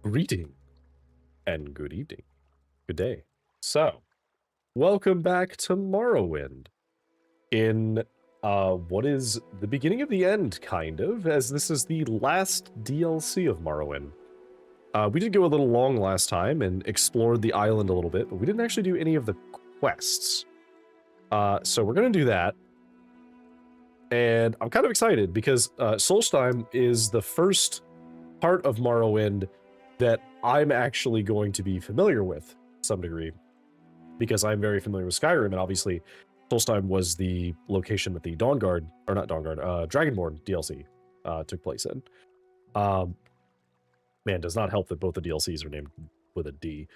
Greeting and good evening. Good day. So, welcome back to Morrowind in what is the beginning of the end, kind of, as this is the last DLC of Morrowind. We did go a little long last time and explored the island a little bit, but we didn't actually do any of the quests. So we're going to do that. And I'm kind of excited because Solstheim is the first part of Morrowind that I'm actually going to be familiar with to some degree, because I'm very familiar with Skyrim, and obviously Solstheim was the location that the Dawnguard, or not Dawnguard, Dragonborn DLC took place in. Man, does not help that both the DLCs are named with a D.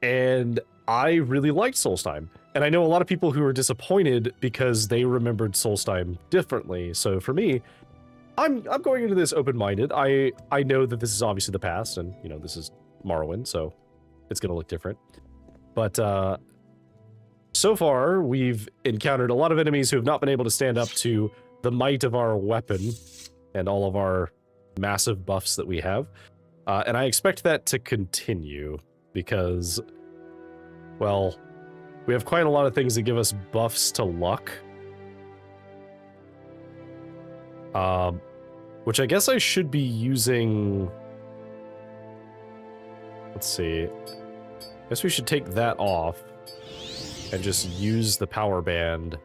And I really liked Solstheim, and I know a lot of people who are disappointed because they remembered Solstheim differently. So for me, I'm going into this open-minded. I know that this is obviously the past, and you know this is Morrowind, so it's gonna look different. But so far we've encountered a lot of enemies who have not been able to stand up to the might of our weapon and all of our massive buffs that we have, and I expect that to continue because, well, we have quite a lot of things that give us buffs to luck. Which I guess I should be using. Let's see. I guess we should take that off and just use the power band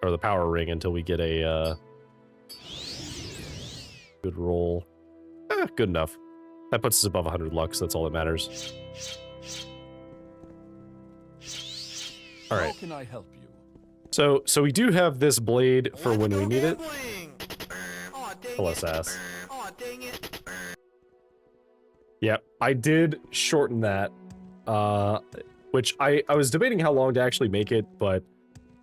or the power ring until we get a good roll. Good enough. That puts us above 100 luck, so that's all that matters. All right. How can I help you? So we do have this blade for when we need it. Hello, Sass. Oh, dang it. Yep, I did shorten that, which I was debating how long to actually make it, but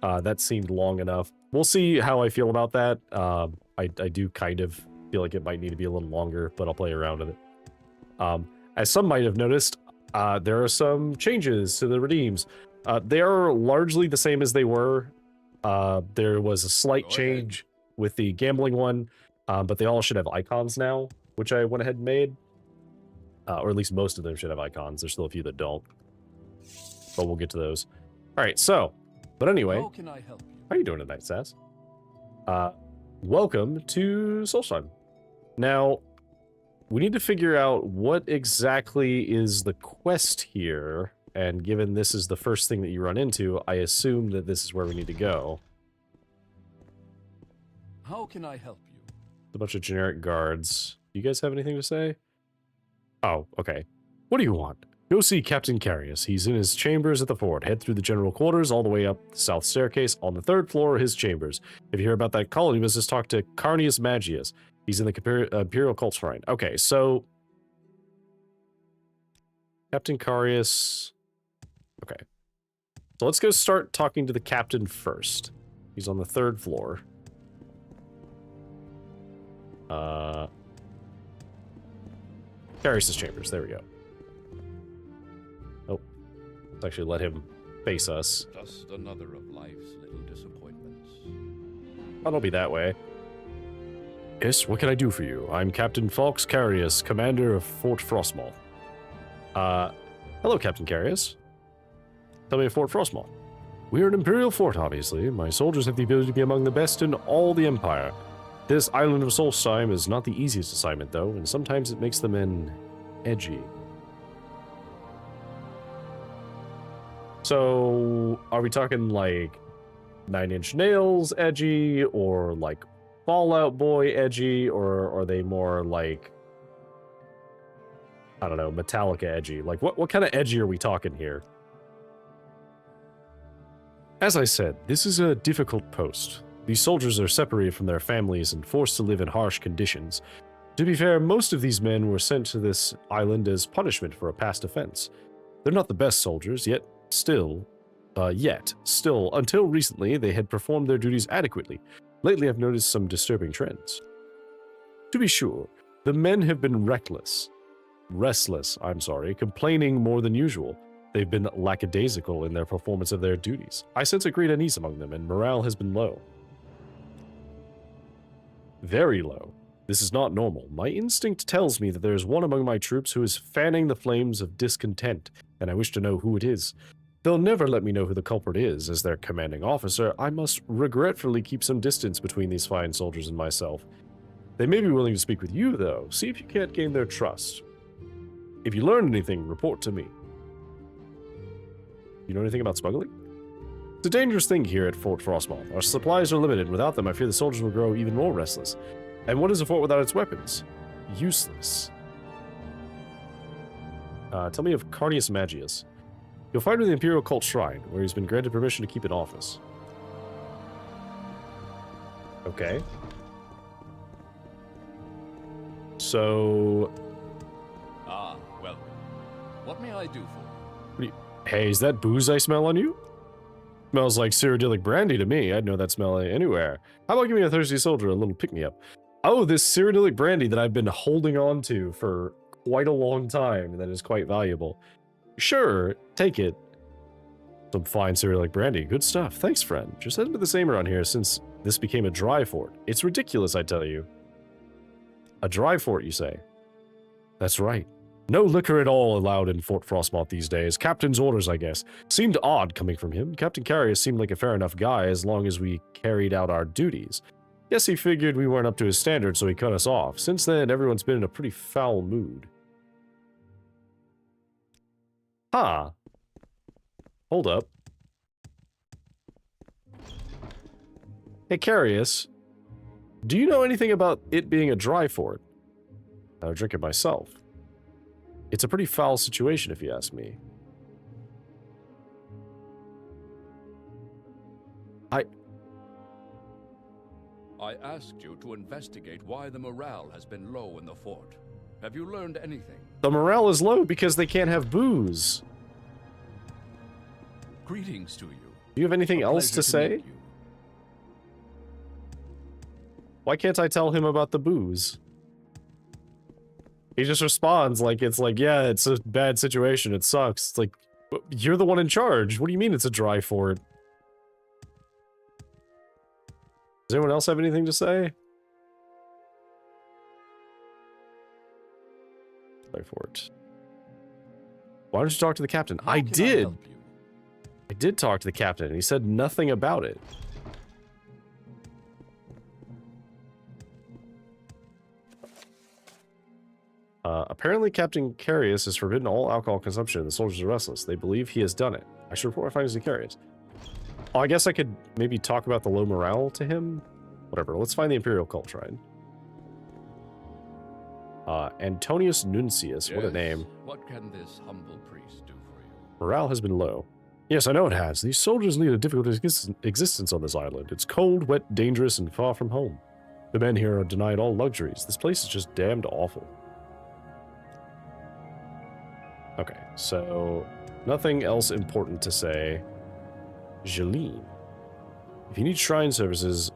that seemed long enough. We'll see how I feel about that. I do kind of feel like it might need to be a little longer, but I'll play around with it. As some might have noticed, there are some changes to the redeems. They are largely the same as they were. There was a slight change with the gambling one, but they all should have icons now, which I went ahead and made. Or at least most of them should have icons. There's still a few that don't. But we'll get to those. Alright, so, but anyway, How can I help you? how are you doing tonight, Sass? Welcome to Solstheim. Now, we need to figure out what exactly is the quest here, and given this is the first thing that you run into, I assume that this is where we need to go. How can I help you? A bunch of generic guards. Do you guys have anything to say? Oh, okay. What do you want? Go see Captain Carius. He's in his chambers at the fort. Head through the general quarters all the way up the south staircase. On the 3rd floor are his chambers. If you hear about that colony business, talk to Carnius Magius. He's in the Imperial Cult Shrine. Okay, so Captain Carius. Okay. So let's go start talking to the captain first. He's on the 3rd floor. Carius' chambers. There we go. Oh. Let's actually let him face us. Just another of life's little disappointments. Oh, don't be that way. Yes, what can I do for you? I'm Captain Falx Carius, commander of Fort Frostmoth. Hello, Captain Carius. Tell me of Fort Frostmoth. We're an Imperial fort, obviously. My soldiers have the ability to be among the best in all the Empire. This island of Solstheim is not the easiest assignment, though, and sometimes it makes the men edgy. So, are we talking like 9 Inch Nails edgy, or like Fallout Boy edgy, or are they more like, I don't know, Metallica edgy? Like, what kind of edgy are we talking here? As I said, this is a difficult post. These soldiers are separated from their families and forced to live in harsh conditions. To be fair, most of these men were sent to this island as punishment for a past offense. They're not the best soldiers, yet still, until recently, they had performed their duties adequately. Lately, I've noticed some disturbing trends. To be sure, the men have been restless, complaining more than usual. They've been lackadaisical in their performance of their duties. I sense a great unease among them, and morale has been low. Very low. This is not normal. My instinct tells me that there is one among my troops who is fanning the flames of discontent, and I wish to know who it is. They'll never let me know who the culprit is. As their commanding officer, I must regretfully keep some distance between these fine soldiers and myself. They may be willing to speak with you, though. See if you can't gain their trust. If you learn anything, report to me. You know anything about smuggling? It's a dangerous thing here at Fort Frostmoth. Our supplies are limited. Without them, I fear the soldiers will grow even more restless. And what is a fort without its weapons? Useless. Tell me of Carnius Magius. You'll find him in the Imperial Cult Shrine, where he's been granted permission to keep an office. Okay. So... Ah, well. What may I do for you? Hey, is that booze I smell on you? Smells like Cyrodiilic brandy to me. I'd know that smell anywhere. How about giving a thirsty soldier a little pick-me-up? Oh, this Cyrodiilic brandy that I've been holding on to for quite a long time that is quite valuable. Sure, take it. Some fine Cyrodiilic brandy. Good stuff. Thanks, friend. Just hasn't been the same around here since this became a dry fort. It's ridiculous, I tell you. A dry fort, you say? That's right. No liquor at all allowed in Fort Frostmoth these days. Captain's orders, I guess. Seemed odd coming from him. Captain Carius seemed like a fair enough guy as long as we carried out our duties. Guess he figured we weren't up to his standard, so he cut us off. Since then, everyone's been in a pretty foul mood. Huh. Hold up. Hey, Carius. Do you know anything about it being a dry fort? I'll drink it myself. It's a pretty foul situation, if you ask me. I asked you to investigate why the morale has been low in the fort. Have you learned anything? The morale is low because they can't have booze. Greetings to you. Do you have anything else to say? meet you. Why can't I tell him about the booze? He just responds like it's like, yeah, it's a bad situation. It sucks. It's like, you're the one in charge. What do you mean it's a dry fort? Does anyone else have anything to say? Dry fort. Why don't you talk to the captain? How I can did. help you? I did talk to the captain, and he said nothing about it. Apparently, Captain Carius has forbidden all alcohol consumption, and the soldiers are restless. They believe he has done it. I should report my findings to Carius. Oh, I guess I could maybe talk about the low morale to him? Whatever, let's find the Imperial Cult Shrine. Antonius Nuncius, what a name. What can this humble priest do for you? Morale has been low. Yes, I know it has. These soldiers lead a difficult existence on this island. It's cold, wet, dangerous, and far from home. The men here are denied all luxuries. This place is just damned awful. Okay, so nothing else important to say. Jeline. If you need shrine services,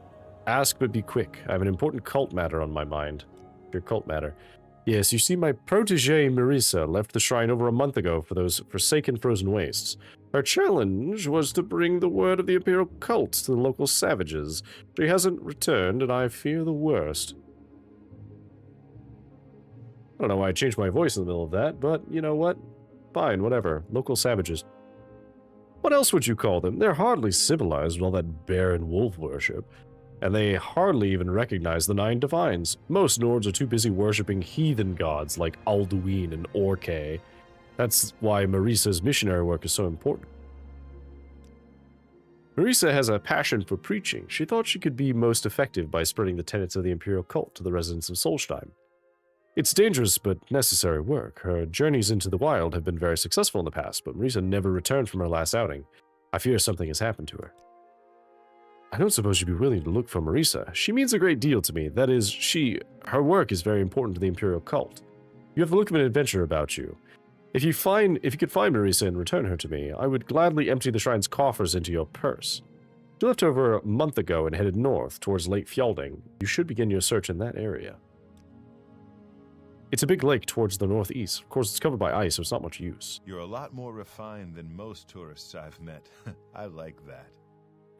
ask but be quick. I have an important cult matter on my mind. Your cult matter. Yes, you see, my protege Marisa left the shrine over a month ago for those forsaken frozen wastes. Her challenge was to bring the word of the Imperial cult to the local savages. She hasn't returned, and I fear the worst. I don't know why I changed my voice in the middle of that, but you know what? Fine, whatever. Local savages. What else would you call them? They're hardly civilized with all that bear and wolf worship. And they hardly even recognize the 9 divines. Most Nords are too busy worshipping heathen gods like Alduin and Orkay. That's why Marisa's missionary work is so important. Marisa has a passion for preaching. She thought she could be most effective by spreading the tenets of the Imperial cult to the residents of Solstheim. It's dangerous but necessary work. Her journeys into the wild have been very successful in the past, but Marisa never returned from her last outing. I fear something has happened to her. I don't suppose you'd be willing to look for Marisa. She means a great deal to me. That is, her work is very important to the Imperial cult. You have the look of an adventurer about you. If you could find Marisa and return her to me, I would gladly empty the shrine's coffers into your purse. You left over a month ago and headed north towards Lake Fjalding. You should begin your search in that area. It's a big lake towards the northeast. Of course, it's covered by ice, so it's not much use. You're a lot more refined than most tourists I've met. I like that.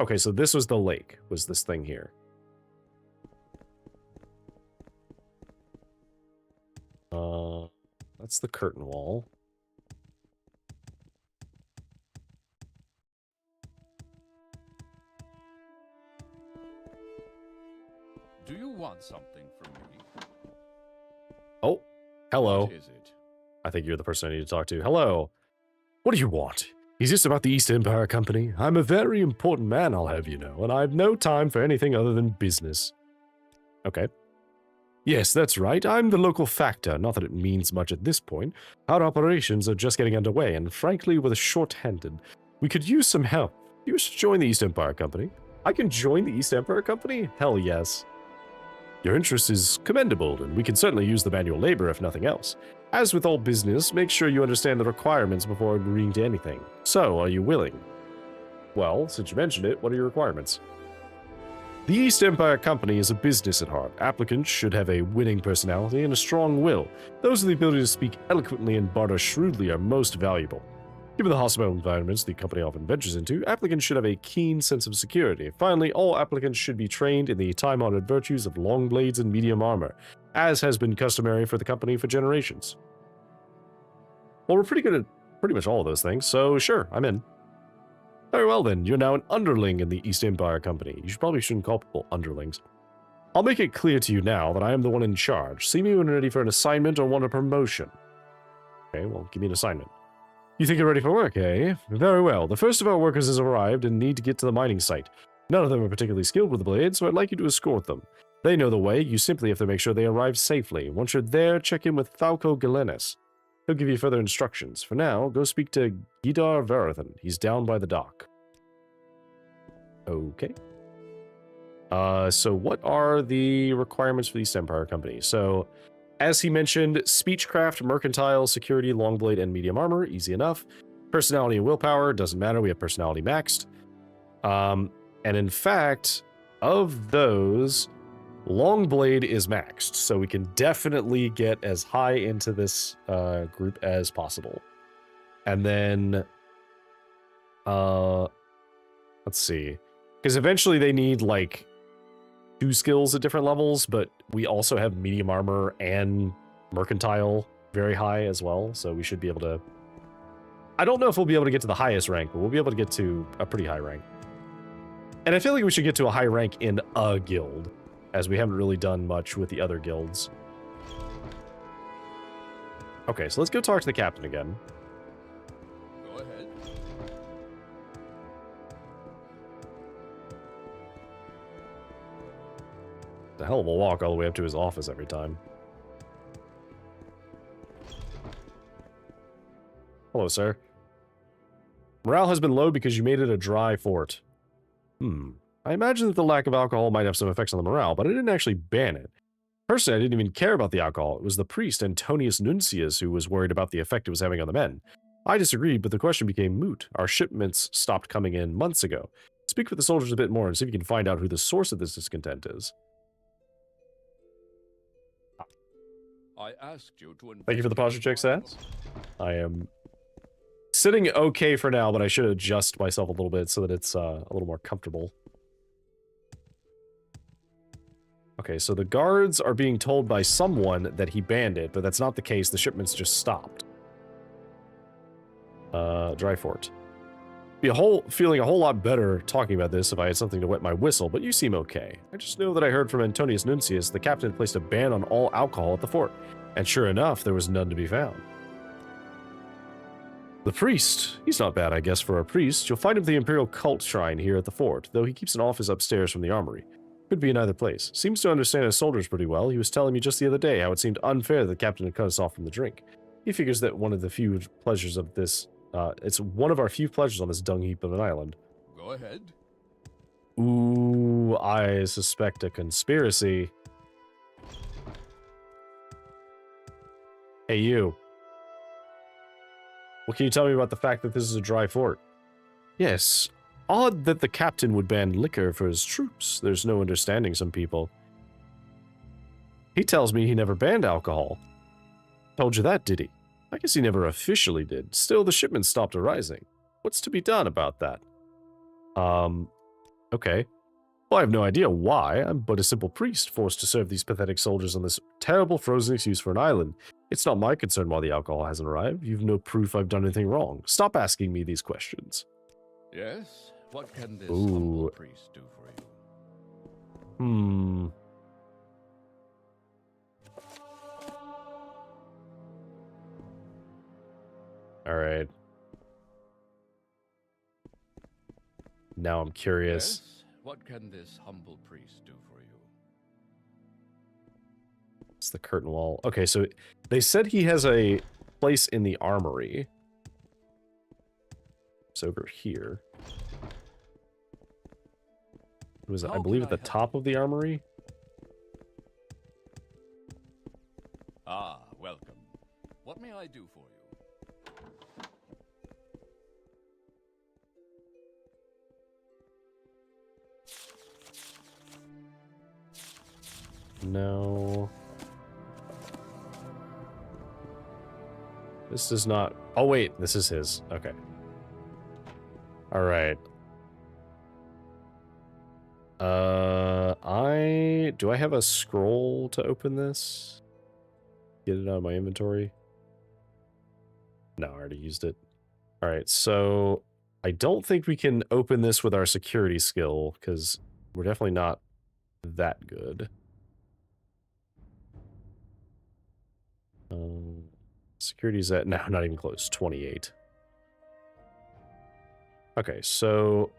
Okay, so this was the lake, was this thing here. That's the curtain wall. Do you want something from me? Oh, hello. What is it? I think you're the person I need to talk to. Hello. What do you want? Is this about the East Empire Company? I'm a very important man, I'll have you know, and I have no time for anything other than business. Okay. Yes, that's right. I'm the local factor. Not that it means much at this point. Our operations are just getting underway, and frankly, we're short-handed. We could use some help. You should join the East Empire Company. I can join the East Empire Company? Hell yes. Your interest is commendable, and we can certainly use the manual labor if nothing else. As with all business, make sure you understand the requirements before agreeing to anything. So, are you willing? Well, since you mentioned it, what are your requirements? The East Empire Company is a business at heart. Applicants should have a winning personality and a strong will. Those with the ability to speak eloquently and barter shrewdly are most valuable. Given the hostile environments the company often ventures into, applicants should have a keen sense of security. Finally, all applicants should be trained in the time-honored virtues of long blades and medium armor, as has been customary for the company for generations. Well, we're pretty good at pretty much all of those things, so sure, I'm in. Very well then, you're now an underling in the East Empire Company. You probably shouldn't call people underlings. I'll make it clear to you now that I am the one in charge. See me when ready for an assignment or want a promotion. Okay, well, give me an assignment. You think you're ready for work, eh? Very well. The first of our workers has arrived and need to get to the mining site. None of them are particularly skilled with the blade, so I'd like you to escort them. They know the way, you simply have to make sure they arrive safely. Once you're there, check in with Falco Galenis. He'll give you further instructions. For now, go speak to Gidar Verathan. He's down by the dock. Okay. So what are the requirements for the East Empire Company? So, as he mentioned, speechcraft, mercantile, security, longblade, and medium armor. Easy enough. Personality and willpower. Doesn't matter. We have personality maxed. And in fact, of those, longblade is maxed. So we can definitely get as high into this group as possible. And then, let's see. Because eventually they need, like, 2 skills at different levels, but we also have medium armor and mercantile very high as well, so we should be able to... I don't know if we'll be able to get to the highest rank, but we'll be able to get to a pretty high rank. And I feel like we should get to a high rank in a guild, as we haven't really done much with the other guilds. Okay, so let's go talk to the captain again. Go ahead. It's a hell of a walk all the way up to his office every time. Hello, sir. Morale has been low because you made it a dry fort. I imagine that the lack of alcohol might have some effects on the morale, but I didn't actually ban it. Personally, I didn't even care about the alcohol. It was the priest, Antonius Nuncius, who was worried about the effect it was having on the men. I disagreed, but the question became moot. Our shipments stopped coming in months ago. Speak with the soldiers a bit more and see if you can find out who the source of this discontent is. I asked you to Thank you for the posture check, Sats. I am sitting okay for now, but I should adjust myself a little bit so that it's a little more comfortable. Okay, so the guards are being told by someone that he banned it, but that's not the case. The shipments just stopped. Dry fort. Feeling a whole lot better talking about this if I had something to wet my whistle, but you seem okay. I just know that I heard from Antonius Nuncius the captain had placed a ban on all alcohol at the fort, and sure enough, there was none to be found. The priest. He's not bad, I guess, for a priest. You'll find him at the Imperial Cult Shrine here at the fort, though he keeps an office upstairs from the armory. Could be in either place. Seems to understand his soldiers pretty well. He was telling me just the other day how it seemed unfair that the captain had cut us off from the drink. He figures that one of the few pleasures of this... it's one of our few pleasures on this dung heap of an island. Go ahead. Ooh, I suspect a conspiracy. Hey, you. What can you tell me about the fact that this is a dry fort? Yes. Odd that the captain would ban liquor for his troops. There's no understanding some people. He tells me he never banned alcohol. Told you that, did he? I guess he never officially did. Still, the shipments stopped arising. What's to be done about that? Okay. Well, I have no idea why. I'm but a simple priest forced to serve these pathetic soldiers on this terrible frozen excuse for an island. It's not my concern why the alcohol hasn't arrived. You've no proof I've done anything wrong. Stop asking me these questions. Yes? What can this Ooh. humble priest do for you? All right. Now I'm curious. Yes? What can this humble priest do for you? It's the curtain wall. Okay, so they said he has a place in the armory. It's over here. It was, I believe, at the top of the armory. Ah, welcome. What may I do for you? No. This is not... Oh, wait. This is his. Okay. All right. Do I have a scroll to open this? Get it out of my inventory? No, I already used it. All right, so I don't think we can open this with our security skill because we're definitely not that good. Security's at, no, not even close, 28. Okay, so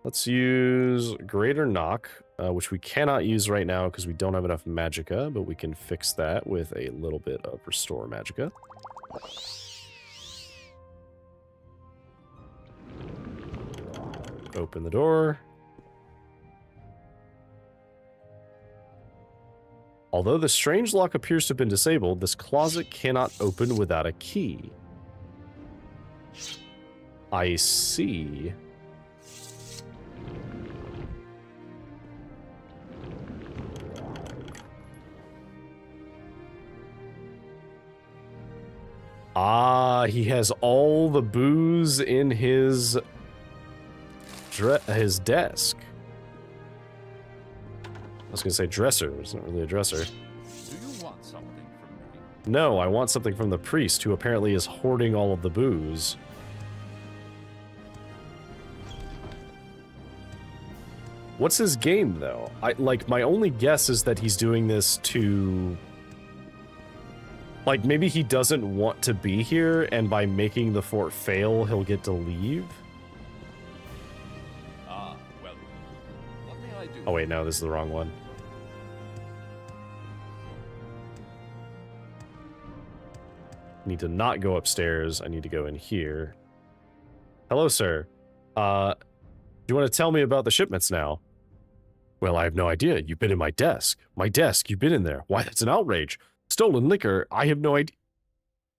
let's use Greater Knock, which we cannot use right now because we don't have enough Magicka, but we can fix that with a little bit of Restore Magicka. Open the door. Although the strange lock appears to have been disabled, this closet cannot open without a key. I see. Ah, he has all the booze in his desk. I was gonna say dresser. It's not really a dresser. Do you want something from me? No, I want something from the priest, who apparently is hoarding all of the booze. What's his game, though? My only guess is that he's doing this to... Like, maybe he doesn't want to be here, and by making the fort fail, he'll get to leave? Ah, well, what may I do? Oh wait, no, this is the wrong one. Need to not go upstairs. I need to go in here. Hello, sir. Do you want to tell me about the shipments now? Well, I have no idea. You've been in my desk. My desk, you've been in there. Why, that's an outrage. Stolen liquor, I have no idea.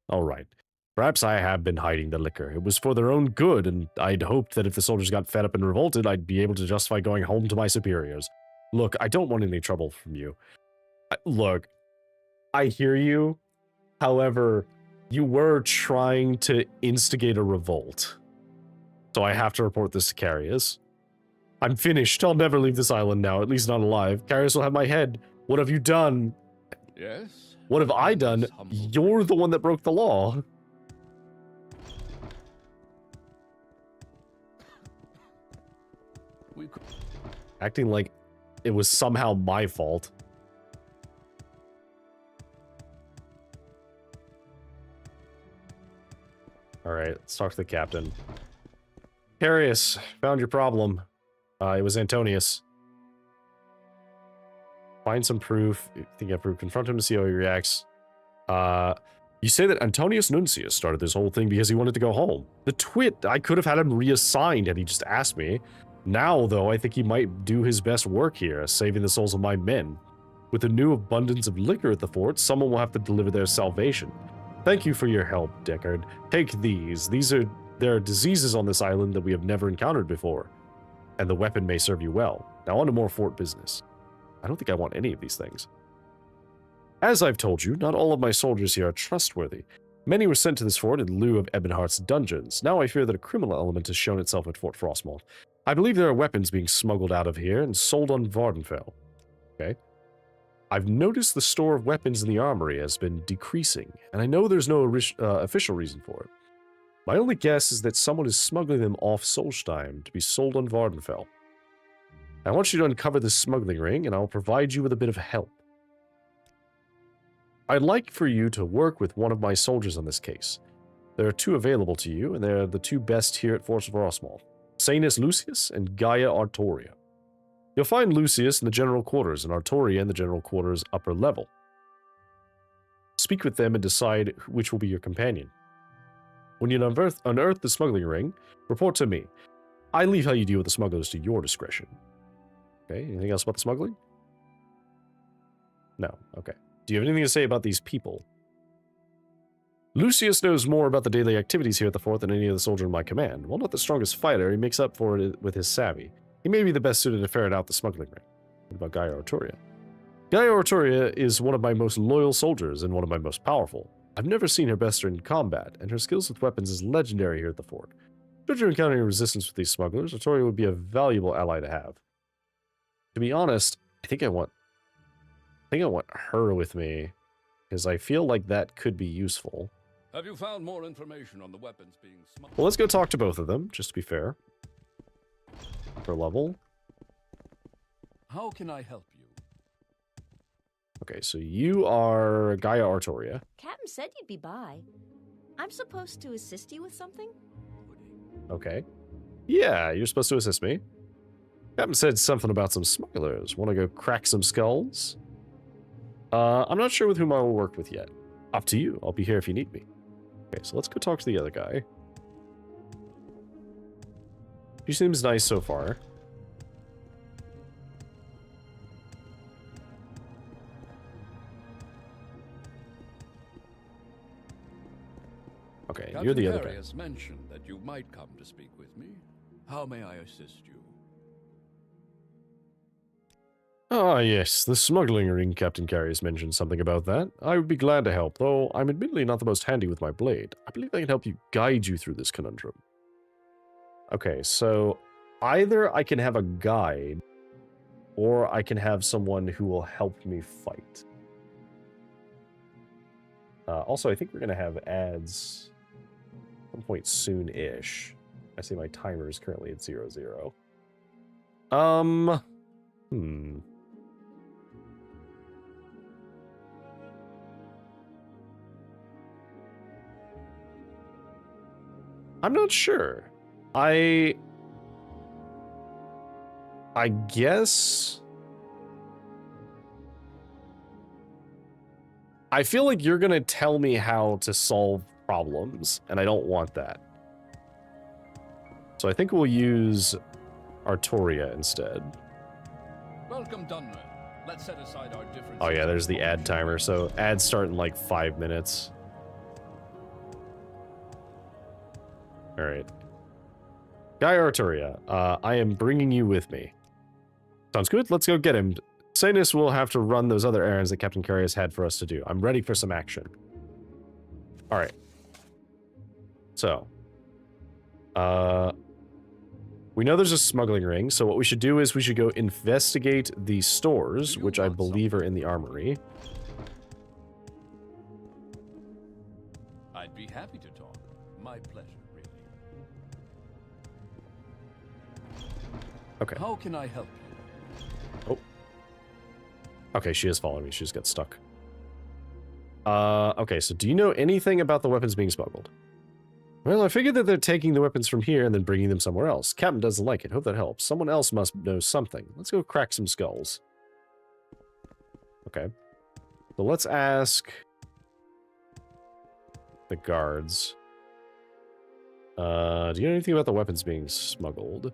All right. Perhaps I have been hiding the liquor. It was for their own good, and I'd hoped that if the soldiers got fed up and revolted, I'd be able to justify going home to my superiors. Look, I don't want any trouble from you. Look, I hear you. However, you were trying to instigate a revolt. So I have to report this to Carius. I'm finished. I'll never leave this island now, at least not alive. Carius will have my head. What have you done? Yes? What have I done? You're the one that broke the law. Acting like it was somehow my fault. Alright, let's talk to the captain. Carius, found your problem. It was Antonius. Find some proof. You think you have proof. Confront him to see how he reacts. You say that Antonius Nuncius started this whole thing because he wanted to go home. The twit! I could have had him reassigned had he just asked me. Now, though, I think he might do his best work here, saving the souls of my men. With the new abundance of liquor at the fort, someone will have to deliver their salvation. Thank you for your help, Deckard. Take these. There are diseases on this island that we have never encountered before. And the weapon may serve you well. Now on to more fort business. I don't think I want any of these things. As I've told you, not all of my soldiers here are trustworthy. Many were sent to this fort in lieu of Ebonheart's dungeons. Now I fear that a criminal element has shown itself at Fort Frostmourne. I believe there are weapons being smuggled out of here and sold on Vardenfell. Okay. I've noticed the store of weapons in the armory has been decreasing, and I know there's no official reason for it. My only guess is that someone is smuggling them off Solstheim to be sold on Vardenfell. I want you to uncover this smuggling ring, and I'll provide you with a bit of help. I'd like for you to work with one of my soldiers on this case. There are 2 available to you, and they're the 2 best here at Force of Rosmal. Sanus Lucius and Gaia Artoria. You'll find Lucius in the general quarters and Artoria in the general quarters upper level. Speak with them and decide which will be your companion. When you unearth the smuggling ring, report to me. I leave how you deal with the smugglers to your discretion. Okay, anything else about the smuggling? No, okay. Do you have anything to say about these people? Lucius knows more about the daily activities here at the fort than any other soldier in my command. While not the strongest fighter, he makes up for it with his savvy. He may be the best suited to ferret out the smuggling ring. What about Gaia Artoria? Gaia Artoria is one of my most loyal soldiers and one of my most powerful. I've never seen her best in combat, and her skills with weapons is legendary here at the fort. Should you encounter any resistance with these smugglers, Artoria would be a valuable ally to have. To be honest, I think I want her with me, because I feel like that could be useful. Have you found more information on the weapons being smuggled? Well, let's go talk to both of them, just to be fair. Per level. How can I help you? Okay, so you are Gaia Artoria. Captain said you'd be by. I'm supposed to assist you with something? Okay. Yeah, you're supposed to assist me. Captain said something about some smugglers. Want to go crack some skulls? I'm not sure with whom I will work with yet. Up to you. I'll be here if you need me. Okay, so let's go talk to the other guy. He seems nice so far. Okay, you're the other guy. Captain has mentioned that you might come to speak with me. How may I assist you? Ah, yes, the smuggling ring. Captain Carrius mentioned something about that. I would be glad to help, though I'm admittedly not the most handy with my blade. I believe I can help you guide you through this conundrum. Okay, so either I can have a guide, or I can have someone who will help me fight. Also, I think we're going to have ads at some point soon-ish. I see my timer is currently at 00. I'm not sure. I guess I feel like you're gonna tell me how to solve problems, and I don't want that. So I think we'll use Artoria instead. Welcome, Dunmer. Let's set aside our differences. Oh yeah, there's the ad timer. So ads start in like 5 minutes. All right. Gaia Artoria, I am bringing you with me. Sounds good. Let's go get him. Sanus will have to run those other errands that Captain Carrius had for us to do. I'm ready for some action. All right. So, we know there's a smuggling ring, so what we should do is we should go investigate the stores, which I believe are in the armory. I'd be happy to talk. My pleasure, really. Okay. How can I help you? Oh. Okay, she is following me. She just got stuck. Okay, so do you know anything about the weapons being smuggled? Well, I figured that they're taking the weapons from here and then bringing them somewhere else. Captain doesn't like it. Hope that helps. Someone else must know something. Let's go crack some skulls. Okay. So let's ask the guards. Do you know anything about the weapons being smuggled?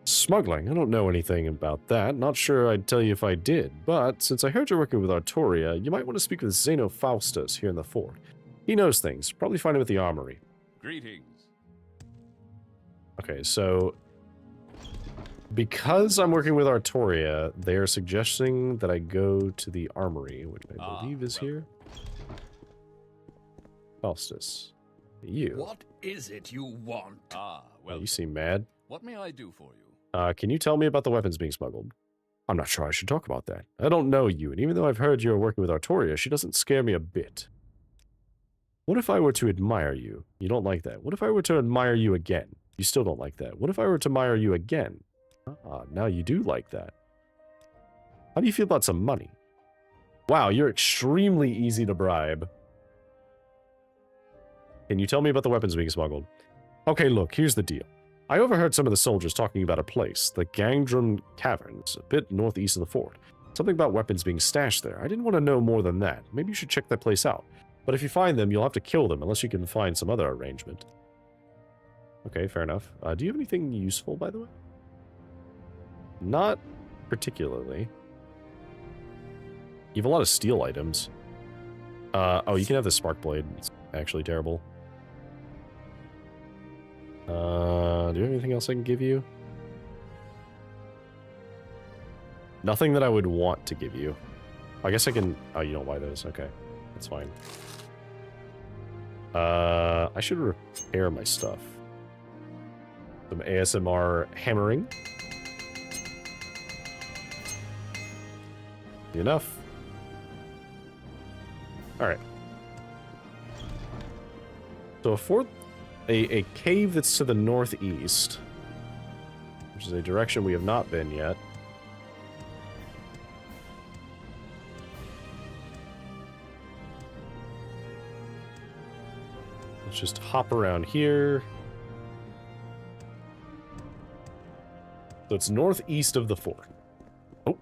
Smuggling? I don't know anything about that. Not sure I'd tell you if I did. But since I heard you're working with Artoria, you might want to speak with Zeno Faustus here in the fort. He knows things. Probably find him at the armory. Greetings. Okay, so because I'm working with Artoria, they are suggesting that I go to the armory, which I believe is here. Faustus. You. What is it you want? Well, you seem mad. What may I do for you? Can you tell me about the weapons being smuggled? I'm not sure I should talk about that. I don't know you, and even though I've heard you're working with Artoria, she doesn't scare me a bit. What if I were to admire you? You don't like that. What if I were to admire you again? You still don't like that. What if I were to admire you again? Ah, now you do like that. How do you feel about some money? Wow, you're extremely easy to bribe. Can you tell me about the weapons being smuggled? Okay, look, here's the deal. I overheard some of the soldiers talking about a place, the Gangdrum Caverns, a bit northeast of the fort. Something about weapons being stashed there. I didn't want to know more than that. Maybe you should check that place out. But if you find them, you'll have to kill them, unless you can find some other arrangement. Okay, fair enough. Do you have anything useful, by the way? Not particularly. You have a lot of steel items. Oh, you can have the spark blade. It's actually terrible. Do you have anything else I can give you? Nothing that I would want to give you. I guess I can... Oh, you don't buy those. Okay. That's fine. I should repair my stuff. Some ASMR hammering. Enough. Alright. So a cave that's to the northeast, which is a direction we have not been yet. Let's just hop around here. So it's northeast of the fort. Oh.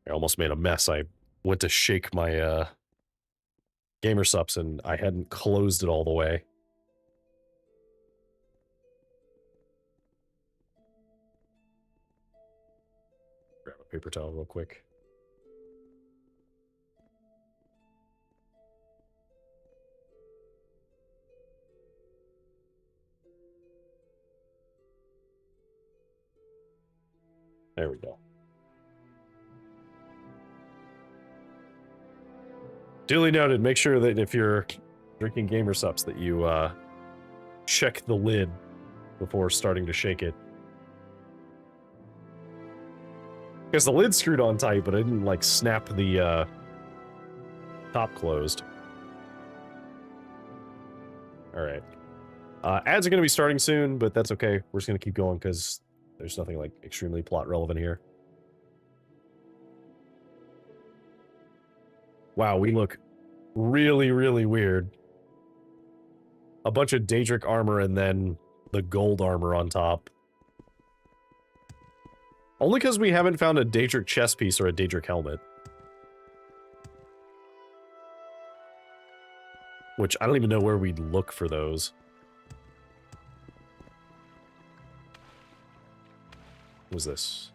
I almost made a mess. I went to shake my gamer subs and I hadn't closed it all the way. Grab a paper towel real quick. There we go. Duly noted. Make sure that if you're drinking gamer subs that you check the lid before starting to shake it. Because the lid's screwed on tight, but I didn't like snap the top closed. Alright. Ads are going to be starting soon, but that's okay. We're just going to keep going because there's nothing like extremely plot relevant here. Wow, we look really, really weird. A bunch of Daedric armor and then the gold armor on top. Only because we haven't found a Daedric chest piece or a Daedric helmet. Which, I don't even know where we'd look for those. What was this?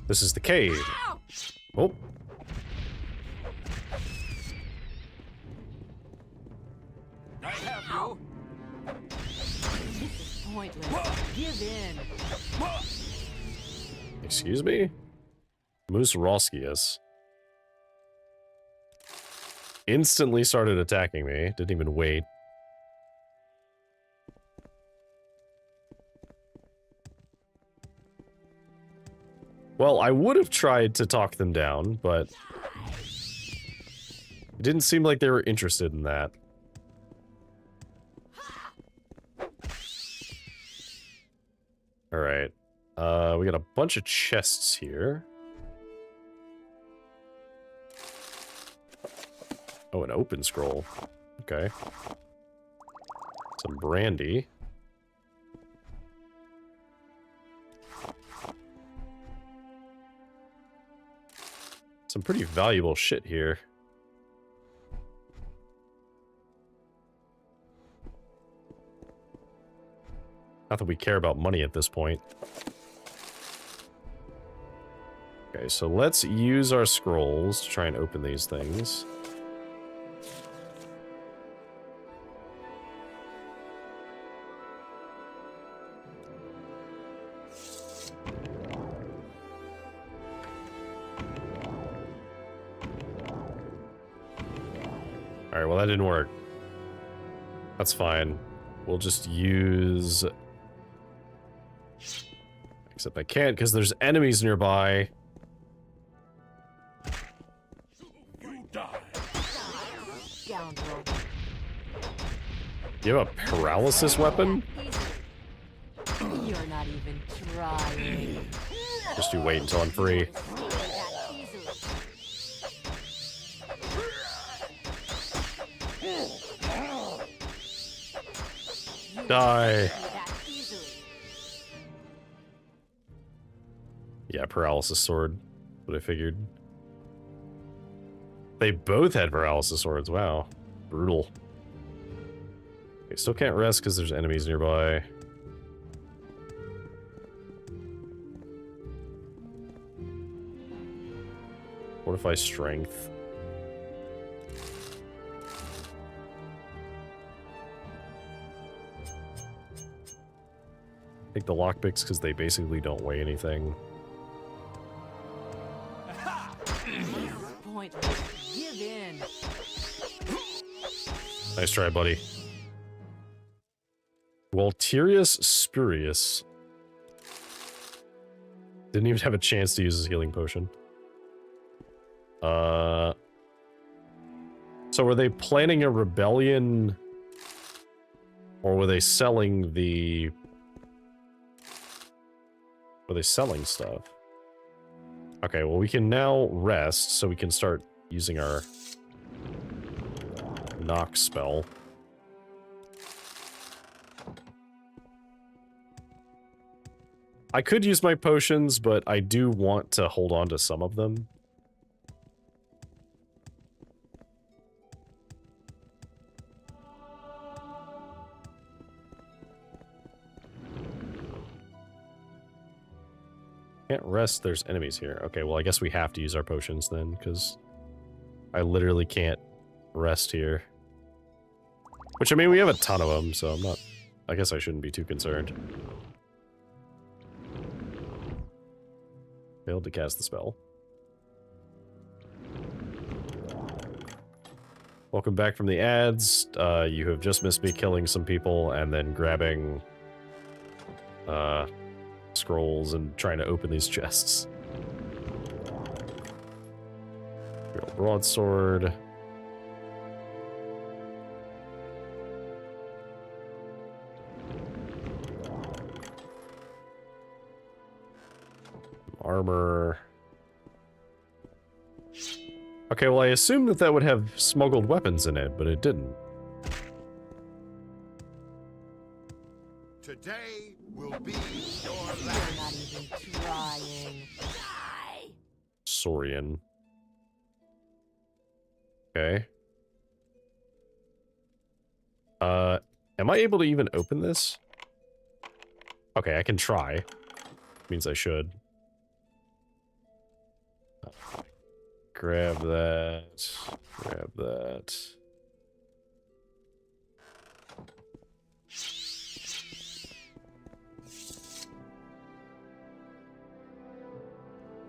This is the cave. Oh. I have you. This is pointless. Give in. Excuse me? Moose Roskius. Instantly started attacking me. Didn't even wait. Well, I would have tried to talk them down, but it didn't seem like they were interested in that. Alright. We got a bunch of chests here. Oh, an open scroll. Okay. Some brandy. Some pretty valuable shit here. Not that we care about money at this point. Okay, so let's use our scrolls to try and open these things. Alright, well that didn't work. That's fine. We'll just use... Except I can't because there's enemies nearby. Scoundrel. You have a paralysis weapon? You're not even trying. Just you wait until I'm free. Die. Yeah, paralysis sword. What I figured. They both had paralysis swords. Wow. Brutal. Okay, still can't rest because there's enemies nearby. Fortify strength. Take the lockpicks because they basically don't weigh anything. Pointless. Give in. Nice try, buddy. Walterius Spurious. Didn't even have a chance to use his healing potion. So were they planning a rebellion? Or were they selling the... Were they selling stuff? Okay, well we can now rest, so we can start using our knock spell. I could use my potions, but I do want to hold on to some of them. Can't rest, there's enemies here. Okay, well I guess we have to use our potions then, because I literally can't rest here. Which, I mean, we have a ton of them, so I'm not... I guess I shouldn't be too concerned. Failed to cast the spell. Welcome back from the ads. You have just missed me killing some people and then grabbing scrolls and trying to open these chests. Broadsword. Armor. Okay, well I assumed that that would have smuggled weapons in it, but it didn't. Today will be your You're last. not even trying. Die. Saurian. Okay. Am I able to even open this? Okay, I can try. Means I should. Grab that. Grab that.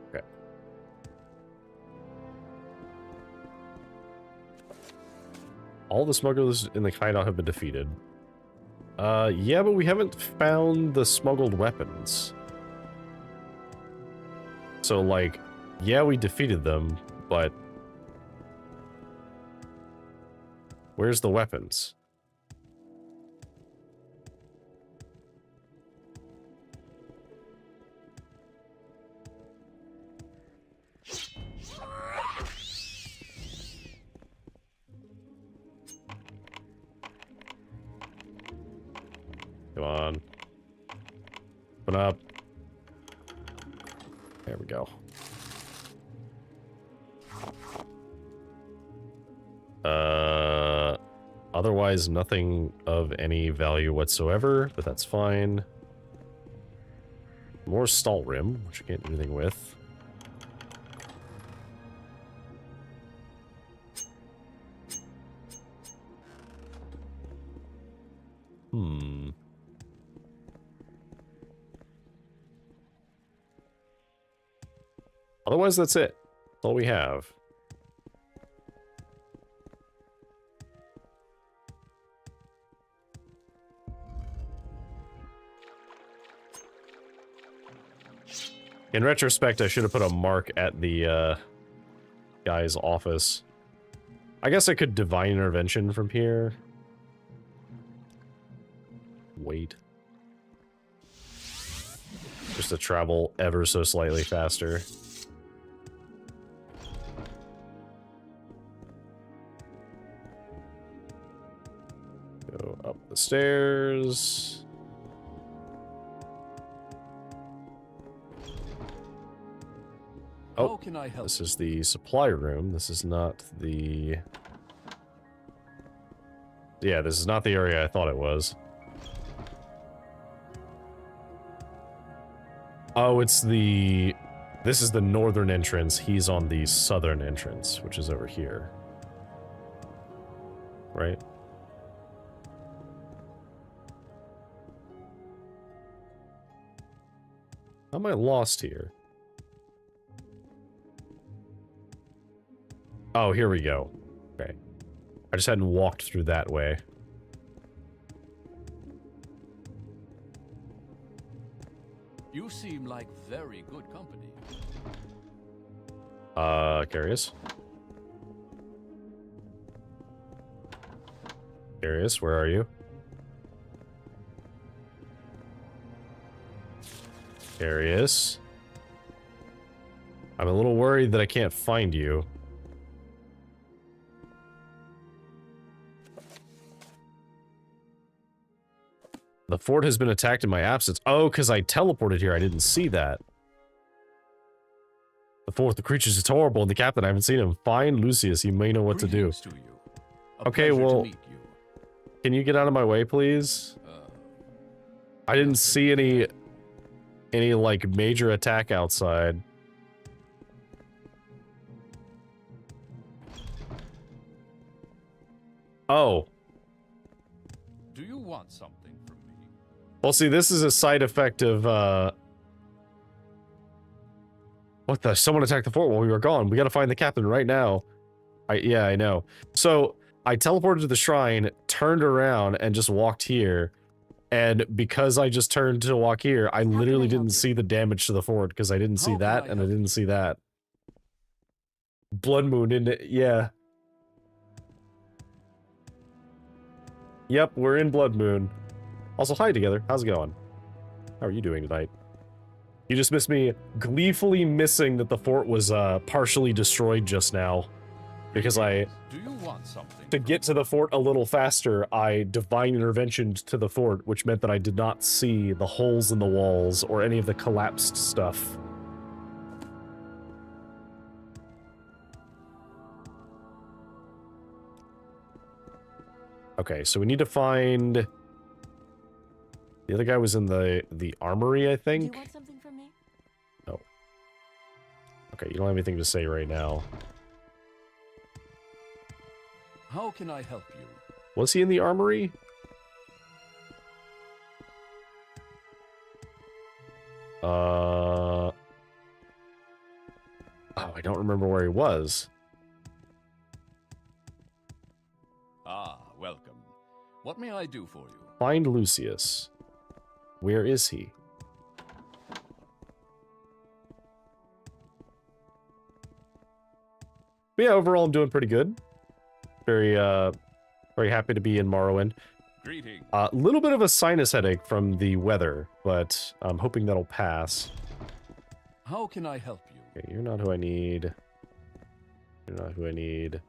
Okay. All the smugglers in the hideout have been defeated. Yeah, but we haven't found the smuggled weapons. So, like, yeah, we defeated them, but... Where's the weapons? Come on. Open up. There we go. Otherwise, nothing of any value whatsoever, but that's fine. More Stalrim, which I can't do anything with. Otherwise, that's it. That's all we have. In retrospect, I should have put a mark at the guy's office. I guess I could divine intervention from here. Wait. Just to travel ever so slightly faster. Go up the stairs. How can I help? This is the supply room. This is not the... Yeah, this is not the area I thought it was. Oh, it's the... This is the northern entrance. He's on the southern entrance, which is over here. Right? How am I lost here? Oh, here we go. Okay. I just hadn't walked through that way. You seem like very good company. Curious. Curious, where are you? Curious. I'm a little worried that I can't find you. The fort has been attacked in my absence. Oh, because I teleported here. I didn't see that. The fort, the creatures is horrible, and the captain, I haven't seen him. Find Lucius. You may know what to do. To you. A Okay, pleasure to well, meet you. can you get out of my way, please? I didn't see any like major attack outside. Oh. Do you want something from me? Well, see, this is a side effect of, What the? Someone attacked the fort while we were gone. We gotta find the captain right now. Yeah, I know. So, I teleported to the shrine, turned around, and just walked here. And because I just turned to walk here, I literally didn't see the damage to the fort, because I didn't see that, and I didn't see that. Blood Moon, isn't it? Yeah. Yep, we're in Blood Moon. Also, hi together. How's it going? How are you doing tonight? You just missed me gleefully missing that the fort was partially destroyed just now. Because I... Do you want something? To get to the fort a little faster, I divine interventioned to the fort, which meant that I did not see the holes in the walls or any of the collapsed stuff. Okay, so we need to find... The other guy was in the armory, I think? Do you want something from me? No. Okay, you don't have anything to say right now. How can I help you? Was he in the armory? Oh, I don't remember where he was. Ah, welcome. What may I do for you? Find Lucius. Where is he? But yeah, overall I'm doing pretty good. Very happy to be in Morrowind. Greetings. A little bit of a sinus headache from the weather, but I'm hoping that'll pass. How can I help you? Okay, you're not who I need. You're not who I need.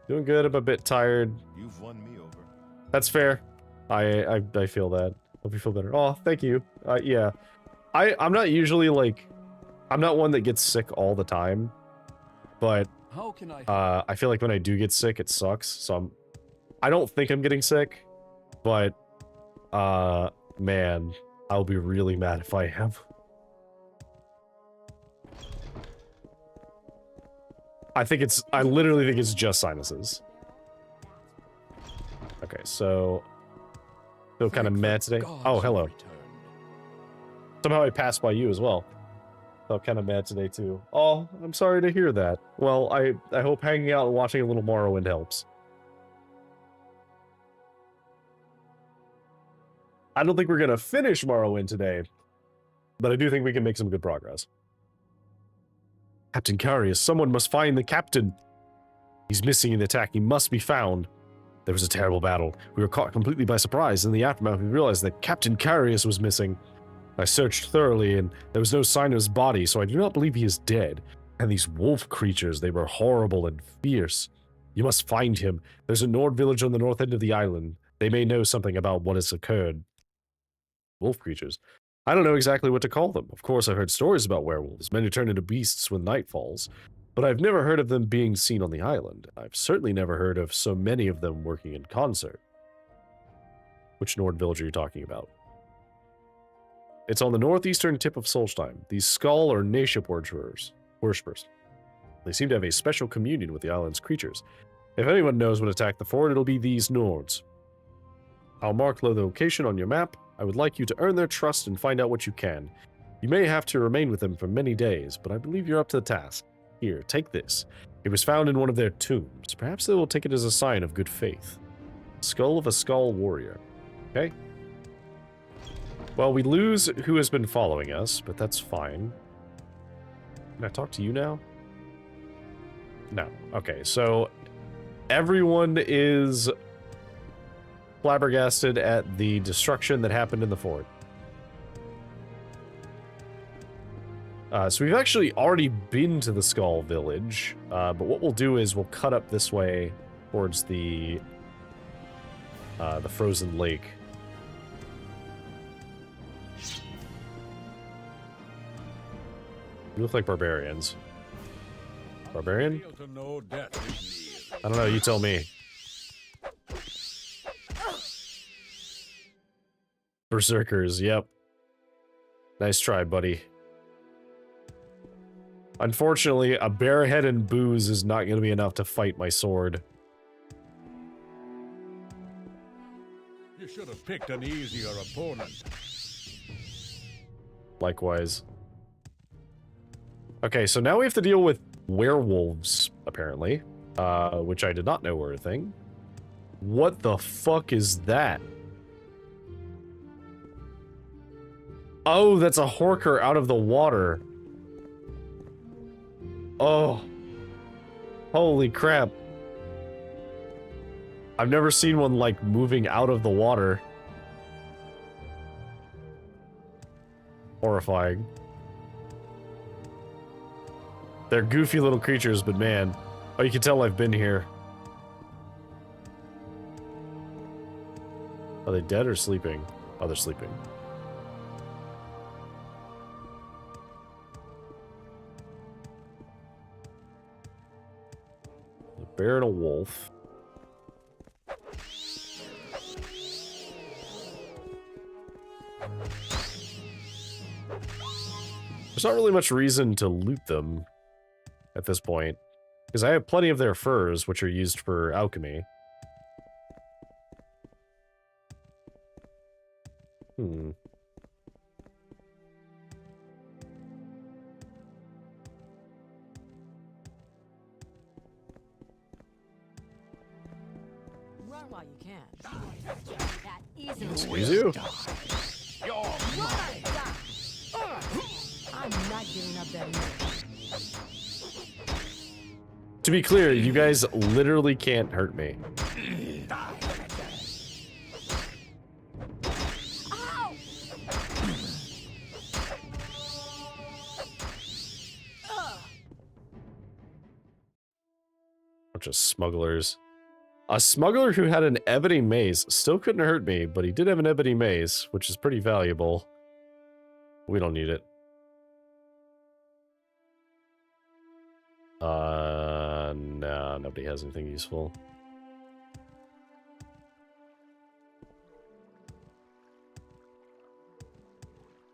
Doing good. I'm a bit tired. You've won me over. That's fair. I feel that. Hope you feel better. Oh, thank you. Yeah. I'm not usually like... I'm not one that gets sick all the time. But... How can I I feel like when I do get sick, it sucks. So I don't think I'm getting sick. But... man. I'll be really mad if I am. I literally think it's just sinuses. Okay, so... Feel kind of mad today. Oh, hello. Somehow I passed by you as well. Felt kind of mad today too. Oh, I'm sorry to hear that. Well, I hope hanging out and watching a little Morrowind helps. I don't think we're gonna finish Morrowind today, but I do think we can make some good progress. Captain Carius, someone must find the captain. He's missing in the attack. He must be found. There was a terrible battle. We were caught completely by surprise. In the aftermath, we realized that Captain Carius was missing. I searched thoroughly, and there was no sign of his body, so I do not believe he is dead. And these wolf creatures, they were horrible and fierce. You must find him. There's a Nord village on the north end of the island. They may know something about what has occurred. Wolf creatures. I don't know exactly what to call them. Of course, I've heard stories about werewolves, men who turn into beasts when night falls, but I've never heard of them being seen on the island. I've certainly never heard of so many of them working in concert. Which Nord village are you talking about? It's on the northeastern tip of Solstheim. These Skull or Naship worshippers. They seem to have a special communion with the island's creatures. If anyone knows what attacked the fort, it'll be these Nords. I'll mark the location on your map. I would like you to earn their trust and find out what you can. You may have to remain with them for many days, but I believe you're up to the task. Here, take this. It was found in one of their tombs. Perhaps they will take it as a sign of good faith. Skull of a Skull warrior. Okay. Well, we lose who has been following us, but that's fine. Can I talk to you now? No. Okay, so everyone is flabbergasted at the destruction that happened in the fort. So we've actually already been to the Skull Village, but what we'll do is we'll cut up this way towards the frozen lake. We look like barbarians. Barbarian? I don't know, you tell me. Berserkers, yep. Nice try, buddy. Unfortunately, a bare head and booze is not going to be enough to fight my sword. You should have picked an easier opponent. Likewise. Okay, so now we have to deal with werewolves, apparently. Which I did not know were a thing. What the fuck is that? Oh, that's a horker out of the water. Oh. Holy crap. I've never seen one, like, moving out of the water. Horrifying. They're goofy little creatures, but man. Oh, you can tell I've been here. Are they dead or sleeping? Oh, they're sleeping. A bear and a wolf. There's not really much reason to loot them at this point, because I have plenty of their furs, which are used for alchemy. Hmm. Run while you can. That easily. Excuse you? I'm not giving up that much. To be clear, you guys literally can't hurt me. Ow! Bunch of smugglers. A smuggler who had an ebony mace still couldn't hurt me, but he did have an ebony mace, which is pretty valuable. We don't need it. Nah, nobody has anything useful.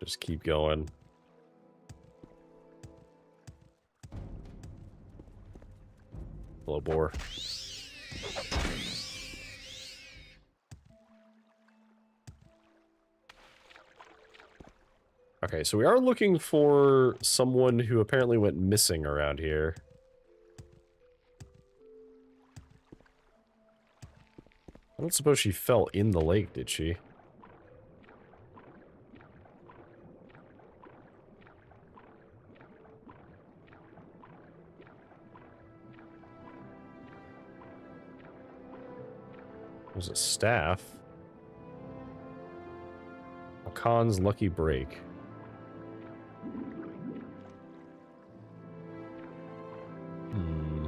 Just keep going. Hello, boar. Okay, so we are looking for someone who apparently went missing around here. I don't suppose she fell in the lake, did she? There's a staff. A Khan's lucky break. Hmm.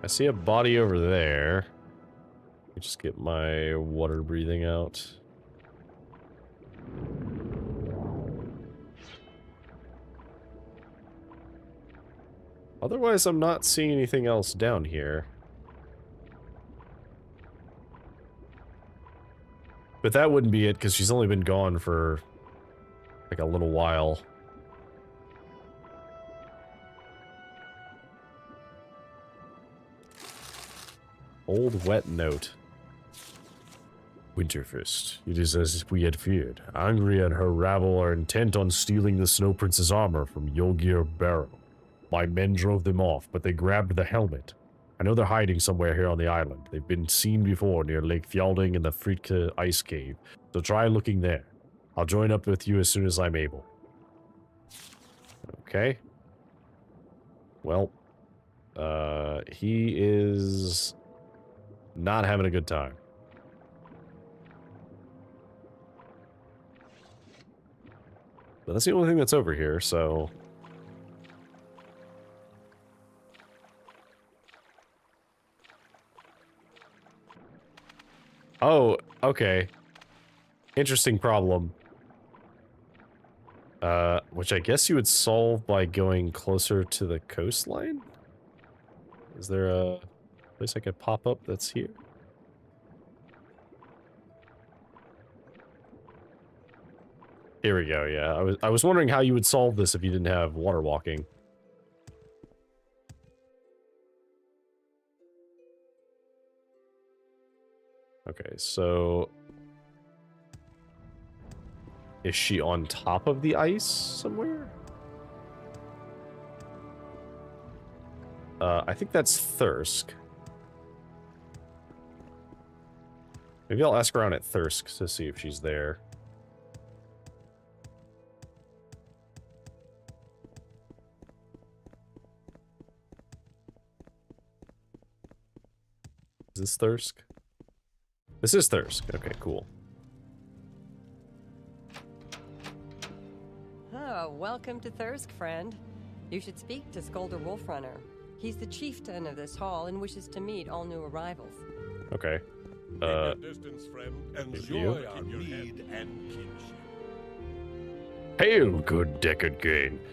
I see a body over there. Let me just get my water breathing out. Otherwise, I'm not seeing anything else down here. But that wouldn't be it, because she's only been gone for, like, a little while. Old wet note. Winterfist, it is as we had feared. Angry and her rabble are intent on stealing the Snow Prince's armor from Yolgir Barrow. My men drove them off, but they grabbed the helmet. I know they're hiding somewhere here on the island. They've been seen before near Lake Fjalding and the Fritka Ice Cave, so try looking there. I'll join up with you as soon as I'm able. Okay. Well, he is not having a good time. But that's the only thing that's over here, so... Oh, okay. Interesting problem. Which I guess you would solve by going closer to the coastline? Is there a place I could pop up that's here? Here we go, yeah. I was wondering how you would solve this if you didn't have water walking. Okay, so... Is she on top of the ice somewhere? I think that's Thirsk. Maybe I'll ask around at Thirsk to see if she's there. Is this Thirsk? This is Thirsk. Okay, cool. Oh, welcome to Thirsk, friend. You should speak to Skolder Wolfrunner. He's the chieftain of this hall and wishes to meet all new arrivals. Okay. Distance, friend. Enjoy Enjoy our mead and kinship. Hail, good Deckard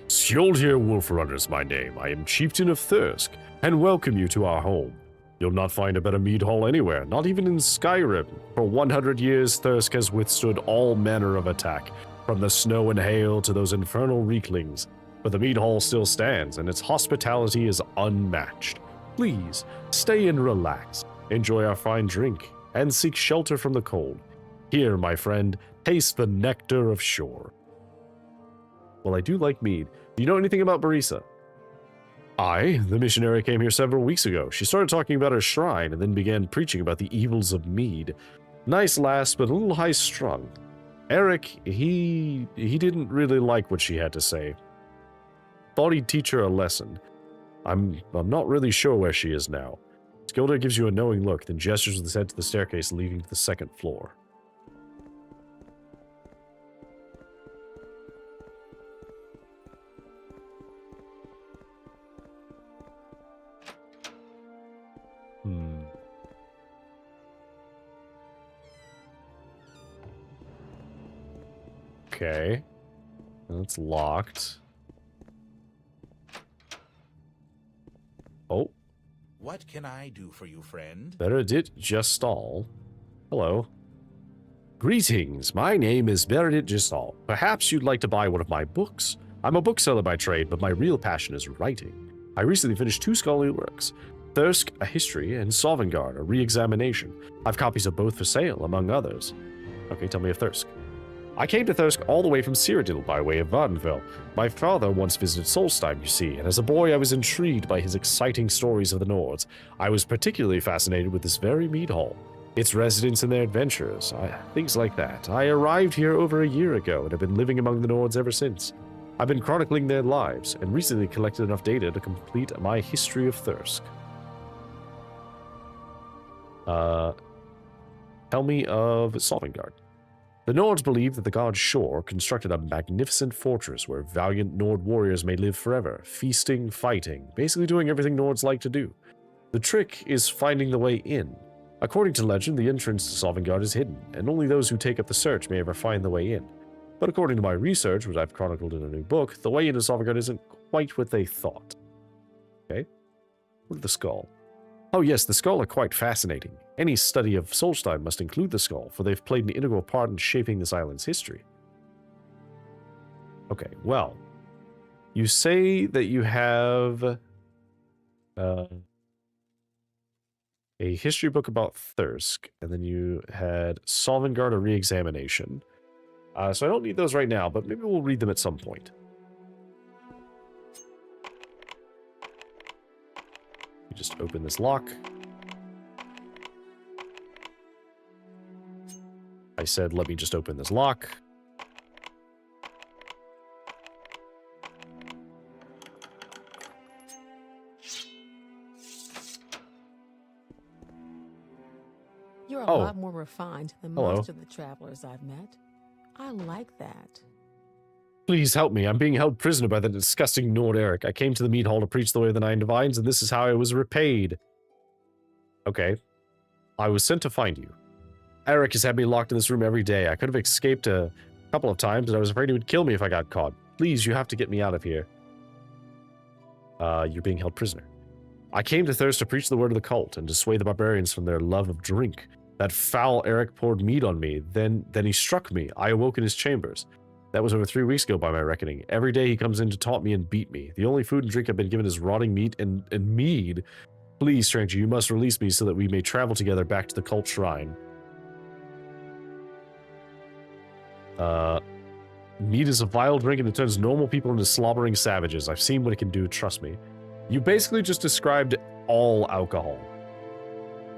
Skjoldhir Wolfrunner is my name. I am chieftain of Thirsk, and welcome you to our home. You'll not find a better mead hall anywhere, not even in Skyrim. For 100 years, Thirsk has withstood all manner of attack, from the snow and hail to those infernal reeklings. But the mead hall still stands, and its hospitality is unmatched. Please, stay and relax, enjoy our fine drink, and seek shelter from the cold. Here, my friend, taste the nectar of shore. Well, I do like mead. Do you know anything about Barisa? The missionary came here several weeks ago. She started talking about her shrine and then began preaching about the evils of mead. Nice lass, but a little high-strung. Eric, he didn't really like what she had to say. Thought he'd teach her a lesson. I'm not really sure where she is now. Skilder gives you a knowing look, then gestures with his head to the staircase leading to the second floor. Okay. That's locked. Oh. What can I do for you, friend? Beredit Gestal. Hello. Greetings, my name is Beredit Gestal. Perhaps you'd like to buy one of my books. I'm a bookseller by trade, but my real passion is writing. I recently finished 2 scholarly works. Thirsk, a history, and Sovngarde, a re-examination. I've copies of both for sale, among others. Okay, tell me of Thirsk. I came to Thirsk all the way from Cyrodiil by way of Vardenfell. My father once visited Solstheim, you see, and as a boy I was intrigued by his exciting stories of the Nords. I was particularly fascinated with this very mead hall, its residents and their adventures, things like that. I arrived here over a year ago and have been living among the Nords ever since. I've been chronicling their lives, and recently collected enough data to complete my history of Thirsk. Tell me of Sovngarde. The Nords believe that the god Shor constructed a magnificent fortress where valiant Nord warriors may live forever, feasting, fighting, basically doing everything Nords like to do. The trick is finding the way in. According to legend, the entrance to Sovngarde is hidden, and only those who take up the search may ever find the way in. But according to my research, which I've chronicled in a new book, the way into Sovngarde isn't quite what they thought. Okay? What of the skull? Oh yes, the skull are quite fascinating. Any study of Solstheim must include the skull, for they've played an integral part in shaping this island's history. Okay, well, you say that you have a history book about Thirsk, and then you had Sovngarde, a re-examination. So I don't need those right now, but maybe we'll read them at some point. You just open this lock. I said, let me just open this lock. You're a lot more refined than Hello. most of the travelers I've met. I like that. Please help me. I'm being held prisoner by the disgusting Nord Eric. I came to the mead hall to preach the way of the Nine Divines, and this is how I was repaid. Okay. I was sent to find you. Eric has had me locked in this room every day. I could have escaped a couple of times, but I was afraid he would kill me if I got caught. Please, you have to get me out of here. You're being held prisoner. I came to Thirsk to preach the word of the cult and dissuade the barbarians from their love of drink. That foul Eric poured mead on me. Then he struck me. I awoke in his chambers. That was over 3 weeks ago by my reckoning. Every day he comes in to taunt me and beat me. The only food and drink I've been given is rotting meat and mead. Please, stranger, you must release me so that we may travel together back to the cult shrine. Mead is a vile drink and it turns normal people into slobbering savages. I've seen what it can do, trust me. You basically just described all alcohol.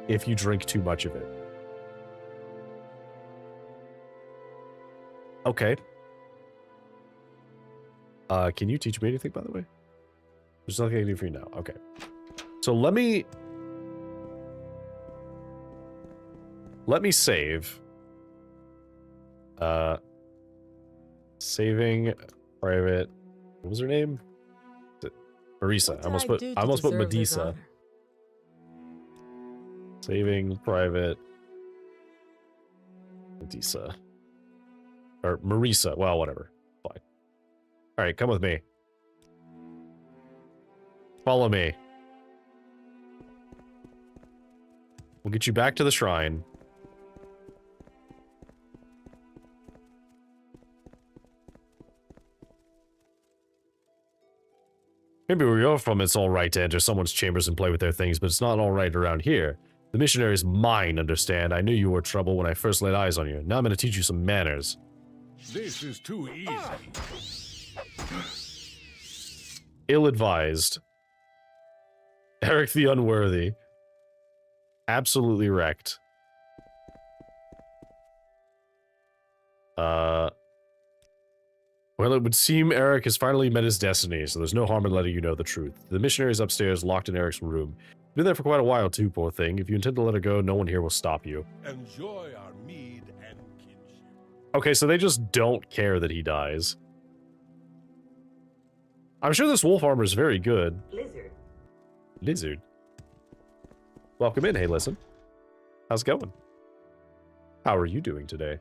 If you drink too much of it. Okay. Can you teach me anything, by the way? There's nothing I can do for you now. Okay. So let me save. Saving private. What was her name? Marisa. I almost put Medisa. Saving private Medisa. Or Marisa. Well, whatever. Fine. Alright, come with me. Follow me. We'll get you back to the shrine. Maybe where you're from, it's alright to enter someone's chambers and play with their things, but it's not alright around here. The missionary is mine, understand? I knew you were trouble when I first laid eyes on you. Now I'm gonna teach you some manners. This is too easy. Ill-advised. Eric the Unworthy. Absolutely wrecked. Well, it would seem Eric has finally met his destiny, so there's no harm in letting you know the truth. The missionary is upstairs, locked in Eric's room. Been there for quite a while too, poor thing. If you intend to let her go, no one here will stop you. Enjoy our mead and kinship. Okay, so they just don't care that he dies. I'm sure this wolf armor is very good. Lizard. Lizard. Welcome in, hey listen. How's it going? How are you doing today?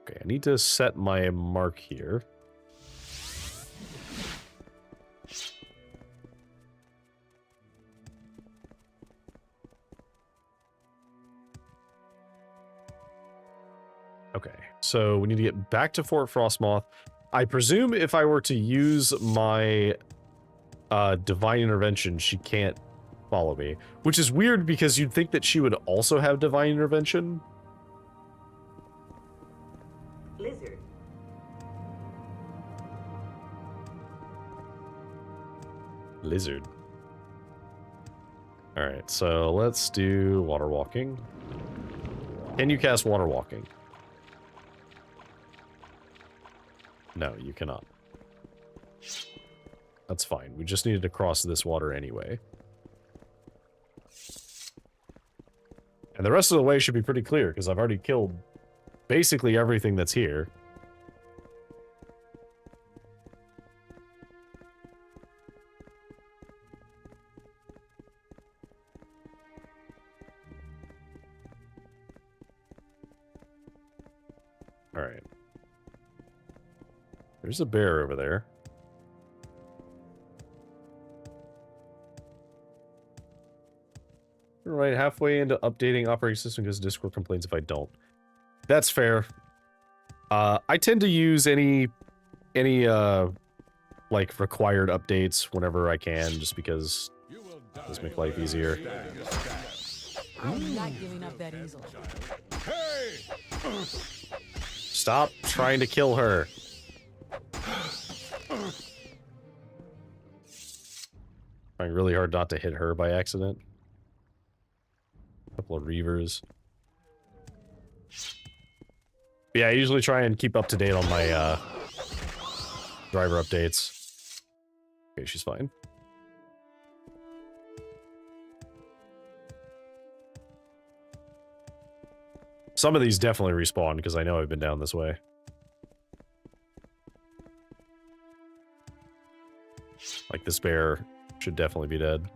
Okay, I need to set my mark here. Okay, so we need to get back to Fort Frostmoth. I presume if I were to use my divine intervention, she can't follow me. Which is weird because you'd think that she would also have divine intervention. Lizard. Lizard. Alright, so let's do water walking. Can you cast water walking? No, you cannot. That's fine. We just needed to cross this water anyway. And the rest of the way should be pretty clear, because I've already killed basically everything that's here. Alright. There's a bear over there. Right, halfway into updating operating system because Discord complains if I don't. That's fair. I tend to use any like required updates whenever I can, just because it does make life easier. I'm not giving up that easily. Stop trying to kill her. Trying really hard not to hit her by accident. Couple of reavers. Yeah, I usually try and keep up to date on my driver updates. Okay, she's fine. Some of these definitely respawn because I know I've been down this way. Like this bear should definitely be dead.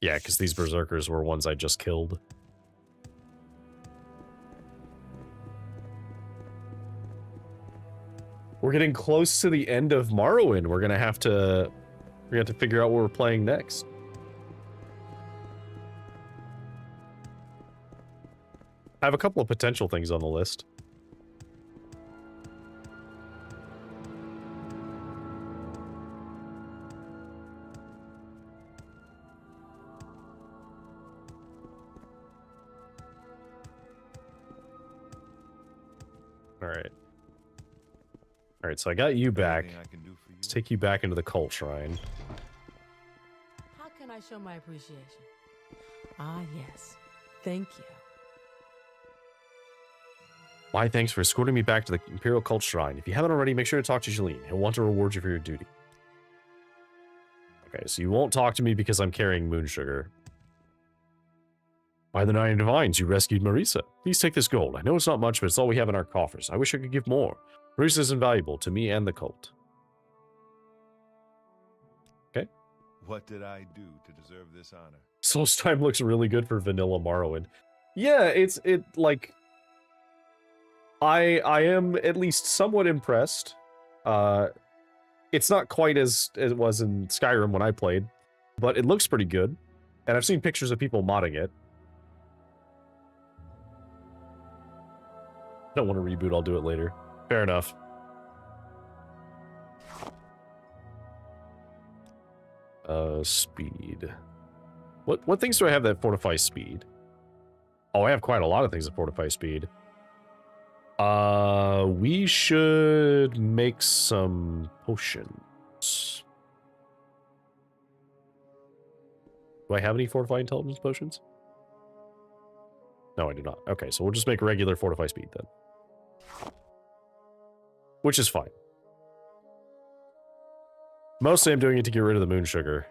Yeah, because these berserkers were ones I just killed. We're getting close to the end of Morrowind. We're gonna have to figure out what we're playing next. I have a couple of potential things on the list. Alright, so I got you back. Let's take you back into the cult shrine. How can I show my appreciation? Ah, yes. Thank you. Why, thanks for escorting me back to the Imperial Cult Shrine. If you haven't already, make sure to talk to Jeline. He'll want to reward you for your duty. Okay, so you won't talk to me because I'm carrying moon sugar. By the Nine Divines, you rescued Marisa. Please take this gold. I know it's not much, but it's all we have in our coffers. I wish I could give more. Marisa is invaluable to me and the cult. Okay. What did I do to deserve this honor? Solstheim looks really good for vanilla Morrowind. Yeah, I am at least somewhat impressed. It's not quite as it was in Skyrim when I played, but it looks pretty good. And I've seen pictures of people modding it. Don't want to reboot, I'll do it later. Fair enough. Speed. What things do I have that fortify speed? Oh, I have quite a lot of things that fortify speed. We should make some potions. Do I have any fortify intelligence potions? No, I do not. Okay, so we'll just make regular fortify speed then. Which is fine. Mostly I'm doing it to get rid of the moon sugar.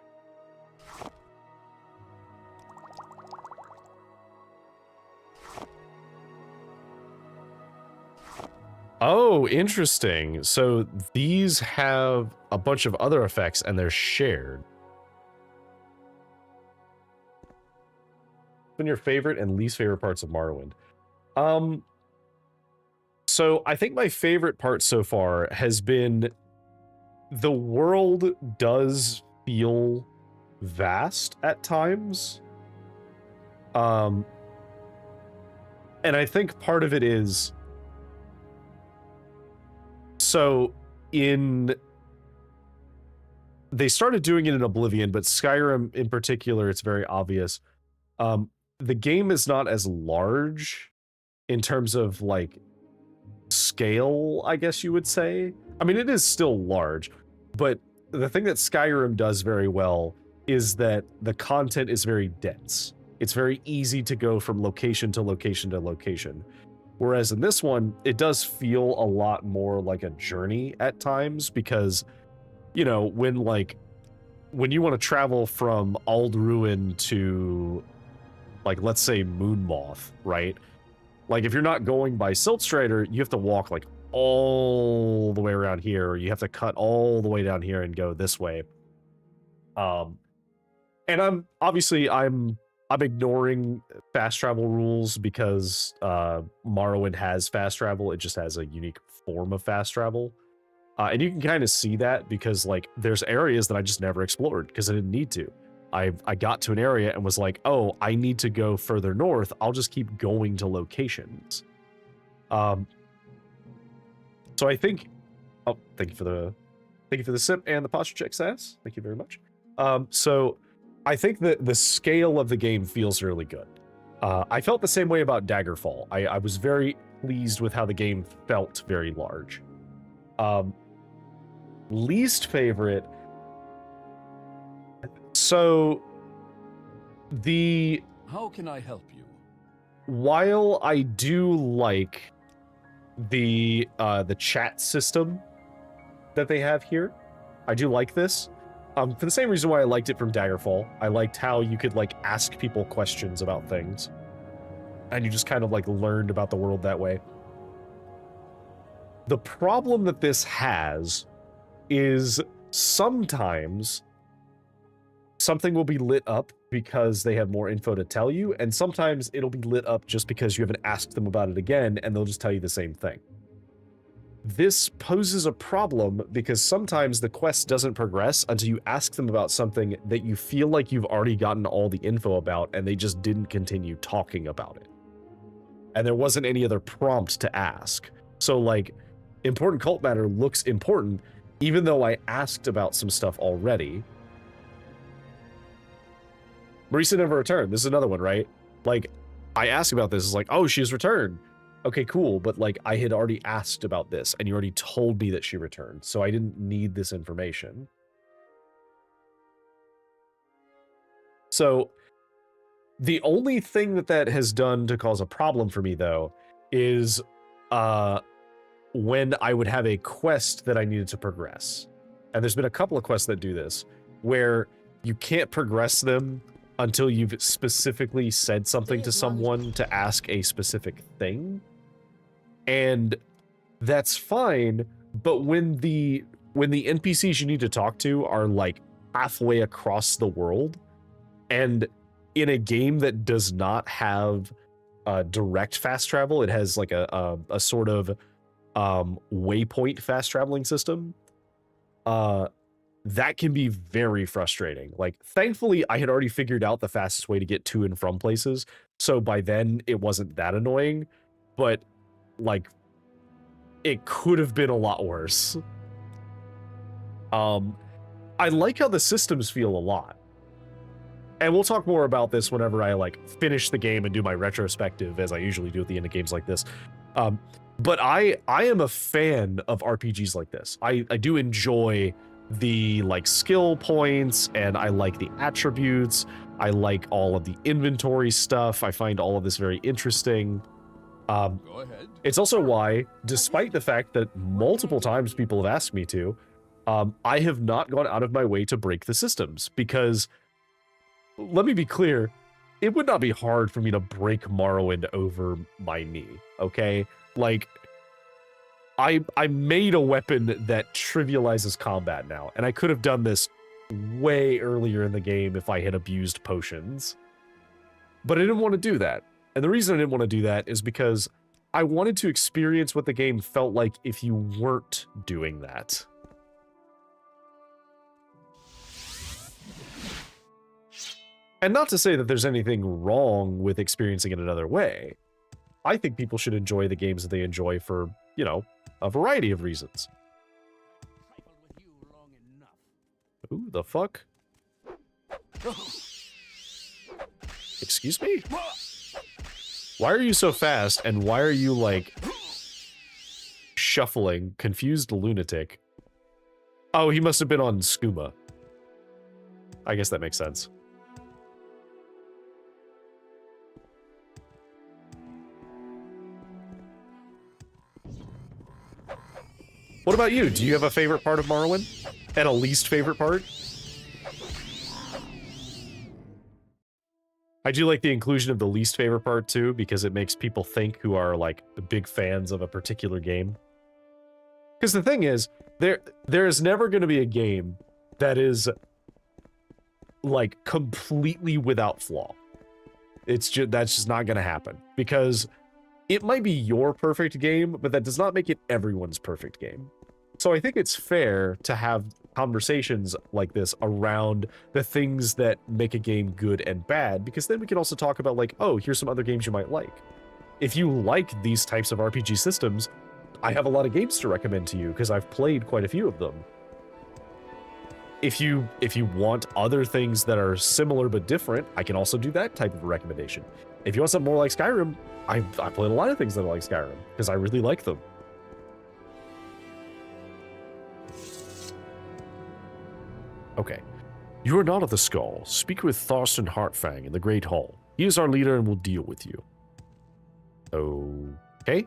Oh, interesting. So these have a bunch of other effects and they're shared. What's been your favorite and least favorite parts of Morrowind? So I think my favorite part so far has been the world does feel vast at times. And I think part of it is So they started doing it in Oblivion, but Skyrim in particular, it's very obvious. The game is not as large in terms of like scale, I guess you would say. I mean, it is still large, but the thing that Skyrim does very well is that the content is very dense. It's very easy to go from location to location to location. Whereas in this one, it does feel a lot more like a journey at times because, you know, when you want to travel from Aldruin to, like, let's say Moonmoth, right? Like, if you're not going by Siltstrider, you have to walk, like, all the way around here, or you have to cut all the way down here and go this way. And I'm ignoring fast travel rules because Morrowind has fast travel. It just has a unique form of fast travel. And you can kind of see that because, like, there's areas that I just never explored because I didn't need to. I got to an area and was like, oh, I need to go further north. I'll just keep going to locations. So I think, oh, thank you for the sip and the posture check, Sass. Thank you very much. So I think that the scale of the game feels really good. I felt the same way about Daggerfall. I was very pleased with how the game felt very large. Least favorite. So How can I help you? while I do like the chat system that they have here, I do like this. For the same reason why I liked it from Daggerfall. I liked how you could like ask people questions about things. And you just kind of like learned about the world that way. The problem that this has is sometimes something will be lit up because they have more info to tell you, and sometimes it'll be lit up just because you haven't asked them about it again, and they'll just tell you the same thing. This poses a problem because sometimes the quest doesn't progress until you ask them about something that you feel like you've already gotten all the info about, and they just didn't continue talking about it. And there wasn't any other prompt to ask. So, like, important cult matter looks important, even though I asked about some stuff already. Marisa never returned. This is another one, right? Like, I asked about this. It's like, oh, she's returned. Okay, cool. But, like, I had already asked about this, and you already told me that she returned, so I didn't need this information. So, the only thing that has done to cause a problem for me, though, is when I would have a quest that I needed to progress. And there's been a couple of quests that do this, where you can't progress them until you've specifically said something to someone to ask a specific thing. And that's fine, but when the NPCs you need to talk to are like halfway across the world, and in a game that does not have direct fast travel, it has like a sort of waypoint fast traveling system, that can be very frustrating. Like, thankfully, I had already figured out the fastest way to get to and from places, so by then it wasn't that annoying, but, like, it could have been a lot worse. I like how the systems feel a lot. And we'll talk more about this whenever I, like, finish the game and do my retrospective, as I usually do at the end of games like this. But I am a fan of RPGs like this. I do enjoy the, like, skill points, and I like the attributes. I like all of the inventory stuff. I find all of this very interesting. Go ahead. It's also why, despite the fact that multiple times people have asked me to, I have not gone out of my way to break the systems, because, let me be clear, it would not be hard for me to break Morrowind over my knee, okay? Like, I made a weapon that trivializes combat now, and I could have done this way earlier in the game if I had abused potions. But I didn't want to do that. And the reason I didn't want to do that is because I wanted to experience what the game felt like if you weren't doing that. And not to say that there's anything wrong with experiencing it another way. I think people should enjoy the games that they enjoy for you know, a variety of reasons. Who the fuck? Excuse me? Why are you so fast, and why are you, like, shuffling? Confused lunatic. Oh, he must have been on Skooma. I guess that makes sense. What about you? Do you have a favorite part of Morrowind? And a least favorite part? I do like the inclusion of the least favorite part too, because it makes people think who are like big fans of a particular game. Because the thing is, there is never going to be a game that is like completely without flaw. That's just not going to happen, because it might be your perfect game, but that does not make it everyone's perfect game. So I think it's fair to have conversations like this around the things that make a game good and bad, because then we can also talk about, like, oh, here's some other games you might like. If you like these types of RPG systems, I have a lot of games to recommend to you, because I've played quite a few of them. If you want other things that are similar but different, I can also do that type of a recommendation. If you want something more like Skyrim, I've played a lot of things that are like Skyrim, because I really like them. Okay. You are not of the Skull. Speak with Thorsten Heartfang in the Great Hall. He is our leader and will deal with you. Okay.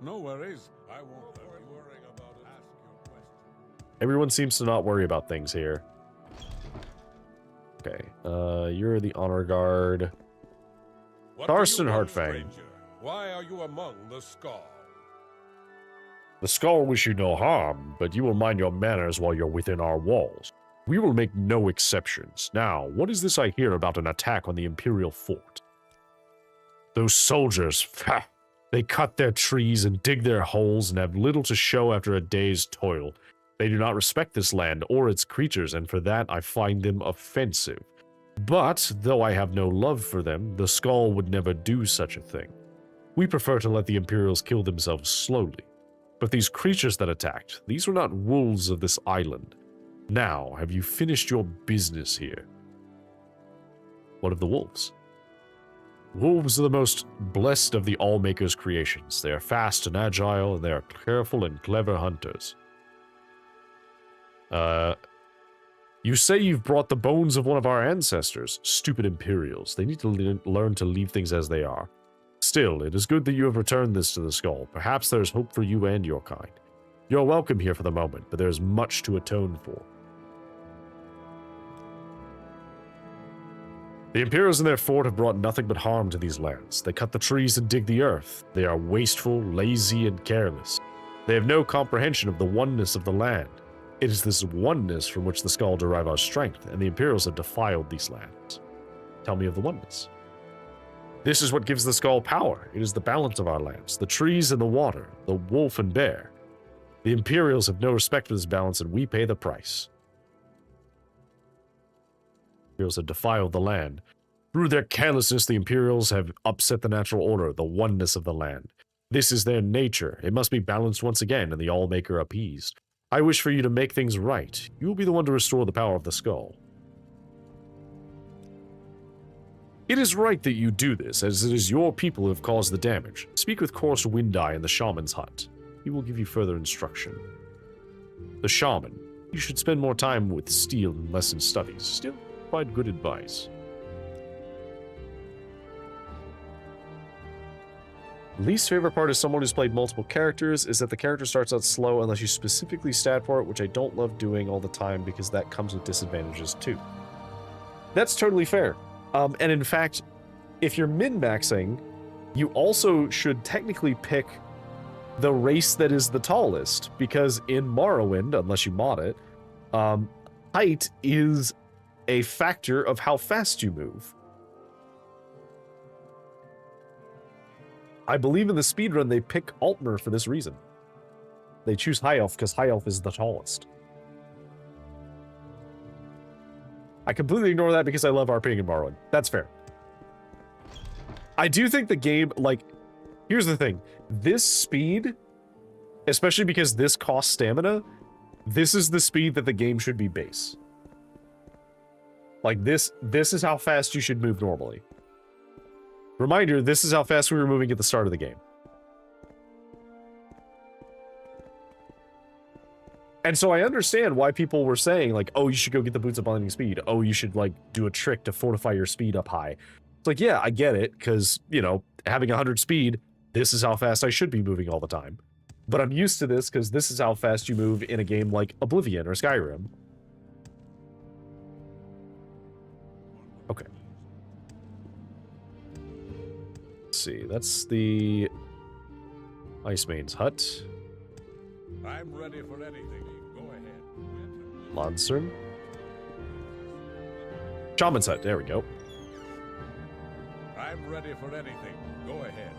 No worries. I won't let you worry about it. Ask your question. Everyone seems to not worry about things here. Okay. You're the honor guard. Thorsten Heartfang. Why are you among the Skull? The Skull wish you no harm, but you will mind your manners while you're within our walls. We will make no exceptions. Now, what is this I hear about an attack on the Imperial Fort? Those soldiers, they cut their trees and dig their holes and have little to show after a day's toil. They do not respect this land or its creatures, and for that I find them offensive. But, though I have no love for them, the Skull would never do such a thing. We prefer to let the Imperials kill themselves slowly. But these creatures that attacked, these were not wolves of this island. Now, have you finished your business here? What of the wolves? Wolves are the most blessed of the Allmaker's creations. They are fast and agile, and they are careful and clever hunters. You say you've brought the bones of one of our ancestors. Stupid Imperials. They need to learn to leave things as they are. Still, it is good that you have returned this to the Skull. Perhaps there is hope for you and your kind. You're welcome here for the moment, but there is much to atone for. The Imperials in their fort have brought nothing but harm to these lands. They cut the trees and dig the earth. They are wasteful, lazy, and careless. They have no comprehension of the oneness of the land. It is this oneness from which the Skull derive our strength, and the Imperials have defiled these lands. Tell me of the oneness. This is what gives the Skull power. It is the balance of our lands, the trees and the water, the wolf and bear. The Imperials have no respect for this balance, and we pay the price. The Imperials have defiled the land. Through their carelessness, the Imperials have upset the natural order, the oneness of the land. This is their nature. It must be balanced once again, and the Allmaker appeased. I wish for you to make things right. You will be the one to restore the power of the Skull. It is right that you do this, as it is your people who have caused the damage. Speak with Coarse Windeye in the Shaman's hut. He will give you further instruction. The Shaman. You should spend more time with steel and less in studies. Still, provide good advice. Least favorite part as someone who's played multiple characters is that the character starts out slow unless you specifically stat for it, which I don't love doing all the time because that comes with disadvantages too. That's totally fair. And in fact, if you're min-maxing, you also should technically pick the race that is the tallest, because in Morrowind, unless you mod it, height is a factor of how fast you move. I believe in the speedrun they pick Altmer for this reason. They choose High Elf because High Elf is the tallest. I completely ignore that because I love RPing in Morrowind. That's fair. I do think the game, like, Here's the thing. This speed, especially because this costs stamina, this is the speed that the game should be base. Like, this is how fast you should move normally. Reminder, this is how fast we were moving at the start of the game. And so I understand why people were saying, like, oh, you should go get the Boots of Blinding Speed. Oh, you should, like, do a trick to fortify your speed up high. It's like, yeah, I get it, because, you know, having 100 speed, this is how fast I should be moving all the time. But I'm used to this, because this is how fast you move in a game like Oblivion or Skyrim. Okay. Let's see, that's the Ice Main's hut. I'm ready for anything. Go ahead. Lansern. Shaman's hut, there we go. I'm ready for anything. Go ahead.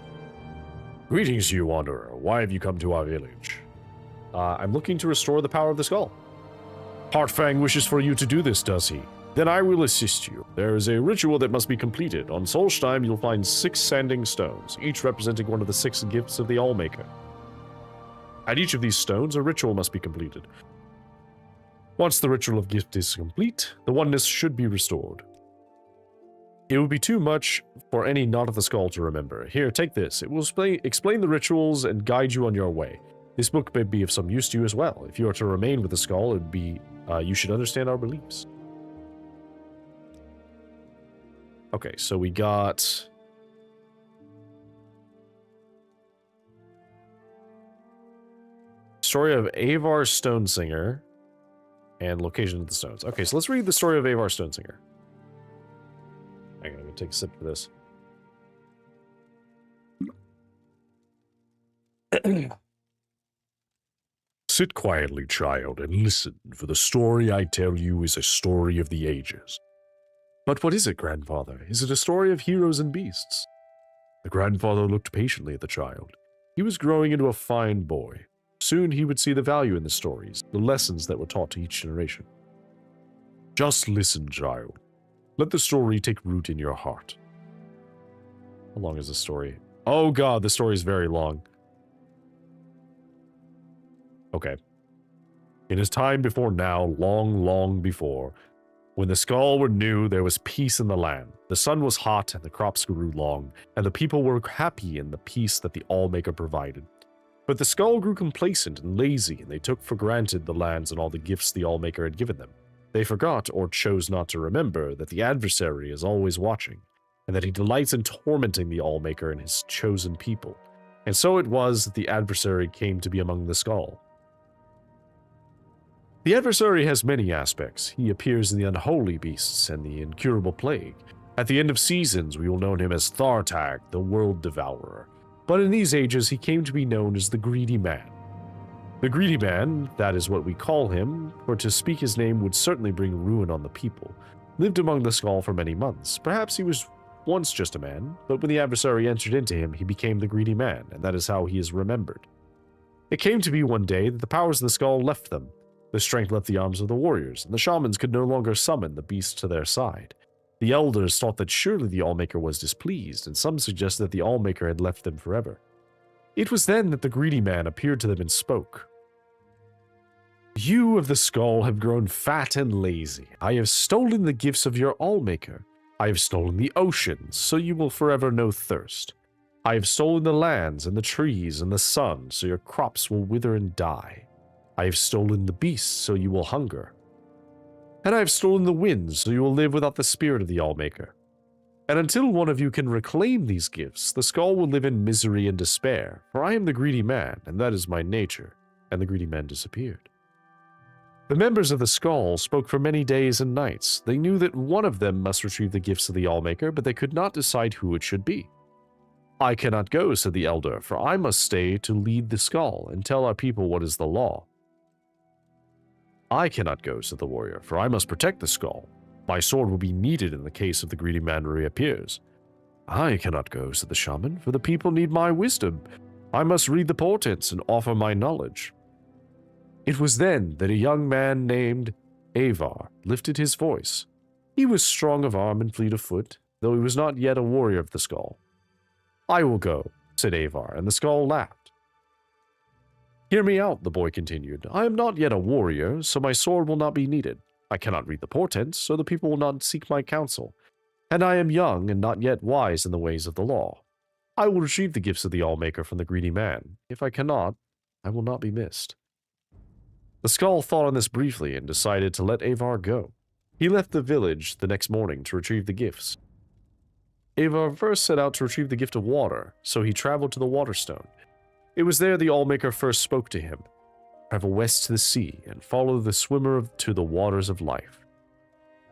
Greetings, you wanderer. Why have you come to our village? I'm looking to restore the power of the skull. Heartfang wishes for you to do this, does he? Then I will assist you. There is a ritual that must be completed. On Solstheim, you'll find 6 sanding stones, each representing one of the 6 gifts of the Allmaker. At each of these stones, a ritual must be completed. Once the ritual of gift is complete, the oneness should be restored. It would be too much for any Knot of the Skull to remember. Here, take this. It will explain the rituals and guide you on your way. This book may be of some use to you as well. If you are to remain with the skull, it would be, you should understand our beliefs. Okay, so we got... Story of Avar Stonesinger and location of the stones. Okay, so let's read the story of Avar Stonesinger. Hang on, I'm gonna take a sip of this. Sit quietly, child, and listen, for the story I tell you is a story of the ages. But what is it, grandfather? Is it a story of heroes and beasts? The grandfather looked patiently at the child. He was growing into a fine boy. Soon he would see the value in the stories, the lessons that were taught to each generation. Just listen, child. Let the story take root in your heart. How long is the story? Oh god, the story is very long. Okay. In his time before now, long, long before, when the skull were new, there was peace in the land. The sun was hot and the crops grew long, and the people were happy in the peace that the Allmaker provided. But the skull grew complacent and lazy, and they took for granted the lands and all the gifts the Allmaker had given them. They forgot, or chose not to remember, that the adversary is always watching, and that he delights in tormenting the Allmaker and his chosen people. And so it was that the adversary came to be among the skull. The adversary has many aspects. He appears in the unholy beasts and the incurable plague. At the end of seasons, we will know him as Thartag, the world devourer. But in these ages, he came to be known as the Greedy Man. The Greedy Man, that is what we call him, for to speak his name would certainly bring ruin on the people, lived among the skull for many months. Perhaps he was once just a man, but when the adversary entered into him, he became the Greedy Man, and that is how he is remembered. It came to be one day that the powers of the skull left them. The strength left the arms of the warriors, and the shamans could no longer summon the beast to their side. The elders thought that surely the Allmaker was displeased, and some suggested that the Allmaker had left them forever. It was then that the Greedy Man appeared to them and spoke. You of the skull have grown fat and lazy. I have stolen the gifts of your Allmaker. I have stolen the oceans, so you will forever know thirst. I have stolen the lands and the trees and the sun, so your crops will wither and die. I have stolen the beasts, so you will hunger. And I have stolen the winds, so you will live without the spirit of the Allmaker. And until one of you can reclaim these gifts, the skull will live in misery and despair, for I am the Greedy Man, and that is my nature. And the Greedy Man disappeared. The members of the skull spoke for many days and nights. They knew that one of them must retrieve the gifts of the Allmaker, but they could not decide who it should be. I cannot go, said the elder, for I must stay to lead the skull and tell our people what is the law. I cannot go, said the warrior, for I must protect the skull. My sword will be needed in the case if the Greedy Man reappears. I cannot go, said the shaman, for the people need my wisdom. I must read the portents and offer my knowledge. It was then that a young man named Avar lifted his voice. He was strong of arm and fleet of foot, though he was not yet a warrior of the skull. I will go, said Avar, and the skull laughed. Hear me out, the boy continued. I am not yet a warrior, so my sword will not be needed. I cannot read the portents, so the people will not seek my counsel. And I am young and not yet wise in the ways of the law. I will retrieve the gifts of the Allmaker from the greedy man. If I cannot, I will not be missed. The skull thought on this briefly and decided to let Avar go. He left the village the next morning to retrieve the gifts. Avar first set out to retrieve the gift of water, so he traveled to the Waterstone. It was there the Allmaker first spoke to him. Travel west to the sea and follow the swimmer to the waters of life.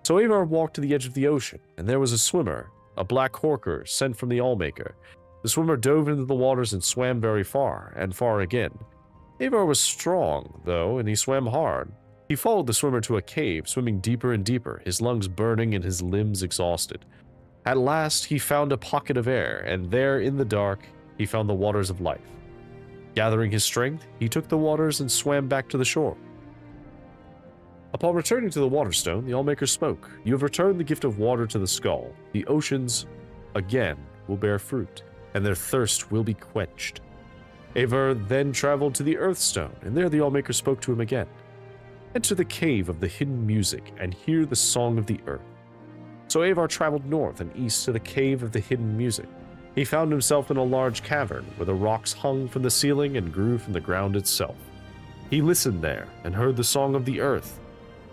So Avar walked to the edge of the ocean, and there was a swimmer, a black horker sent from the Allmaker. The swimmer dove into the waters and swam very far, and far again. Avar was strong, though, and he swam hard. He followed the swimmer to a cave, swimming deeper and deeper, his lungs burning and his limbs exhausted. At last, he found a pocket of air, and there, in the dark, he found the waters of life. Gathering his strength, he took the waters and swam back to the shore. Upon returning to the Waterstone, the Allmaker spoke. You have returned the gift of water to the skull. The oceans, again, will bear fruit, and their thirst will be quenched. Avar then traveled to the Earthstone, and there the Allmaker spoke to him again. Enter the cave of the hidden music, and hear the song of the earth. So Avar traveled north and east to the cave of the hidden music. He found himself in a large cavern, where the rocks hung from the ceiling and grew from the ground itself. He listened there, and heard the song of the earth,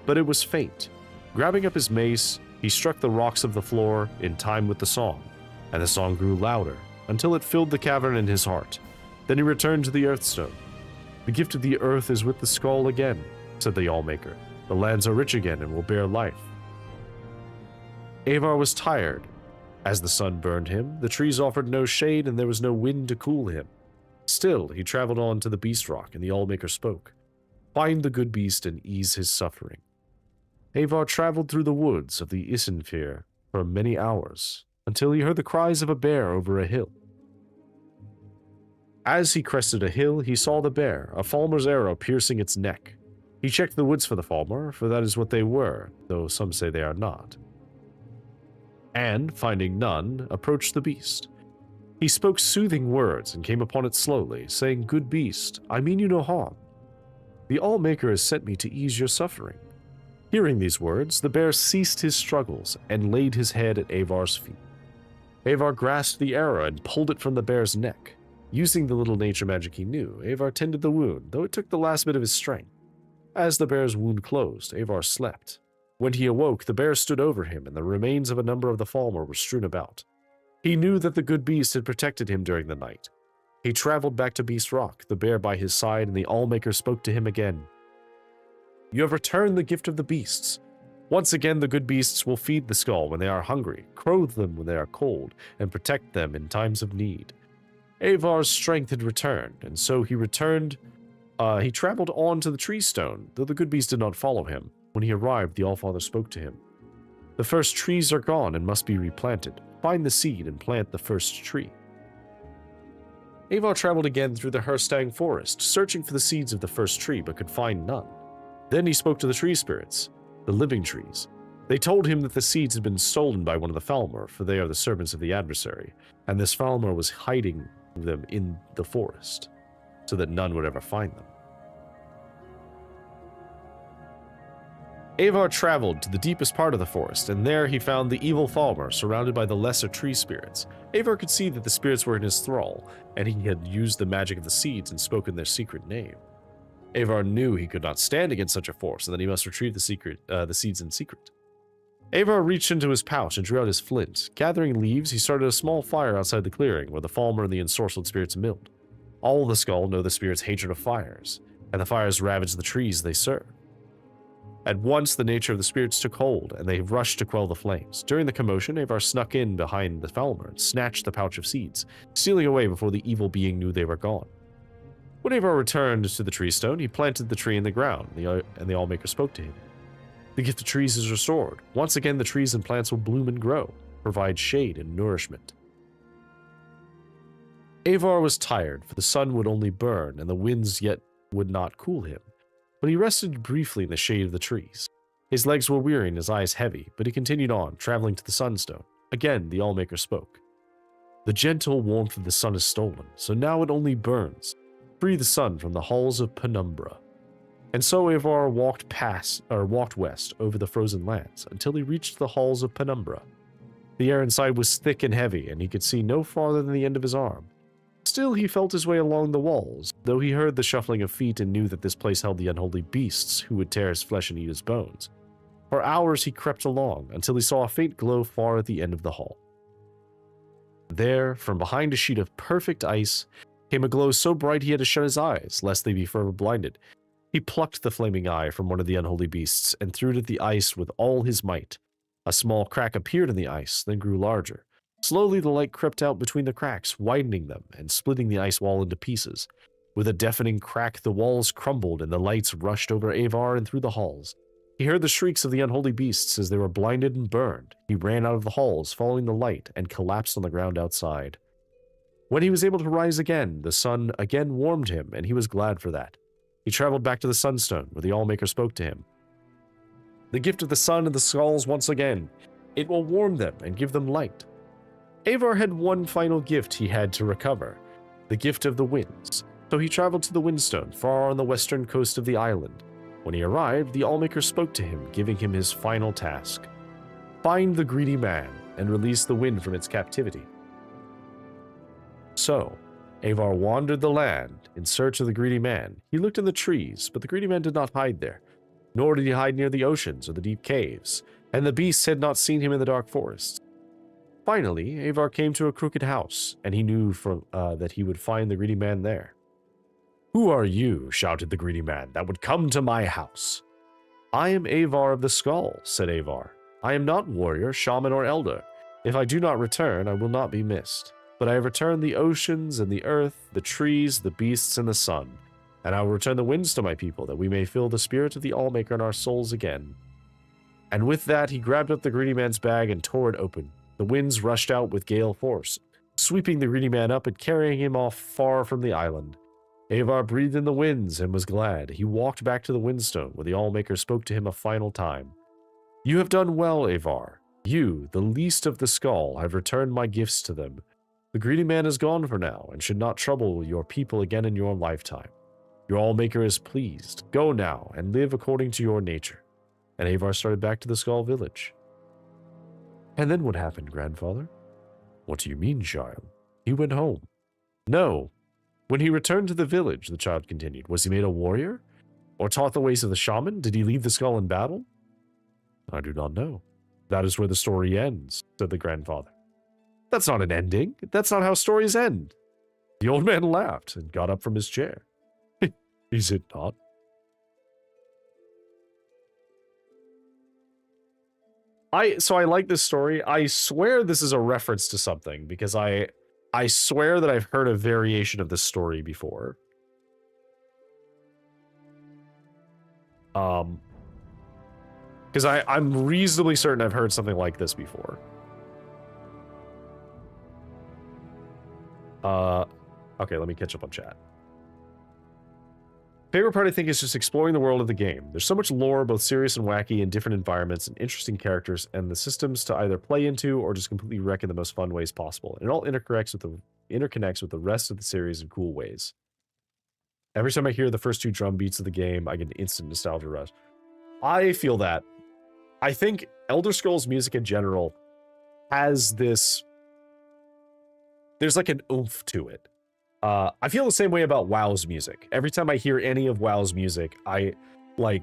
but it was faint. Grabbing up his mace, he struck the rocks of the floor in time with the song, and the song grew louder, until it filled the cavern in his heart. Then he returned to the Earthstone. The gift of the earth is with the skull again, said the Allmaker. The lands are rich again and will bear life. Avar was tired. As the sun burned him, the trees offered no shade and there was no wind to cool him. Still, he traveled on to the Beast Rock, and the Allmaker spoke. Find the good beast and ease his suffering. Avar traveled through the woods of the Isenfir for many hours, until he heard the cries of a bear over a hill. As he crested a hill, he saw the bear, a Falmer's arrow piercing its neck. He checked the woods for the Falmer, for that is what they were, though some say they are not. And, finding none, approached the beast. He spoke soothing words and came upon it slowly, saying, Good beast, I mean you no harm. The Allmaker has sent me to ease your suffering. Hearing these words, the bear ceased his struggles and laid his head at Avar's feet. Avar grasped the arrow and pulled it from the bear's neck. Using the little nature magic he knew, Avar tended the wound, though it took the last bit of his strength. As the bear's wound closed, Avar slept. When he awoke, the bear stood over him, and the remains of a number of the Falmer were strewn about. He knew that the good beast had protected him during the night. He traveled back to Beast Rock, the bear by his side, and the Allmaker spoke to him again. You have returned the gift of the beasts. Once again, the good beasts will feed the skull when they are hungry, clothe them when they are cold, and protect them in times of need. Avar's strength had returned, and so he traveled on to the tree stone, though the good beast did not follow him. When he arrived, the Allfather spoke to him. The first trees are gone and must be replanted. Find the seed and plant the first tree. Avar traveled again through the Herstang forest, searching for the seeds of the first tree, but could find none. Then he spoke to the tree spirits, the living trees. They told him that the seeds had been stolen by one of the Falmer, for they are the servants of the adversary, and this Falmer was hiding them in the forest, so that none would ever find them. Avar traveled to the deepest part of the forest, and there he found the evil Falmer surrounded by the lesser tree spirits. Avar could see that the spirits were in his thrall, and he had used the magic of the seeds and spoken their secret name. Avar knew he could not stand against such a force, and that he must retrieve the seeds in secret. Avar reached into his pouch and drew out his flint. Gathering leaves, he started a small fire outside the clearing, where the Falmer and the ensorcelled spirits milled. All of the skull know the spirits' hatred of fires, and the fires ravage the trees they serve. At once, the nature of the spirits took hold, and they rushed to quell the flames. During the commotion, Avar snuck in behind the Falmer and snatched the pouch of seeds, stealing away before the evil being knew they were gone. When Avar returned to the tree stone, he planted the tree in the ground, and the Allmaker spoke to him. The gift of trees is restored. Once again, the trees and plants will bloom and grow, provide shade and nourishment. Avar was tired, for the sun would only burn, and the winds yet would not cool him. But he rested briefly in the shade of the trees. His legs were weary and his eyes heavy, but he continued on, traveling to the Sunstone. Again, the Allmaker spoke. The gentle warmth of the sun is stolen, so now it only burns. Free the sun from the halls of penumbra. And so Eivor walked west over the frozen lands until he reached the halls of penumbra. The air inside was thick and heavy, and he could see no farther than the end of his arm. Still, he felt his way along the walls, though he heard the shuffling of feet and knew that this place held the unholy beasts who would tear his flesh and eat his bones. For hours he crept along, until he saw a faint glow far at the end of the hall. There, from behind a sheet of perfect ice, came a glow so bright he had to shut his eyes, lest they be forever blinded. He plucked the flaming eye from one of the unholy beasts, and threw it at the ice with all his might. A small crack appeared in the ice, then grew larger. Slowly the light crept out between the cracks, widening them and splitting the ice wall into pieces. With a deafening crack, the walls crumbled and the lights rushed over Eivor and through the halls. He heard the shrieks of the unholy beasts as they were blinded and burned. He ran out of the halls, following the light, and collapsed on the ground outside. When he was able to rise again, the sun again warmed him, and he was glad for that. He traveled back to the Sunstone, where the Allmaker spoke to him. The gift of the sun and the skulls once again. It will warm them and give them light. Eivor had one final gift he had to recover, the gift of the winds, so he traveled to the Windstone, far on the western coast of the island. When he arrived, the Allmaker spoke to him, giving him his final task. Find the greedy man, and release the wind from its captivity. So, Eivor wandered the land in search of the greedy man. He looked in the trees, but the greedy man did not hide there, nor did he hide near the oceans or the deep caves, and the beasts had not seen him in the dark forests. Finally, Eivor came to a crooked house, and he knew that he would find the greedy man there. "Who are you," shouted the greedy man, "that would come to my house?" "I am Eivor of the Skull," said Eivor. "I am not warrior, shaman, or elder. If I do not return, I will not be missed. But I have returned the oceans and the earth, the trees, the beasts, and the sun. And I will return the winds to my people, that we may feel the spirit of the Allmaker in our souls again." And with that, he grabbed up the greedy man's bag and tore it open. The winds rushed out with gale force, sweeping the greedy man up and carrying him off far from the island. Eivor breathed in the winds and was glad. He walked back to the Windstone, where the Allmaker spoke to him a final time. "You have done well, Eivor. You, the least of the Skull, have returned my gifts to them. The greedy man is gone for now, and should not trouble your people again in your lifetime. Your Allmaker is pleased. Go now, and live according to your nature." And Eivor started back to the Skull village. "And then what happened, grandfather?" "What do you mean, child?" "He went home." "No. When he returned to the village," the child continued, "was he made a warrior? Or taught the ways of the shaman? Did he leave the Skull in battle?" "I do not know. That is where the story ends," said the grandfather. "That's not an ending. That's not how stories end." The old man laughed and got up from his chair. "Is it not?" So I like this story. I swear this is a reference to something, because I swear that I've heard a variation of this story before. Because I'm reasonably certain I've heard something like this before. Okay, let me catch up on chat. Favorite part, I think, is just exploring the world of the game. There's so much lore, both serious and wacky, in different environments and interesting characters, and the systems to either play into or just completely wreck in the most fun ways possible. And it all interconnects with the rest of the series in cool ways. Every time I hear the first two drum beats of the game, I get an instant nostalgia rush. I feel that. I think Elder Scrolls music in general has this... There's like an oomph to it. I feel the same way about WoW's music. Every time I hear any of WoW's music, I like,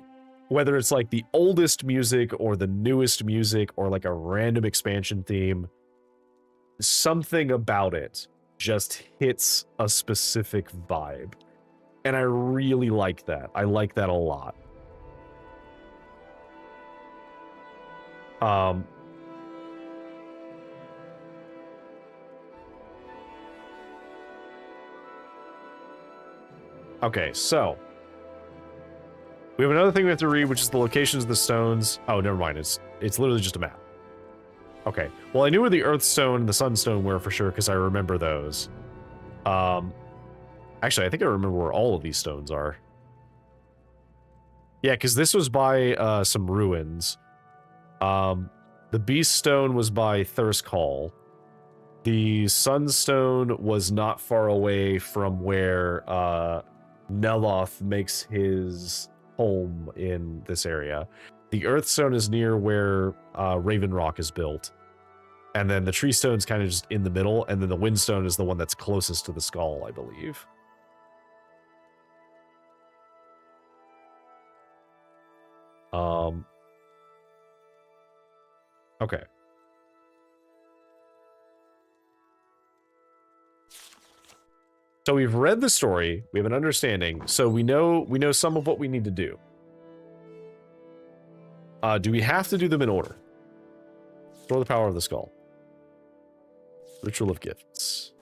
whether it's like the oldest music or the newest music or like a random expansion theme, something about it just hits a specific vibe. And I really like that. I like that a lot. Okay, so we have another thing we have to read, which is the locations of the stones. Oh, never mind. It's literally just a map. Okay. Well, I knew where the Earthstone and the Sunstone were for sure because I remember those. Actually, I think I remember where all of these stones are. Yeah, because this was by some ruins. The Beast Stone was by Thirsk Hall. The Sunstone was not far away from where Neloth makes his home in this area. The Earthstone is near where Raven Rock is built. And then the Tree Stone's kind of just in the middle, and then the Windstone is the one that's closest to the skull, I believe. Okay. So we've read the story, we have an understanding, so we know some of what we need to do. Do we have to do them in order? Restore the power of the skull. Ritual of gifts.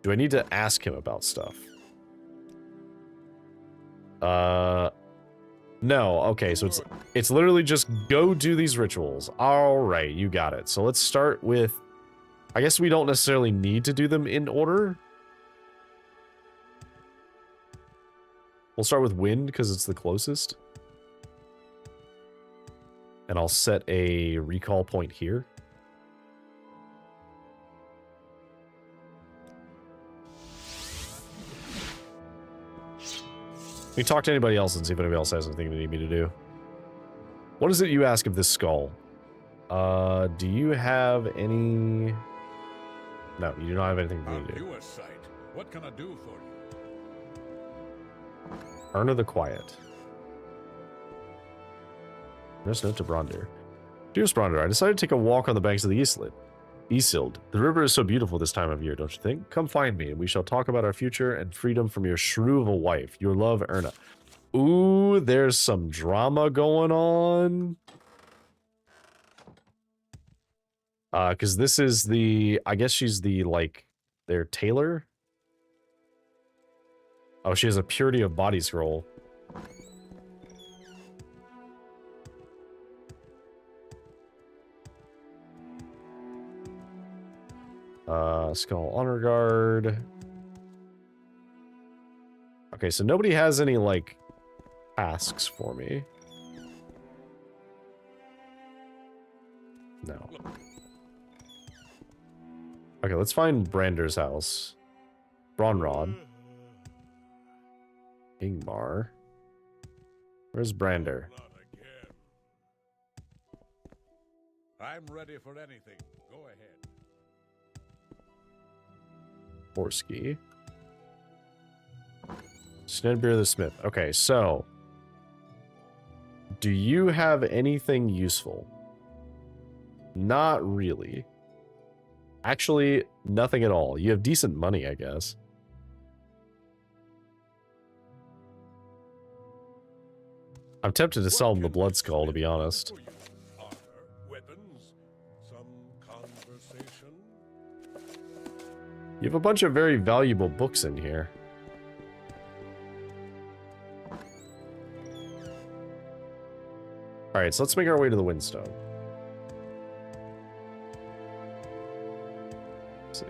Do I need to ask him about stuff? No. Okay, so it's literally just go do these rituals. All right, you got it. So let's start with, I guess we don't necessarily need to do them in order. We'll start with wind because it's the closest. And I'll set a recall point here. Let me talk to anybody else and see if anybody else has anything they need me to do. What is it you ask of this skull? Do you have any... No, you do not have anything for me to do. Viewer's sight. What can I do for you? Urn of the Quiet. Just note to Bronder. Dearest Bronder, I decided to take a walk on the banks of the Isilde. The river is so beautiful this time of year, don't you think? Come find me, and we shall talk about our future and freedom from your shrew of a wife. Your love, Erna. Ooh, there's some drama going on. Because this is the... I guess she's the, like, their tailor? Oh, she has a purity of body scroll. Skull Honor Guard. Okay, so nobody has any, like, tasks for me. No. Okay, let's find Brander's house. Bronrod. Ingmar. Where's Brander? I'm ready for anything. Go ahead. Borsky. Snedbeer the Smith. Okay, so... do you have anything useful? Not really. Actually, nothing at all. You have decent money, I guess. I'm tempted to sell him the Blood Skull, to be honest. Honor, weapons, some conversation. You have a bunch of very valuable books in here. Alright, so let's make our way to the Windstone. Let's see.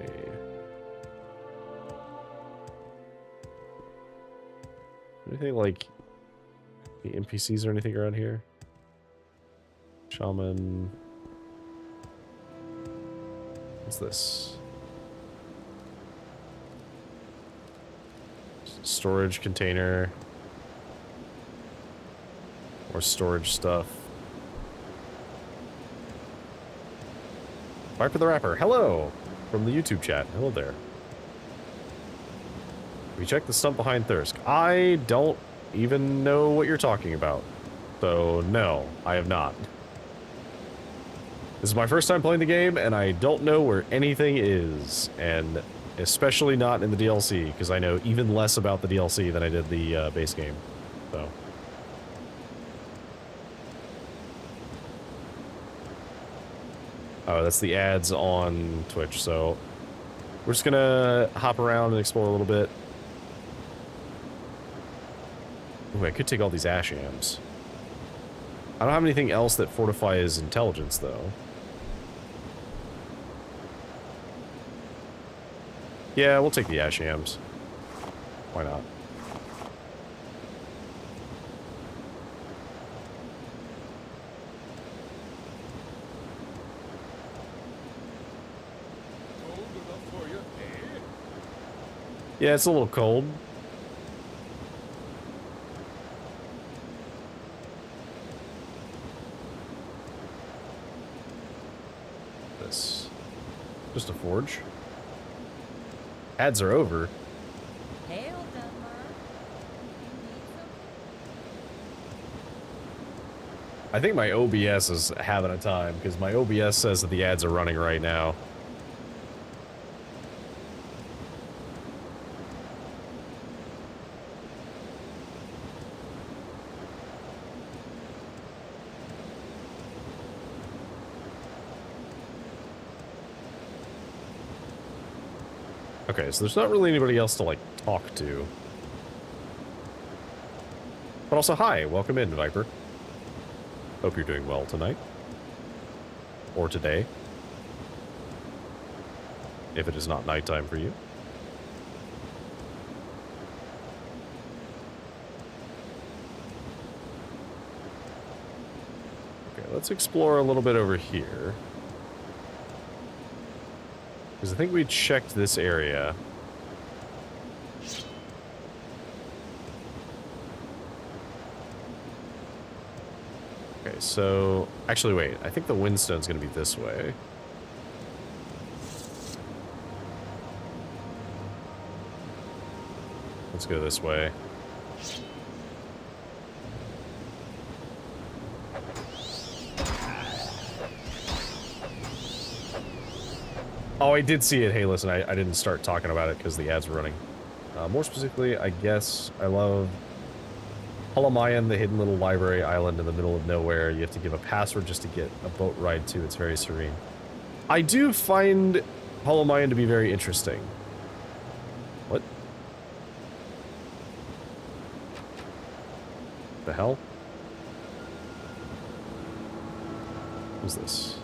Anything like the NPCs or anything around here? Shaman. What's this? Storage container. More storage stuff. Viper the Rapper, hello! From the YouTube chat, hello there. We checked the stump behind Thirsk. I don't even know what you're talking about. So, no, I have not. This is my first time playing the game, and I don't know where anything is. And especially not in the DLC, because I know even less about the DLC than I did the base game. So... oh, that's the ads on Twitch, so... we're just gonna hop around and explore a little bit. Ooh, I could take all these ash yams. I don't have anything else that fortifies intelligence, though. Yeah, we'll take the ash yams. Why not? Yeah, it's a little cold. This. Just a forge. Ads are over. Hail, Dunmar. You need something? I think my OBS is having a time, because my OBS says that the ads are running right now. Okay, so there's not really anybody else to, like, talk to. But also, hi, welcome in, Viper. Hope you're doing well tonight. Or today. If it is not nighttime for you. Okay, let's explore a little bit over here. Because I think we checked this area. Okay, so... Actually, wait. I think the windstone's gonna be this way. Let's go this way. Oh, I did see it. Hey, listen, I didn't start talking about it because the ads were running. More specifically, I guess I love Holamayan, the hidden little library island in the middle of nowhere. You have to give a password just to get a boat ride to. It's very serene. I do find Holamayan to be very interesting. What? The hell? Who's this?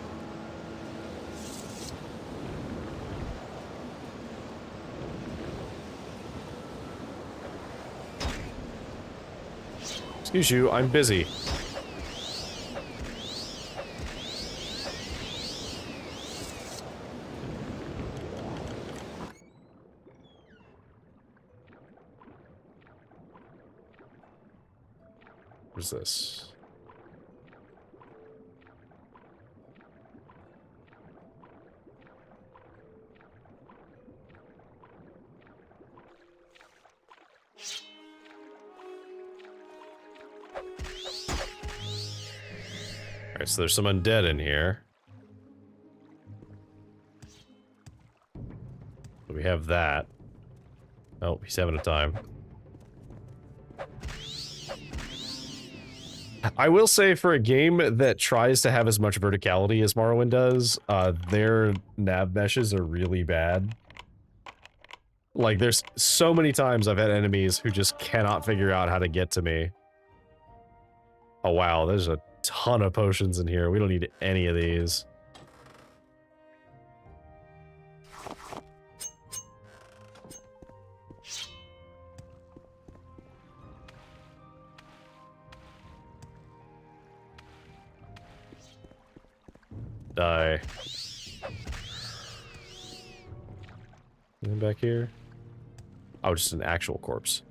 Excuse you, I'm busy. What's this? Alright, so there's some undead in here. So we have that. Oh, he's having a time. I will say, for a game that tries to have as much verticality as Morrowind does, their nav meshes are really bad. Like, there's so many times I've had enemies who just cannot figure out how to get to me. Oh wow, there's a ton of potions in here. We don't need any of these. Die. Anything back here? Oh, just an actual corpse.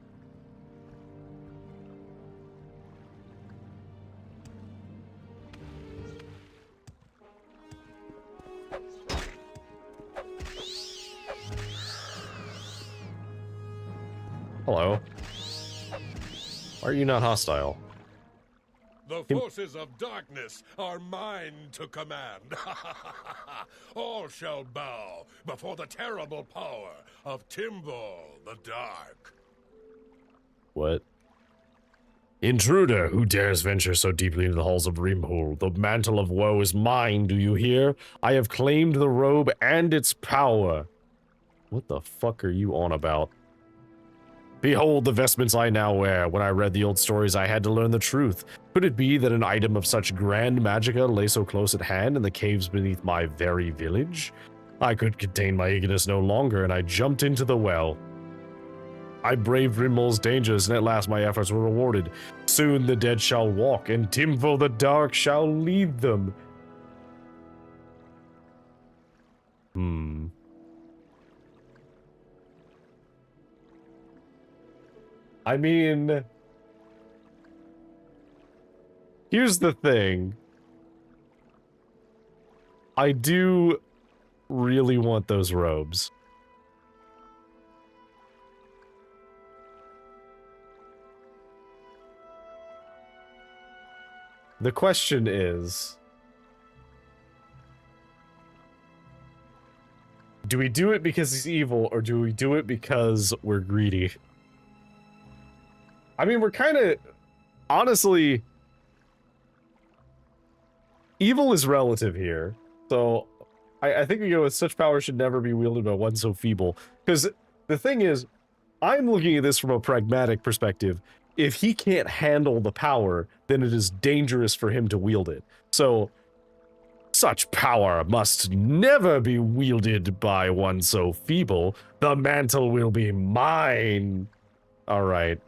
Hello. Why are you not hostile? The forces of darkness are mine to command. All shall bow before the terrible power of Timval the Dark. What? Intruder, who dares venture so deeply into the halls of Rimhul? The mantle of woe is mine, do you hear? I have claimed the robe and its power. What the fuck are you on about? Behold the vestments I now wear. When I read the old stories, I had to learn the truth. Could it be that an item of such grand magicka lay so close at hand in the caves beneath my very village? I could contain my eagerness no longer, and I jumped into the well. I braved Rimmel's dangers, and at last my efforts were rewarded. Soon the dead shall walk, and Timval the Dark shall lead them. I mean, here's the thing. I do really want those robes. The question is, do we do it because he's evil, or do we do it because we're greedy? I mean, we're kind of, honestly, evil is relative here. So, I think we go with such power should never be wielded by one so feeble. Because the thing is, I'm looking at this from a pragmatic perspective. If he can't handle the power, then it is dangerous for him to wield it. So, such power must never be wielded by one so feeble. The mantle will be mine. Alright.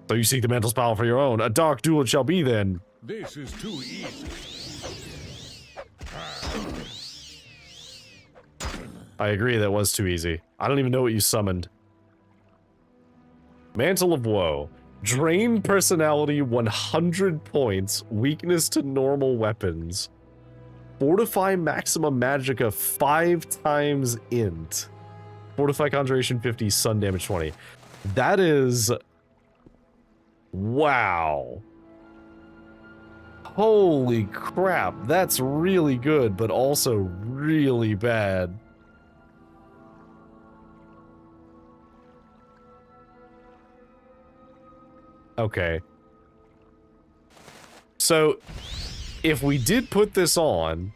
So you seek the mantle's power for your own. A dark duel it shall be then. This is too easy. I agree, that was too easy. I don't even know what you summoned. Mantle of Woe. Drain personality 100 points. Weakness to normal weapons. Fortify maximum magicka 5 times int. Fortify conjuration 50, sun damage 20. That is... wow. Holy crap, that's really good, but also really bad. Okay. So, if we did put this on,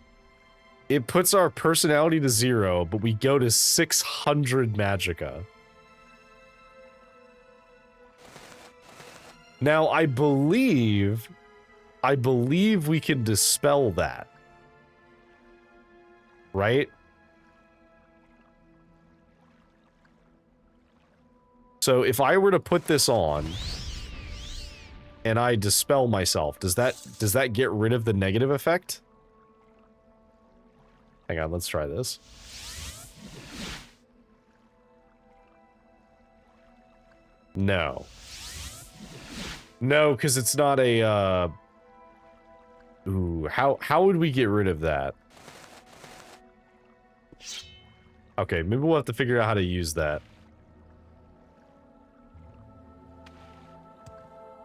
it puts our personality to 0, but we go to 600 magicka. Now, I believe we can dispel that. Right? So, if I were to put this on... and I dispel myself, does that get rid of the negative effect? Hang on, let's try this. No. No, because it's not a, ooh, how would we get rid of that? Okay, maybe we'll have to figure out how to use that.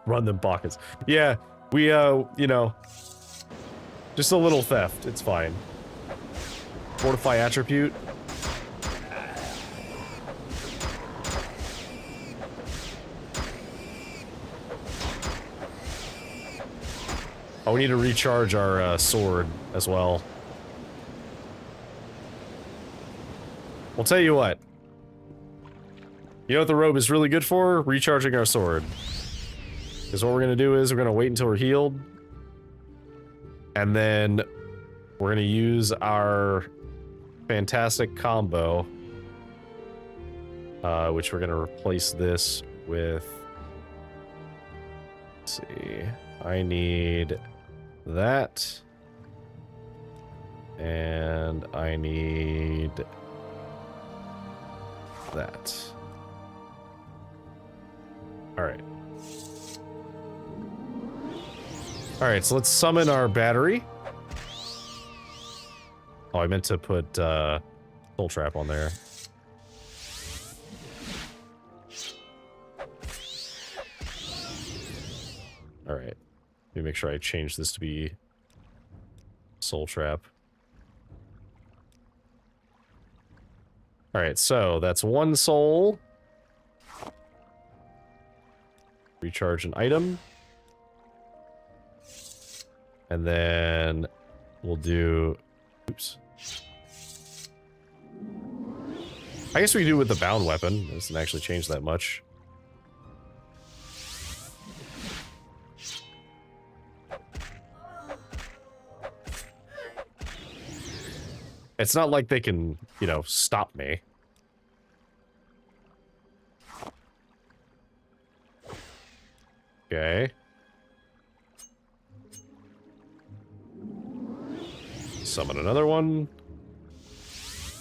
Run them pockets. Yeah, we, you know, just a little theft. It's fine. Fortify attribute. Oh, we need to recharge our sword as well. We'll tell you what. You know what the robe is really good for? Recharging our sword. Because what we're going to do is we're going to wait until we're healed. And then we're going to use our fantastic combo. Which we're going to replace this with... let's see. I need that. And I need that. Alright. Alright, so let's summon our battery. Oh, I meant to put Soul Trap on there. Alright. Let me make sure I change this to be Soul Trap. Alright, so that's 1 soul. Recharge an item. And then we'll do... oops. I guess we can do it with the bound weapon. It doesn't actually change that much. It's not like they can, you know, stop me. Okay. Summon another one.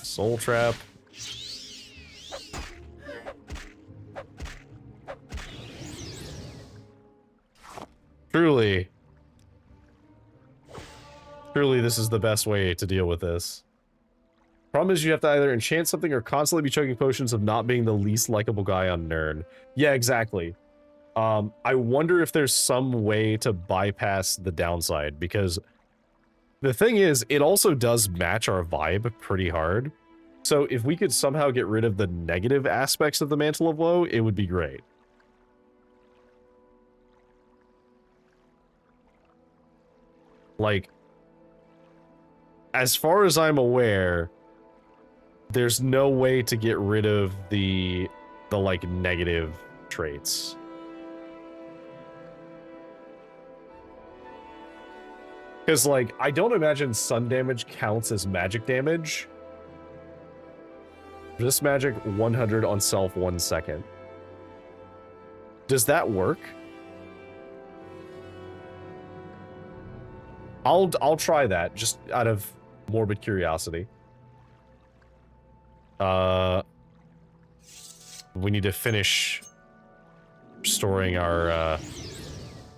Soul Trap. Truly. Truly, this is the best way to deal with this. Problem is you have to either enchant something or constantly be chugging potions of not being the least likable guy on Nern. Yeah, exactly. I wonder if there's some way to bypass the downside, because the thing is, it also does match our vibe pretty hard. So if we could somehow get rid of the negative aspects of the Mantle of Woe, it would be great. Like, as far as I'm aware, there's no way to get rid of the like negative traits. Because like, I don't imagine sun damage counts as magic damage. This magic 100 on self 1 second. Does that work? I'll try that just out of morbid curiosity. We need to finish storing our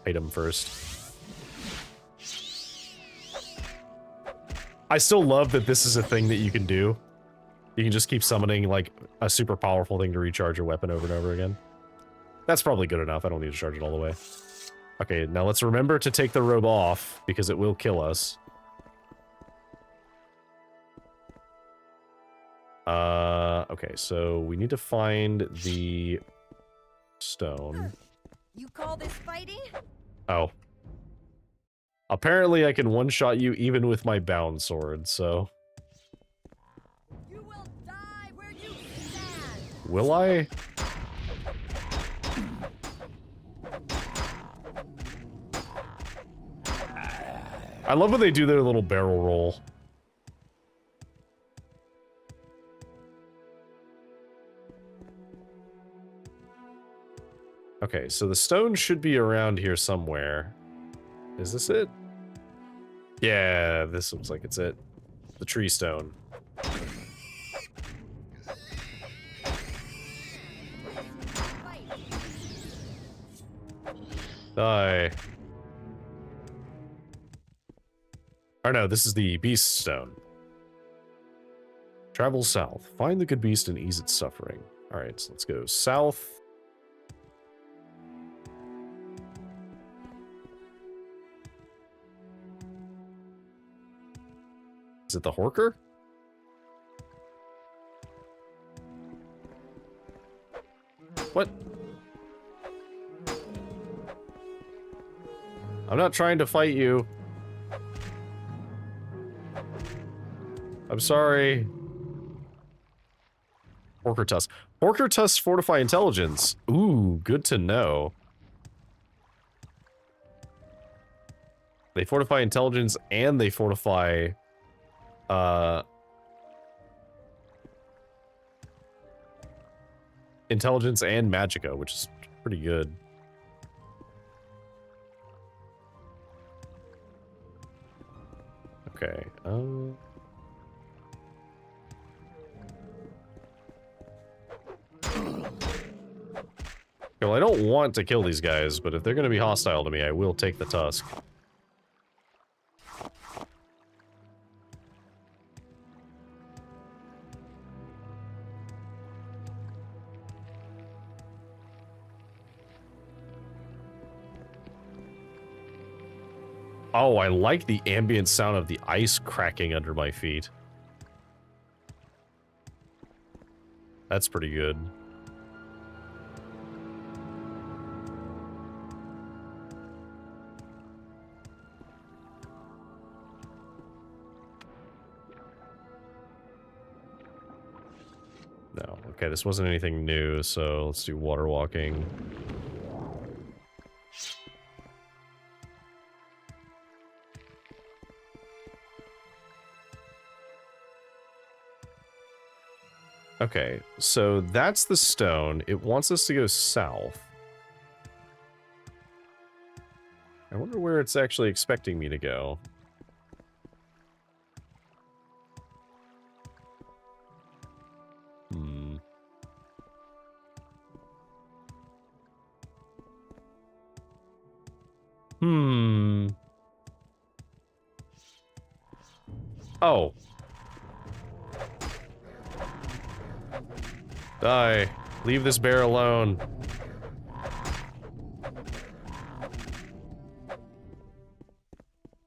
item first. I still love that this is a thing that you can do. You can just keep summoning like a super powerful thing to recharge your weapon over and over again. That's probably good enough. I don't need to charge it all the way. Okay, now let's remember to take the robe off because it will kill us. Okay, so we need to find the stone. You call this fighting? Oh. Apparently I can one-shot you even with my bound sword, so... You will die where you stand. Will I? I love when they do their little barrel roll. Okay, so the stone should be around here somewhere. Is this it? Yeah, this looks like it's it. The tree stone. Die. Or no, this is the beast stone. Travel south. Find the good beast and ease its suffering. Alright, so let's go south. Is it the Horker? What? I'm not trying to fight you. I'm sorry. Horker Tusk. Horker Tusks fortify intelligence. Ooh, good to know. They fortify intelligence and they fortify... intelligence and magicka, which is pretty good. Okay, well, I don't want to kill these guys, but if they're going to be hostile to me, I will take the tusk. Oh, I like the ambient sound of the ice cracking under my feet. That's pretty good. No, okay, this wasn't anything new, so let's do water walking. Okay, so that's the stone. It wants us to go south. I wonder where it's actually expecting me to go. Oh. Die. Leave this bear alone.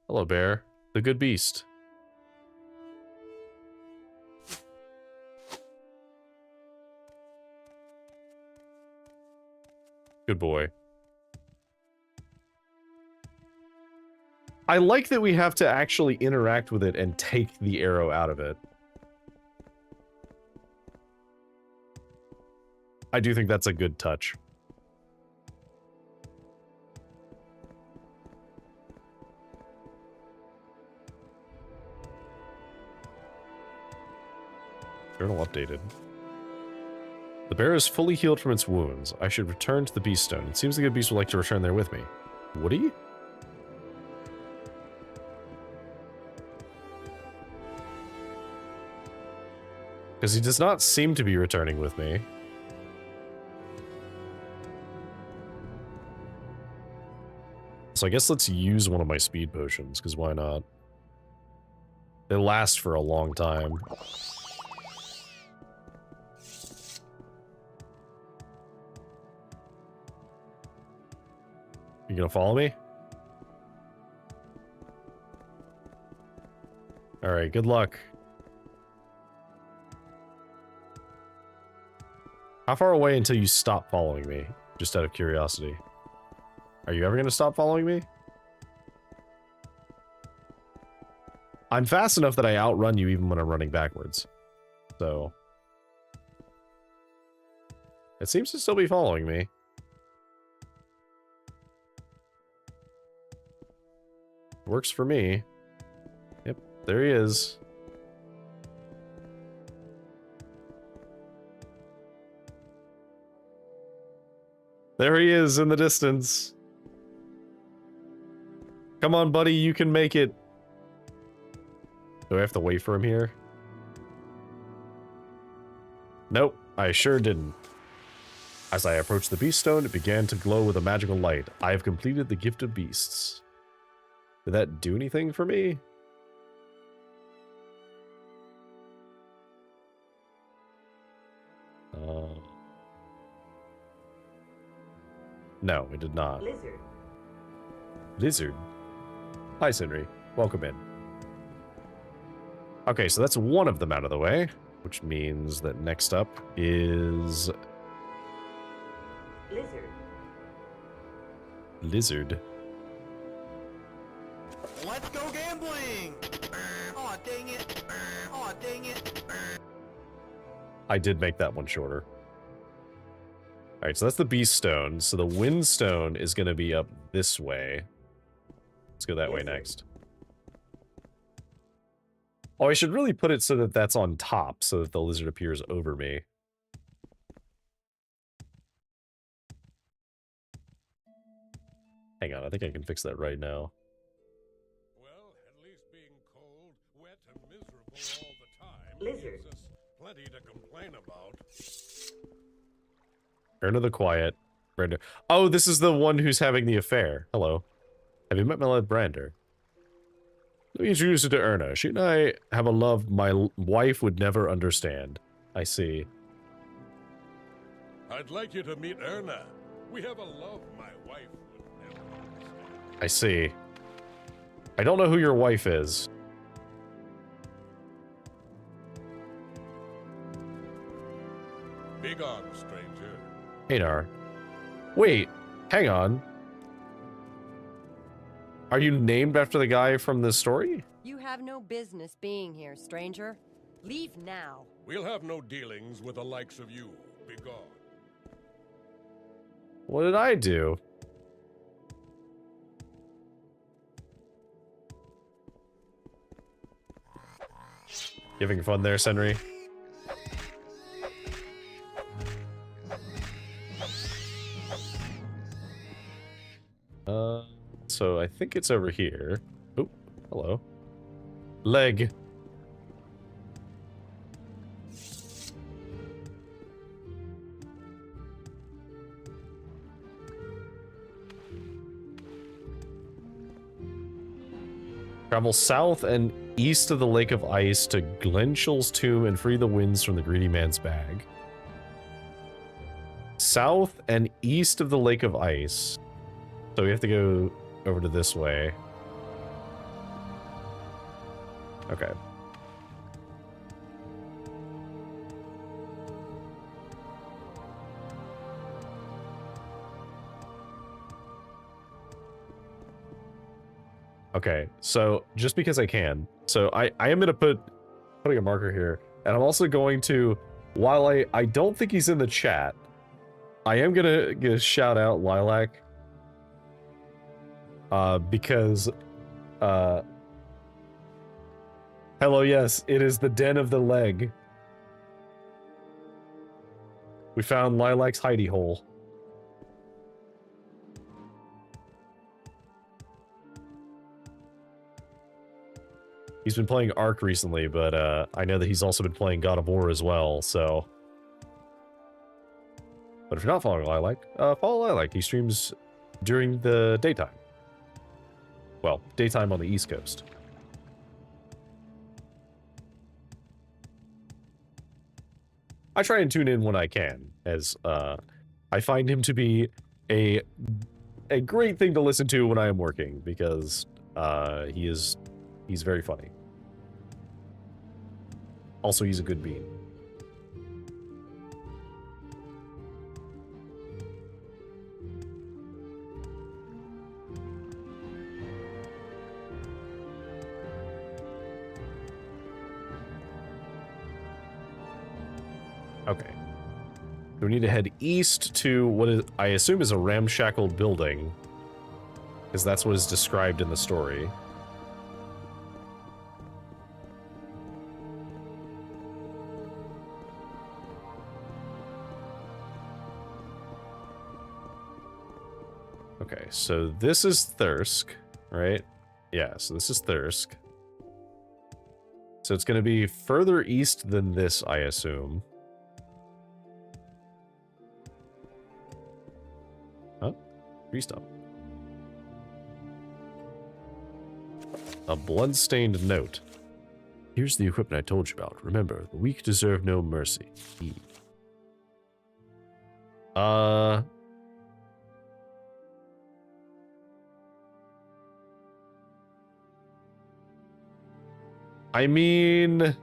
Hello, bear. The good beast. Good boy. I like that we have to actually interact with it and take the arrow out of it. I do think that's a good touch. Journal updated. The bear is fully healed from its wounds. I should return to the beast stone. It seems the good beast would like to return there with me. Would he? Because he does not seem to be returning with me. So I guess let's use one of my speed potions, because why not? They last for a long time. You gonna follow me? Alright, good luck. How far away until you stop following me? Just out of curiosity. Are you ever gonna stop following me? I'm fast enough that I outrun you even when I'm running backwards. So... it seems to still be following me. Works for me. Yep, there he is. There he is in the distance. Come on, buddy, you can make it. Do I have to wait for him here? Nope, I sure didn't. As I approached the beast stone, it began to glow with a magical light. I have completed the gift of beasts. Did that do anything for me? No, it did not. Lizard. Lizard? Hi, Sindri. Welcome in. Okay, so that's one of them out of the way, which means that next up is... Lizard. Lizard. Let's go gambling! Aw, dang it. Aw, dang it. I did make that one shorter. Alright, so that's the beast stone. So the wind stone is going to be up this way. Let's go that way next. Oh, I should really put it so that that's on top, so that the lizard appears over me. Hang on, I think I can fix that right now. Well, at least being cold, wet, and miserable all the time Lizard. gives us plenty to complain about. Turn of the Quiet. Brander. Oh, this is the one who's having the affair. Hello. Have you met my love, Brander? Let me introduce you to Erna. She and I have a love my wife would never understand. I see. I'd like you to meet Erna. We have a love my wife would never understand. I see. I don't know who your wife is. Begone, stranger. Anar. Wait, hang on. Are you named after the guy from the story? You have no business being here, stranger. Leave now. We'll have no dealings with the likes of you. Begone. What did I do? You having fun there, Senri? So I think it's over here. Oh, hello. Leg. Travel south and east of the Lake of Ice to Glenshul's tomb and free the winds from the greedy man's bag. South and east of the Lake of Ice. So we have to go over to this way. Okay. Okay, so just because I can. So I am going to putting a marker here. And I'm also going to, while I don't think he's in the chat, I am going to shout out Lilac. Because, hello, yes, it is the den of the leg. We found Lilac's hidey hole. He's been playing Ark recently, but I know that he's also been playing God of War as well, so... But if you're not following Lilac, follow Lilac. He streams during the daytime. Well, daytime on the East Coast. I try and tune in when I can, as I find him to be a great thing to listen to when I am working, because he's very funny. Also, he's a good bean. Okay. We need to head east to what is, I assume, is a ramshackled building, because that's what is described in the story. Okay, so this is Thirsk, right? Yeah, so this is Thirsk. So it's going to be further east than this, I assume. Huh? Restop. A blood-stained note. Here's the equipment I told you about. Remember, the weak deserve no mercy. I mean,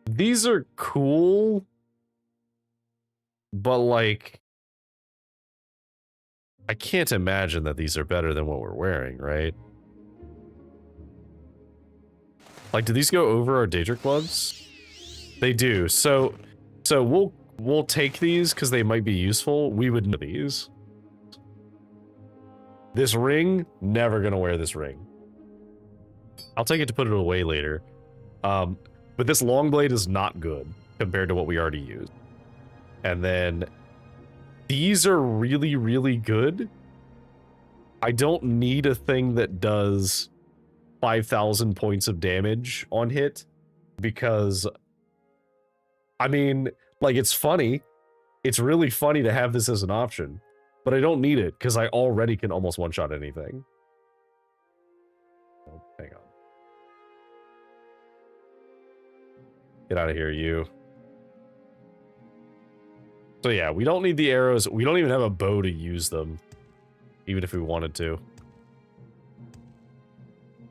these are cool, but like, I can't imagine that these are better than what we're wearing, right? Like, do these go over our Daedric gloves? They do. So we'll take these because they might be useful. We would know these. This ring, never gonna wear this ring. I'll take it to put it away later. But this long blade is not good compared to what we already used. And then these are really, really good. I don't need a thing that does 5,000 points of damage on hit because, I mean, like, it's funny. It's really funny to have this as an option, but I don't need it because I already can almost one-shot anything. Oh, hang on. Get out of here, you. So yeah, we don't need the arrows. We don't even have a bow to use them, even if we wanted to.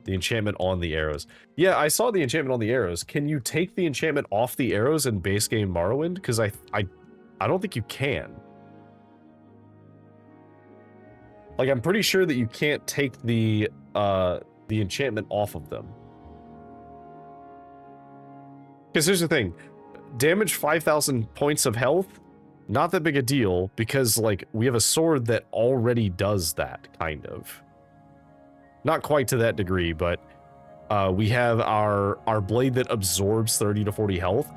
The enchantment on the arrows. Yeah, I saw the enchantment on the arrows. Can you take the enchantment off the arrows in base game Morrowind? Because I don't think you can. Like, I'm pretty sure that you can't take the enchantment off of them. Because here's the thing, damage 5,000 points of health, not that big a deal, because, like, we have a sword that already does that, kind of. Not quite to that degree, but we have our blade that absorbs 30 to 40 health.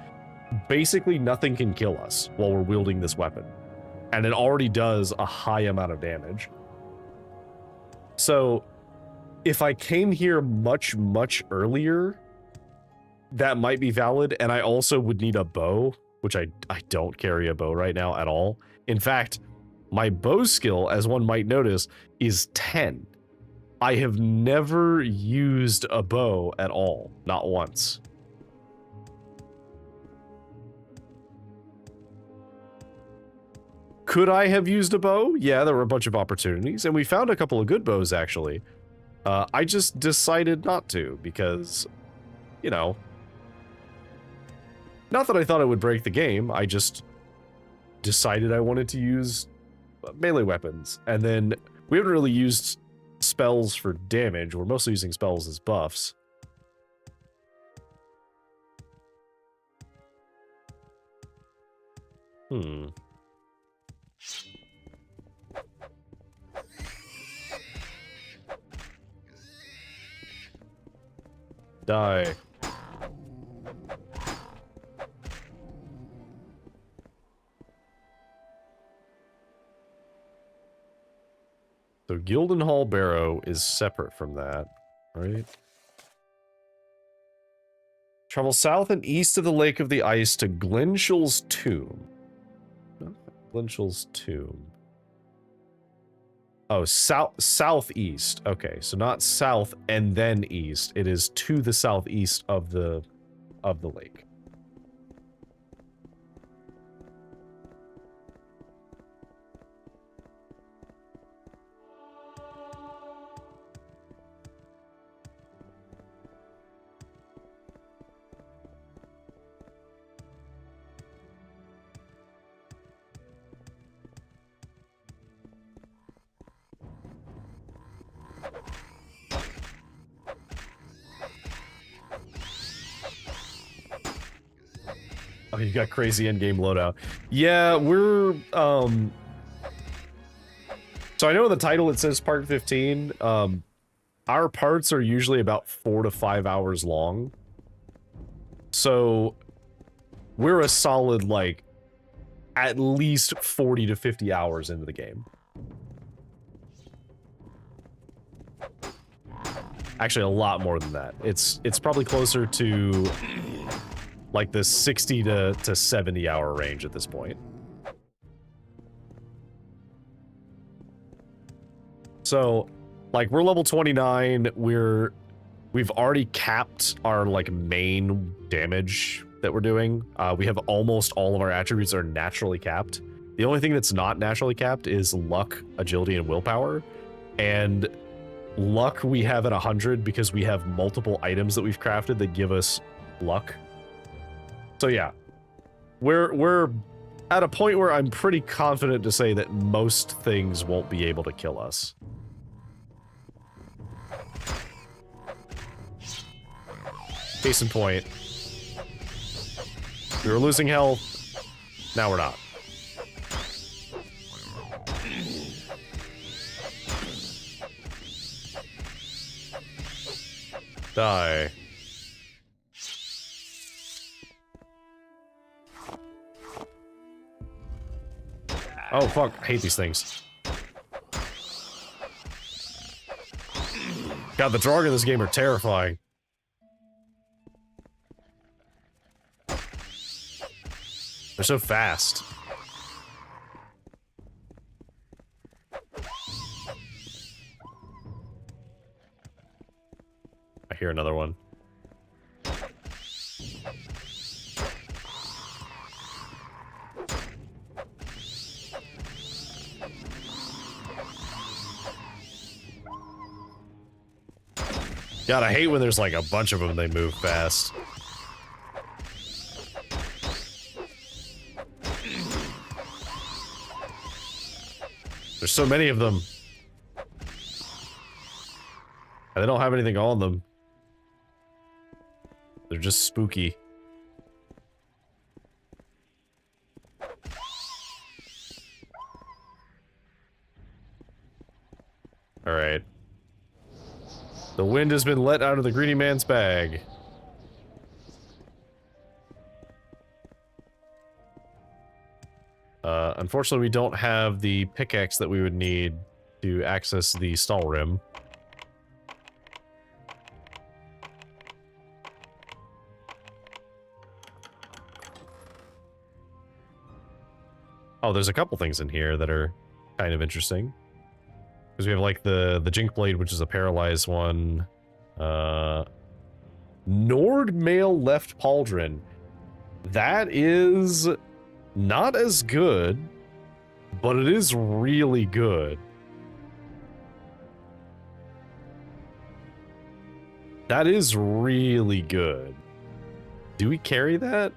Basically, nothing can kill us while we're wielding this weapon. And it already does a high amount of damage. So, if I came here much, much earlier, that might be valid, and I also would need a bow, which I don't carry a bow right now at all. In fact, my bow skill, as one might notice, is 10. I have never used a bow at all. Not once. Could I have used a bow? Yeah, there were a bunch of opportunities, and we found a couple of good bows, actually. I just decided not to, because, you know... Not that I thought it would break the game, I just decided I wanted to use melee weapons. And then, we haven't really used spells for damage, we're mostly using spells as buffs. Die. So Gildenhall Barrow is separate from that, right? Travel south and east of the Lake of the Ice to Glenshul's Tomb. Glenshul's Tomb. Oh, southeast. Okay, so not south and then east. It is to the southeast of the lake. Oh, you got crazy endgame loadout. Yeah, we're, so I know in the title it says part 15. Our parts are usually about 4 to 5 hours long. So, we're a solid, like, at least 40 to 50 hours into the game. Actually, a lot more than that. It's probably closer to... like the 60 to 70 hour range at this point. So, like, we're level 29, we've already capped our, like, main damage that we're doing. We have almost all of our attributes are naturally capped. The only thing that's not naturally capped is luck, agility, and willpower. And luck we have at 100 because we have multiple items that we've crafted that give us luck. So yeah, we're at a point where I'm pretty confident to say that most things won't be able to kill us. Case in point, we were losing health, now we're not. Die. Oh, fuck. I hate these things. God, the Draugr in this game are terrifying. They're so fast. I hear another one. God, I hate when there's like a bunch of them, they move fast. There's so many of them. And they don't have anything on them. They're just spooky. Alright. The wind has been let out of the greedy man's bag. Unfortunately, we don't have the pickaxe that we would need to access the stall rim. Oh, there's a couple things in here that are kind of interesting. Because we have like the Jink Blade, which is a paralyzed one. Nord Male Left Pauldron. That is not as good, but it is really good. That is really good. Do we carry that?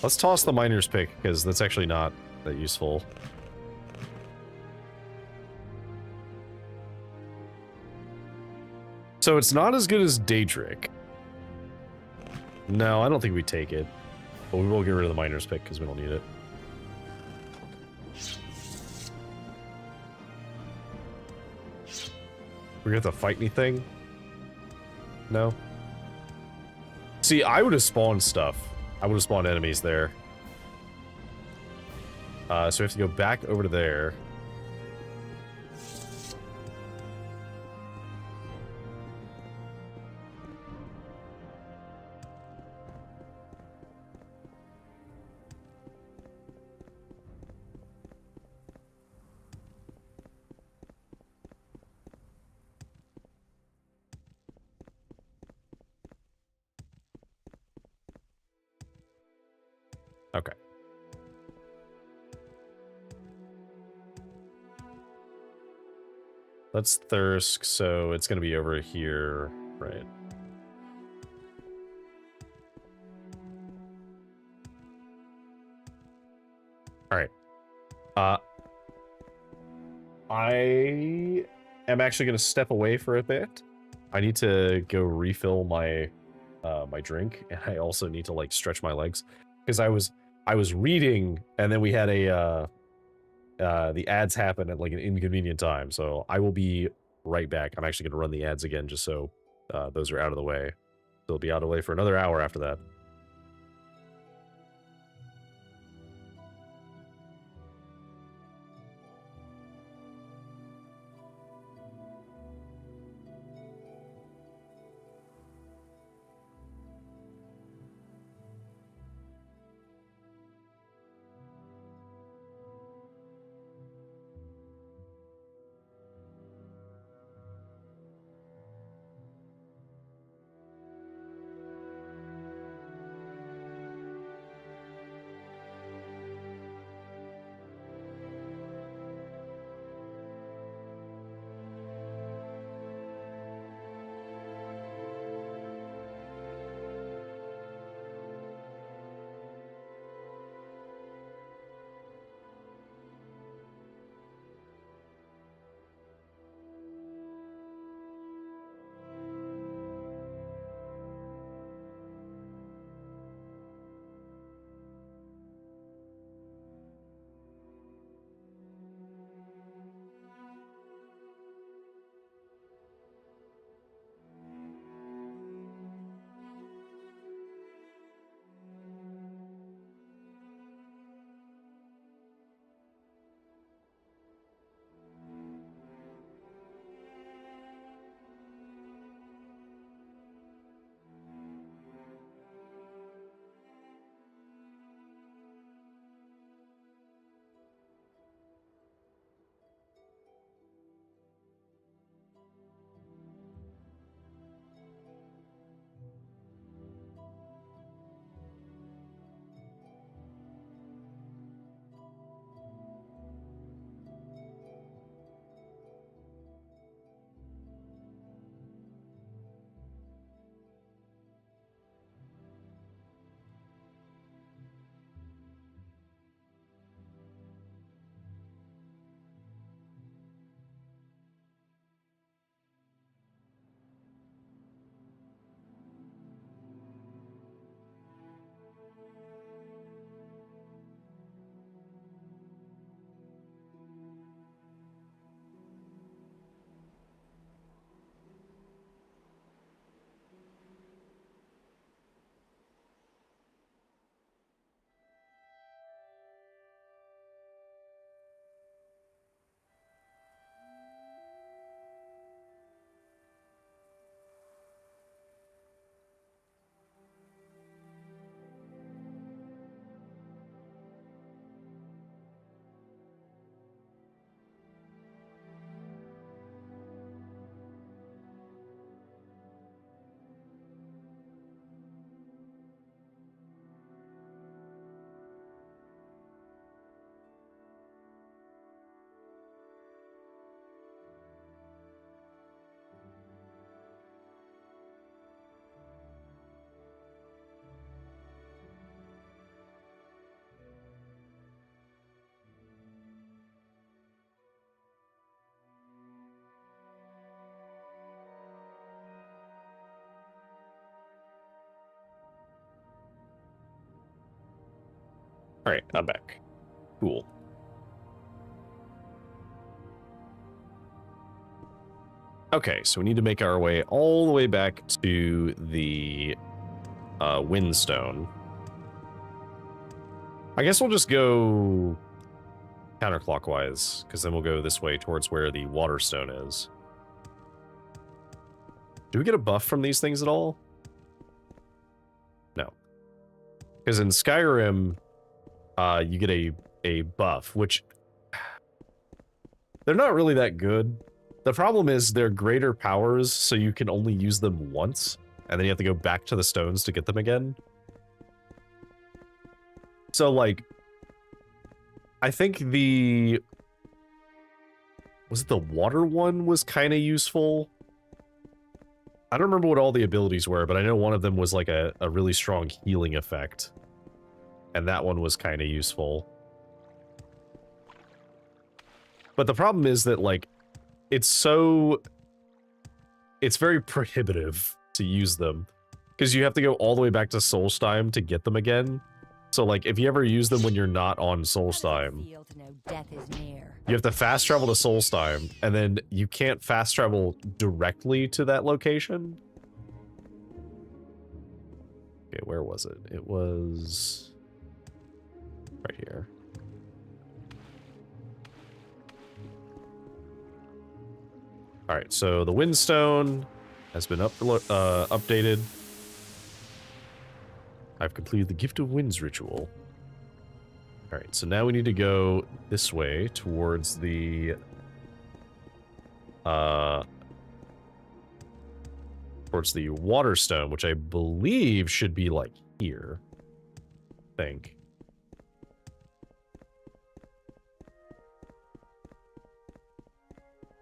Let's toss the miner's pick, because that's actually not that useful. So it's not as good as Daedric. No, I don't think we take it. But we will get rid of the miner's pick, because we don't need it. We have to fight anything? No? See, I would have spawned stuff. I would have spawned enemies there. So we have to go back over to there. Okay. Let's Thirsk, so it's gonna be over here, right? Alright. I am actually gonna step away for a bit. I need to go refill my my drink, and I also need to like stretch my legs. Because I was reading, and then we had a the ads happen at like an inconvenient time, so I will be right back. I'm actually going to run the ads again just so those are out of the way. They'll be out of the way for another hour after that. Alright, I'm back. Cool. Okay, so we need to make our way all the way back to the Windstone. I guess we'll just go counterclockwise, because then we'll go this way towards where the Waterstone is. Do we get a buff from these things at all? No. Because in Skyrim, you get a buff, which they're not really that good. The problem is they're greater powers, so you can only use them once, and then you have to go back to the stones to get them again. So, like, I think was it the water one was kind of useful? I don't remember what all the abilities were, but I know one of them was like a really strong healing effect. And that one was kind of useful. But the problem is that, like, it's very prohibitive to use them. Because you have to go all the way back to Solstheim to get them again. So, like, if you ever use them when you're not on Solstheim, you have to fast travel to Solstheim, and then you can't fast travel directly to that location. Okay, where was it? It was right here. Alright, so the Windstone has been updated. I've completed the Gift of Winds ritual. Alright, so now we need to go this way towards the... towards the Waterstone, which I believe should be, like, here. I think.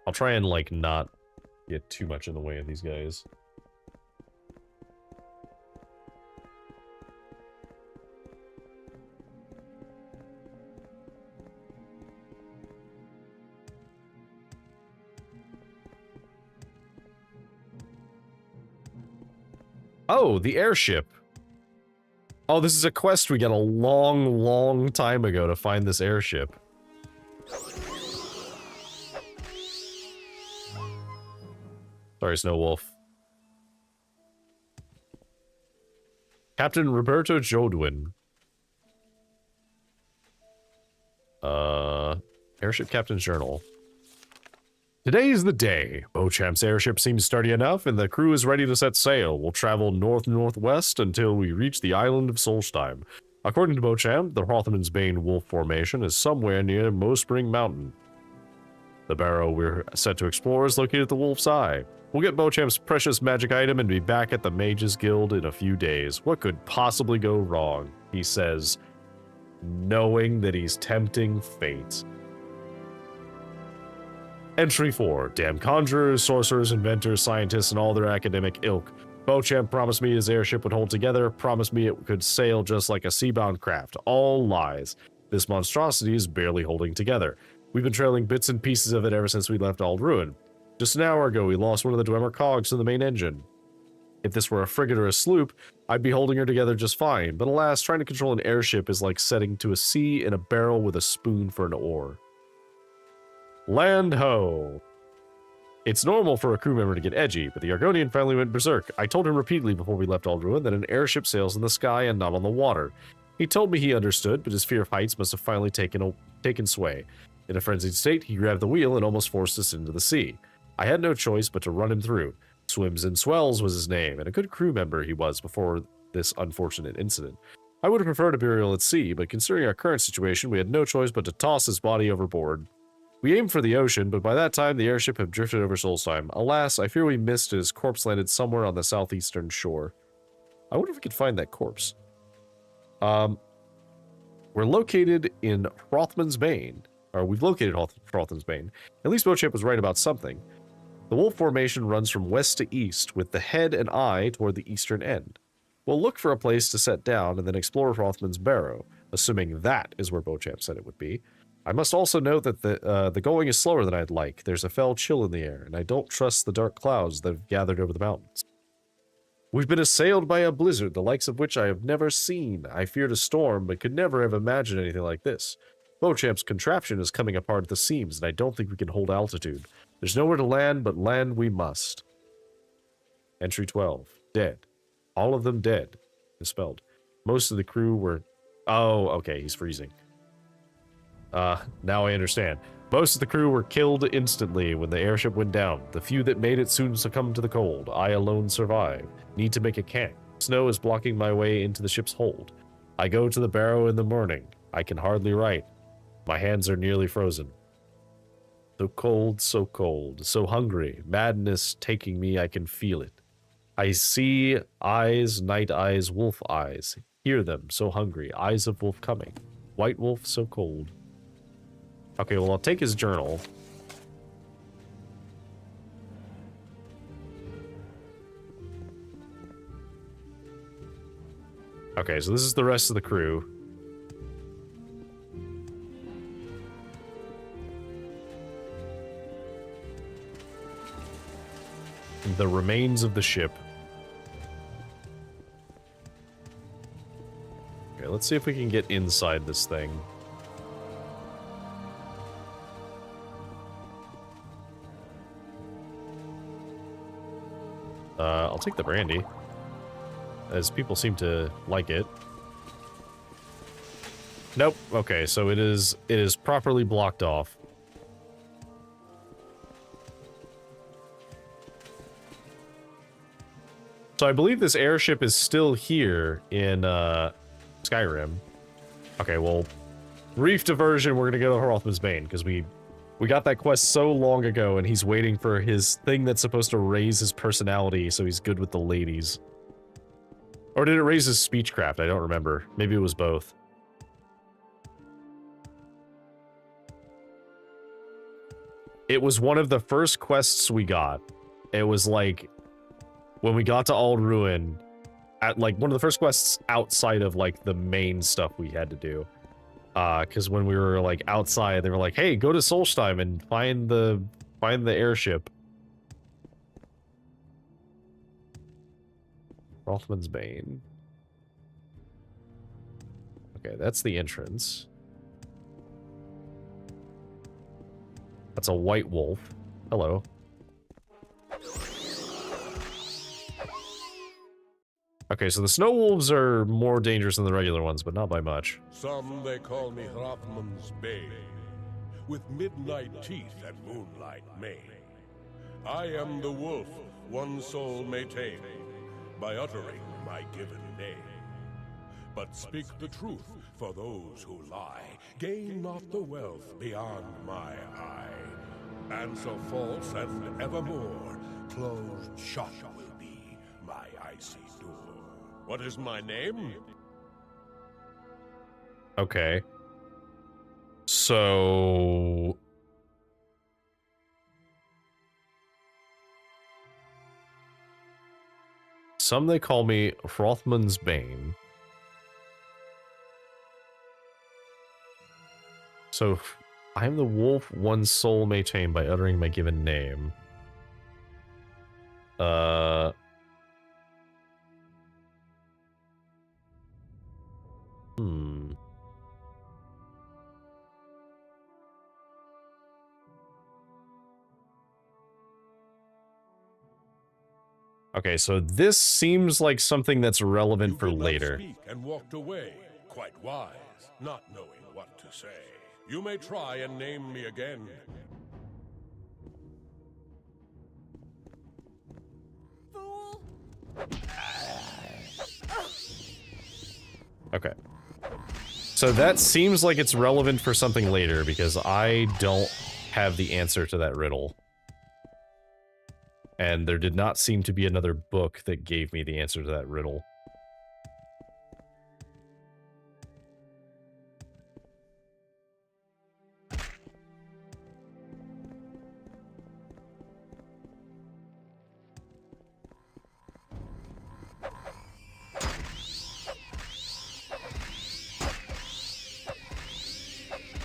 I'll try and, like, not get too much in the way of these guys. Oh, the airship. Oh, this is a quest we got a long, long time ago to find this airship. Sorry, Snow Wolf. Captain Roberto Jodwin. Airship Captain's Journal. Today is the day. Beauchamp's airship seems sturdy enough, and the crew is ready to set sail. We'll travel north-northwest until we reach the island of Solstheim. According to Beauchamp, the Rothman's Bane Wolf Formation is somewhere near Mowspring Mountain. The barrow we're set to explore is located at the Wolf's Eye. We'll get Beauchamp's precious magic item and be back at the Mages Guild in a few days. What could possibly go wrong? He says, knowing that he's tempting fate. Entry 4. Damn conjurers, sorcerers, inventors, scientists, and all their academic ilk. Beauchamp promised me his airship would hold together, promised me it could sail just like a sea-bound craft. All lies. This monstrosity is barely holding together. We've been trailing bits and pieces of it ever since we left Aldruin. Just an hour ago, we lost one of the Dwemer cogs in the main engine. If this were a frigate or a sloop, I'd be holding her together just fine, but alas, trying to control an airship is like setting to a sea in a barrel with a spoon for an oar. Land ho! It's normal for a crew member to get edgy, but the Argonian finally went berserk. I told him repeatedly before we left Aldruin that an airship sails in the sky and not on the water. He told me he understood, but his fear of heights must have finally taken sway. In a frenzied state, he grabbed the wheel and almost forced us into the sea. I had no choice but to run him through. Swims and Swells was his name, and a good crew member he was before this unfortunate incident. I would have preferred a burial at sea, but considering our current situation, we had no choice but to toss his body overboard. We aimed for the ocean, but by that time the airship had drifted over Solstheim. Alas, I fear we missed and his corpse landed somewhere on the southeastern shore. I wonder if we could find that corpse. We're located in Rothman's Bane. Or we've located Rothman's Bane. At least Beauchamp was right about something. The wolf formation runs from west to east, with the head and eye toward the eastern end. We'll look for a place to set down and then explore Rothman's Barrow, assuming that is where Beauchamp said it would be. I must also note that the going is slower than I'd like. There's a fell chill in the air, and I don't trust the dark clouds that have gathered over the mountains. We've been assailed by a blizzard, the likes of which I have never seen. I feared a storm, but could never have imagined anything like this. Beauchamp's contraption is coming apart at the seams, and I don't think we can hold altitude. There's nowhere to land, but land we must. Entry 12. Dead. All of them dead. Misspelled. Most of the crew were... Oh, okay, he's freezing. Now I understand. Most of the crew were killed instantly when the airship went down. The few that made it soon succumbed to the cold. I alone survived. Need to make a camp. Snow is blocking my way into the ship's hold. I go to the barrow in the morning. I can hardly write. My hands are nearly frozen. So cold, so hungry. Madness taking me, I can feel it. I see eyes, night eyes, wolf eyes. Hear them, so hungry. Eyes of wolf coming. White wolf, so cold. Okay, well, I'll take his journal. Okay, so this is the rest of the crew. The remains of the ship. Okay, let's see if we can get inside this thing. I'll take the brandy, as people seem to like it. Nope. Okay, so it is properly blocked off. So I believe this airship is still here in Skyrim. Okay, well, brief diversion. We're gonna go to Hrothman's Bane because we got that quest so long ago, and he's waiting for his thing that's supposed to raise his personality so he's good with the ladies. Or did it raise his speechcraft? I don't remember. Maybe it was both. It was one of the first quests we got. It was like when we got to Ald Ruin, at like one of the first quests outside of like the main stuff we had to do. Because when we were like outside, they were like, "Hey, go to Solstheim and find the airship." Hrothman's Bane. Okay, that's the entrance. That's a white wolf. Hello. Okay, so the snow wolves are more dangerous than the regular ones, but not by much. Some they call me Hrothman's Bane, with midnight teeth and moonlight mane. I am the wolf one soul may tame, by uttering my given name. But speak the truth for those who lie, gain not the wealth beyond my eye. Answer false and evermore, closed shut will be my icy door. What is my name? Okay. So... some they call me Hrothman's Bane. So, I am the wolf one soul may tame by uttering my given name. Okay, so this seems like something that's relevant for later. Speak and walked away, quite wise, not knowing what to say. You may try and name me again. Fool! Okay. So that seems like it's relevant for something later, because I don't have the answer to that riddle. And there did not seem to be another book that gave me the answer to that riddle.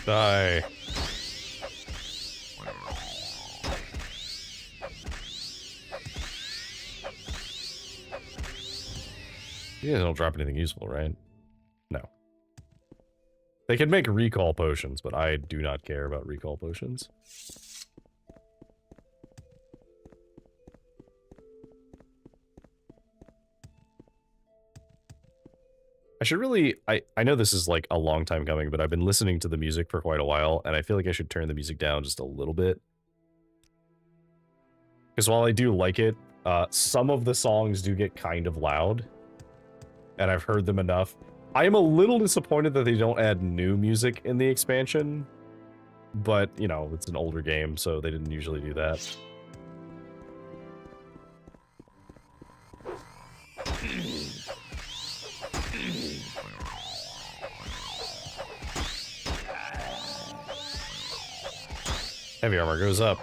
Die. You guys don't drop anything useful, right? No. They can make recall potions, but I do not care about recall potions. I should really, I know this is like a long time coming, but I've been listening to the music for quite a while, and I feel like I should turn the music down just a little bit. Because while I do like it, some of the songs do get kind of loud, and I've heard them enough. I am a little disappointed that they don't add new music in the expansion, but, you know, it's an older game, so they didn't usually do that. Heavy armor goes up.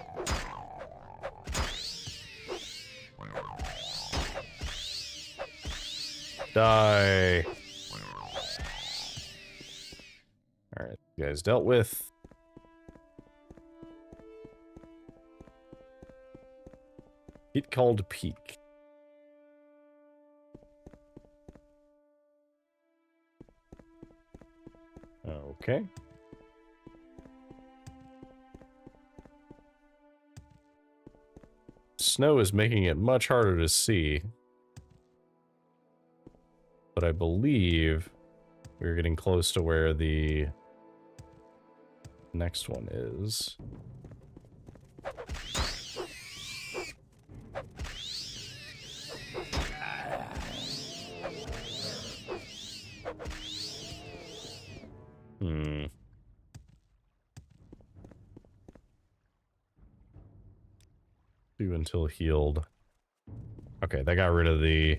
Die. Alright, you guys dealt with. It called Peak. Okay. Snow is making it much harder to see. But I believe we're getting close to where the next one is. Do until healed. Okay, that got rid of the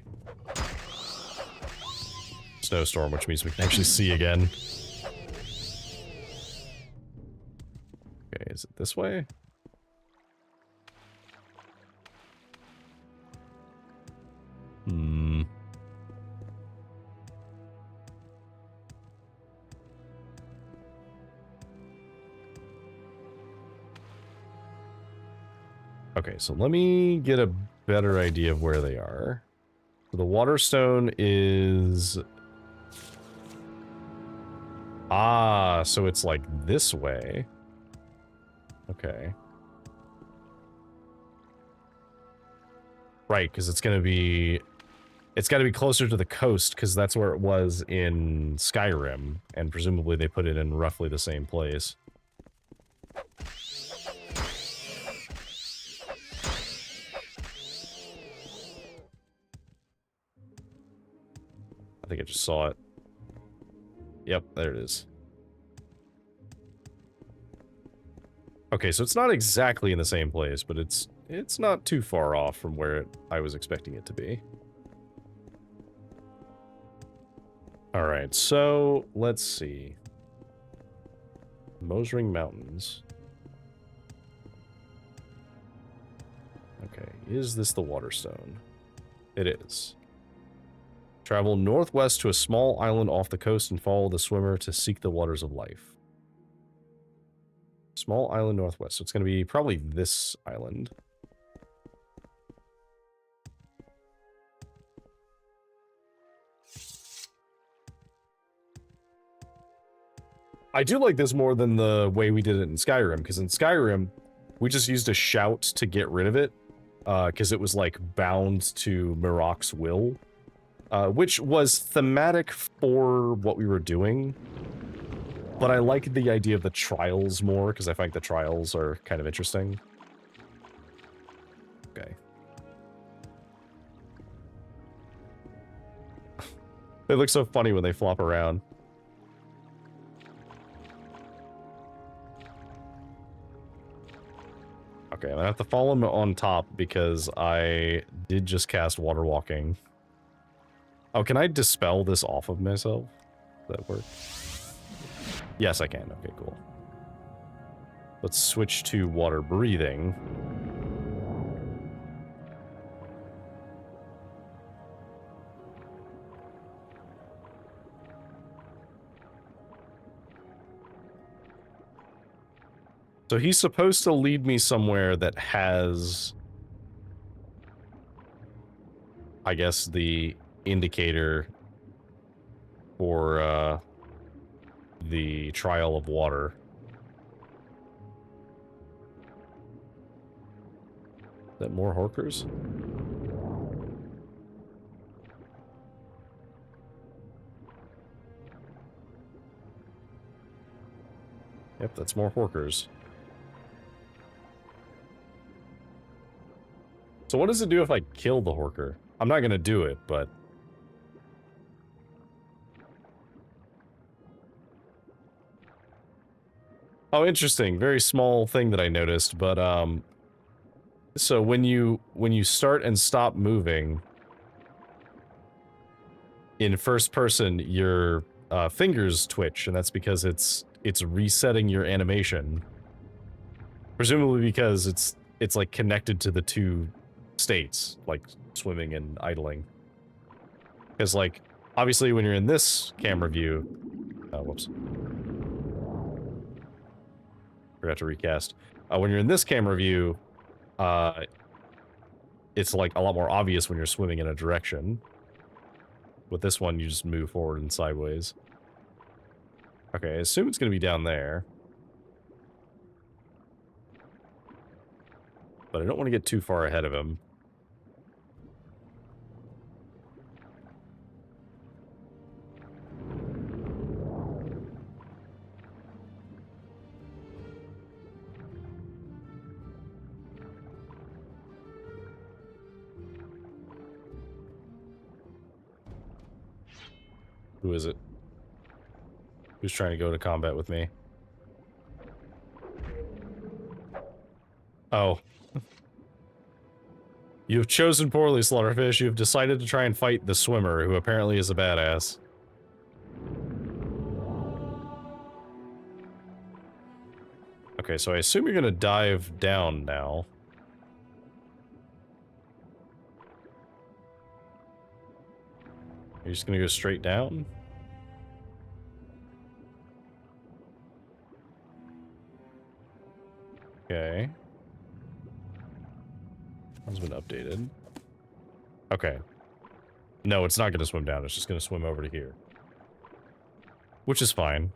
snowstorm, which means we can actually see again. Okay, is it this way? Okay, so let me get a better idea of where they are. So the Waterstone is... Ah, so it's like this way. Okay. Right, because it's going to be... It's got to be closer to the coast, because that's where it was in Skyrim, and presumably they put it in roughly the same place. I think I just saw it. Yep, there it is. Okay, so it's not exactly in the same place, but it's not too far off from where I was expecting it to be. Alright, so let's see. Mosring Mountains. Okay, is this the Waterstone? It is. Travel northwest to a small island off the coast and follow the swimmer to seek the waters of life. Small island northwest. So it's going to be probably this island. I do like this more than the way we did it in Skyrim, because in Skyrim, we just used a shout to get rid of it, because it was, like, bound to Mirok's will. Which was thematic for what we were doing. But I like the idea of the trials more, because I find the trials are kind of interesting. Okay. They look so funny when they flop around. Okay, I'm gonna have to follow him on top, because I did just cast Water Walking. Oh, can I dispel this off of myself? Does that work? Yes, I can. Okay, cool. Let's switch to water breathing. So he's supposed to lead me somewhere that has, I guess, the indicator for the trial of water. Is that more Horkers? Yep, that's more Horkers. So what does it do if I kill the Horker? I'm not gonna do it, but... Oh, interesting. Very small thing that I noticed, but, so when you start and stop moving in first person, your fingers twitch, and that's because it's resetting your animation. Presumably because it's like connected to the two states, like swimming and idling. Because like obviously when you're in this camera view, whoops. Forgot to recast. When you're in this camera view, it's like a lot more obvious when you're swimming in a direction. With this one, you just move forward and sideways. Okay, I assume it's going to be down there. But I don't want to get too far ahead of him. Who is it? Who's trying to go to combat with me? Oh. You have chosen poorly, Slaughterfish. You have decided to try and fight the swimmer, who apparently is a badass. Okay, so I assume you're gonna dive down now. You're just gonna go straight down? Okay. It's been updated. Okay. No, it's not gonna swim down, it's just gonna swim over to here. Which is fine.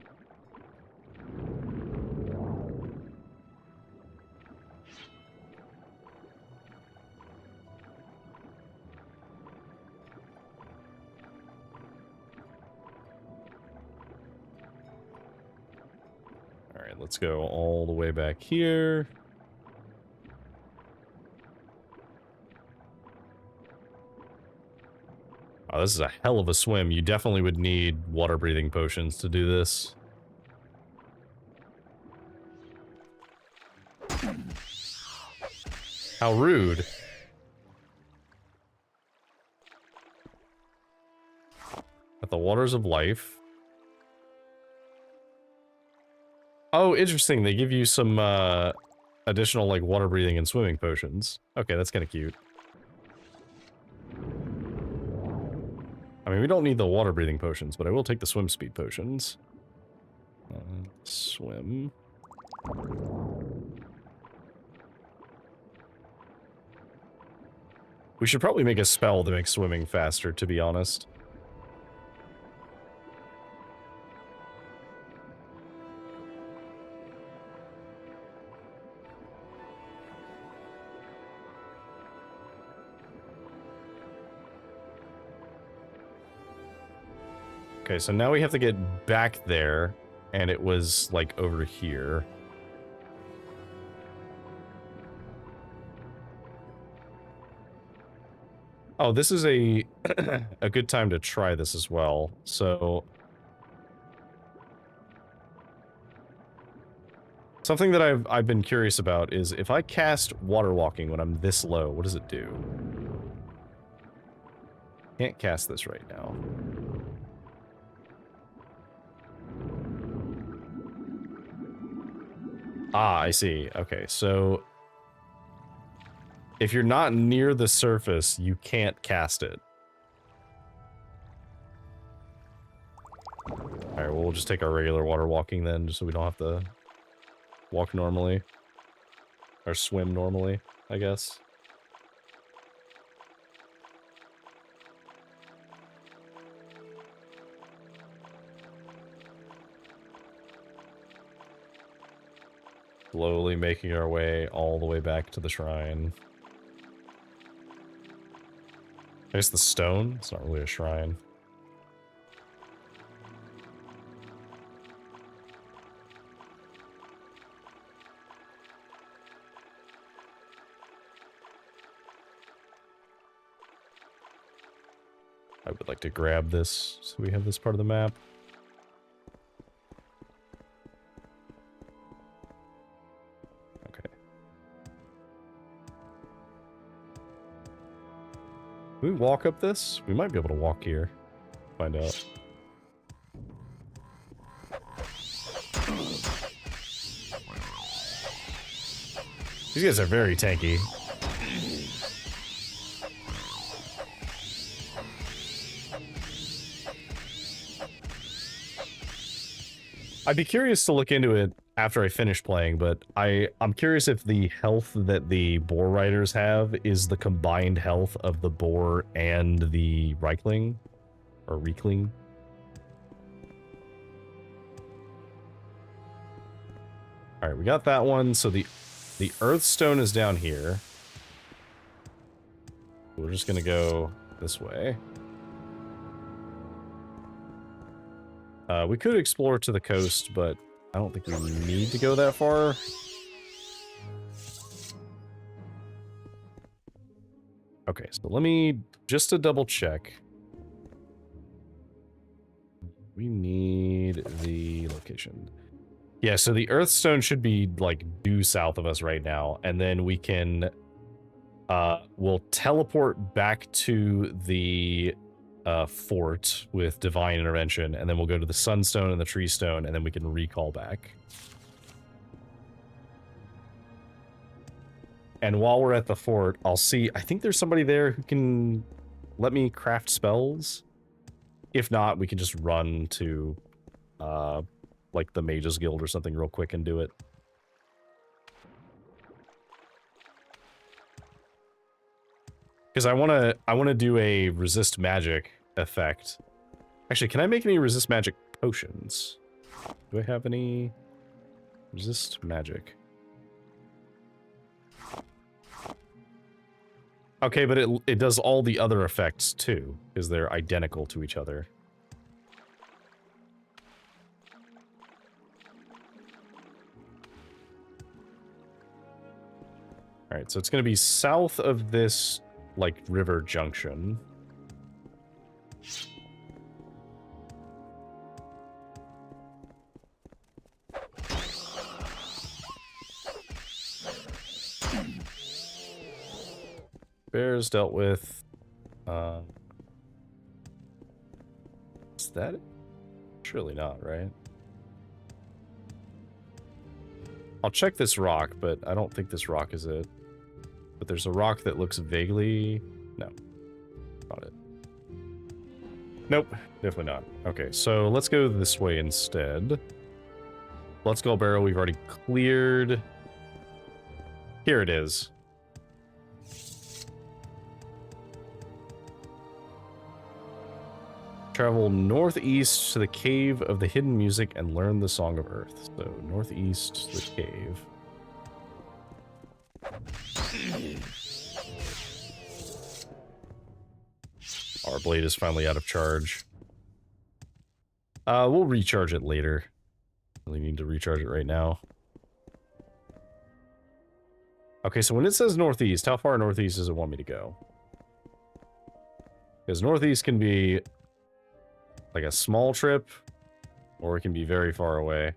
Alright, let's go all the way back here. Oh, this is a hell of a swim. You definitely would need water-breathing potions to do this. How rude. At the waters of life. Oh, interesting. They give you some additional like water-breathing and swimming potions. Okay, that's kind of cute. I mean, we don't need the water-breathing potions, but I will take the swim speed potions. Swim. We should probably make a spell to make swimming faster, to be honest. Okay, so now we have to get back there, and it was, like, over here. Oh, this is a a good time to try this as well. So something that I've been curious about is if I cast water walking when I'm this low, what does it do? Can't cast this right now. Ah, I see. Okay, so if you're not near the surface, you can't cast it. Alright, well, we'll just take our regular water walking then, just so we don't have to walk normally. Or swim normally, I guess. Slowly making our way all the way back to the shrine. I guess the stone? It's not really a shrine. I would like to grab this so we have this part of the map. Okay. Can we walk up this? We might be able to walk here. Find out. These guys are very tanky. I'd be curious to look into it after I finish playing, but I'm curious if the health that the boar riders have is the combined health of the boar and the Reikling, or Reikling. All right, we got that one. So the Earthstone is down here. We're just gonna go this way. We could explore to the coast, but I don't think we need to go that far. Okay, so let me, just to double check. We need the location. Yeah, so the Earthstone should be, like, due south of us right now, and then we can, we'll teleport back to the fort with divine intervention, and then we'll go to the sunstone and the tree stone, and then we can recall back. And while we're at the fort, I'll see, I think there's somebody there who can let me craft spells. If not, we can just run to like the Mages Guild or something real quick and do it. Because I wanna do a resist magic effect. Actually, can I make any resist magic potions? Do I have any resist magic? Okay, but it does all the other effects too, because they're identical to each other. Alright, so it's gonna be south of this, like, river junction. Bears dealt with. Is that it? Surely not, right? I'll check this rock, but I don't think this rock is it. But there's a rock that looks vaguely... No. Not it. Nope. Definitely not. Okay, so let's go this way instead. Let's go barrel. We've already cleared. Here it is. Travel northeast to the Cave of the Hidden Music and learn the Song of Earth. So, northeast to the cave. Our blade is finally out of charge. We'll recharge it later. Really need to recharge it right now. Okay, so when it says northeast, how far northeast does it want me to go? Because northeast can be like a small trip, or it can be very far away.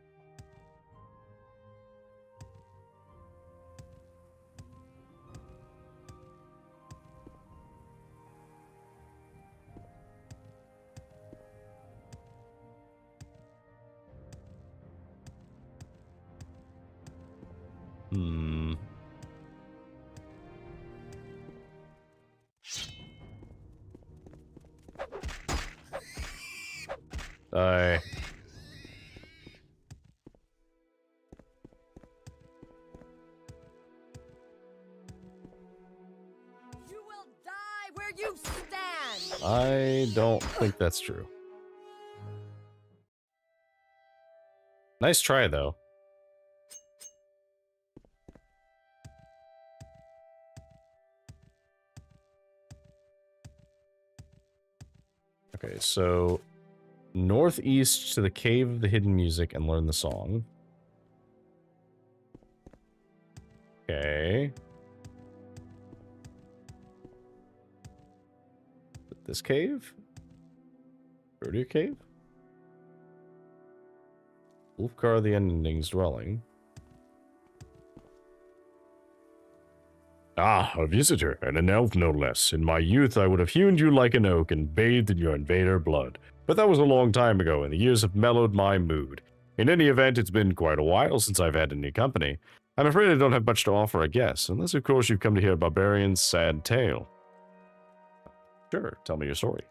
Die. You will die where you stand! I don't think that's true. Nice try, though. Okay, so northeast to the Cave of the Hidden Music and learn the song. Okay. This cave? Rodeo Cave? Ulfgar the Ending's dwelling. Ah, a visitor, and an elf no less. In my youth I would have hewn you like an oak and bathed in your invader blood. But that was a long time ago, and the years have mellowed my mood. In any event, it's been quite a while since I've had any company. I'm afraid I don't have much to offer a guest, unless of course you've come to hear a barbarian's sad tale. Sure, tell me your story.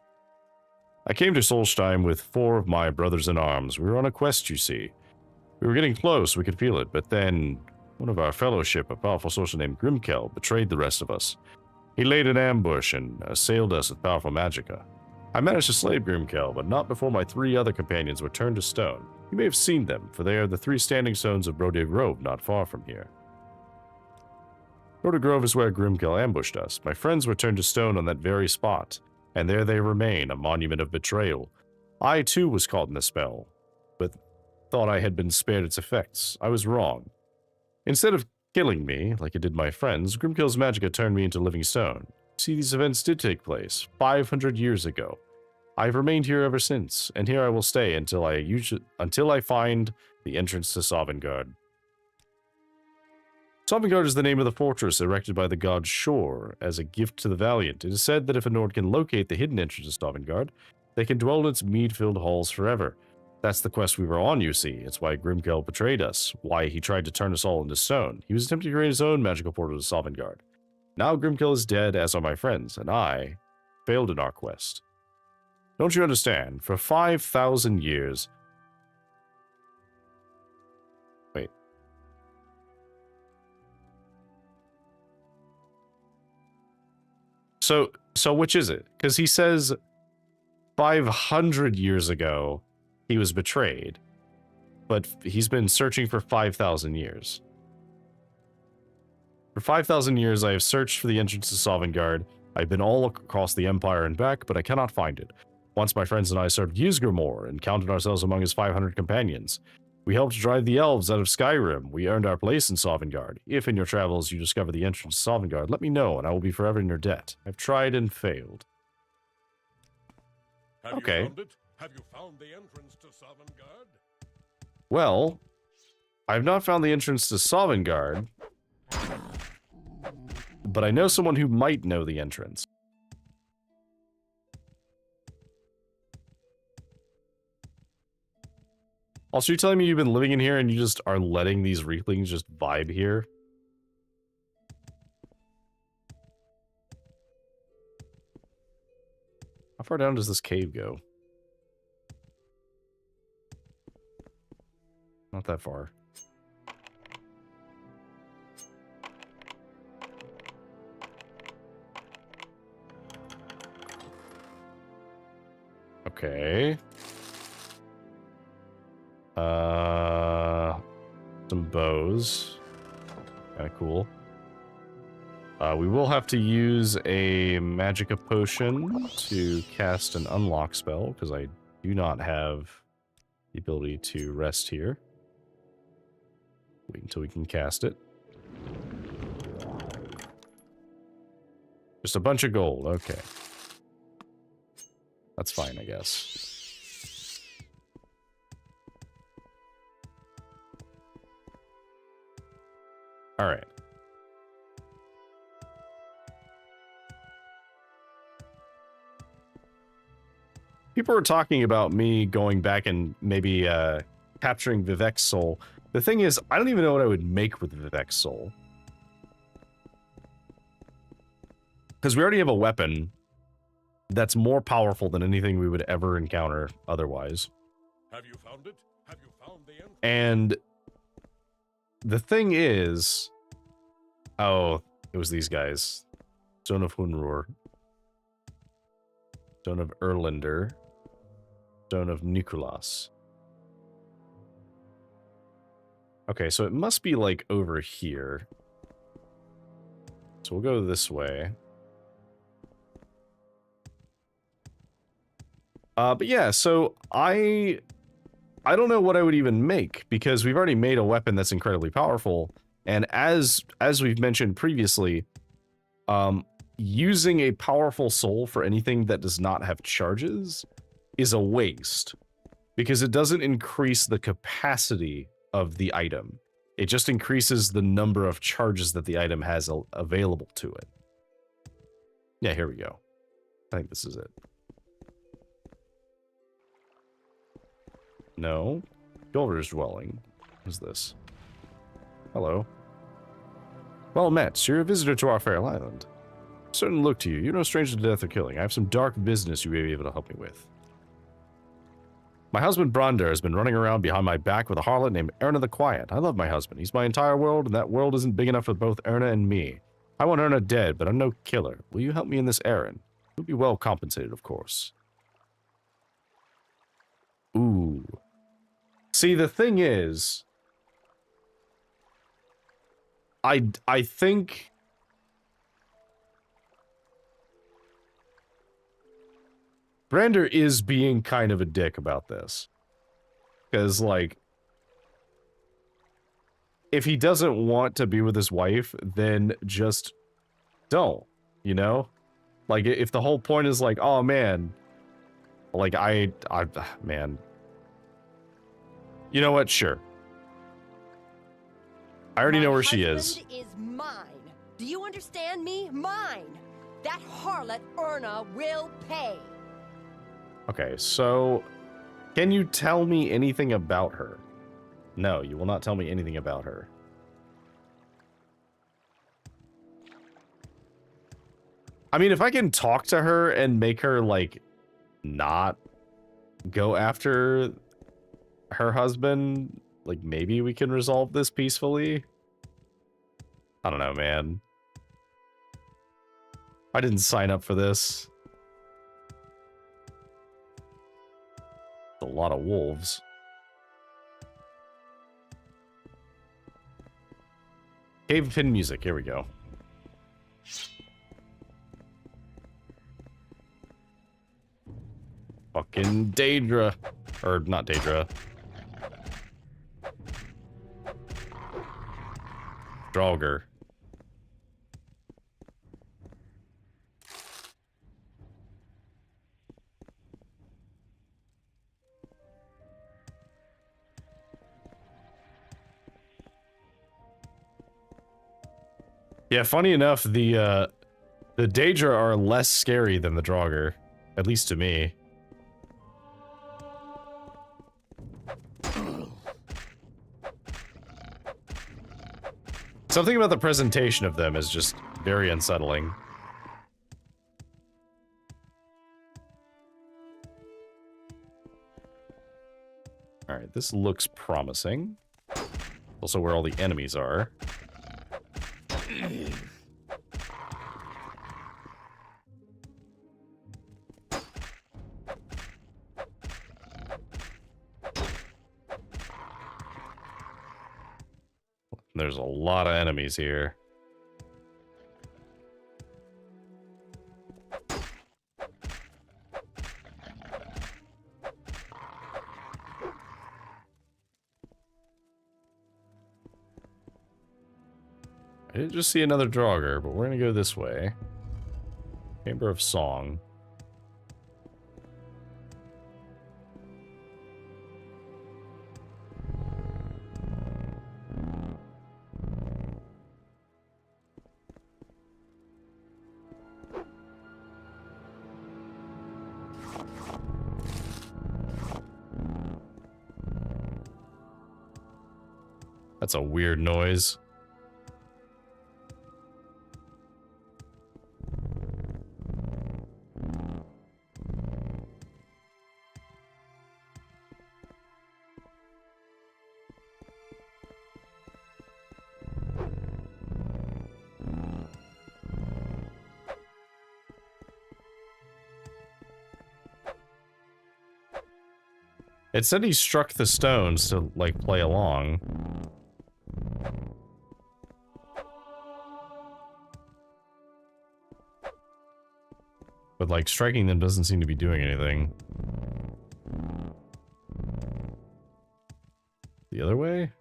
I came to Solstheim with 4 of my brothers-in-arms. We were on a quest, you see. We were getting close, we could feel it, but then one of our fellowship, a powerful sorcerer named Grimkel, betrayed the rest of us. He laid an ambush and assailed us with powerful magicka. I managed to slay Grimkel, but not before my 3 other companions were turned to stone. You may have seen them, for they are the 3 standing stones of Brode Grove, not far from here. Brode Grove is where Grimkel ambushed us. My friends were turned to stone on that very spot, and there they remain, a monument of betrayal. I, too, was caught in the spell, but thought I had been spared its effects. I was wrong. Instead of killing me, like it did my friends, Grimkel's magicka turned me into living stone. See, these events did take place 500 years ago. I've remained here ever since, and here I will stay until I find the entrance to Sovngarde. Sovngarde is the name of the fortress erected by the god Shor as a gift to the valiant. It is said that if a Nord can locate the hidden entrance to Sovngarde, they can dwell in its mead-filled halls forever. That's the quest we were on, you see. It's why Grimkel betrayed us, why he tried to turn us all into stone. He was attempting to create his own magical portal to Sovngarde. Now Grimkel is dead, as are my friends, and I failed in our quest. Don't you understand? For 5,000 years... Wait. So which is it? Because he says 500 years ago he was betrayed, but he's been searching for 5,000 years. For 5,000 years I have searched for the entrance to Sovngarde. I've been all across the Empire and back, but I cannot find it. Once my friends and I served Ysgramor and counted ourselves among his 500 companions. We helped drive the elves out of Skyrim. We earned our place in Sovngarde. If in your travels you discover the entrance to Sovngarde, let me know and I will be forever in your debt. I've tried and failed. Have Okay. you found it? Have you found the entrance to Sovngarde? Well, I've not found the entrance to Sovngarde, but I know someone who might know the entrance. Also, you're telling me you've been living in here and you just are letting these Reeklings just vibe here? How far down does this cave go? Not that far. Okay. Some bows. Kinda cool. We will have to use a magicka potion to cast an unlock spell, because I do not have the ability to rest here. Wait until we can cast it. Just a bunch of gold, okay. That's fine, I guess. Alright. People are talking about me going back and maybe capturing Vivek's soul. The thing is, I don't even know what I would make with Vivek's soul. Because we already have a weapon that's more powerful than anything we would ever encounter otherwise. Have you found it? Have you found the entrance? And the thing is... Oh, it was these guys. Stone of Hunrur. Stone of Erlander. Stone of Nicolas. Okay, so it must be like over here. So, So we'll go this way. But yeah, so I don't know what I would even make, because we've already made a weapon that's incredibly powerful, and as we've mentioned previously, using a powerful soul for anything that does not have charges is a waste, because it doesn't increase the capacity of the item. It just increases the number of charges that the item has available to it. Yeah, here we go. I think this is it. No. Gulliver's Dwelling. What's this? Hello. Well met. You're a visitor to our fair island. Certain look to you. You're no stranger to death or killing. I have some dark business you may be able to help me with. My husband Brander has been running around behind my back with a harlot named Erna the Quiet. I love my husband. He's my entire world, and that world isn't big enough for both Erna and me. I want Erna dead, but I'm no killer. Will you help me in this errand? You'll be well compensated, of course. Ooh. See, the thing is, I think Brander is being kind of a dick about this. Because, like, if he doesn't want to be with his wife, then just don't, you know? Like, if the whole point is like, oh man, like, man. You know what? Sure. I already know where she is. My husband is mine. Do you understand me? Mine. That harlot Erna will pay. Okay, so can you tell me anything about her? No, you will not tell me anything about her. I mean, if I can talk to her and make her, like, not go after her husband, like, maybe we can resolve this peacefully. I don't know, man. I didn't sign up for this. A lot of wolves. Cave pin music, here we go. Fucking Daedra. Or, not Daedra. Draugr. Yeah, funny enough, the Daedra are less scary than the Draugr, at least to me. Something about the presentation of them is just very unsettling. Alright, this looks promising. Also where all the enemies are. There's a lot of enemies here. I didn't just see another Draugr, but we're gonna go this way. Chamber of Song. That's a weird noise. It said he struck the stones to, like, play along. But, like, striking them doesn't seem to be doing anything. the other way?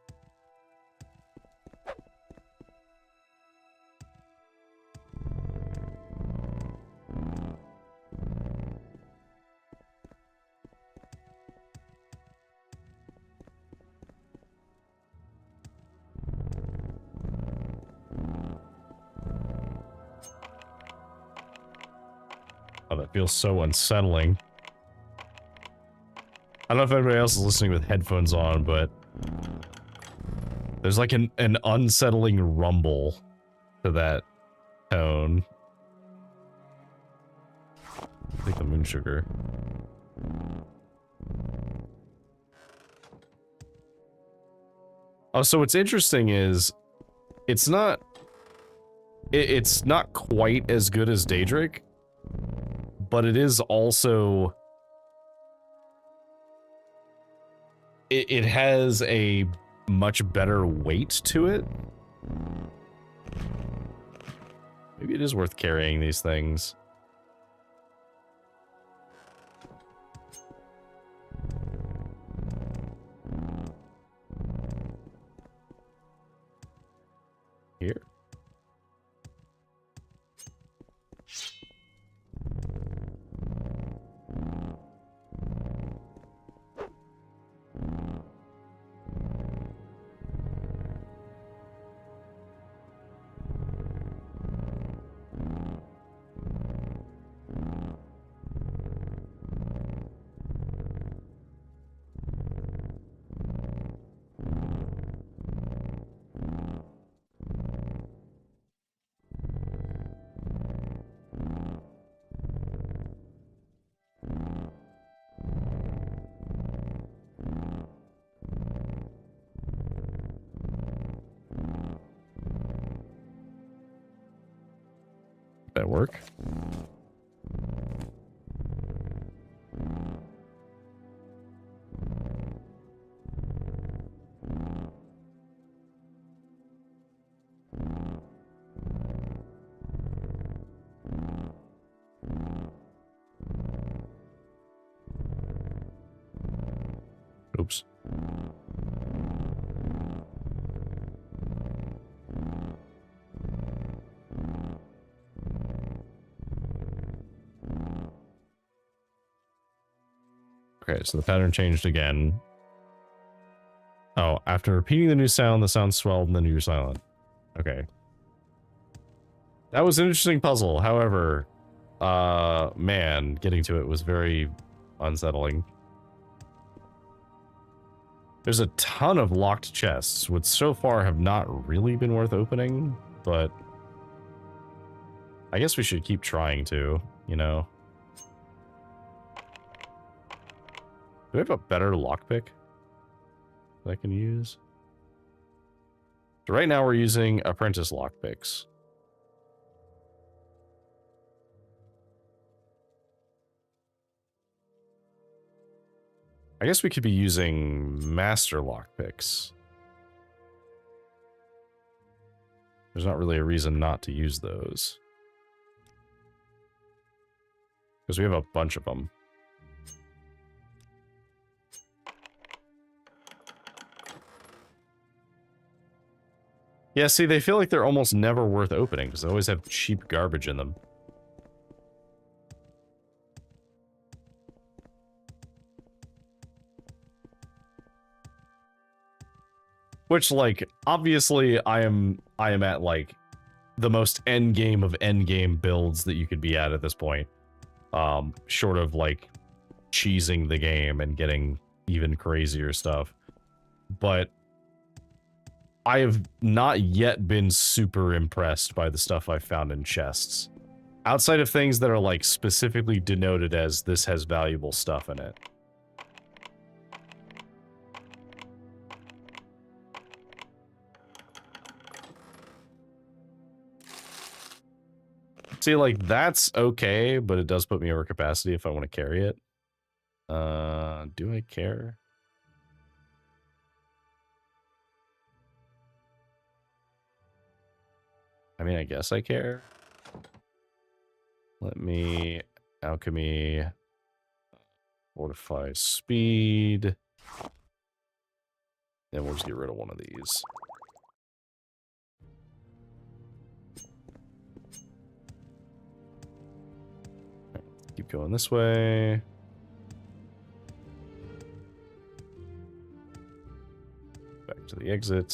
Oh, that feels so unsettling. I don't know if anybody else is listening with headphones on, but there's like an unsettling rumble to that tone. I think the moon sugar. Oh, so what's interesting is it's not quite as good as Daedric, but it is also it has a much better weight to it. Maybe it is worth carrying these things. Here. That work? Oops. Okay, so the pattern changed again. Oh, after repeating the new sound, the sound swelled and then you're silent. Okay. That was an interesting puzzle. However, man, getting to it was very unsettling. There's a ton of locked chests, which so far have not really been worth opening, but I guess we should keep trying to, you know. Do we have a better lockpick that I can use? So right now we're using apprentice lockpicks. I guess we could be using master lockpicks. There's not really a reason not to use those, because we have a bunch of them. Yeah, see, they feel like they're almost never worth opening, because they always have cheap garbage in them. Which, like, obviously I am at, like, the most endgame of endgame builds that you could be at this point. Short of, like, cheesing the game and getting even crazier stuff. But I have not yet been super impressed by the stuff I've found in chests. Outside of things that are, like, specifically denoted as this has valuable stuff in it. See, like, that's okay, but it does put me over capacity if I want to carry it. Do I care? I mean, I guess I care. Let me alchemy, fortify speed. And we'll just get rid of one of these. Right, keep going this way. Back to the exit.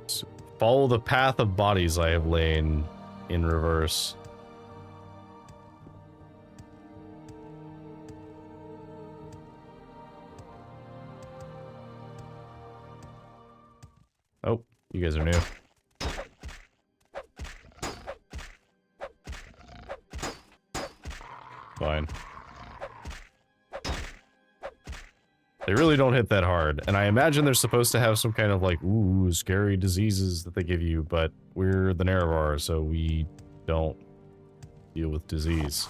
So follow the path of bodies I have lain in reverse. Oh, you guys are new. Fine. They really don't hit that hard, and I imagine they're supposed to have some kind of like, ooh, scary diseases that they give you, but we're the Nerevar, so we don't deal with disease.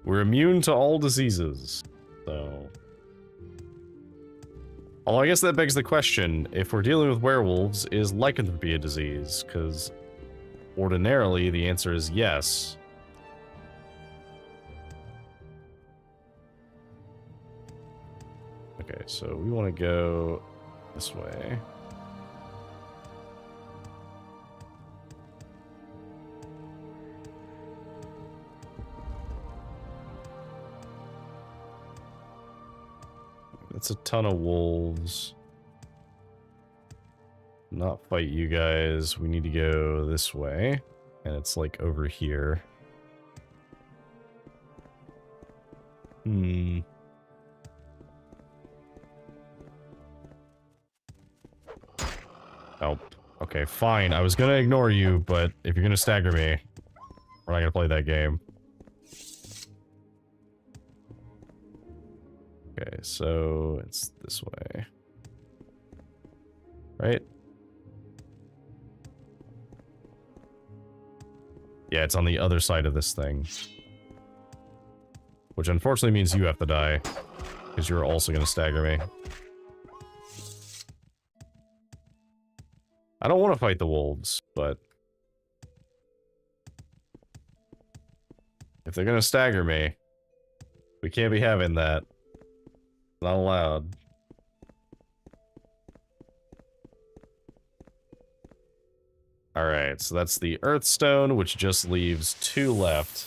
We're immune to all diseases, so... Although I guess that begs the question, if we're dealing with werewolves, is lycanthropy a disease? Because ordinarily the answer is yes. Okay, so we want to go this way. That's a ton of wolves. Not fight you guys. We need to go this way. And it's like over here. Oh, okay, fine. I was gonna ignore you, but if you're gonna stagger me, we're not gonna play that game. Okay, so it's this way. Right? Yeah, it's on the other side of this thing. Which unfortunately means you have to die. Because you're also gonna stagger me. I don't want to fight the wolves, but... if they're gonna stagger me, we can't be having that. Not allowed. Alright, so that's the Earthstone, which just leaves 2 left.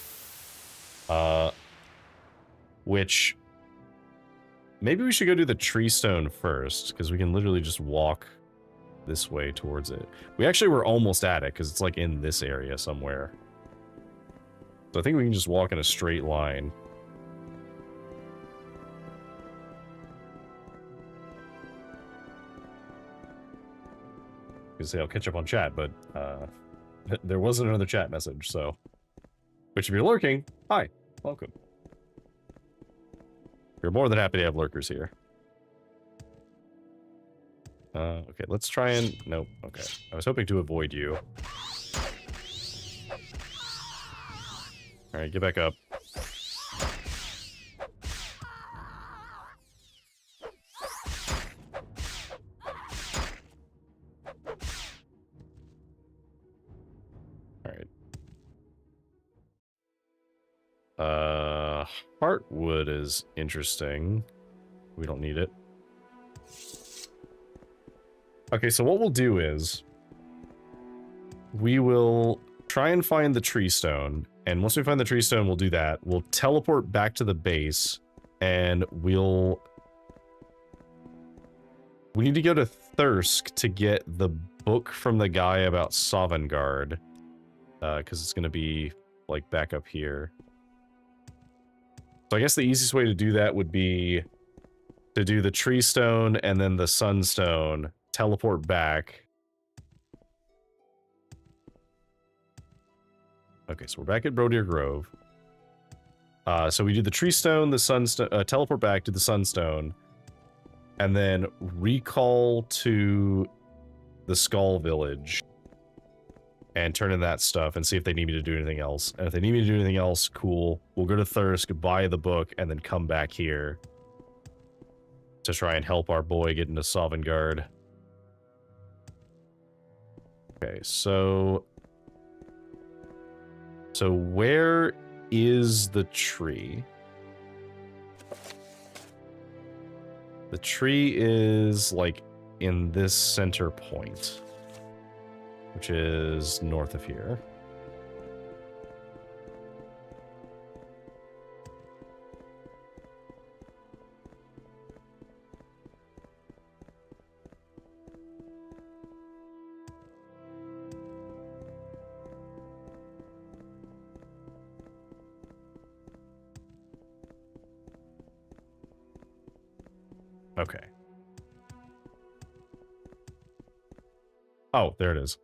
Which... maybe we should go do the Tree Stone first, because we can literally just walk this way towards it. We actually were almost at it, because it's like in this area somewhere. So I think we can just walk in a straight line. Say I'll catch up on chat, but there wasn't another chat message, so... which if you're lurking, hi, welcome. We're more than happy to have lurkers here. Okay, let's try and... nope, okay. I was hoping to avoid you. Alright, get back up. Heartwood is interesting. We don't need it. Okay, so what we'll do is... we will try and find the Tree Stone, and once we find the Tree Stone, we'll do that. We'll teleport back to the base, and we'll... we need to go to Thirsk to get the book from the guy about Sovngarde. Because it's going to be, like, back up here. So I guess the easiest way to do that would be to do the Tree Stone and then the Sunstone, teleport back. Okay, so we're back at Brodeer Grove. So we do the Tree Stone, the Sunstone, teleport back to the Sunstone, and then recall to the Skull Village. and turn in that stuff and see if they need me to do anything else. And if they need me to do anything else, cool. We'll go to Thirsk, buy the book, and then come back here to try and help our boy get into Sovngarde. Okay, so where is the tree? The tree is like in this center point, which is north of here. Okay. Oh, there it is.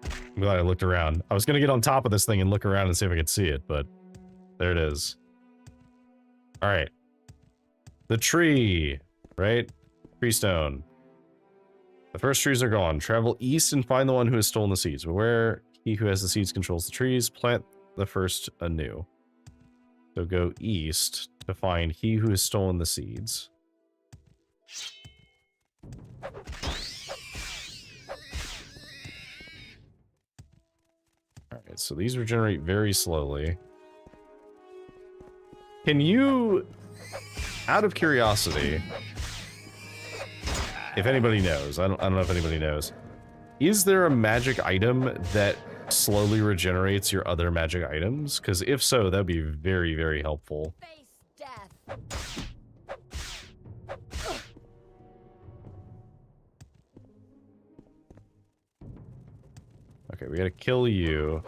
I'm glad I looked around. I was going to get on top of this thing and look around and see if I could see it, but there it is. All right. The tree, right? Tree stone. The first trees are gone. Travel east and find the one who has stolen the seeds. Beware, he who has the seeds controls the trees. Plant the first anew. So go east to find he who has stolen the seeds. Alright, so these regenerate very slowly. Can you, out of curiosity, if anybody knows, I don't know if anybody knows, is there a magic item that slowly regenerates your other magic items? Because if so, that'd be very, very helpful. Face death. Okay, we gotta kill you.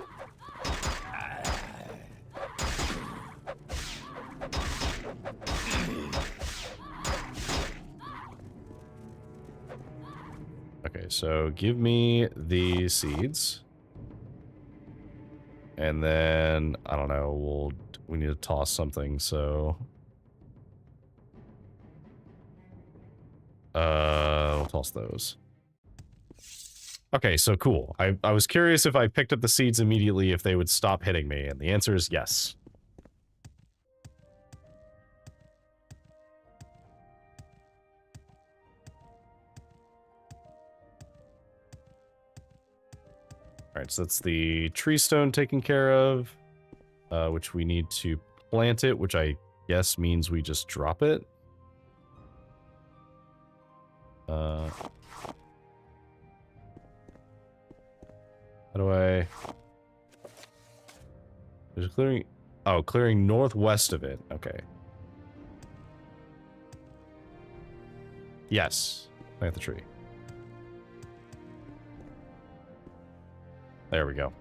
Okay, so give me the seeds. And then, I don't know, we need to toss something, so... we'll toss those. Okay, so cool. I was curious if I picked up the seeds immediately if they would stop hitting me, and the answer is yes. Alright, so that's the tree stone taken care of, which we need to plant it, which I guess means we just drop it. How do I... There's clearing... Oh, clearing northwest of it. Okay. Yes. Plant the tree. There we go.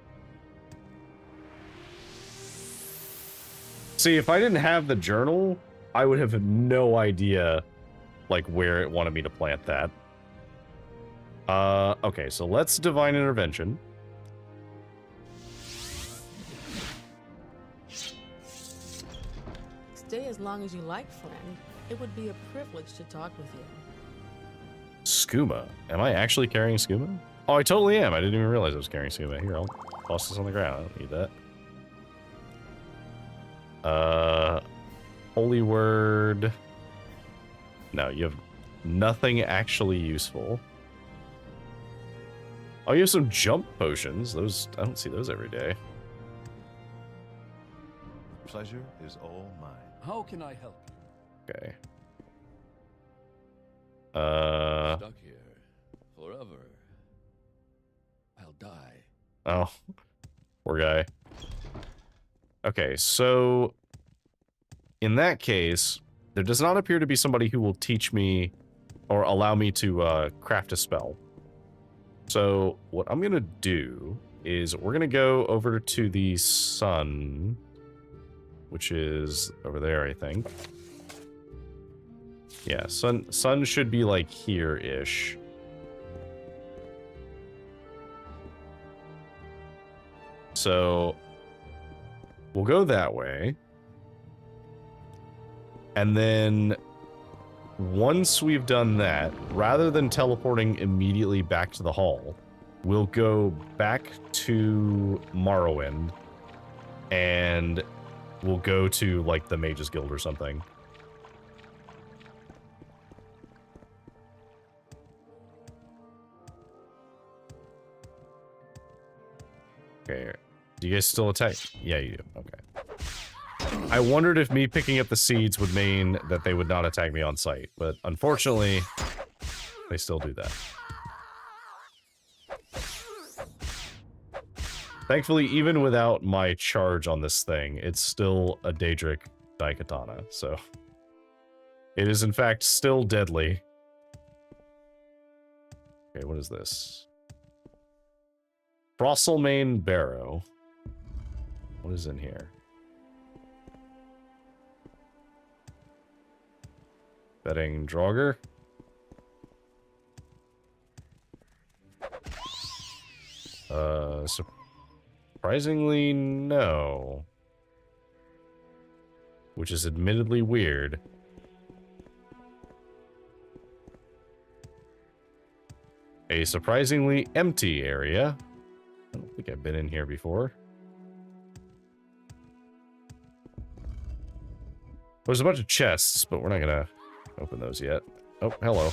See, if I didn't have the journal, I would have no idea, like, where it wanted me to plant that. Okay, so let's Divine Intervention. Stay as long as you like, friend. It would be a privilege to talk with you. Skooma. Am I actually carrying Skooma? Oh, I totally am. I didn't even realize I was carrying Skooma. Here, I'll toss this on the ground. I don't need that. Holy Word. No, you have nothing actually useful. Oh, you have some jump potions. Those, I don't see those every day. Pleasure is all mine. How can I help you? Okay. Stuck here forever. I'll die. Oh, poor guy. Okay, so in that case, there does not appear to be somebody who will teach me or allow me to craft a spell. So what I'm gonna do is we're gonna go over to the sun, which is over there, I think. Yeah, sun should be like here-ish. So we'll go that way. And then once we've done that, rather than teleporting immediately back to the hall, we'll go back to Morrowind, and we'll go to, like, the Mages Guild or something. Okay, do you guys still attack? Yeah, you do. Okay. I wondered if me picking up the seeds would mean that they would not attack me on sight, but unfortunately, they still do that. Thankfully, even without my charge on this thing, it's still a Daedric Daikatana, so... It is, in fact, still deadly. Okay, what is this? Brosselmane Barrow. What is in here? Betting Draugr? Surprisingly, no. Which is admittedly weird. A surprisingly empty area. I don't think I've been in here before. There's a bunch of chests, but we're not gonna open those yet. Oh, hello.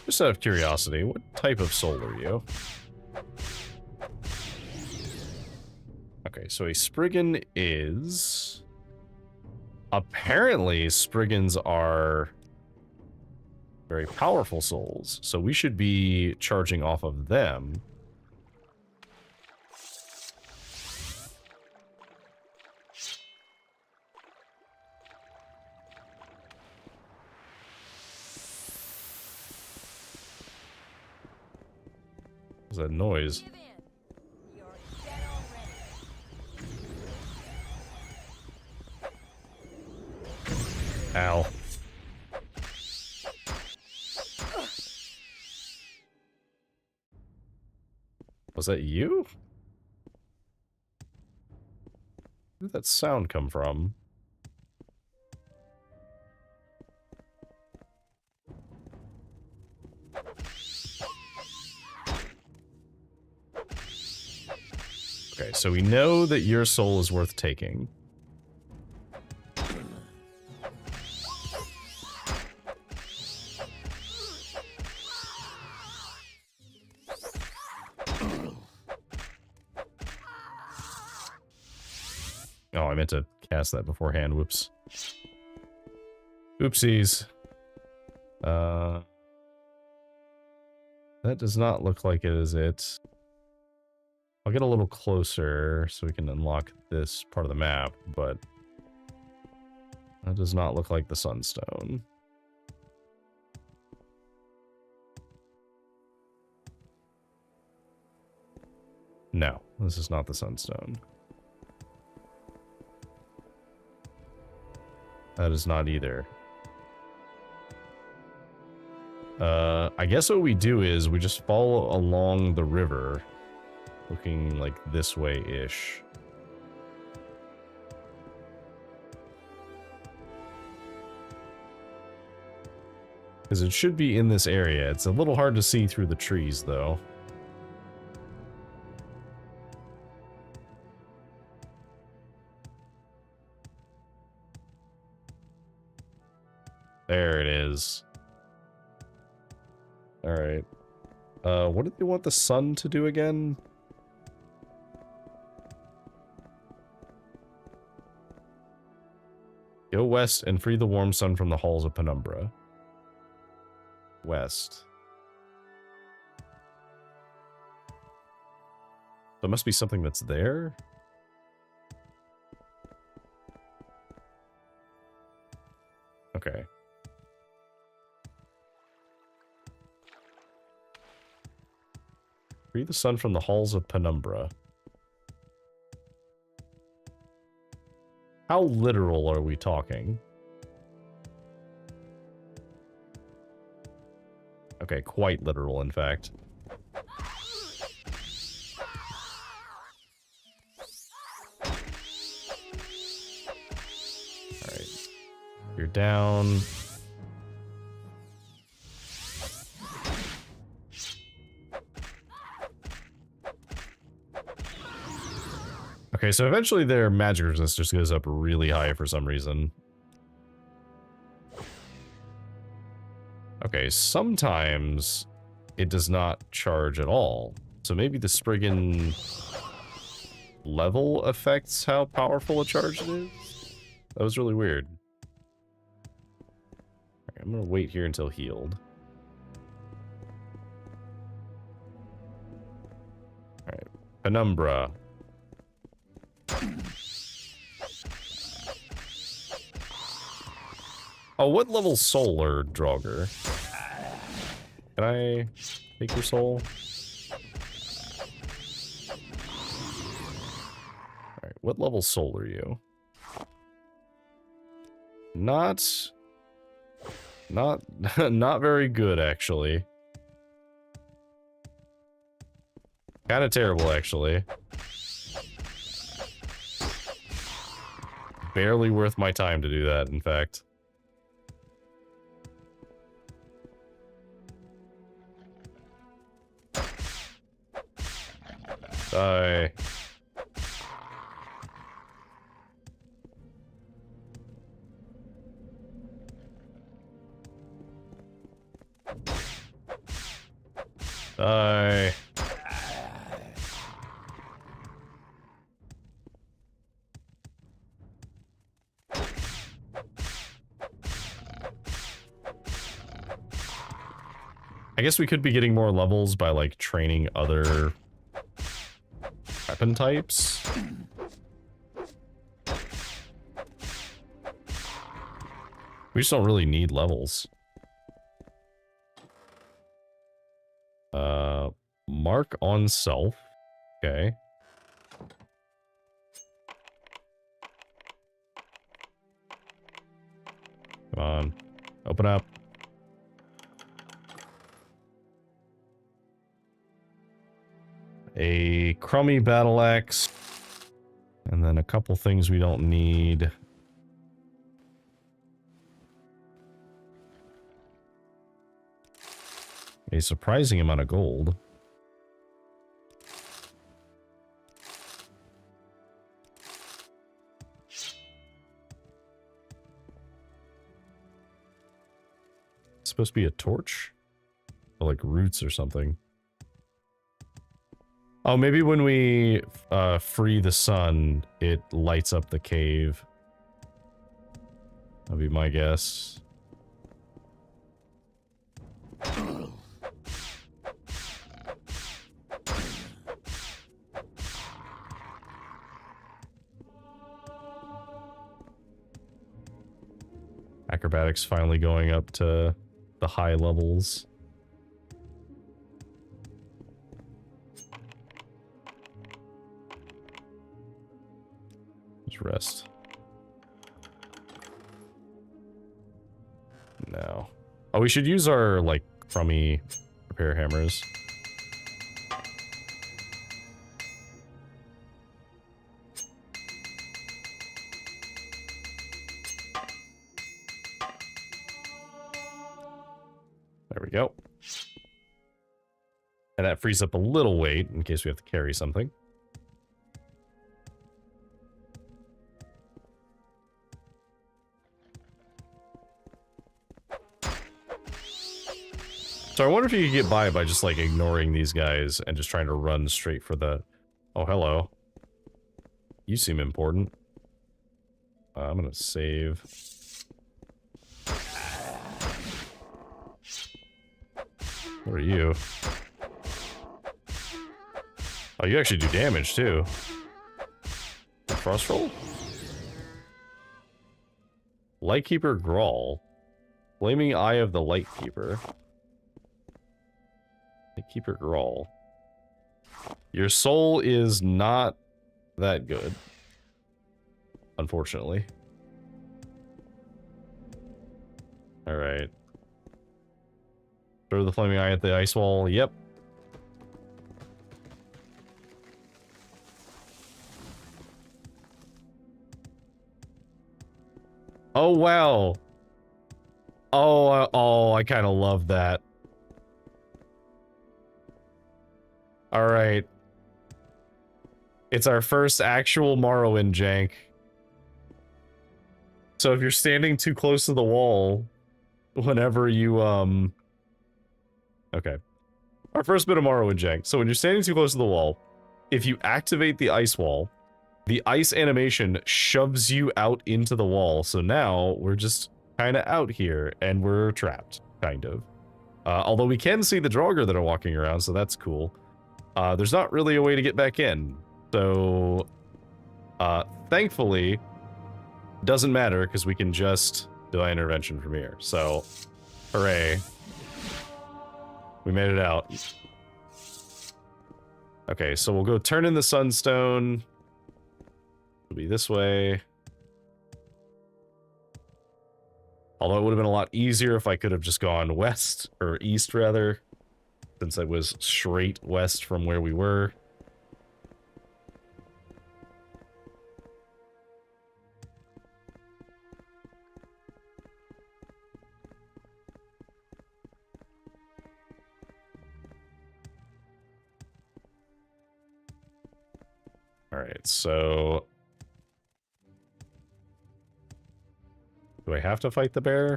Just out of curiosity, what type of soul are you? Okay, so a Spriggan is... Apparently, Spriggans are very powerful souls, so we should be charging off of them. What's that noise? Ow. Was that you? Where did that sound come from? Okay, so we know that your soul is worth taking. Oh, I meant to cast that beforehand. Whoops. Oopsies. That does not look like it is it. I'll get a little closer so we can unlock this part of the map, but that does not look like the Sunstone. No, this is not the Sunstone. That is not either. I guess what we do is we just follow along the river, looking like this way-ish. Because it should be in this area. It's a little hard to see through the trees, though. There it is. Alright. What did they want the sun to do again? Go west and free the warm sun from the halls of Penumbra. West. There must be something that's there? Okay. Free the sun from the halls of Penumbra. How literal are we talking? Okay, quite literal, in fact. You're down. Okay, so eventually their magic resistance just goes up really high for some reason. Okay, sometimes it does not charge at all. So maybe the Spriggan level affects how powerful a charge it is? That was really weird. Okay, I'm gonna wait here until healed. Alright, Penumbra. Oh, what level soul are Draugr? Can I take your soul? Alright, what level soul are you? Not very good, actually. Kind of terrible, actually. Barely worth my time to do that, in fact. Die. Die. I guess we could be getting more levels by, like, training other weapon types. We just don't really need levels. Mark on self. Okay. Come on. Open up. A crummy battle axe. And then a couple things we don't need. A surprising amount of gold. It's supposed to be a torch? Or like roots or something. Oh, maybe when we free the sun, it lights up the cave. That'd be my guess. Acrobatics finally going up to the high levels. Just rest. No. Oh, we should use our, like, crummy repair hammers. There we go. And that frees up a little weight in case we have to carry something. So I wonder if you could get by just like ignoring these guys and just trying to run straight for the... Oh, hello. You seem important. I'm gonna save. What are you? Oh, you actually do damage too. Frost roll? Lightkeeper Grawl. Flaming Eye of the Lightkeeper. Lightkeeper Grawl. Your soul is not that good. Unfortunately. Alright. Throw the Flaming Eye at the ice wall. Yep. Oh, wow. Oh, I kind of love that. All right. It's our first actual Morrowind jank. So if you're standing too close to the wall, whenever you, okay. Our first bit of Morrowind jank. So when you're standing too close to the wall, if you activate the ice wall, the ice animation shoves you out into the wall. So now we're just kind of out here and we're trapped, kind of. Although we can see the Draugr that are walking around, so that's cool. There's not really a way to get back in. So, thankfully, doesn't matter because we can just delay intervention from here. So, hooray. We made it out. Okay, so we'll go turn in the Sunstone. It'll be this way. Although it would have been a lot easier if I could have just gone west, or east rather, since I was straight west from where we were. Alright, so... do I have to fight the bear?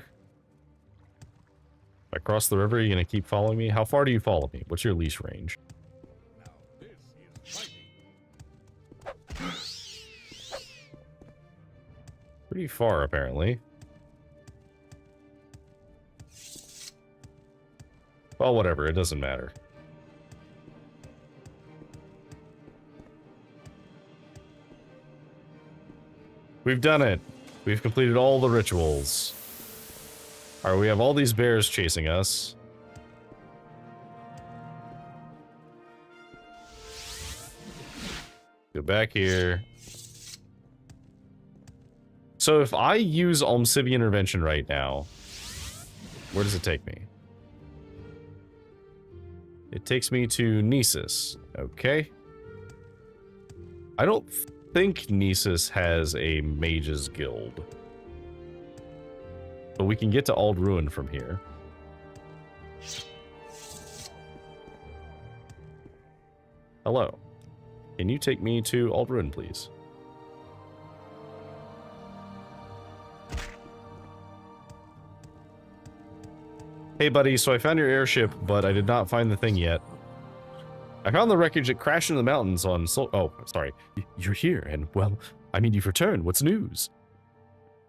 If I cross the river, are you gonna keep following me? How far do you follow me? What's your leash range? Now this is fighting. Pretty far, apparently. Well, whatever, it doesn't matter. We've done it. We've completed all the rituals. Alright, we have all these bears chasing us. Go back here. So if I use Almcibi Intervention right now, where does it take me? It takes me to Nisus. Okay. I don't think Nisus has a Mage's Guild. But we can get to Ald Ruin from here. Hello. Can you take me to Ald Ruin, please? Hey, buddy, so I found your airship, but I did not find the thing yet. I found the wreckage that crashed into the mountains on oh, sorry. You're here, and, well, I mean, you've returned. What's news?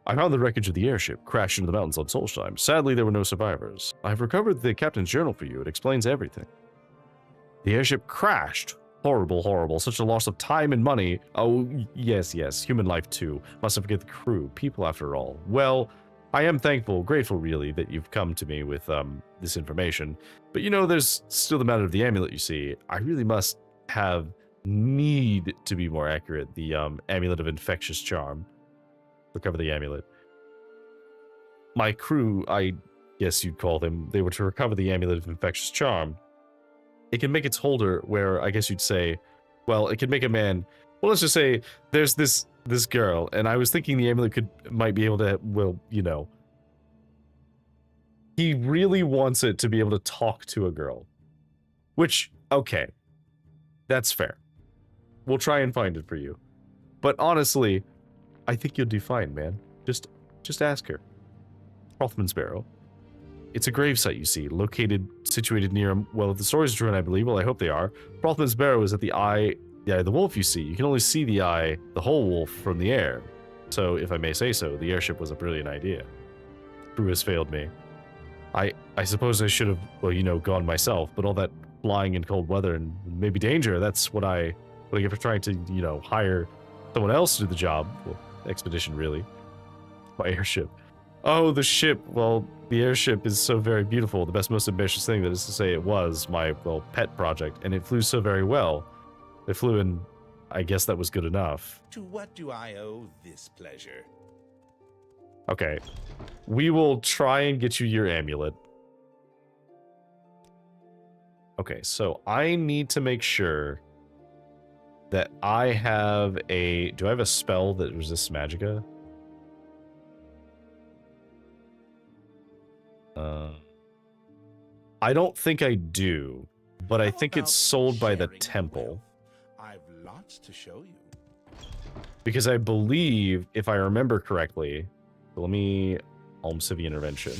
I found the wreckage of the airship crashed into the mountains on Solstheim. Sadly, there were no survivors. I've recovered the captain's journal for you. It explains everything. The airship crashed. Horrible, horrible. Such a loss of time and money. Oh, yes, yes. Human life, too. Must have forget the crew. People, after all. Well, I am thankful, grateful, really, that you've come to me with, this information. But, you know, there's still the matter of the amulet, you see. I really need to be more accurate. The, amulet of infectious charm. Recover the amulet. My crew, I guess you'd call them, they were to recover the amulet of infectious charm. It can make its holder where, I guess you'd say, well, it can make a man, well, let's just say, there's this girl, and I was thinking the amulet might be able to, well, you know. He really wants it to be able to talk to a girl. Which, okay. That's fair. We'll try and find it for you. But honestly, I think you'll do fine, man. Just ask her. Rothman's Barrow. It's a gravesite, you see, situated near, well, if the stories are true, and I believe, well, I hope they are. Rothman's Barrow is at the eye of the wolf, you see. You can only see the whole wolf from the air. So, if I may say so, the airship was a brilliant idea. Crew has failed me. I suppose I should have, well, you know, gone myself, but all that flying in cold weather and maybe danger, that's what I get for trying to, you know, hire someone else to do the job. Well, expedition, really. My airship. Oh, the ship. Well, the airship is so very beautiful. The best, most ambitious thing, that is to say, it was my, well, pet project, and it flew so very well. It flew, and I guess that was good enough. To what do I owe this pleasure? Okay. We will try and get you your amulet. Okay, so I need to make sure that I have a... do I have a spell that resists magicka? I don't think I do, but I think it's sold by the temple. I've lots to show you. Because I believe, if I remember correctly, let me Almcivi intervention.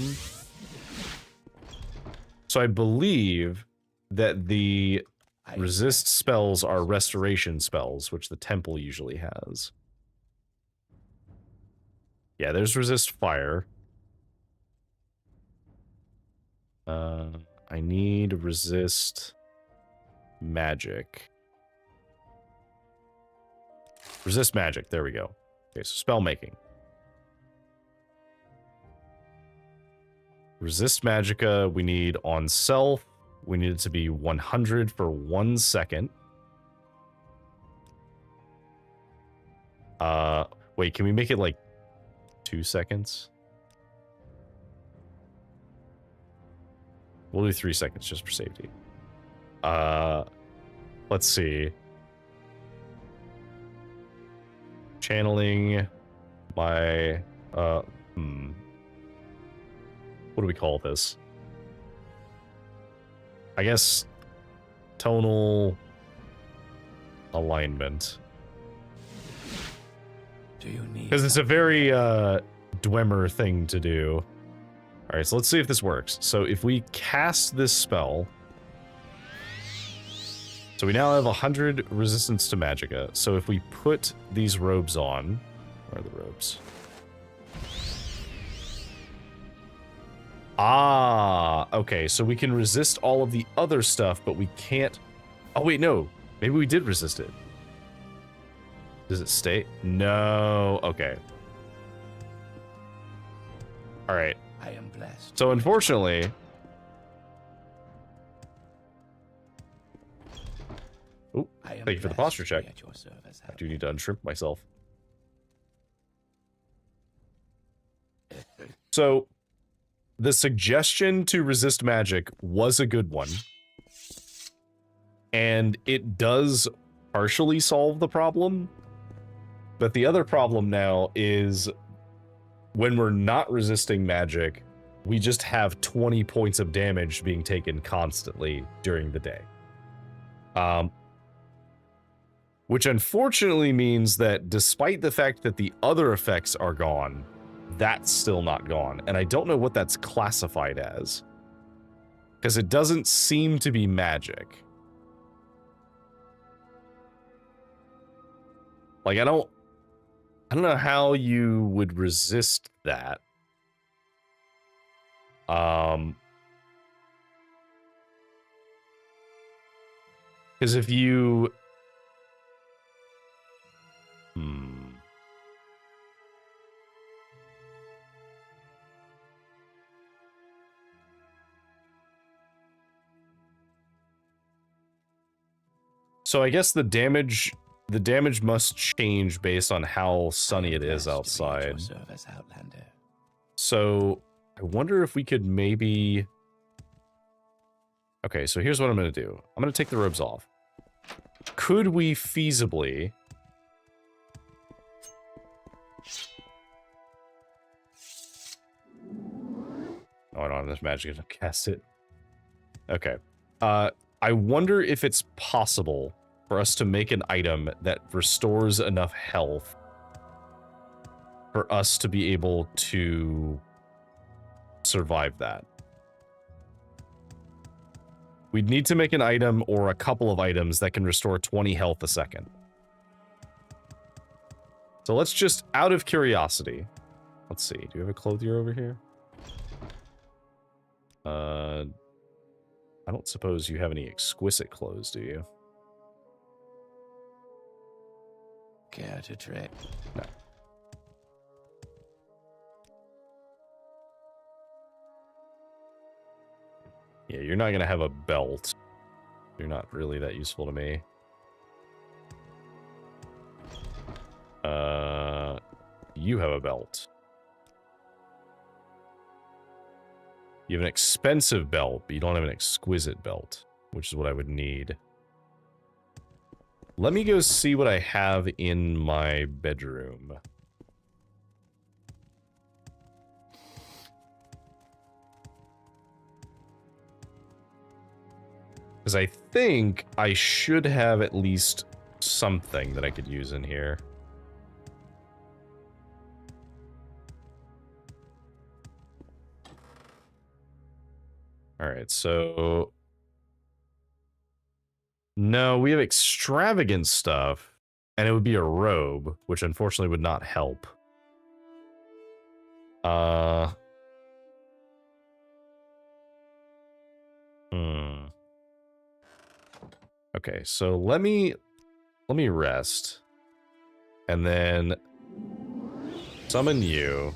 So I believe that the resist spells are restoration spells, which the temple usually has. Yeah, there's resist fire. I need resist magic. Resist magic, there we go. Okay, so spell making. Resist magicka, we need on self. We need it to be 100 for 1 second. Wait, can we make it like 2 seconds? We'll do 3 seconds just for safety. Let's see. Channeling my, what do we call this? I guess tonal alignment. Do you need? Because it's a very Dwemer thing to do. All right, so let's see if this works. So if we cast this spell, so we now have 100 resistance to magicka. So if we put these robes on, where are the robes? Ah, okay, so we can resist all of the other stuff, but we can't... Oh, wait, no. Maybe we did resist it. Does it stay? No. Okay. All right. I am blessed. So unfortunately... Oh, thank you for the posture check. I do need to unshrimp myself. So... the suggestion to resist magic was a good one. And it does partially solve the problem. But the other problem now is when we're not resisting magic, we just have 20 points of damage being taken constantly during the day. Which unfortunately means that despite the fact that the other effects are gone, that's still not gone, and I don't know what that's classified as. Because it doesn't seem to be magic. Like, I don't know how you would resist that. Because if you... So I guess the damage must change based on how sunny it is outside. So I wonder if we could maybe... Okay, so here's what I'm going to do. I'm going to take the robes off. Could we feasibly... Oh, I don't have this magic to cast it. Okay. I wonder if it's possible for us to make an item that restores enough health for us to be able to survive that. We'd need to make an item or a couple of items that can restore 20 health a second. So let's just, out of curiosity, let's see. Do you have a clothier over here? I don't suppose you have any exquisite clothes, do you? Care to trade? No. Yeah, you're not gonna have a belt. You're not really that useful to me. You have a belt. You have an expensive belt, but you don't have an exquisite belt, which is what I would need. Let me go see what I have in my bedroom. Because I think I should have at least something that I could use in here. Alright, so... No, we have extravagant stuff, and it would be a robe, which unfortunately would not help. Okay, so let me rest. And then summon you.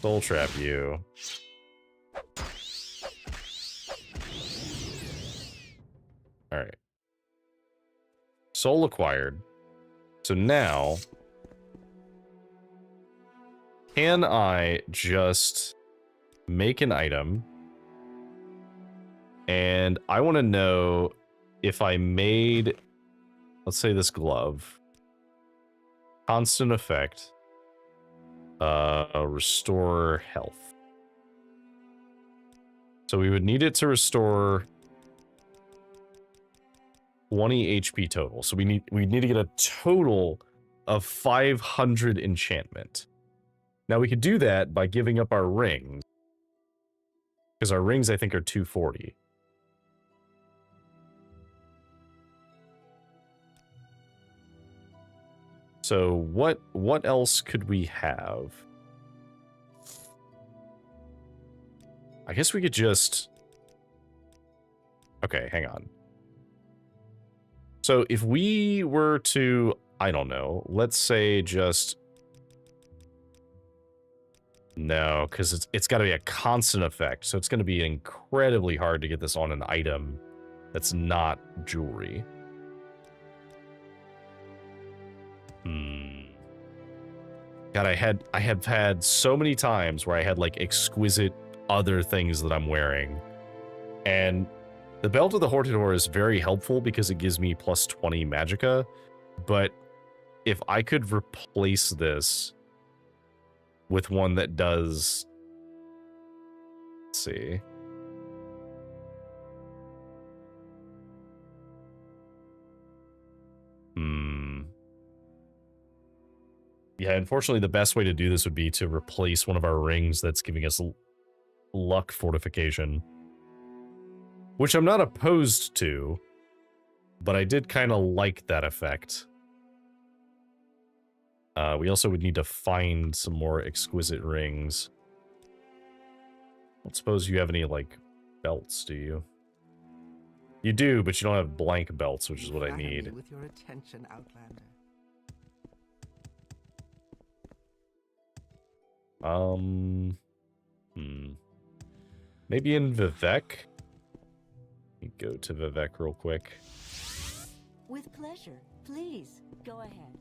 Soul trap you. Alright. Soul acquired. So now, can I just make an item? And I want to know if I made, let's say this glove, constant effect, restore health. So we would need it to restore 20 HP total. So we need to get a total of 500 enchantment. Now we could do that by giving up our rings, because our rings I think are 240. So what else could we have? I guess we could just... Okay, hang on. So if we were to, I don't know, let's say just... No, because it's got to be a constant effect, so it's going to be incredibly hard to get this on an item that's not jewelry. God, I have had so many times where I had like exquisite other things that I'm wearing. And the Belt of the Hortador is very helpful because it gives me plus 20 magicka. But if I could replace this with one that does... Let's see. Yeah, unfortunately, the best way to do this would be to replace one of our rings that's giving us luck fortification. Which I'm not opposed to, but I did kind of like that effect. We also would need to find some more exquisite rings. I don't suppose you have any, like, belts, do you? You do, but you don't have blank belts, which is what I need. With your attention, Outlander. Maybe in Vivek? Let me go to Vivek real quick. With pleasure. Please, go ahead.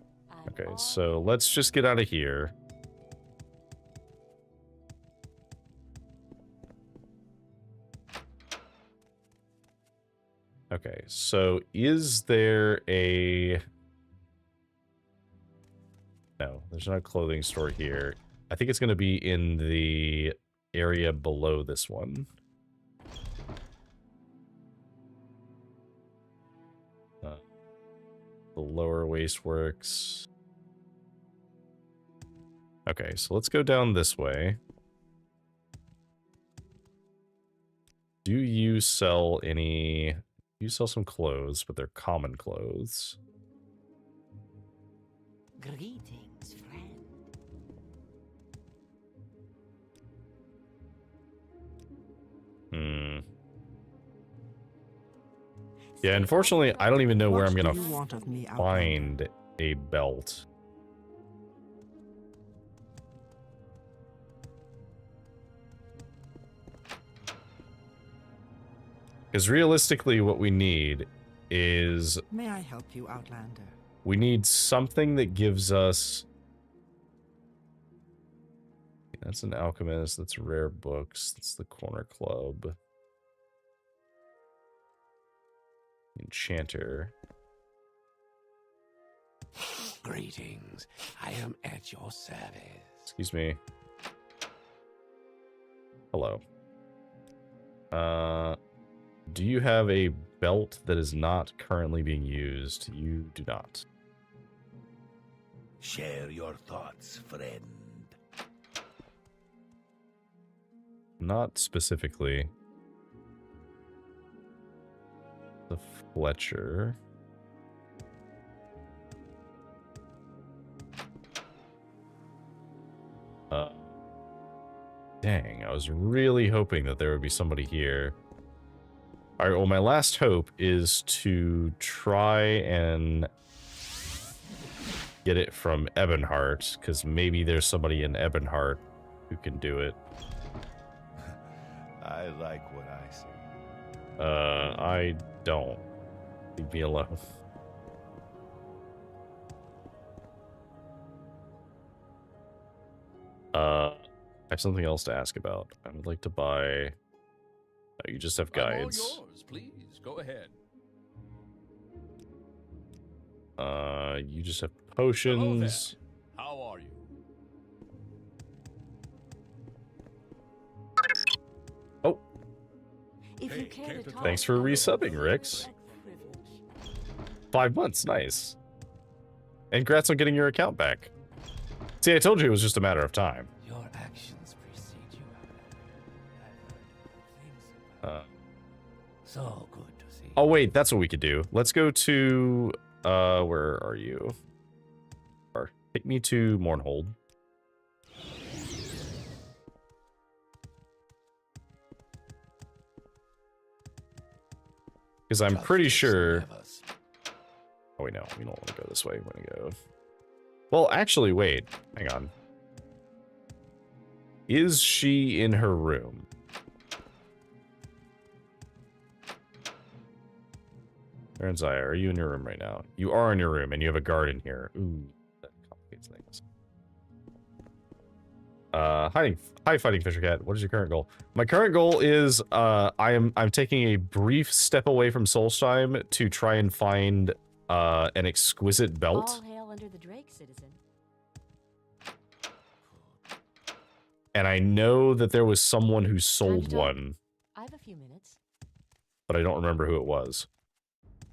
Okay, so let's just get out of here. Okay, so is there a... No, there's not a clothing store here. I think it's going to be in the area below this one. The lower wasteworks. Okay, so let's go down this way. Do you sell any... You sell some clothes, but they're common clothes. Greetings, friend. Yeah, unfortunately, I don't even know where I'm gonna you want of me, find a belt. Because realistically, what we need is... May I help you, Outlander? We need something that gives us... That's an alchemist, that's rare books, that's the corner club. Enchanter. Greetings. I am at your service. Excuse me. Hello. do you have a belt that is not currently being used? You do not. Share your thoughts, friend. Not specifically. The Fletcher. Dang, I was really hoping that there would be somebody here. Alright, well, my last hope is to try and get it from Ebonheart, because maybe there's somebody in Ebonheart who can do it. I like what I see. I don't. Leave me alone. I have something else to ask about. I would like to buy... Oh, you just have guides. I'm all yours, please. Go ahead. You just have Hello potions. there. How are you? Oh, If Hey, you care came to to talk, thanks for I will resubbing, feel Rix. like privilege. 5 months, nice. And congrats on getting your account back. See, I told you it was just a matter of time. Your actions precede you. I've heard things about so good to see. Oh wait, that's what we could do. Let's go to where are you? Or take me to Mournhold. Because I'm pretty Justice sure. never sleeps. Oh wait, no, we don't want to go this way. We're gonna go. Well, actually, wait. Hang on. Is she in her room? Aaron Zaya, are you in your room right now? You are in your room, and you have a guard in here. Ooh, that complicates things. Hi, Fighting Fisher Cat. What is your current goal? My current goal is, I'm taking a brief step away from Solstheim to try and find an exquisite belt. All hail under the Drake, citizen. And I know that there was someone who sold talk? one, I have a few minutes. but I don't remember who it was.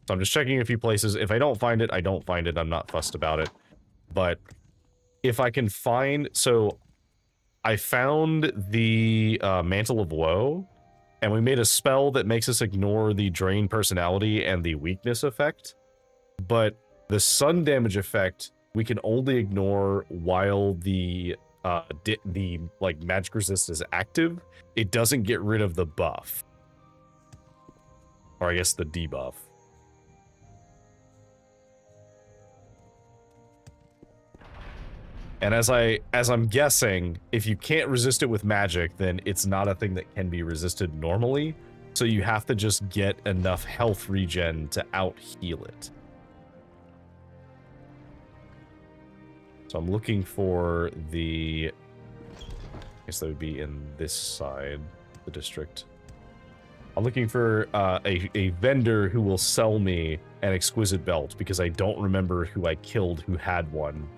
So I'm just checking a few places. If I don't find it, I don't find it. I'm not fussed about it. But if I can find... So I found the Mantle of Woe, and we made a spell that makes us ignore the Drain personality and the weakness effect. But the sun damage effect, we can only ignore while the like magic resist is active. It doesn't get rid of the buff. Or I guess the debuff. And as I'm guessing, if you can't resist it with magic, then it's not a thing that can be resisted normally. So you have to just get enough health regen to out-heal it. So I'm looking for the... I guess that would be in this side, the district. I'm looking for a vendor who will sell me an exquisite belt, because I don't remember who I killed who had one.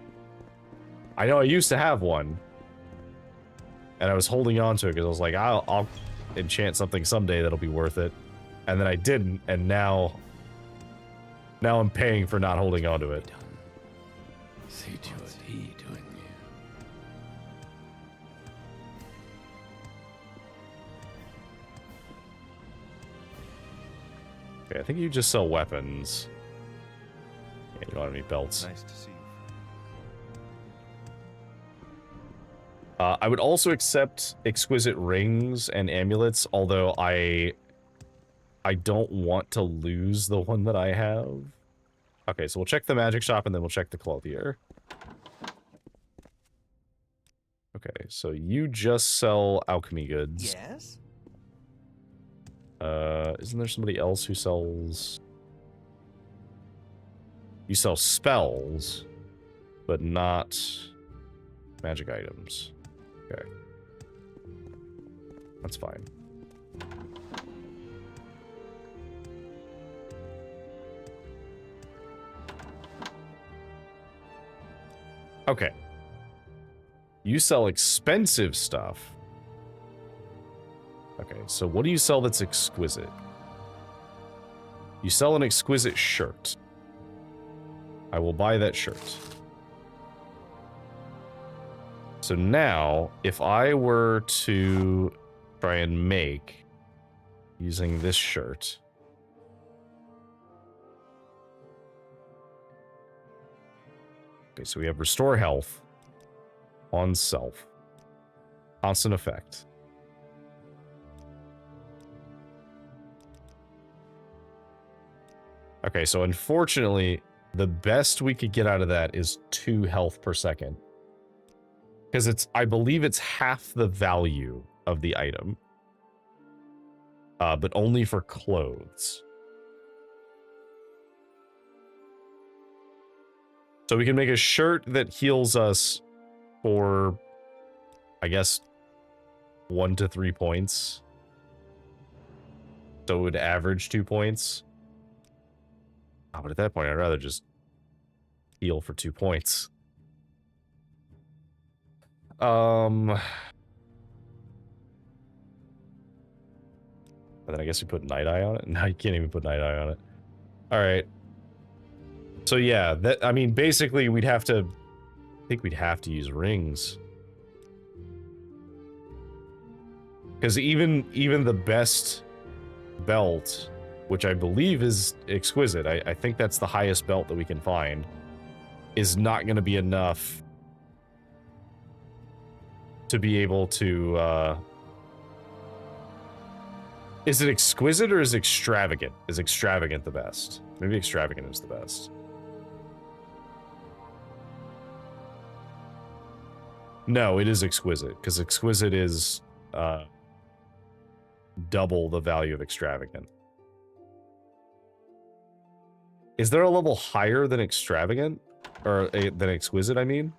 I know I used to have one, and I was holding on to it because I was like, I'll enchant something someday that'll be worth it, and then I didn't, and now I'm paying for not holding on to it. See to it, he doing you. Okay, I think you just sell weapons. Yeah, you don't have any belts. Nice to see you. I would also accept exquisite rings and amulets, although I don't want to lose the one that I have. Okay, so we'll check the magic shop and then we'll check the clothier. Okay, so you just sell alchemy goods. Yes? Isn't there somebody else who sells... You sell spells, but not magic items. Okay. That's fine. Okay. You sell expensive stuff. Okay, so what do you sell that's exquisite? You sell an exquisite shirt. I will buy that shirt. So now, if I were to try and make using this shirt. Okay, so we have restore health on self. Constant effect. Okay, so unfortunately, the best we could get out of that is 2 health per second. Because it's, I believe it's half the value of the item. But only for clothes. So we can make a shirt that heals us for, I guess, 1 to 3 points. So it would average 2 points. Oh, but at that point, I'd rather just heal for 2 points. And then I guess we put Night Eye on it. No, you can't even put Night Eye on it. Alright. So yeah, that, I mean, basically we'd have to, I think we'd have to use rings. Because even the best belt, which I believe is exquisite, I think that's the highest belt that we can find, is not going to be enough to be able to, is it exquisite or is extravagant? Is extravagant the best? Maybe extravagant is the best. No, it is exquisite, because exquisite is double the value of extravagant. Is there a level higher than extravagant? Or than exquisite, I mean?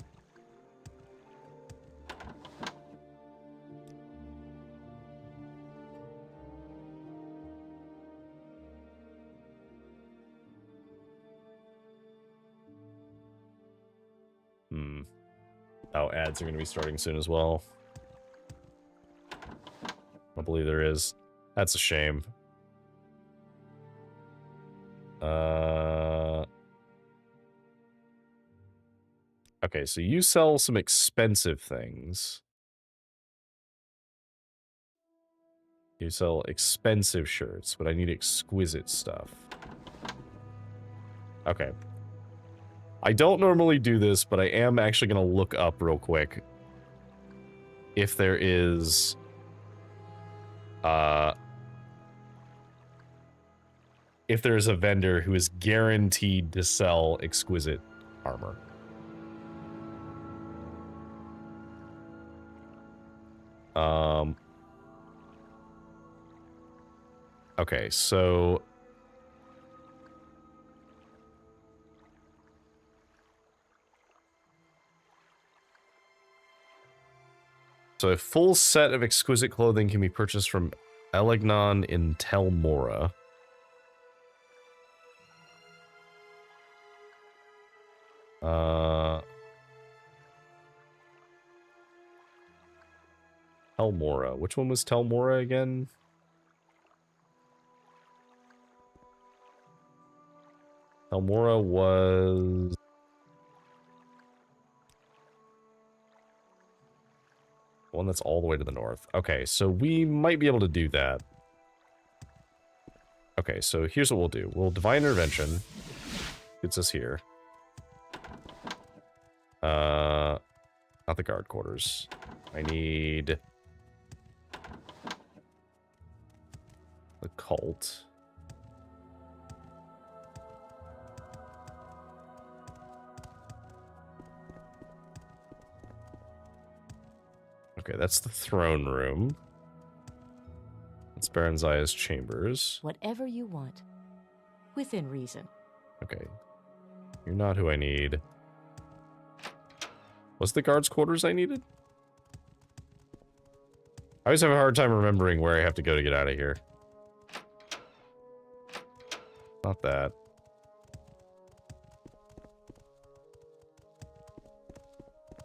Oh, ads are going to be starting soon as well. I believe there is. That's a shame. Okay, so you sell some expensive things. You sell expensive shirts, but I need exquisite stuff. Okay. I don't normally do this, but I am actually going to look up real quick if there is a vendor who is guaranteed to sell exquisite armor. Okay, so a full set of exquisite clothing can be purchased from Elegnon in Tel Mora. Tel Mora. Which one was Tel Mora again? Tel Mora was... one that's all the way to the north. Okay, so we might be able to do that. Okay, so here's what we'll do. We'll Divine Intervention. Gets us here. Not the guard quarters. I need... the cult. Okay, that's the throne room. That's Baron Zaya's chambers. Whatever you want. Within reason. Okay. You're not who I need. Was the guards' quarters I needed? I always have a hard time remembering where I have to go to get out of here. Not that.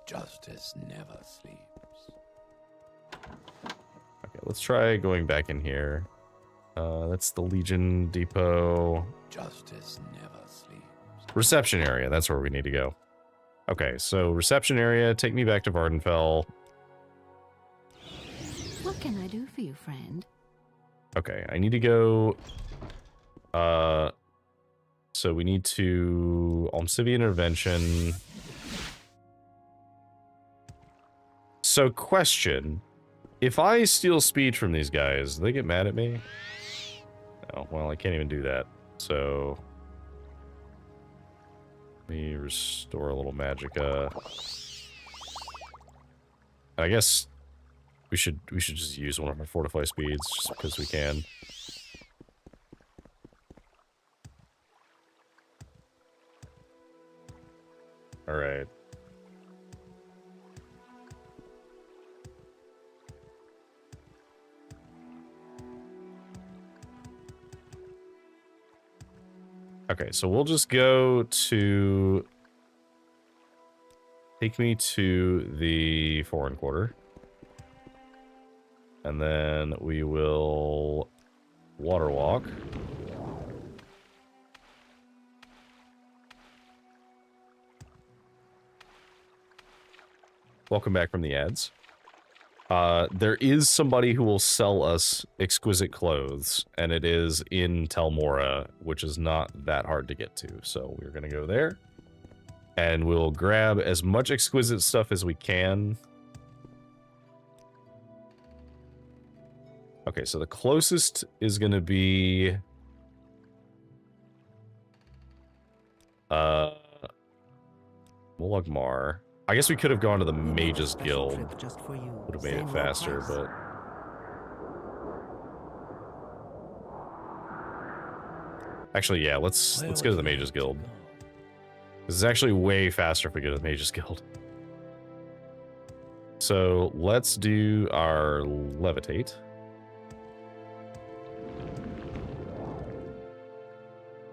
Justice never sleeps. Okay, let's try going back in here. That's the Legion Depot. Justice never sleeps. Reception area, that's where we need to go. Okay, so reception area, take me back to Vardenfell. What can I do for you, friend? Okay, I need to go... So we need to... Almcivian Intervention. So, question. If I steal speech from these guys, do they get mad at me? Oh, well, I can't even do that. So... Let me restore a little magicka. I guess we should just use one of our fortify speeds just because we can. All right. Okay, so we'll just go to... Take me to the foreign quarter. And then we will water walk. Welcome back from the ads. There is somebody who will sell us exquisite clothes, and it is in Tel Mora, which is not that hard to get to. So we're going to go there, and we'll grab as much exquisite stuff as we can. Okay, so the closest is going to be... Mulugmar. I guess we could have gone to the Mages Guild. Would have made it faster, but... Actually, yeah, let's go to the Mages Guild. This is actually way faster if we go to the Mages Guild. So, let's do our Levitate.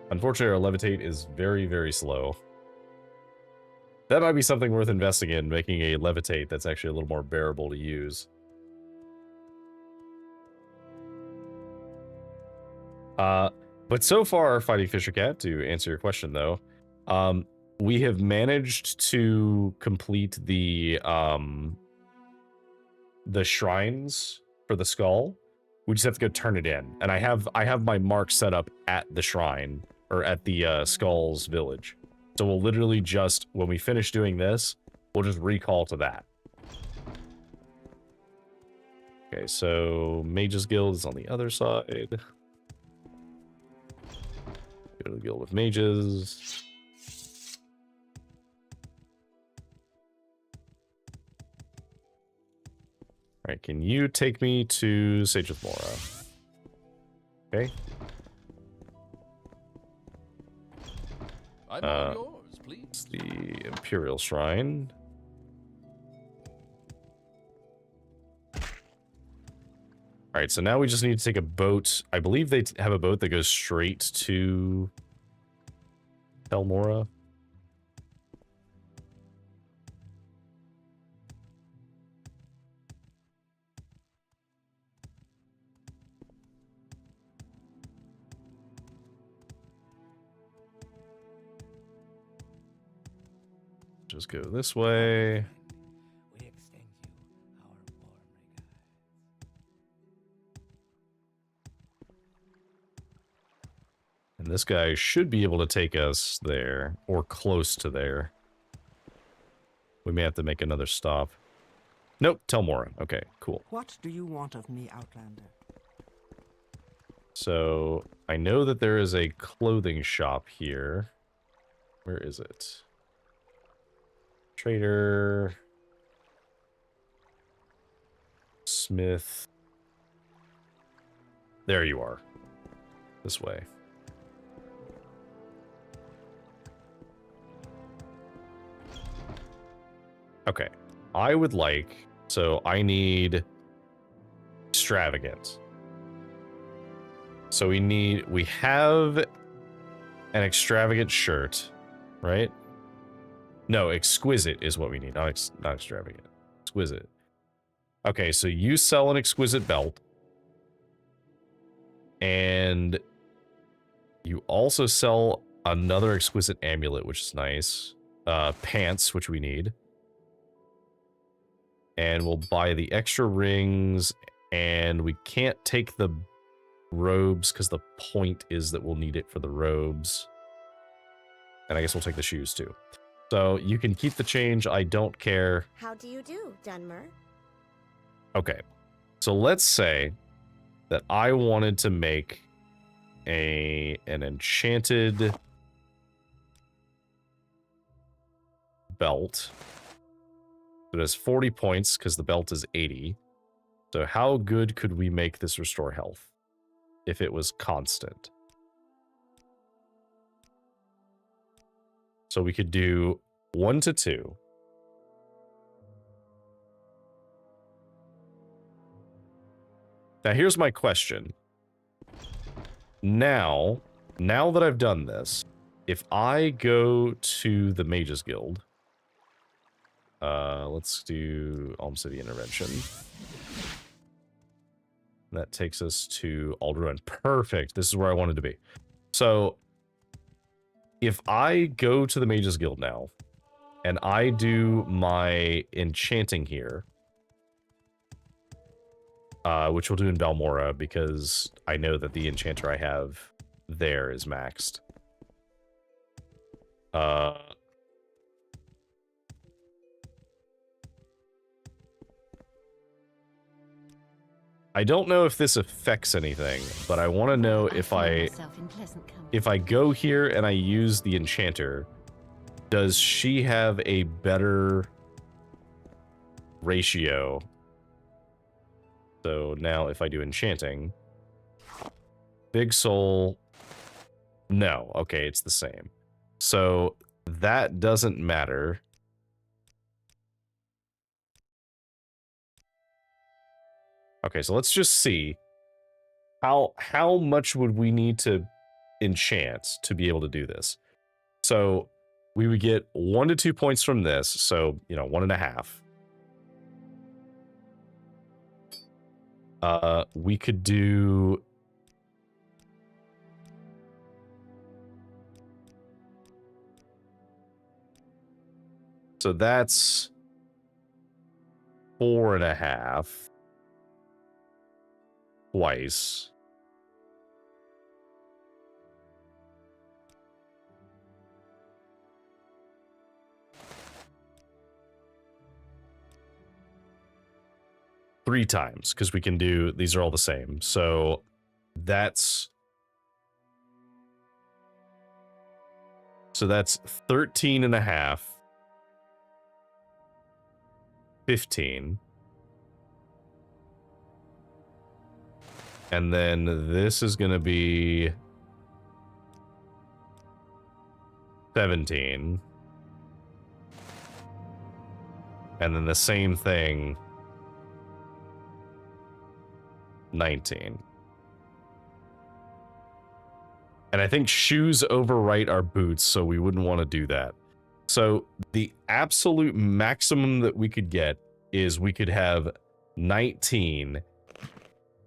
Unfortunately, our Levitate is very, very slow. That might be something worth investing in, making a Levitate that's actually a little more bearable to use. But so far, Fighting Fisher Cat, to answer your question though, we have managed to complete the shrines for the skull. We just have to go turn it in. And I have my mark set up at the shrine, or at the skull's village. So we'll literally just, when we finish doing this, we'll just recall to that. Okay, so Mages Guild is on the other side. Go to the Guild of Mages. Alright, can you take me to Sage of Mora? Okay. I'm all yours, please. It's the Imperial Shrine. Alright, so now we just need to take a boat. I believe they have a boat that goes straight to Tel Mora. Just go this way. We extend you our warm regards. And this guy should be able to take us there, or close to there. We may have to make another stop. Nope, Tel Mora. Okay, cool. What do you want of me, Outlander? So, I know that there is a clothing shop here. Where is it? Trader. Smith. There you are. This way. Okay. I would like... So, I need... Extravagant. So we have an extravagant shirt, right? No, exquisite is what we need, not extravagant. Exquisite. Okay, so you sell an exquisite belt. And you also sell another exquisite amulet, which is nice. Pants, which we need. And we'll buy the extra rings, and we can't take the robes because the point is that we'll need it for the robes. And I guess we'll take the shoes too. So you can keep the change, I don't care. How do you do, Dunmer? Okay, so let's say that I wanted to make an enchanted belt. It has 40 points because the belt is 80. So how good could we make this restore health if it was constant? So we could do 1 to 2. Now here's my question. Now that I've done this, if I go to the Mages Guild, let's do Alm City Intervention. That takes us to Alderaan. Perfect. This is where I wanted to be. So, if I go to the Mages Guild now, and I do my enchanting here, which we'll do in Balmora because I know that the enchanter I have there is maxed. I don't know if this affects anything, but I want to know if I go here and I use the enchanter, does she have a better ratio? So now if I do enchanting, Big Soul, no, okay, it's the same. So that doesn't matter. Okay, so let's just see how much would we need to enchant to be able to do this. So we would get 1 to 2 points from this, so 1.5. We could do so that's 4.5 twice. Three times, because we can do, these are all the same. So that's 13.5, 15. And then this is going to be 17. And then the same thing, 19. And I think shoes overwrite our boots, so we wouldn't want to do that. So the absolute maximum that we could get is we could have 19,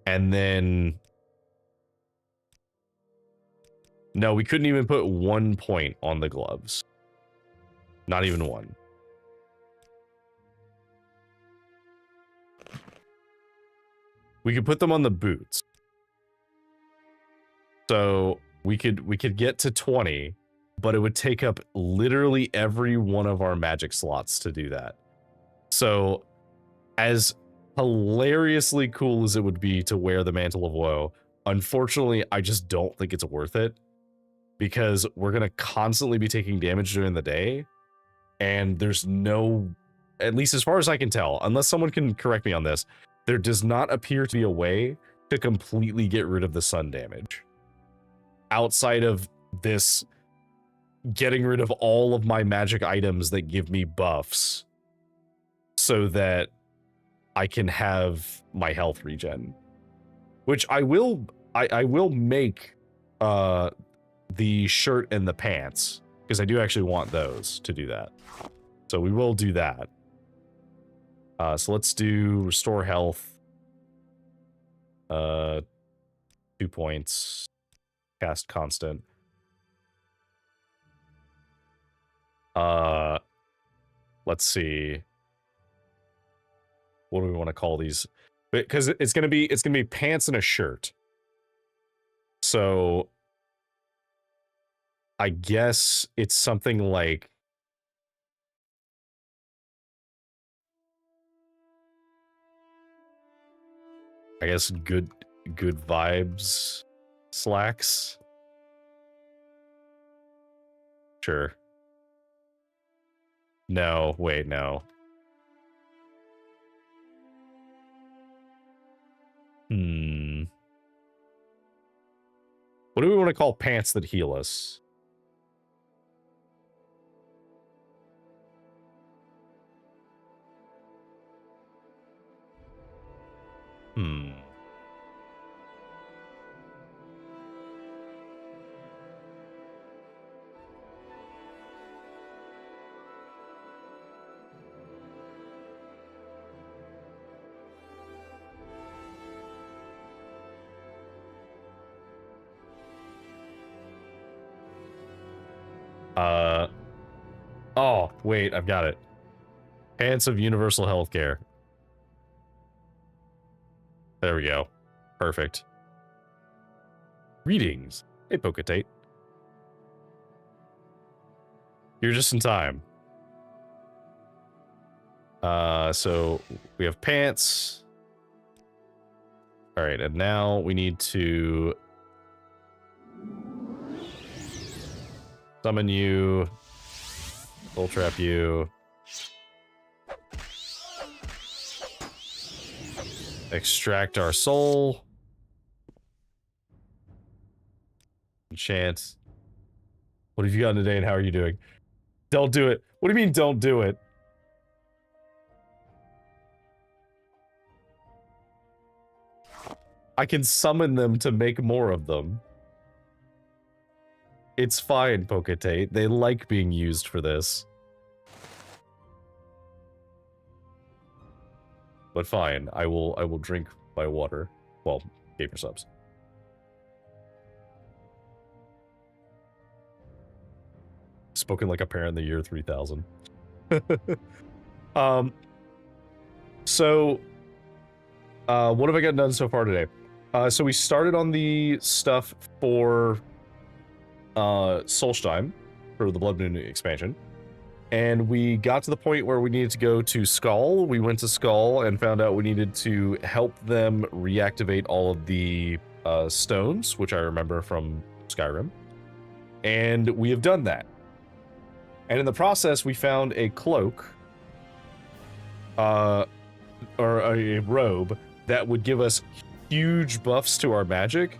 and then no, we couldn't even put 1 point on the gloves. Not even 1. We could put them on the boots. So we could get to 20, but it would take up literally every one of our magic slots to do that. So as hilariously cool as it would be to wear the Mantle of Woe, unfortunately, I just don't think it's worth it, because we're going to constantly be taking damage during the day, and there's no, at least as far as I can tell, unless someone can correct me on this, there does not appear to be a way to completely get rid of the sun damage. Outside of this, getting rid of all of my magic items that give me buffs so that I can have my health regen. Which I will make the shirt and the pants, because I do actually want those to do that. So we will do that. So let's do restore health. 2 points. Cast constant. Let's see. What do we want to call these? Because it's gonna be pants and a shirt. So I guess it's something like good vibes slacks. Sure. No, wait, no. What do we want to call pants that heal us? Oh, wait, I've got it. Pants of universal healthcare. There we go. Perfect. Greetings. Hey, Poketate. You're just in time. So we have pants. All right, and now we need to summon you, soul trap you, extract our soul, enchant. What have you gotten today and how are you doing? Don't do it. What do you mean don't do it? I can summon them to make more of them. It's fine, Poketate. They like being used for this. But fine, I will drink my water. Well, gamer subs. Spoken like a parent in the year 3000. So what have I gotten done so far today? So we started on the stuff for Solstheim for the Blood Moon expansion, and we got to the point where we needed to go to Skull. We went to Skull and found out we needed to help them reactivate all of the stones, which I remember from Skyrim, and we have done that. And in the process, we found a cloak, or a robe that would give us huge buffs to our magic,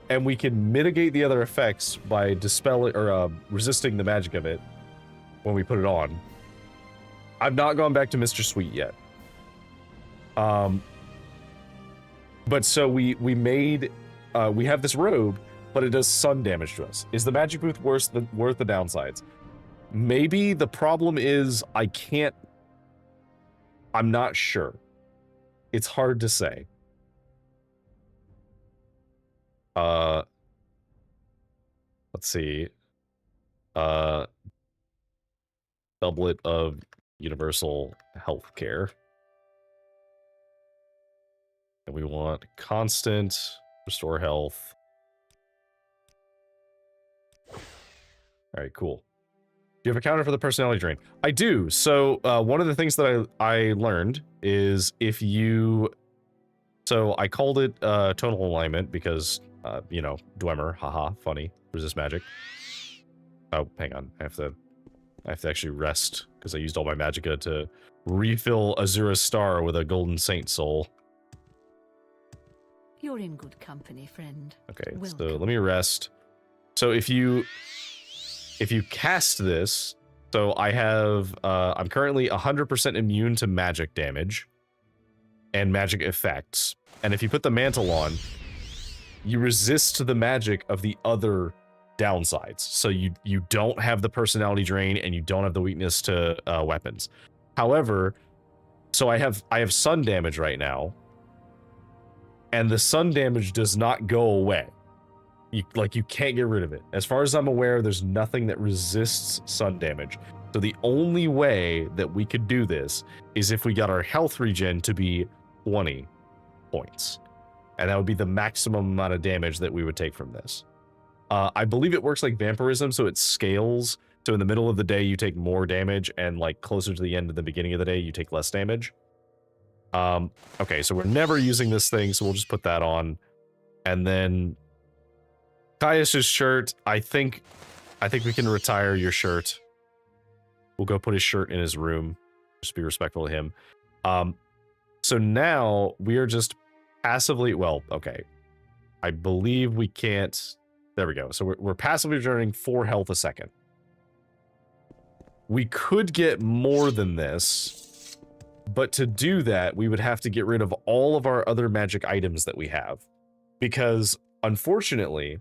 and we can mitigate the other effects by dispelling or resisting the magic of it when we put it on. I've not gone back to Mr. Sweet yet. But so we made we have this robe, but it does sun damage to us. Is the magic boost worth the downsides? Maybe. The problem is I'm not sure. It's hard to say. Let's see. Doublet of universal healthcare. And we want constant restore health. All right, cool. Do you have a counter for the personality drain? I do. So one of the things that I learned is if you... So I called it tonal alignment because, you know, Dwemer, haha, funny, resist magic. Oh, hang on. I have to actually rest because I used all my magicka to refill Azura's star with a golden saint soul. You're in good company, friend. Okay, Welcome. so let me rest. So if you cast this, so I have, I'm currently 100% immune to magic damage and magic effects. And if you put the mantle on, you resist the magic of the other downsides. So you don't have the personality drain and you don't have the weakness to weapons. However, so I have sun damage right now. and the sun damage does not go away. You can't get rid of it. As far as I'm aware, there's nothing that resists sun damage. So the only way that we could do this is if we got our health regen to be 20 points. And that would be the maximum amount of damage that we would take from this. I believe it works like vampirism, so it scales. So in the middle of the day, you take more damage, and like closer to the end of the beginning of the day, you take less damage. Okay, so we're never using this thing, so we'll just put that on. And then Caius's shirt, I think we can retire your shirt. We'll go put his shirt in his room. Just be respectful to him. So now we are just passively, well, okay. I believe we can't, there we go. So we're passively regenerating 4 health a second. We could get more than this, but to do that, we would have to get rid of all of our other magic items that we have. Because, unfortunately,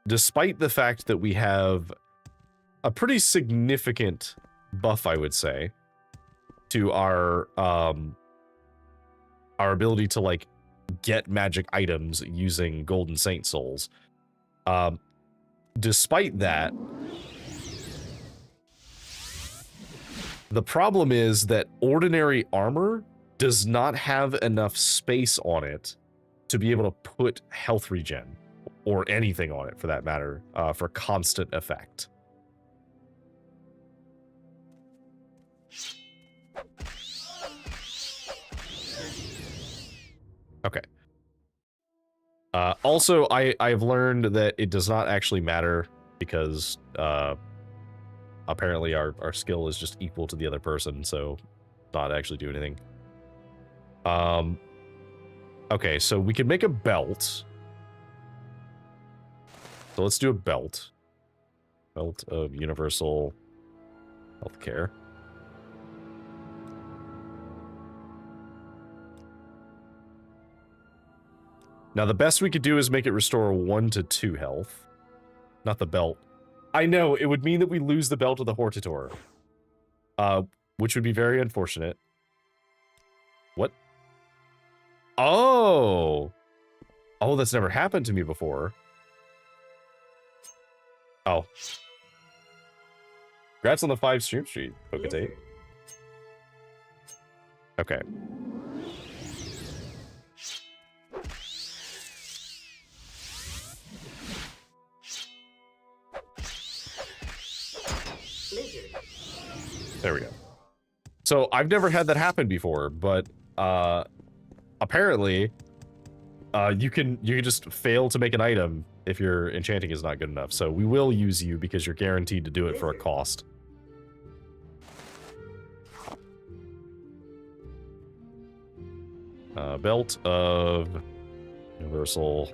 despite the fact that we have a pretty significant buff, I would say, to our ability to, like, get magic items using Golden Saint Souls, despite that, the problem is that ordinary armor does not have enough space on it to be able to put health regen, or anything on it for that matter, for constant effect. Okay. Also, I've learned that it does not actually matter because apparently our skill is just equal to the other person, so not actually do anything. Okay, so we can make a belt. So let's do a belt. Belt of universal healthcare. Now, the best we could do is make it restore 1 to 2 health. Not the belt. I know, it would mean that we lose the belt of the Hortitor. Which would be very unfortunate. What? Oh! Oh, that's never happened to me before. Oh. Congrats on the 5 stream street, Poketate. Okay. There we go. So I've never had that happen before, but apparently you can just fail to make an item if your enchanting is not good enough. So we will use you because you're guaranteed to do it for a cost. Belt of universal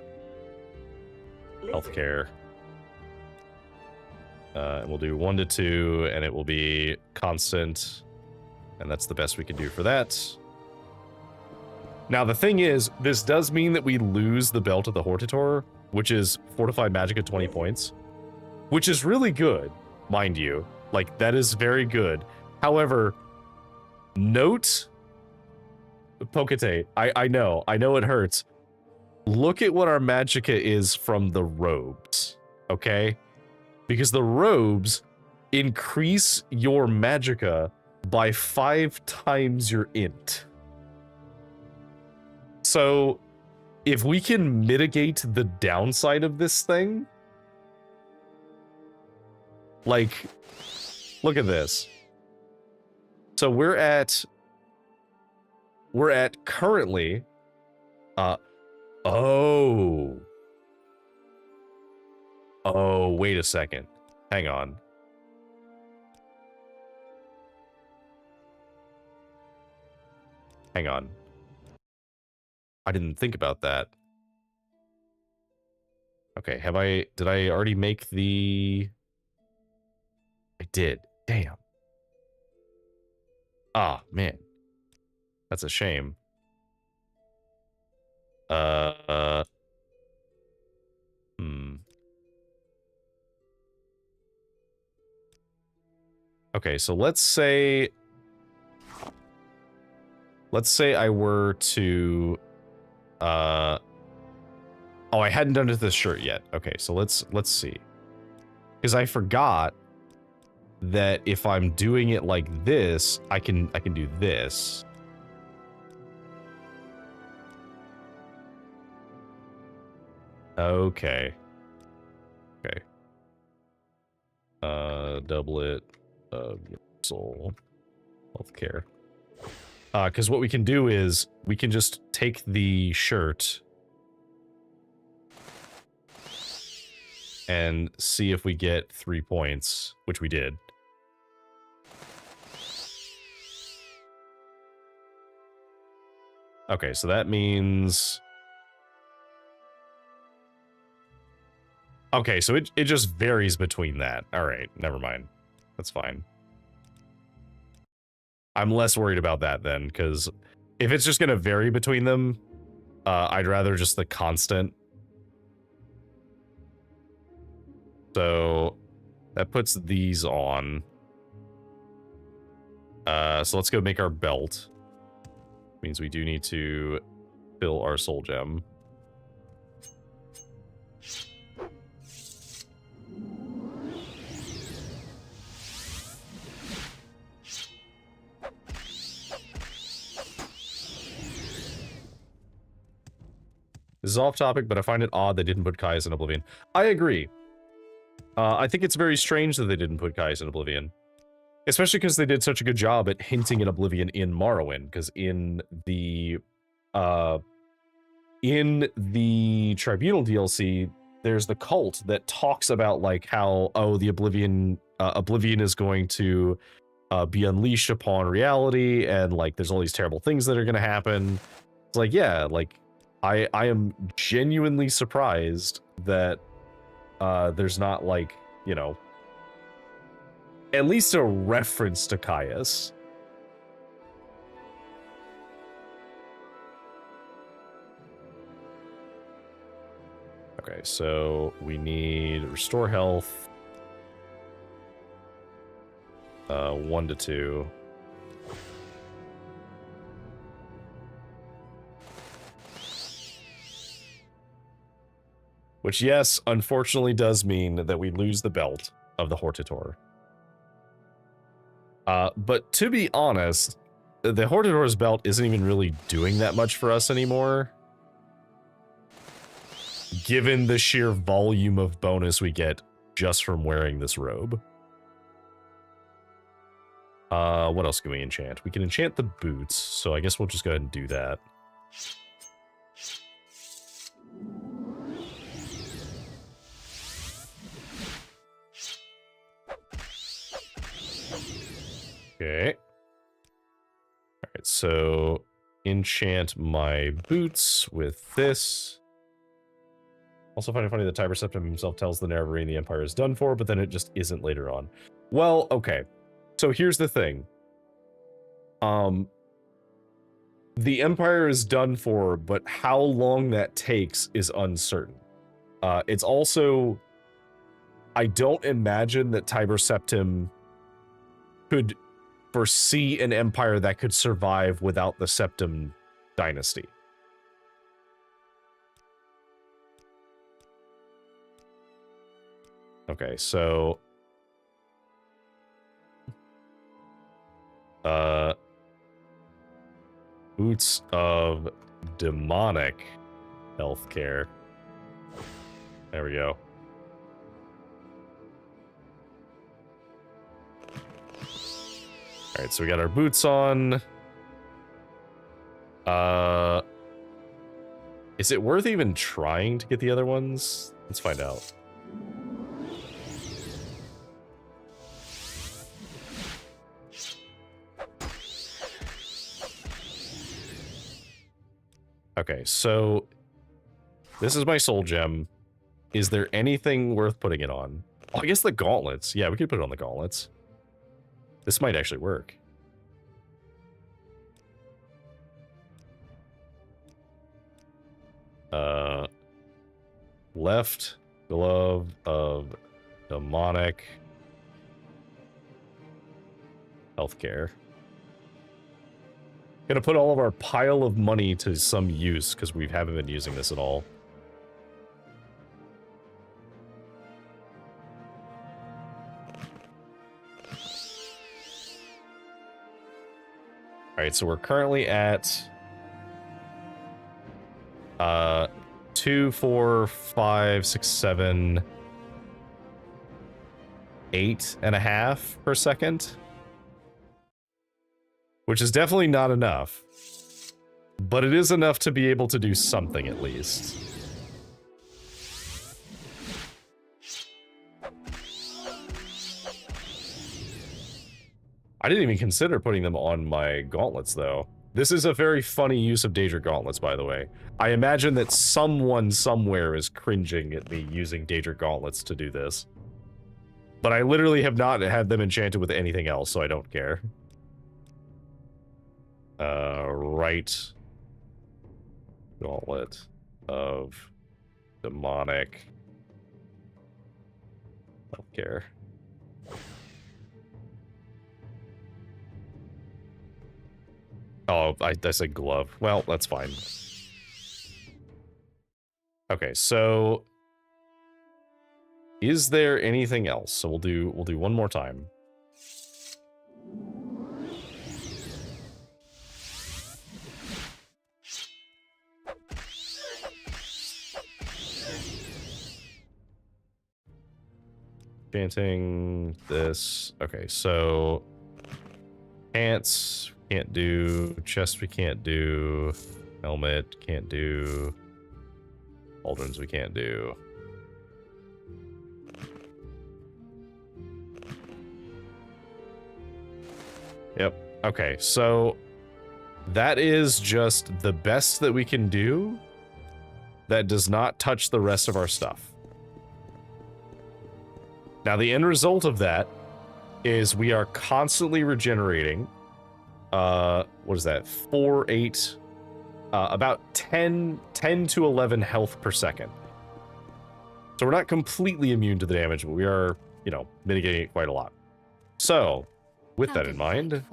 healthcare. And we'll do 1 to 2, and it will be constant. And that's the best we can do for that. Now, the thing is, this does mean that we lose the Belt of the Hortitor, which is Fortified Magic at 20 points. Which is really good, mind you. Like, that is very good. However, note... Poketate, I know it hurts. Look at what our Magicka is from the robes, okay? Because the robes increase your Magicka by 5 times your int. So, if we can mitigate the downside of this thing... Like, look at this. So we're at currently... Oh, wait a second. Hang on. Hang on. I didn't think about that. Okay, did I already make the... I did. Damn. Ah, man. That's a shame. Okay, so let's say I were to Oh, I hadn't done it to this shirt yet. Okay, so let's see. Because I forgot that if I'm doing it like this, I can do this. Okay. Okay. Doublet of soul healthcare. Because what we can do is we can just take the shirt and see if we get 3 points, which we did. Okay, so that means... Okay, so it just varies between that. Alright, never mind. That's fine. I'm less worried about that then, because if it's just going to vary between them, I'd rather just the constant. So that puts these on. So let's go make our belt. Means we do need to fill our soul gem. This is off topic, but I find it odd they didn't put Caius in Oblivion. I agree. I think it's very strange that they didn't put Caius in Oblivion. Especially because they did such a good job at hinting at Oblivion in Morrowind, because in the Tribunal DLC, there's the cult that talks about like how, oh, the Oblivion is going to be unleashed upon reality, and like there's all these terrible things that are going to happen. It's like, yeah, like I am genuinely surprised that there's not like, you know, at least a reference to Caius. Okay, so we need restore health. 1 to 2. Which, yes, unfortunately does mean that we lose the belt of the Hortator. But to be honest, the Hortator's belt isn't even really doing that much for us anymore. Given the sheer volume of bonus we get just from wearing this robe. What else can we enchant? We can enchant the boots, so I guess we'll just go ahead and do that. Okay. Alright, so enchant my boots with this. Also find it funny that Tiber Septim himself tells the Nerevarine the Empire is done for, but then it just isn't later on. Well, okay. So here's the thing. The Empire is done for, but how long that takes is uncertain. It's also... I don't imagine that Tiber Septim could foresee an empire that could survive without the Septim dynasty. Okay, so... Boots of demonic healthcare. There we go. Alright, so we got our boots on. Is it worth even trying to get the other ones? Let's find out. Okay, so this is my soul gem. Is there anything worth putting it on? Oh, I guess the gauntlets. Yeah, we could put it on the gauntlets. This might actually work. Left glove of demonic healthcare. Gonna put all of our pile of money to some use, because we haven't been using this at all. Alright, so we're currently at 2, 4, 5, 6, 7, 8.5 per second. Which is definitely not enough. But it is enough to be able to do something at least. I didn't even consider putting them on my gauntlets, though. This is a very funny use of Daedra gauntlets, by the way. I imagine that someone somewhere is cringing at me using Daedra gauntlets to do this. But I literally have not had them enchanted with anything else, so I don't care. Right. Gauntlet of demonic healthcare. Oh, I said glove. Well, that's fine. Okay, so is there anything else? So we'll do one more time. Chanting this. Okay, so pants can't do, chest we can't do, helmet can't do, pauldrons we can't do. Yep. Okay, so that is just the best that we can do that does not touch the rest of our stuff. Now, the end result of that is we are constantly regenerating. What is that? 4, 8, about 10 to 11 health per second. So we're not completely immune to the damage, but we are, you know, mitigating it quite a lot. So, with that in mind,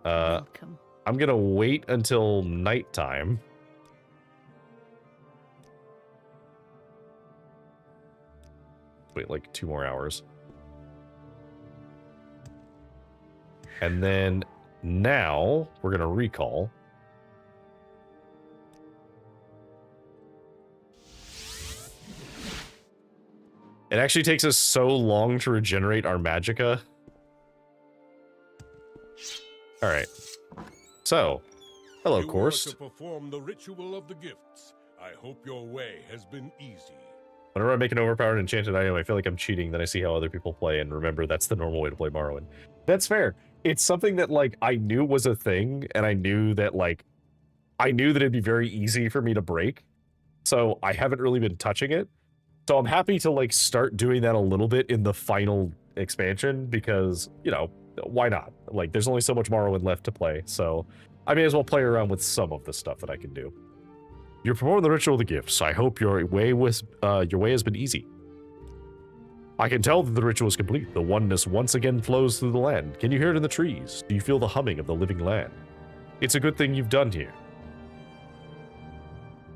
I'm gonna wait until nighttime. Wait, like 2 more hours. And then now we're going to recall. It actually takes us so long to regenerate our magicka. All right. So, hello, Course. To perform the ritual of the gifts. I hope your way has been easy. Whenever I make an overpowered enchanted item, I feel like I'm cheating. Then I see how other people play, and remember that's the normal way to play Morrowind. That's fair. It's something that, like, I knew was a thing, and I knew that, like, it'd be very easy for me to break. So I haven't really been touching it. So I'm happy to, like, start doing that a little bit in the final expansion, because, you know, why not? Like, there's only so much Morrowind left to play, so I may as well play around with some of the stuff that I can do. You perform the ritual of the gifts. I hope your way has been easy. I can tell that the ritual is complete. The oneness once again flows through the land. Can you hear it in the trees? Do you feel the humming of the living land? It's a good thing you've done here.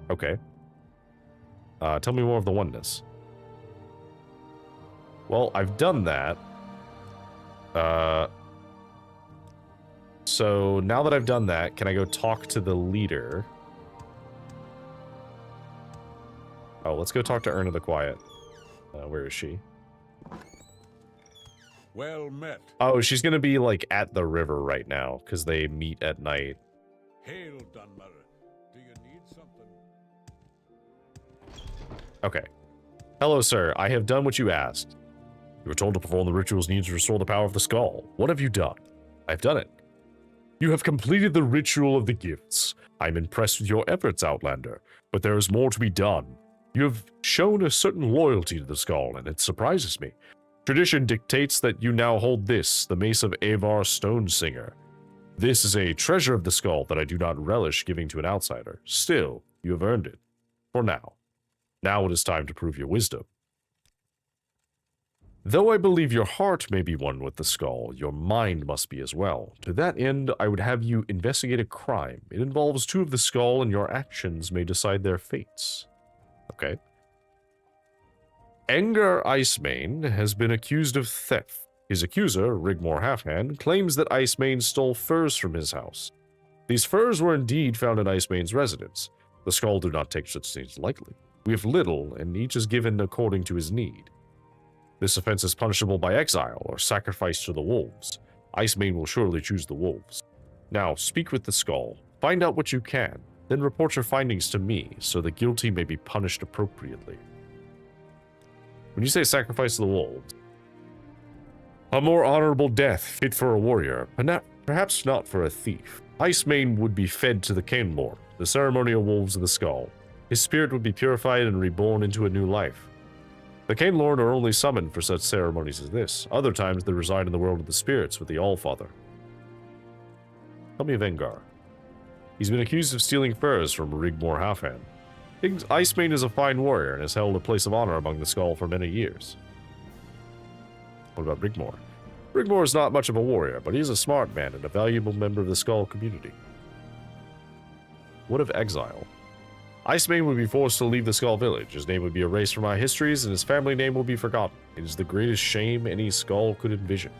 Okay. Tell me more of the oneness. Well, I've done that. So now that I've done that, can I go talk to the leader? Oh, let's go talk to Urna the Quiet. Where is she? Well met. Oh, she's gonna be, like, at the river right now, because they meet at night. Hail, Dunmer. Do you need something? Okay. Hello, sir. I have done what you asked. You were told to perform the rituals needed to restore the power of the skull. What have you done? I've done it. You have completed the ritual of the gifts. I'm impressed with your efforts, Outlander, but there is more to be done. You have shown a certain loyalty to the skull, and it surprises me. Tradition dictates that you now hold this, the Mace of Avar Stonesinger. This is a treasure of the skull that I do not relish giving to an outsider. Still, you have earned it. For now. Now it is time to prove your wisdom. Though I believe your heart may be one with the skull, your mind must be as well. To that end, I would have you investigate a crime. It involves two of the skull, and your actions may decide their fates. Okay. Engar Icemane has been accused of theft. His accuser, Rigmor Halfhand, claims that Icemane stole furs from his house. These furs were indeed found in Icemane's residence. The skull do not take such things lightly. We have little, and each is given according to his need. This offense is punishable by exile or sacrifice to the wolves. Icemane will surely choose the wolves. Now, speak with the skull. Find out what you can, then report your findings to me, so the guilty may be punished appropriately. When you say sacrifice to the wolves, a more honorable death, fit for a warrior, perhaps not for a thief. Icemane would be fed to the Cainlord, the ceremonial wolves of the skull. His spirit would be purified and reborn into a new life. The Cainlord are only summoned for such ceremonies as this. Other times they reside in the world of the spirits with the Allfather. Tell me of Engar. He's been accused of stealing furs from Rigmor Halfhand. Icemane is a fine warrior and has held a place of honor among the skull for many years. What about Rigmor? Rigmor is not much of a warrior, but he is a smart man and a valuable member of the skull community. What of exile? Icemane would be forced to leave the Skull Village. His name would be erased from our histories, and his family name will be forgotten. It is the greatest shame any skull could envision.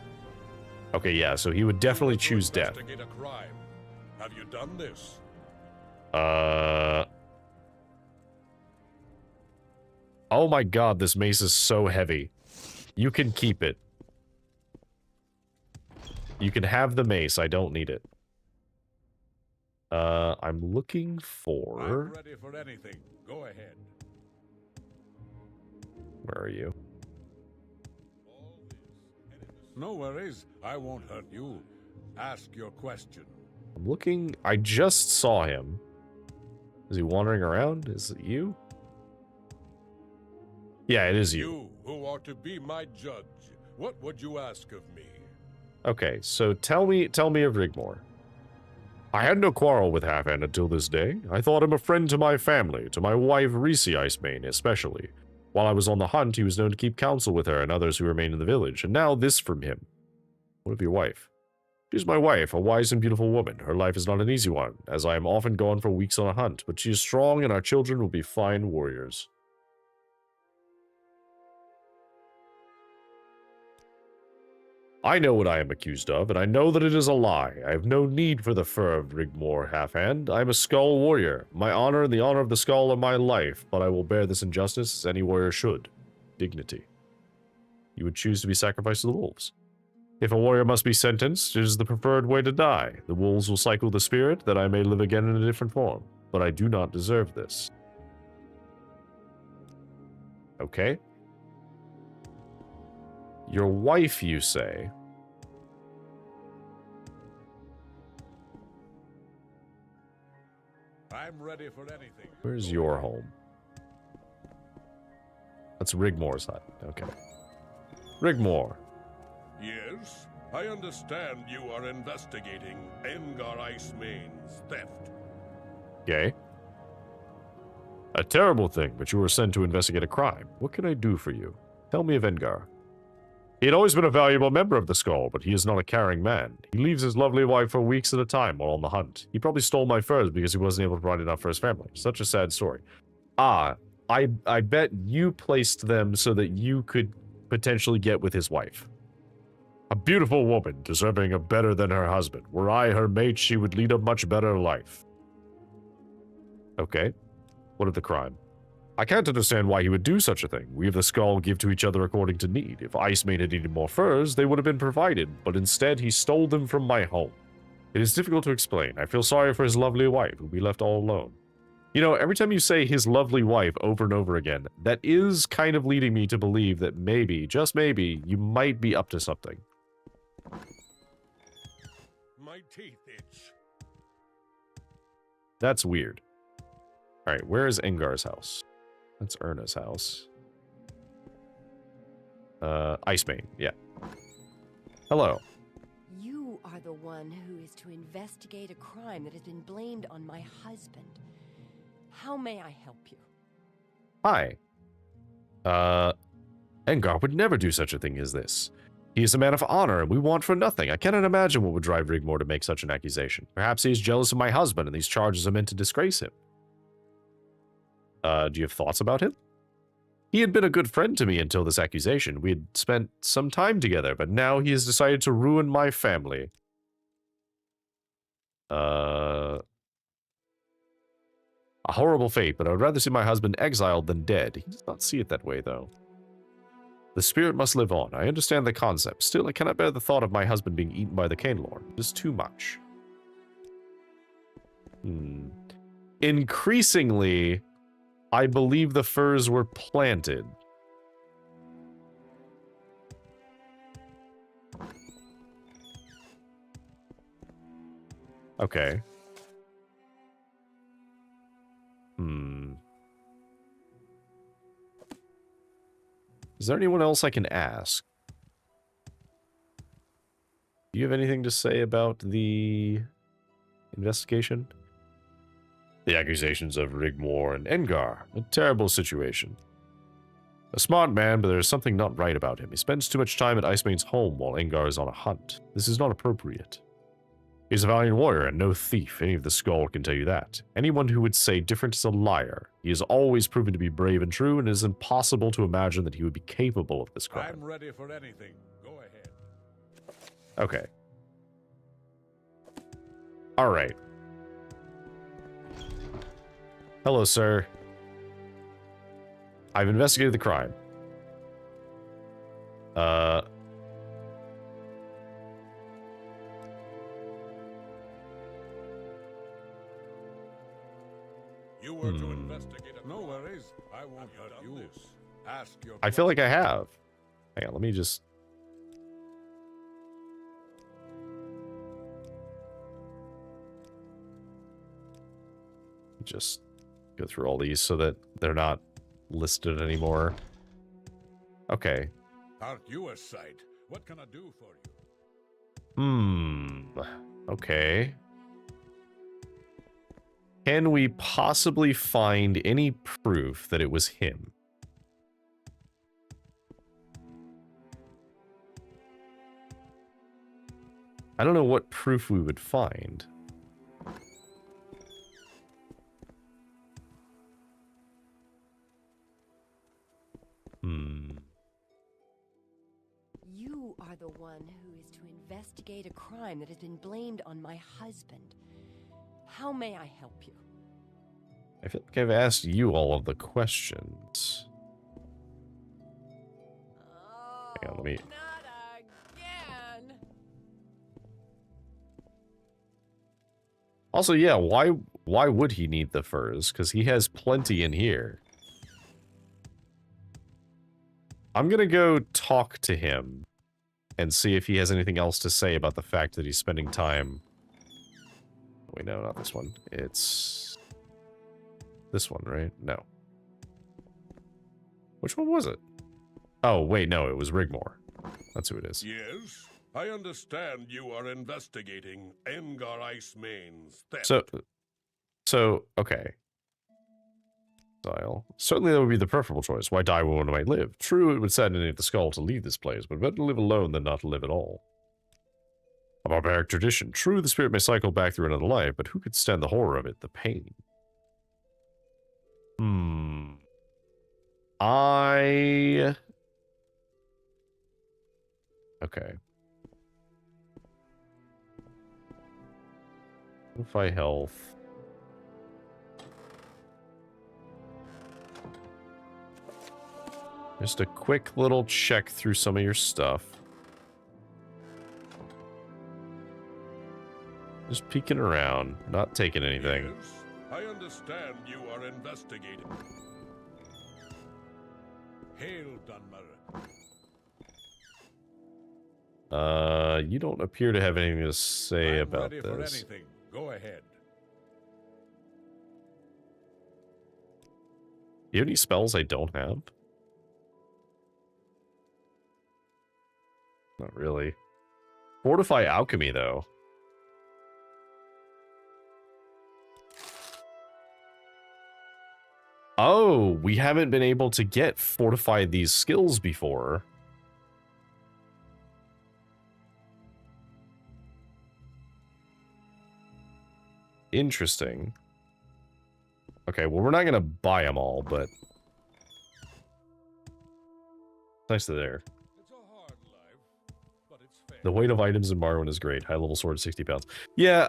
Okay, yeah, so he would definitely choose death. Investigate a crime. Have you done this? Oh my god, this mace is so heavy. You can keep it. You can have the mace, I don't need it. I'm looking for... I'm ready for anything. Go ahead. Where are you? No worries. I won't hurt you. Ask your question. I'm looking... I just saw him. Is he wandering around? Is it you? Yeah, it is you. You, who are to be my judge, what would you ask of me? Okay, so tell me of Rigmor. I had no quarrel with Halfhand until this day. I thought him a friend to my family, to my wife Reese Icemane especially. While I was on the hunt, he was known to keep counsel with her and others who remained in the village, and now this from him. What of your wife? She's my wife, a wise and beautiful woman. Her life is not an easy one, as I am often gone for weeks on a hunt, but she is strong and our children will be fine warriors. I know what I am accused of, and I know that it is a lie. I have no need for the fur of Rigmor Halfhand. I am a skull warrior. My honor and the honor of the skull are my life, but I will bear this injustice as any warrior should. Dignity. You would choose to be sacrificed to the wolves. If a warrior must be sentenced, it is the preferred way to die. The wolves will cycle the spirit, that I may live again in a different form. But I do not deserve this. Okay. Your wife, you say? I'm ready for anything. Where's your home? That's Rigmor's hut. Okay. Rigmor. Yes, I understand you are investigating Engar Icemane's theft. Okay. A terrible thing, but you were sent to investigate a crime. What can I do for you? Tell me of Engar. He had always been a valuable member of the Skull, but he is not a caring man. He leaves his lovely wife for weeks at a time while on the hunt. He probably stole my furs because he wasn't able to provide enough for his family. Such a sad story. Ah, I bet you placed them so that you could potentially get with his wife. A beautiful woman, deserving of better than her husband. Were I her mate, she would lead a much better life. Okay. What of the crime? I can't understand why he would do such a thing. We of the Skull give to each other according to need. If Icemane had needed more furs, they would have been provided, but instead he stole them from my home. It is difficult to explain. I feel sorry for his lovely wife, who will be left all alone. You know, every time you say his lovely wife over and over again, that is kind of leading me to believe that maybe, just maybe, you might be up to something. My teeth itch. That's weird. Alright, where is Engar's house? That's Erna's house. Icemane, yeah. Hello. You are the one who is to investigate a crime that has been blamed on my husband. How may I help you? Hi. Engar would never do such a thing as this. He is a man of honor, and we want for nothing. I cannot imagine what would drive Rigmor to make such an accusation. Perhaps he is jealous of my husband, and these charges are meant to disgrace him. Do you have thoughts about him? He had been a good friend to me until this accusation. We had spent some time together, but now he has decided to ruin my family. A horrible fate, but I would rather see my husband exiled than dead. He does not see it that way, though. The spirit must live on. I understand the concept. Still, I cannot bear the thought of my husband being eaten by the Canelorn. It is too much. Increasingly, I believe the furs were planted. Okay. Is there anyone else I can ask? Do you have anything to say about the investigation? The accusations of Rigmor and Engar. A terrible situation. A smart man, but there is something not right about him. He spends too much time at Icemane's home while Engar is on a hunt. This is not appropriate. He's a valiant warrior and no thief. Any of the Skull can tell you that. Anyone who would say different is a liar. He has always proven to be brave and true, and it is impossible to imagine that he would be capable of this crime. I'm ready for anything. Go ahead. Okay. Alright. Hello, sir. I've investigated the crime. You were to investigate. No worries. I won't hurt you. Ask your. I feel like I have. Hang on, let me just... go through all these so that they're not listed anymore. Okay. Aren't you a sight? What can I do for you? Okay. Can we possibly find any proof that it was him? I don't know what proof we would find. You are the one who is to investigate a crime that has been blamed on my husband. How may I help you? I feel like I've asked you all of the questions. Oh, Hang on, let me... not again. Also, yeah, why would he need the furs? Because he has plenty in here. I'm gonna go talk to him and see if he has anything else to say about the fact that he's spending time... Wait, no, not this one. It's... this one, right? No. Which one was it? Oh, wait, no, it was Rigmor. That's who it is. Yes, I understand you are investigating Engar Icemane's theft. So, okay. Style. Certainly that would be the preferable choice. Why die when one might live? True, it would sadden any of the Skull to leave this place, but better to live alone than not to live at all. A barbaric tradition. True, the spirit may cycle back through another life, but who could stand the horror of it, the pain? Okay. Modify health. Just a quick little check through some of your stuff. Just peeking around, not taking anything. Yes, I understand you are investigating. Hail, Dunmer. You don't appear to have anything to say about ready this. For anything. Go ahead. Do you have any spells I don't have? Not really. Fortify alchemy, though. Oh, we haven't been able to get fortify these skills before. Interesting. Okay, well, we're not going to buy them all, but... Nice to there. It's a hard life, but it's fair. The weight of items in Morrowind is great. High level sword, 60 pounds. Yeah,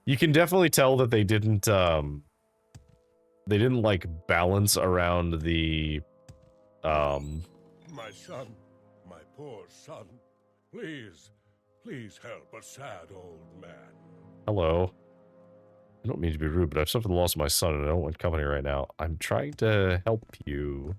you can definitely tell that they didn't, like, balance around the, My son, my poor son. Please, please help a sad old man. Hello. I don't mean to be rude, but I've suffered the loss of my son and I don't want company right now. I'm trying to help you.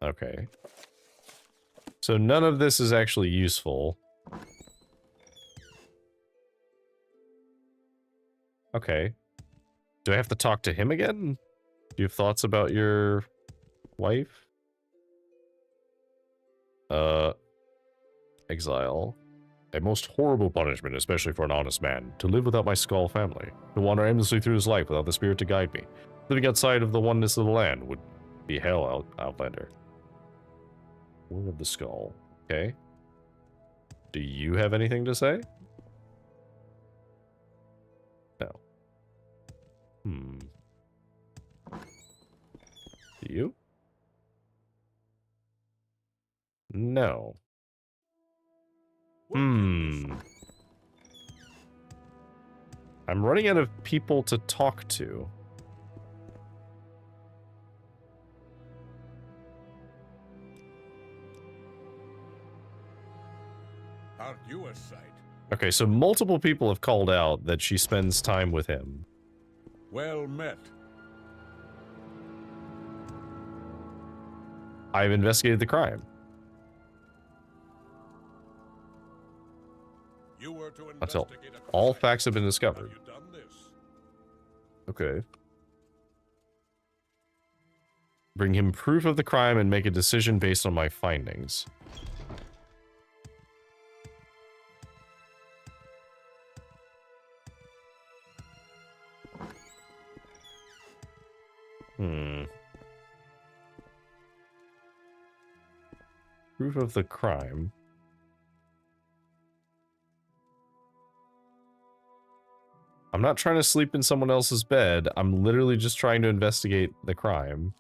Okay. So none of this is actually useful. Okay. Do I have to talk to him again? Do you have thoughts about your wife? Exile. A most horrible punishment, especially for an honest man, to live without my Skull family, to wander aimlessly through his life without the spirit to guide me. Living outside of the oneness of the land would be hell, Outlander. Word of the Skull. Okay. Do you have anything to say? No. Do you? No. I'm running out of people to talk to. Aren't you a sight? Okay, so multiple people have called out that she spends time with him. Well met. I've investigated the crime. You were to Until investigate a crime. all facts have been discovered. Have you done this? Okay. Bring him proof of the crime and make a decision based on my findings. Proof of the crime. I'm not trying to sleep in someone else's bed. I'm literally just trying to investigate the crime.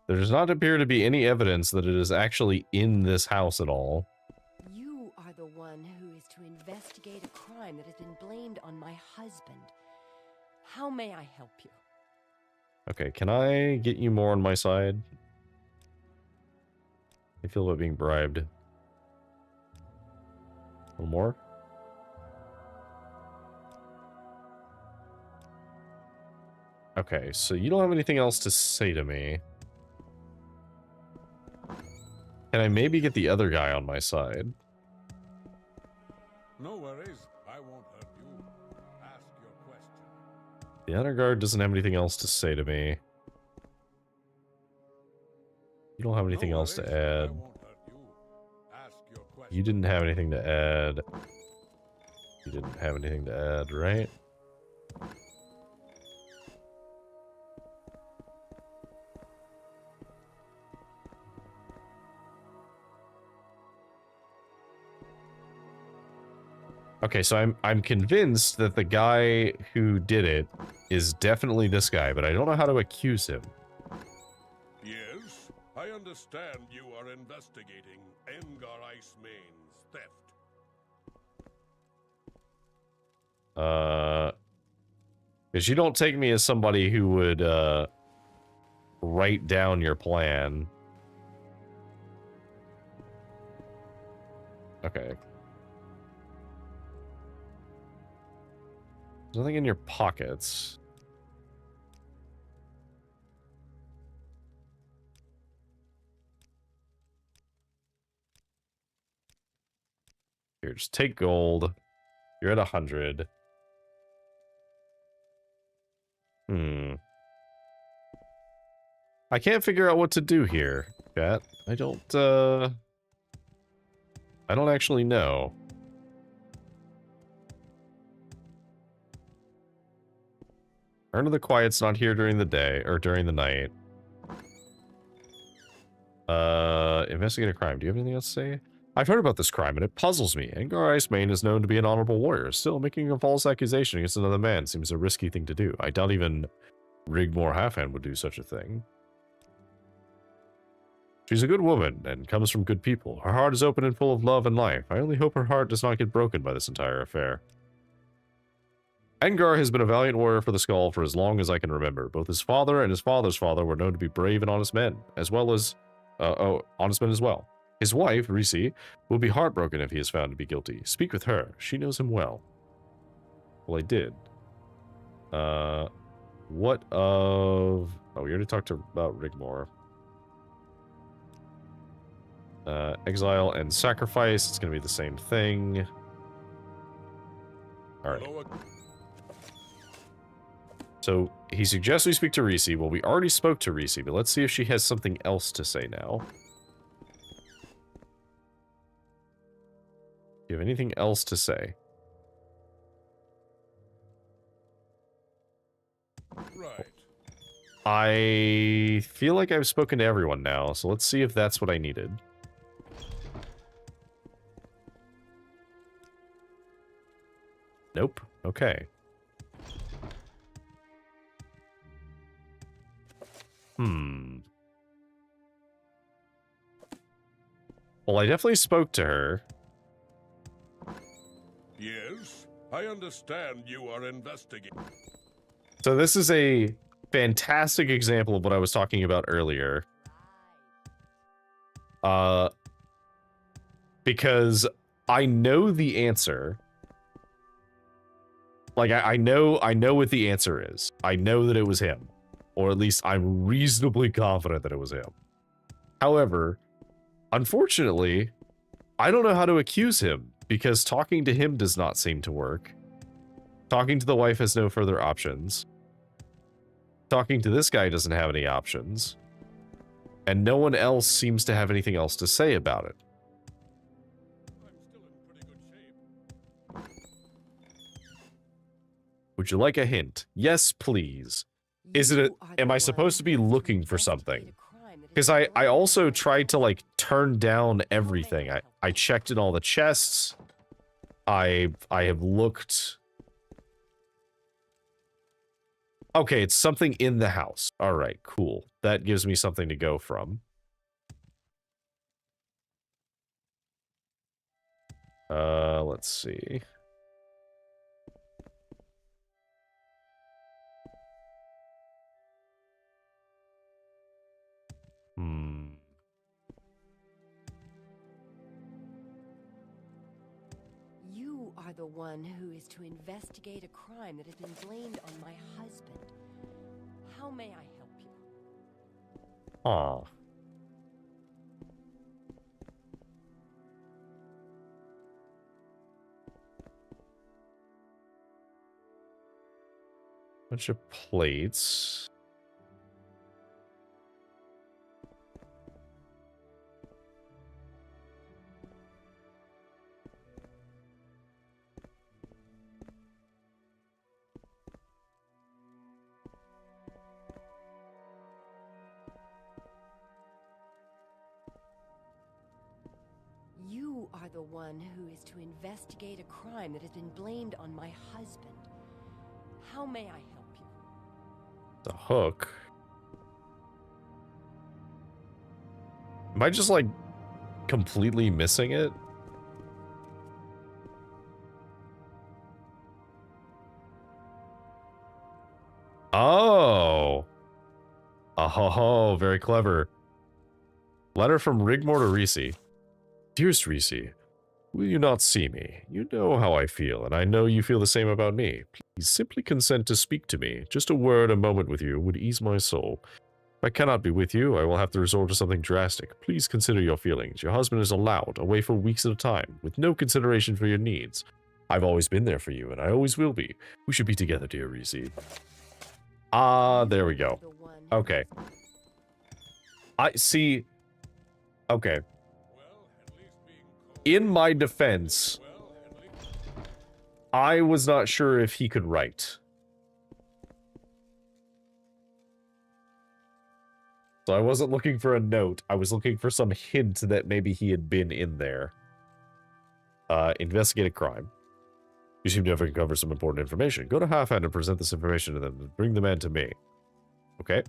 There does not appear to be any evidence that it is actually in this house at all. You are the one who is to investigate a crime that has been blamed on my husband. How may I help you? Okay, can I get you more on my side? I feel about being bribed. A little more? Okay, so you don't have anything else to say to me. Can I maybe get the other guy on my side? No worries. I won't hurt you. Ask your question. The honor guard doesn't have anything else to say to me. You don't have anything else to add. You didn't have anything to add. You didn't have anything to add, right? Okay, so I'm convinced that the guy who did it is definitely this guy, but I don't know how to accuse him. Yes, I understand you are investigating Engar Icemane's theft. Because you don't take me as somebody who would, write down your plan. Okay. There's nothing in your pockets. Here, just take gold. You're at 100. I can't figure out what to do here, chat. I don't actually know. Urn of the Quiet's not here during the day, or during the night. Investigate a crime. Do you have anything else to say? I've heard about this crime, and it puzzles me. Angar Icemane is known to be an honorable warrior. Still, making a false accusation against another man seems a risky thing to do. I doubt even Rigmore Halfhand would do such a thing. She's a good woman, and comes from good people. Her heart is open and full of love and life. I only hope her heart does not get broken by this entire affair. Angar has been a valiant warrior for the Skull for as long as I can remember. Both his father and his father's father were known to be brave and honest men, as well as... honest men as well. His wife, Risi, will be heartbroken if he is found to be guilty. Speak with her. She knows him well. Well, I did. What of... Oh, we already talked about Rigmore. Exile and sacrifice. It's going to be the same thing. Alright. So, he suggests we speak to Risi. Well, we already spoke to Risi, but let's see if she has something else to say now. Do you have anything else to say? Right. I feel like I've spoken to everyone now, so let's see if that's what I needed. Nope. Okay. Well, I definitely spoke to her. Yes, I understand you are investigating. So this is a fantastic example of what I was talking about earlier. Because I know the answer. Like, I know what the answer is. I know that it was him. Or at least I'm reasonably confident that it was him. However, unfortunately, I don't know how to accuse him, because talking to him does not seem to work. Talking to the wife has no further options. Talking to this guy doesn't have any options. And no one else seems to have anything else to say about it. Would you like a hint? Yes, please. Am I supposed to be looking for something? Because I also tried to, like, turn down everything. I checked in all the chests. I have looked. Okay, it's something in the house. All right, cool. That gives me something to go from. Let's see. You are the one who is to investigate a crime that has been blamed on my husband. How may I help you? Aw. Bunch of plates. You are the one who is to investigate a crime that has been blamed on my husband. How may I help you? The hook. Am I just, like, completely missing it? Oh. Oh, very clever. Letter from Rigmore to Risi. Dearest Risi, will you not see me? You know how I feel, and I know you feel the same about me. Please simply consent to speak to me. Just a word, a moment with you would ease my soul. If I cannot be with you, I will have to resort to something drastic. Please consider your feelings. Your husband is allowed, away for weeks at a time, with no consideration for your needs. I've always been there for you, and I always will be. We should be together, dear Risi. Ah, there we go. Okay. I see. Okay. In my defense, I was not sure if he could write. So I wasn't looking for a note. I was looking for some hint that maybe he had been in there. Investigate a crime. You seem to have uncovered some important information. Go to Half-Hand and present this information to them. Bring the man to me. Okay.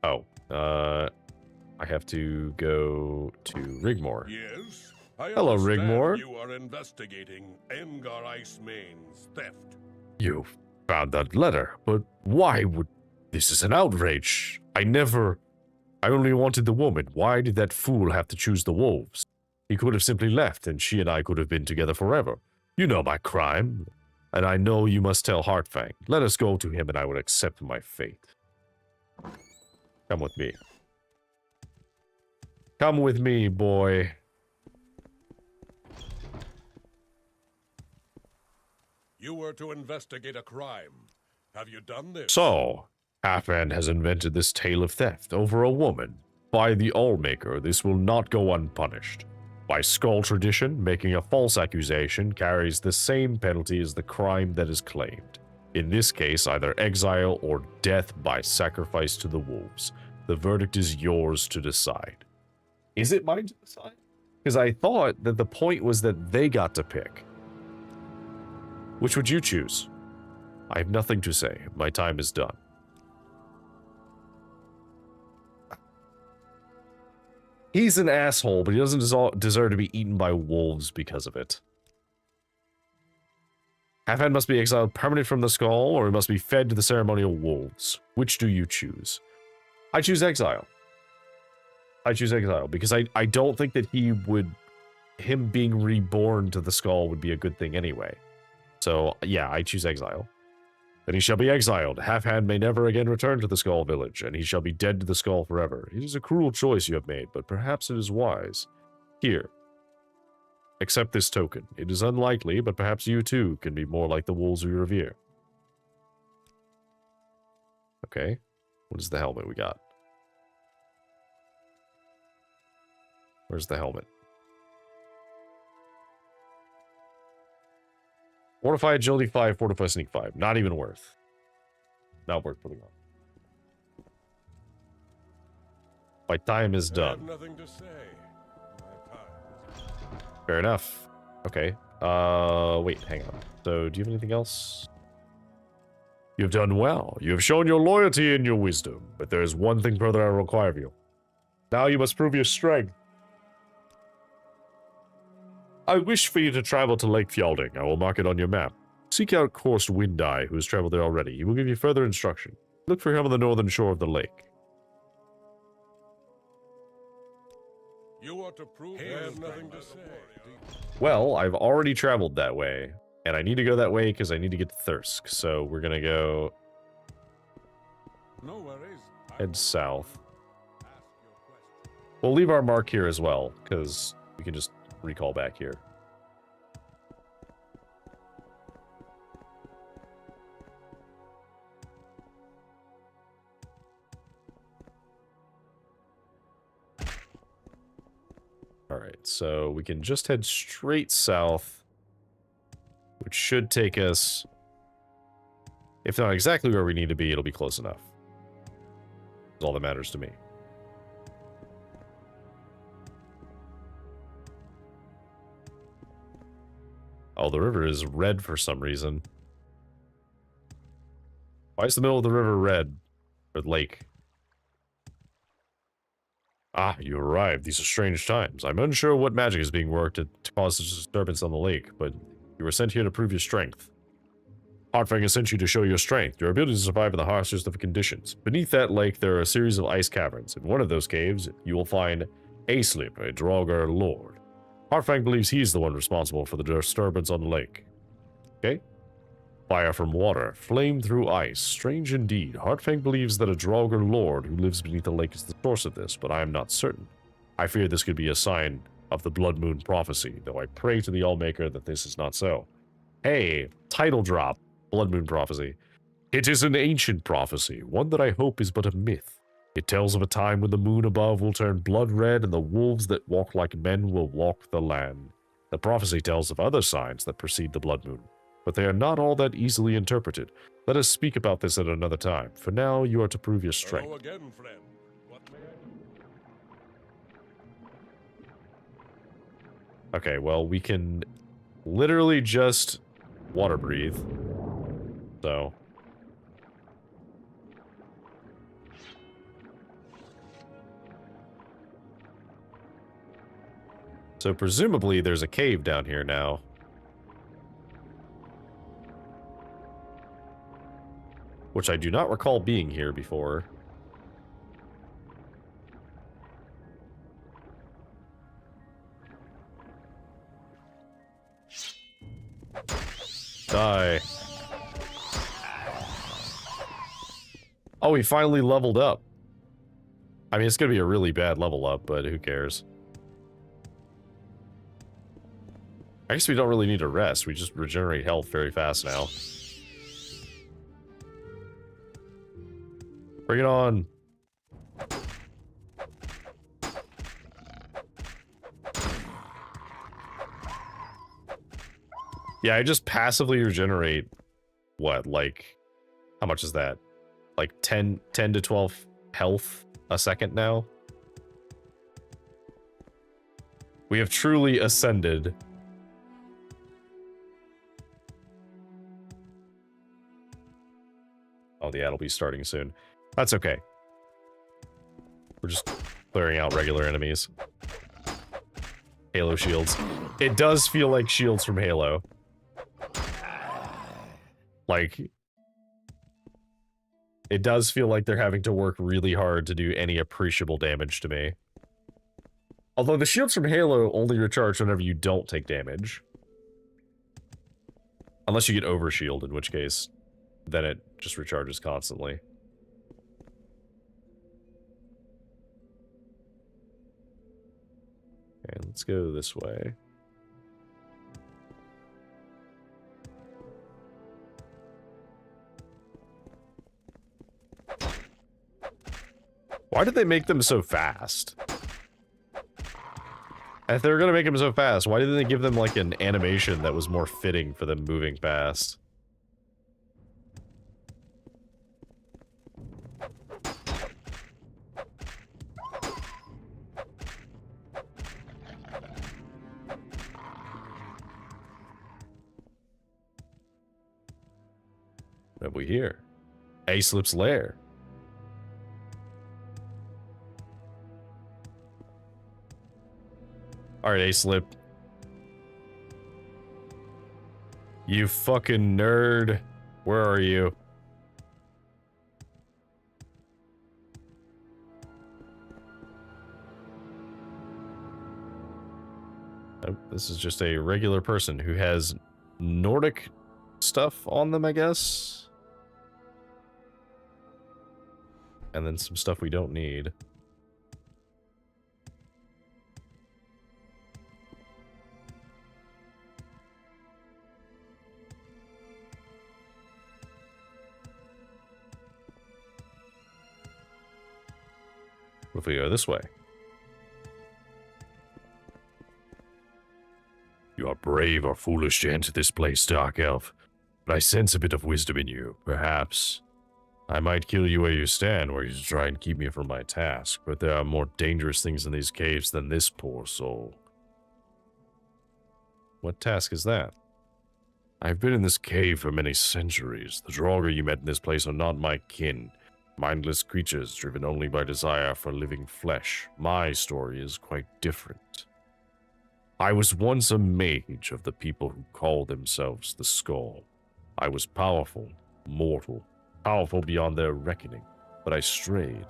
Oh, I have to go to Rigmore. Yes? I Hello, understand Rigmore. You are investigating Engar Icemane's theft. You found that letter, but why would... This is an outrage. I only wanted the woman. Why did that fool have to choose the wolves? He could have simply left, and she and I could have been together forever. You know my crime, and I know you must tell Heartfang. Let us go to him, and I will accept my fate. Come with me. Come with me, boy. You were to investigate a crime. Have you done this? So, Halfhand has invented this tale of theft over a woman. By the Allmaker, this will not go unpunished. By Skull tradition, making a false accusation carries the same penalty as the crime that is claimed. In this case, either exile or death by sacrifice to the wolves. The verdict is yours to decide. Is it mine to decide? Because I thought that the point was that they got to pick. Which would you choose? I have nothing to say. My time is done. He's an asshole, but he doesn't deserve to be eaten by wolves because of it. Halfhand must be exiled permanently from the skull, or he must be fed to the ceremonial wolves. Which do you choose? I choose exile. I choose exile, because I don't think that him being reborn to the skull would be a good thing anyway. So, yeah, I choose exile. Then he shall be exiled. Half-Hand may never again return to the Skull Village, and he shall be dead to the skull forever. It is a cruel choice you have made, but perhaps it is wise. Here. Accept this token. It is unlikely, but perhaps you too can be more like the wolves we revere. Okay. What is the helmet we got? Where's the helmet? Fortify Agility 5, Fortify Sneak 5. Not even worth. Not worth putting on. My time is done. I have nothing to say. My time. Fair enough. Okay. Wait, hang on. So, do you have anything else? You have done well. You have shown your loyalty and your wisdom, but there is one thing further I require of you. Now you must prove your strength. I wish for you to travel to Lake Fjalding. I will mark it on your map. Seek out Korst Windeye, who has traveled there already. He will give you further instruction. Look for him on the northern shore of the lake. You ought to prove I have nothing to say. Well, I've already traveled that way, and I need to go that way because I need to get to Thirsk. So we're gonna go No worries. head south. We'll leave our mark here as well, because we can just recall back here. Alright, so we can just head straight south, which should take us, if not exactly where we need to be, it'll be close enough. That's all that matters to me. Oh, the river is red for some reason. Why is the middle of the river red? Or lake? Ah, you arrived. These are strange times. I'm unsure what magic is being worked to cause such a disturbance on the lake, but you were sent here to prove your strength. Heartfang has sent you to show your strength, your ability to survive in the harshest of conditions. Beneath that lake, there are a series of ice caverns. In one of those caves, you will find Aislip, a Draugr lord. Heartfang believes he's the one responsible for the disturbance on the lake. Okay? Fire from water, flame through ice. Strange indeed. Heartfang believes that a Draugr lord who lives beneath the lake is the source of this, but I am not certain. I fear this could be a sign of the Blood Moon prophecy, though I pray to the Allmaker that this is not so. Hey, title drop, Blood Moon prophecy. It is an ancient prophecy, one that I hope is but a myth. It tells of a time when the moon above will turn blood red and the wolves that walk like men will walk the land. The prophecy tells of other signs that precede the blood moon, but they are not all that easily interpreted. Let us speak about this at another time. For now, you are to prove your strength. Hello again, friend. What may I... Okay, well, we can literally just water breathe. So... So presumably there's a cave down here now. Which I do not recall being here before. Die. Oh, he finally leveled up. I mean, it's gonna be a really bad level up, but who cares? I guess we don't really need to rest. We just regenerate health very fast now. Bring it on. Yeah, I just passively regenerate, what, like, how much is that? Like 10 to 12 health a second now? We have truly ascended. Oh, the ad will be starting soon. That's okay. We're just clearing out regular enemies. Halo shields. It does feel like shields from Halo. Like, it does feel like they're having to work really hard to do any appreciable damage to me. Although the shields from Halo only recharge whenever you don't take damage. Unless you get overshield, in which case, then it just recharges constantly. Okay, let's go this way. Why did they make them so fast? If they were gonna make them so fast, why didn't they give them like an animation that was more fitting for them moving fast? What have we here? Aislip's lair. Alright, Aislip. You fucking nerd. Where are you? Oh, this is just a regular person who has Nordic stuff on them, I guess. And then some stuff we don't need. What if we go this way? You are brave or foolish to enter this place, Dark Elf, but I sense a bit of wisdom in you. Perhaps I might kill you where you stand, where you try and keep me from my task, but there are more dangerous things in these caves than this poor soul. What task is that? I've been in this cave for many centuries. The Draugr you met in this place are not my kin. Mindless creatures driven only by desire for living flesh. My story is quite different. I was once a mage of the people who call themselves the Skull. I was powerful, mortal, powerful beyond their reckoning, but I strayed.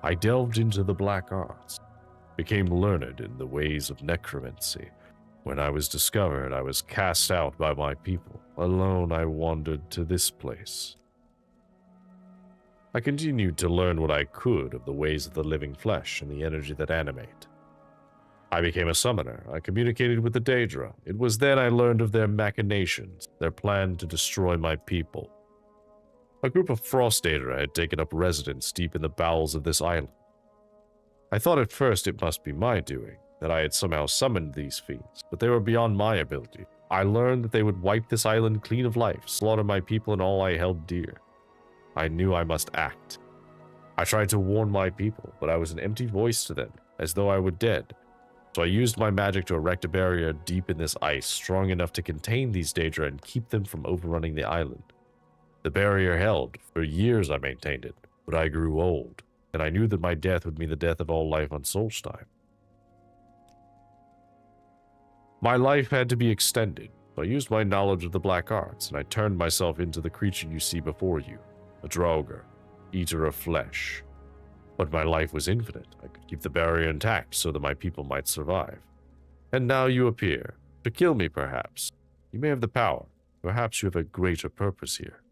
I delved into the black arts, became learned in the ways of necromancy. When I was discovered, I was cast out by my people. Alone, I wandered to this place. I continued to learn what I could of the ways of the living flesh and the energy that animate. I became a summoner. I communicated with the Daedra. It was then I learned of their machinations, their plan to destroy my people. A group of Frost Daedra had taken up residence deep in the bowels of this island. I thought at first it must be my doing, that I had somehow summoned these fiends, but they were beyond my ability. I learned that they would wipe this island clean of life, slaughter my people and all I held dear. I knew I must act. I tried to warn my people, but I was an empty voice to them, as though I were dead. So I used my magic to erect a barrier deep in this ice, strong enough to contain these Daedra and keep them from overrunning the island. The barrier held. For years I maintained it, but I grew old, and I knew that my death would mean the death of all life on Solstheim. My life had to be extended. I used my knowledge of the black arts, and I turned myself into the creature you see before you, a Draugr, eater of flesh. But my life was infinite. I could keep the barrier intact so that my people might survive. And now you appear. To kill me, perhaps. You may have the power. Perhaps you have a greater purpose here.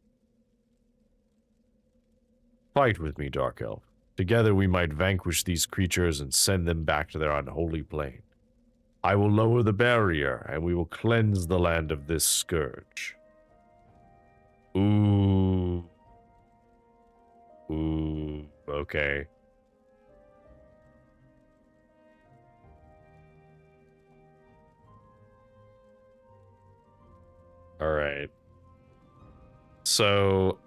Fight with me, Dark Elf. Together we might vanquish these creatures and send them back to their unholy plane. I will lower the barrier, and we will cleanse the land of this scourge. Ooh. Ooh, okay. Alright. So...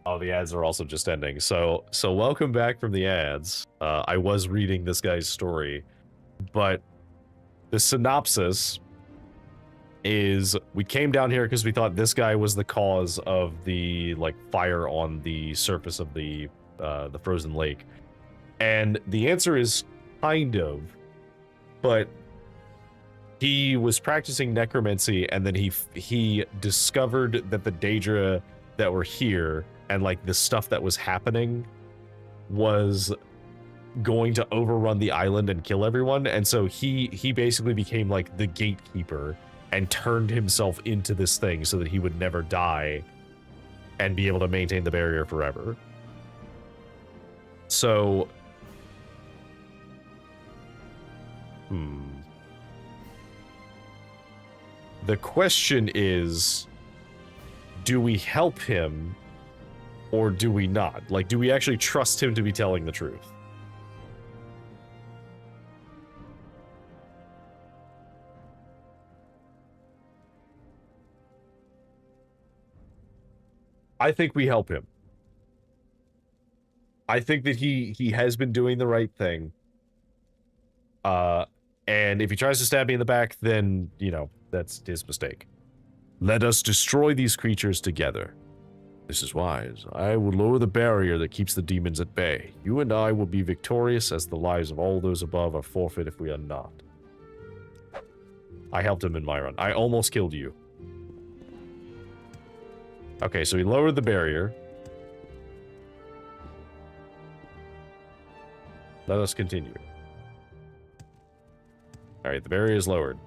Oh, the ads are also just ending. So welcome back from the ads. I was reading this guy's story, but the synopsis is we came down here because we thought this guy was the cause of the fire on the surface of the frozen lake, and the answer is kind of, but he was practicing necromancy, and then he discovered that the Daedra that were here and the stuff that was happening was going to overrun the island and kill everyone, and so he basically became the gatekeeper and turned himself into this thing so that he would never die and be able to maintain the barrier forever. So, the question is, do we help him or do we not? Do we actually trust him to be telling the truth? I think we help him. I think that he has been doing the right thing. And if he tries to stab me in the back, then, that's his mistake. Let us destroy these creatures together. This is wise. I will lower the barrier that keeps the demons at bay. You and I will be victorious, as the lives of all those above are forfeit if we are not. I helped him in my run. I almost killed you. Okay, so he lowered the barrier. Let us continue. Alright, the barrier is lowered.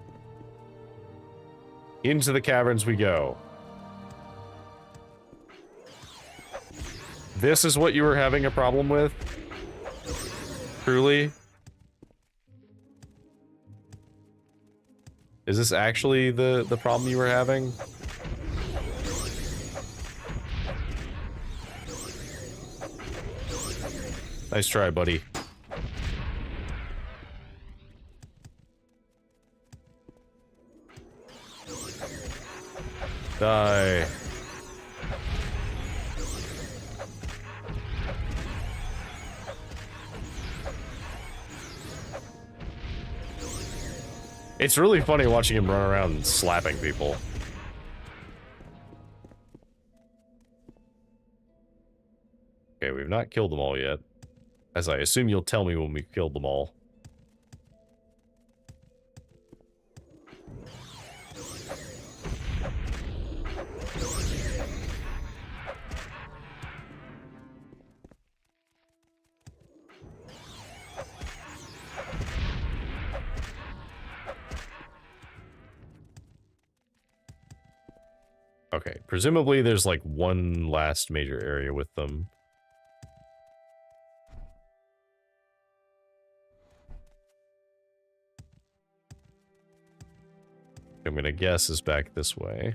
Into the caverns we go. This is what you were having a problem with? Truly? Is this actually the problem you were having? Nice try, buddy. Die. It's really funny watching him run around and slapping people. Okay, we've not killed them all yet. As I assume you'll tell me when we've killed them all. Okay, presumably there's one last major area with them. I'm gonna guess is back this way.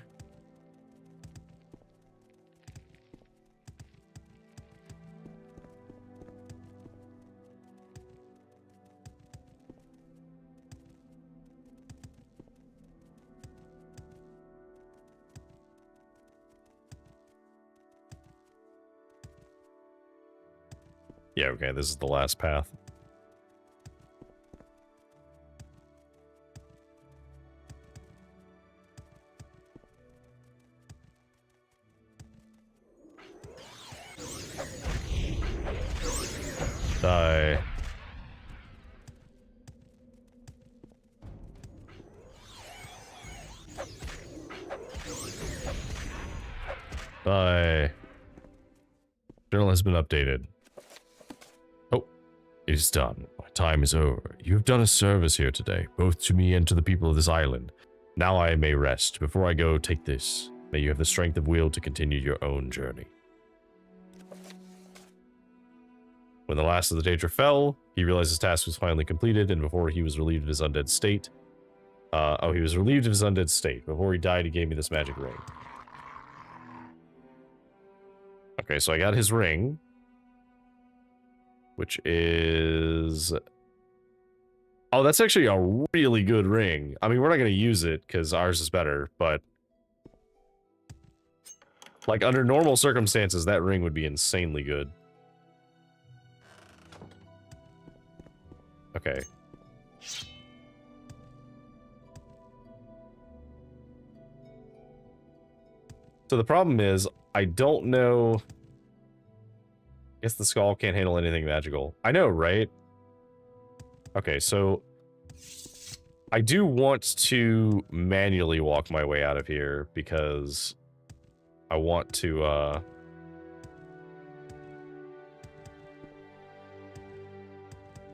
Yeah, okay, this is the last path. Die. Die. Journal has been updated. Oh, it is done. My time is over. You have done a service here today, both to me and to the people of this island. Now I may rest. Before I go, take this. May you have the strength of will to continue your own journey. When the last of the Daedra fell, he realized his task was finally completed, and before he was relieved of his undead state... he was relieved of his undead state. Before he died, he gave me this magic ring. Okay, so I got his ring. Which is... Oh, that's actually a really good ring. I mean, we're not going to use it, because ours is better, but... Like, under normal circumstances, that ring would be insanely good. Okay. So the problem is, I don't know... I guess the skull can't handle anything magical. I know, right? Okay, so... I do want to manually walk my way out of here, because... I want to,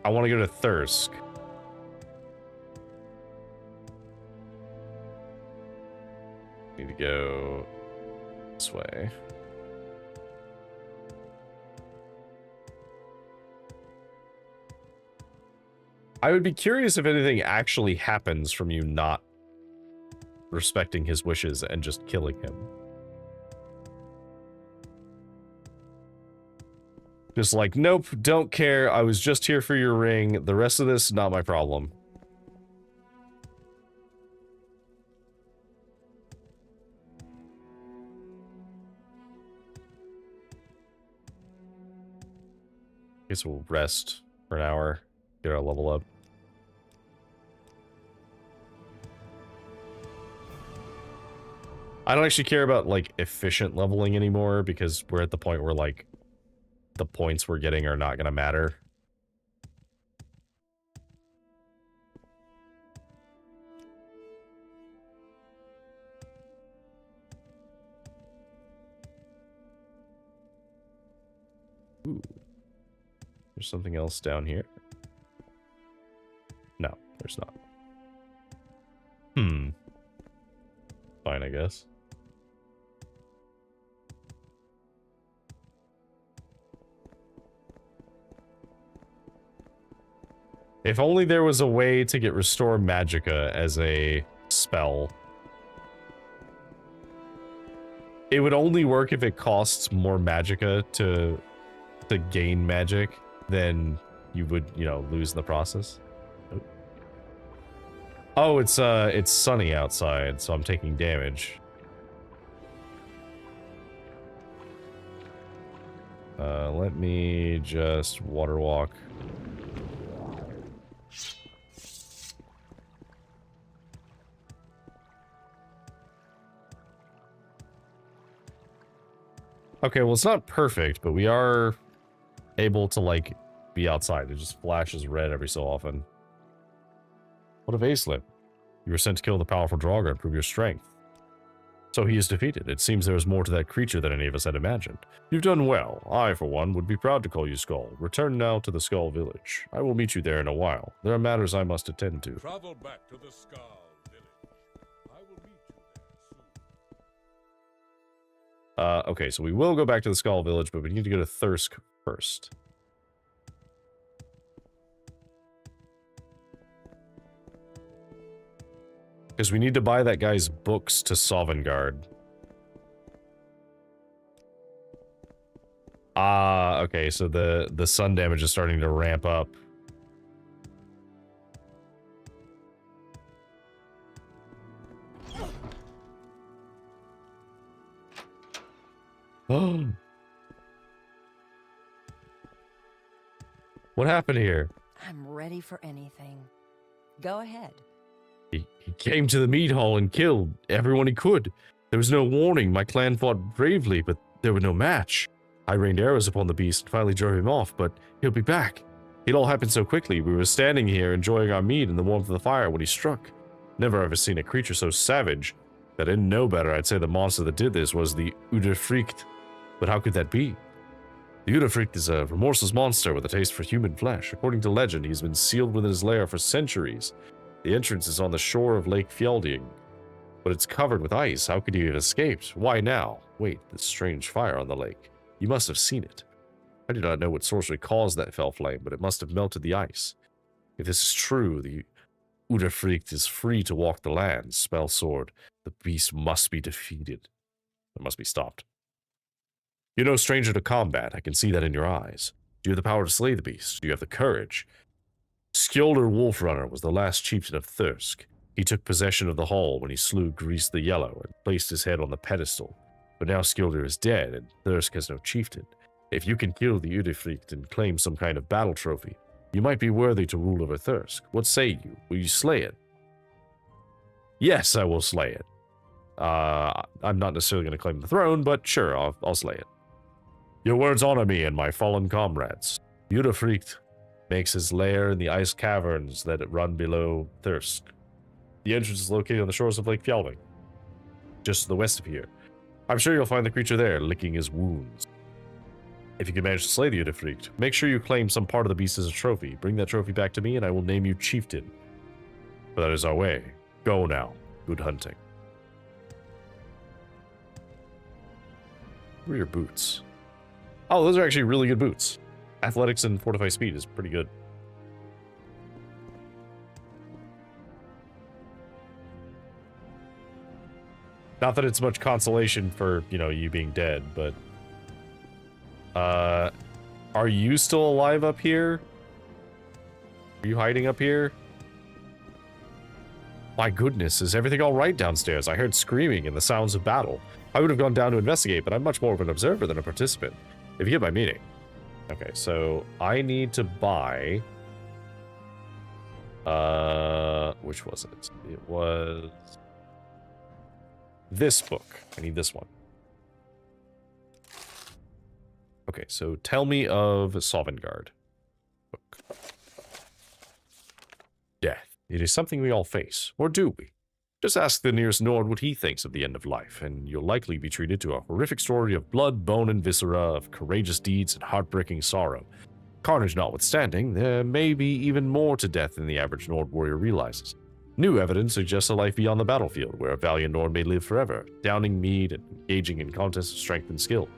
I want to go to Thirsk. Need to go this way. I would be curious if anything actually happens from you not respecting his wishes and just killing him. Just like, nope, don't care. I was just here for your ring. The rest of this, not my problem. Guess we'll rest for an hour. Get our level up. I don't actually care about, like, efficient leveling anymore, because we're at the point where, like, the points we're getting are not going to matter. Ooh. There's something else down here. No, there's not. Fine, I guess. If only there was a way to get Restore Magicka as a spell. It would only work if it costs more Magicka to gain magic, then you would, you know, lose in the process. Oh, it's sunny outside, so I'm taking damage. Let me just water walk. Okay, well, it's not perfect, but we are able to, like, be outside. It just flashes red every so often. What of Aislip? You were sent to kill the powerful Draugr and prove your strength. So he is defeated. It seems there is more to that creature than any of us had imagined. You've done well. I, for one, would be proud to call you Skull. Return now to the Skull Village. I will meet you there in a while. There are matters I must attend to. Travel back to the Skull Village. I will meet you there soon. Okay, so we will go back to the Skull Village, but we need to go to Thirsk first. Because we need to buy that guy's books to Sovngarde. Ah, okay, so the sun damage is starting to ramp up. Oh. What happened here? I'm ready for anything. Go ahead. He came to the meat hall and killed everyone he could. There was no warning. My clan fought bravely, but there were no match. I rained arrows upon the beast and finally drove him off, but he'll be back. It all happened so quickly. We were standing here enjoying our meat in the warmth of the fire when he struck. Never ever seen a creature so savage. If I didn't know better, I'd say the monster that did this was the Uderfricht. But how could that be? The Uderfricht is a remorseless monster with a taste for human flesh. According to legend, he's been sealed within his lair for centuries. The entrance is on the shore of Lake Fjelding, but it's covered with ice. How could he have escaped? Why now? Wait, this strange fire on the lake. You must have seen it. I do not know what sorcery caused that fell flame, but it must have melted the ice. If this is true, the Uderfricht is free to walk the land. Spell sword. The beast must be defeated. It must be stopped. You're no stranger to combat. I can see that in your eyes. Do you have the power to slay the beast? Do you have the courage? Skjoldr Wolfrunner was the last chieftain of Thirsk. He took possession of the hall when he slew Grease the Yellow and placed his head on the pedestal. But now Skjoldr is dead, and Thirsk has no chieftain. If you can kill the Uderfricht and claim some kind of battle trophy, you might be worthy to rule over Thirsk. What say you? Will you slay it? Yes, I will slay it. I'm not necessarily going to claim the throne, but sure, I'll slay it. Your words honor me and my fallen comrades. Uderfricht makes his lair in the ice caverns that run below Thirsk. The entrance is located on the shores of Lake Fjelding, just to the west of here. I'm sure you'll find the creature there, licking his wounds. If you can manage to slay the Uderfricht, make sure you claim some part of the beast as a trophy. Bring that trophy back to me, and I will name you chieftain. But that is our way. Go now. Good hunting. Where are your boots? Oh, those are actually really good boots. Athletics and fortify speed is pretty good. Not that it's much consolation for, you know, you being dead, but... are you still alive up here? Are you hiding up here? My goodness, is everything alright downstairs? I heard screaming and the sounds of battle. I would have gone down to investigate, but I'm much more of an observer than a participant. If you get my meaning. Okay, so I need to buy... which was it? It was... this book. I need this one. Okay, so tell me of Sovngarde. Book. Death. It is something we all face. Or do we? Just ask the nearest Nord what he thinks of the end of life, and you'll likely be treated to a horrific story of blood, bone, and viscera, of courageous deeds and heartbreaking sorrow. Carnage notwithstanding, there may be even more to death than the average Nord warrior realizes. New evidence suggests a life beyond the battlefield, where a valiant Nord may live forever, downing mead and engaging in contests of strength and skill.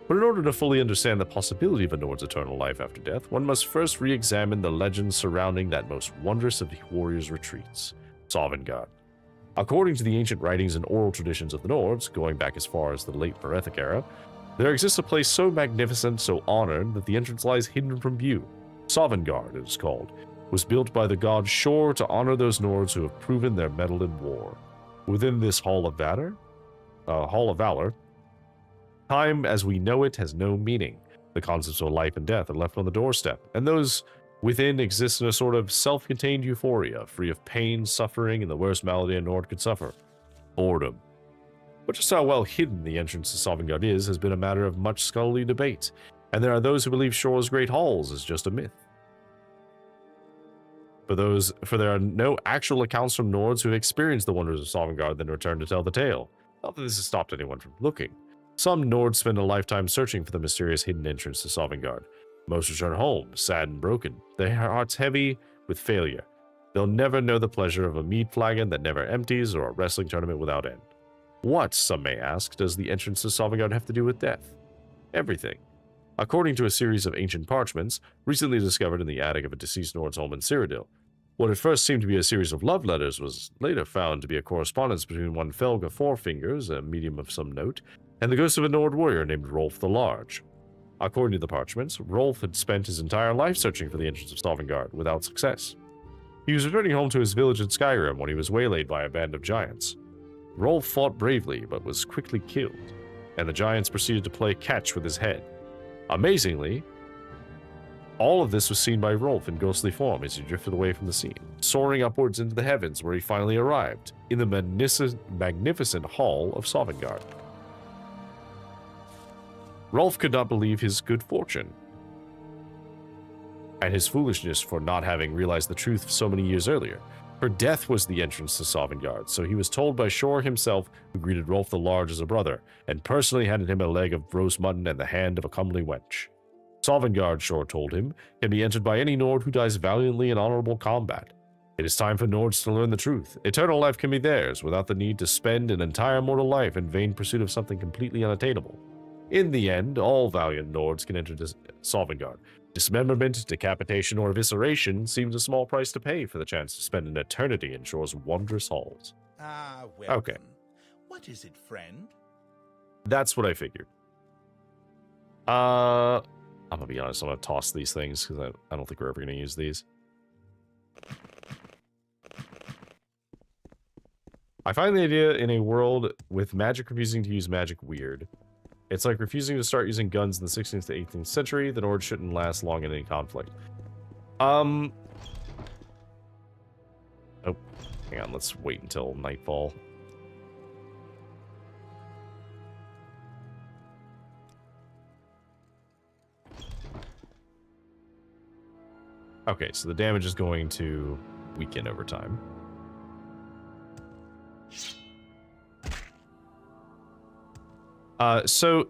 But in order to fully understand the possibility of a Nord's eternal life after death, one must first re-examine the legends surrounding that most wondrous of the warriors' retreats, Sovngarde. According to the ancient writings and oral traditions of the Nords, going back as far as the late Berethic era, there exists a place so magnificent, so honored, that the entrance lies hidden from view. Sovngarde, it is called, was built by the god Shor to honor those Nords who have proven their mettle in war. Within this Hall of Valor, time as we know it has no meaning. The concepts of life and death are left on the doorstep, and those within exist in a sort of self-contained euphoria, free of pain, suffering, and the worst malady a Nord could suffer: boredom. But just how well hidden the entrance to Sovngarde is has been a matter of much scholarly debate, and there are those who believe Shor's great halls is just a myth. For there are no actual accounts from Nords who have experienced the wonders of Sovngarde then return to tell the tale. Not that this has stopped anyone from looking. Some Nords spend a lifetime searching for the mysterious hidden entrance to Sovngarde. Most return home, sad and broken, their hearts heavy with failure. They'll never know the pleasure of a mead flagon that never empties or a wrestling tournament without end. What, some may ask, does the entrance to Sovngarde have to do with death? Everything. According to a series of ancient parchments, recently discovered in the attic of a deceased Nord's home in Cyrodiil, What at first seemed to be a series of love letters was later found to be a correspondence between one Felga Fourfingers, a medium of some note, and the ghost of a Nord warrior named Rolf the Large. According to the parchments, Rolf had spent his entire life searching for the entrance of Sovngarde without success. He was returning home to his village in Skyrim when he was waylaid by a band of giants. Rolf fought bravely, but was quickly killed, and the giants proceeded to play catch with his head. Amazingly, all of this was seen by Rolf in ghostly form as he drifted away from the scene, soaring upwards into the heavens where he finally arrived, in the magnificent hall of Sovngarde. Rolf could not believe his good fortune, and his foolishness for not having realized the truth so many years earlier. For death was the entrance to Sovngarde, so he was told by Shor himself, who greeted Rolf the Large as a brother, and personally handed him a leg of roast mutton and the hand of a comely wench. Sovngarde, Shor told him, can be entered by any Nord who dies valiantly in honorable combat. It is time for Nords to learn the truth. Eternal life can be theirs, without the need to spend an entire mortal life in vain pursuit of something completely unattainable. In the end, all valiant Nords can enter Sovngarde. Dismemberment, decapitation, or evisceration seems a small price to pay for the chance to spend an eternity in Shor's wondrous halls. Ah, welcome. Okay. What is it, friend? That's what I figured. I'm gonna be honest, I'm gonna toss these things, because I don't think we're ever gonna use these. I find the idea in a world with magic refusing to use magic weird. It's like refusing to start using guns in the 16th to 18th century. The Nord shouldn't last long in any conflict. Oh, hang on, let's wait until nightfall. Okay, so the damage is going to weaken over time. So,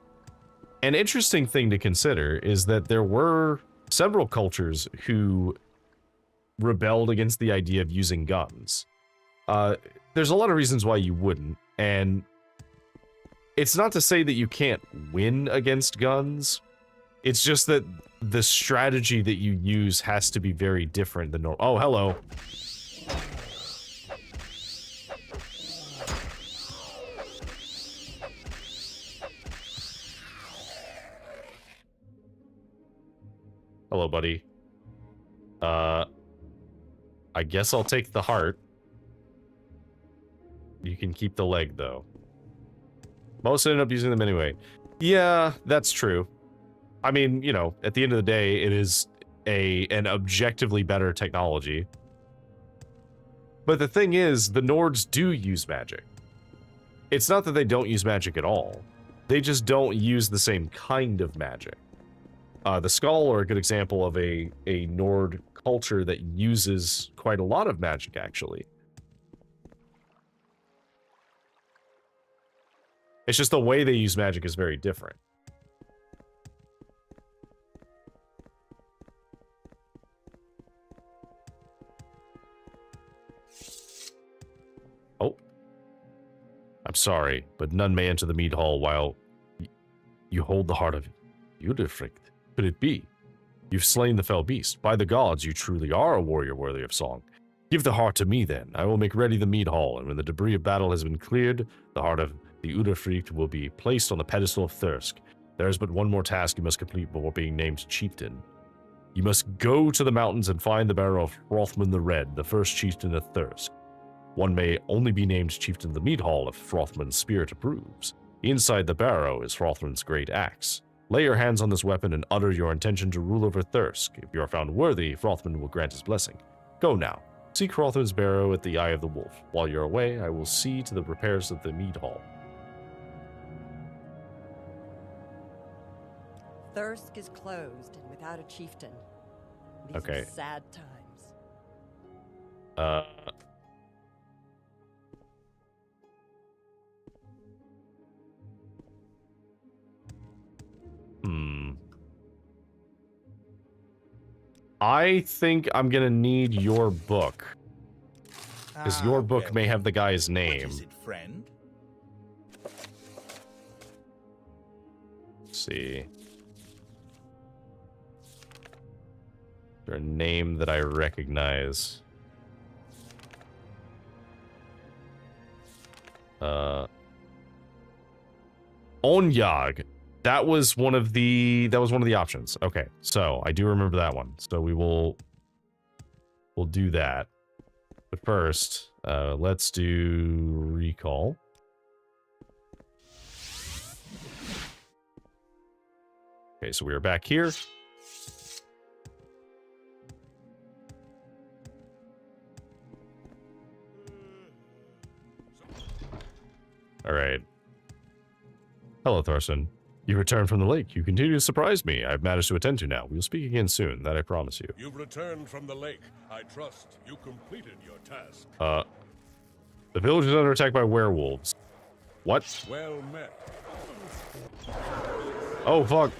an interesting thing to consider is that there were several cultures who rebelled against the idea of using guns. There's a lot of reasons why you wouldn't, and it's not to say that you can't win against guns. It's just that the strategy that you use has to be very different than normal. Oh, hello. Hello, buddy. I guess I'll take the heart. You can keep the leg, though. Most ended up using them anyway. Yeah, that's true. I mean, you know, at the end of the day, it is an objectively better technology. But the thing is, the Nords do use magic. It's not that they don't use magic at all. They just don't use the same kind of magic. The Skull are a good example of a Nord culture that uses quite a lot of magic, actually. It's just the way they use magic is very different. Oh. I'm sorry, but none may enter the mead hall while you hold the heart of Udifric. Could it be? You've slain the fell beast. By the gods, you truly are a warrior worthy of song. Give the heart to me, then. I will make ready the mead hall, and when the debris of battle has been cleared, the heart of the Udifric will be placed on the pedestal of Thirsk. There is but one more task you must complete before being named chieftain. You must go to the mountains and find the barrow of Hrothmund the Red, the first chieftain of Thirsk. One may only be named chieftain of the mead hall if Hrothmund's spirit approves. Inside the barrow is Hrothmund's great axe. Lay your hands on this weapon and utter your intention to rule over Thirsk. If you are found worthy, Hrothmund will grant his blessing. Go now. Seek Hrothmund's barrow at the Eye of the Wolf. While you're away, I will see to the repairs of the mead hall. Thirsk is closed and without a chieftain. These Okay. are sad times. I think I'm gonna need your book. Because your book may have the guy's name. What is it, friend? Let's see. Is there a name that I recognize? Onyag. That was one of the options. Okay, so I do remember that one. So we'll do that. But first, let's do recall. Okay, so we are back here. All right. Hello, Thorson. You returned from the lake. You continue to surprise me. I've managed to attend to now. We'll speak again soon, that I promise you. You've returned from the lake. I trust you completed your task. The village is under attack by werewolves. What? Well met. Oh, fuck.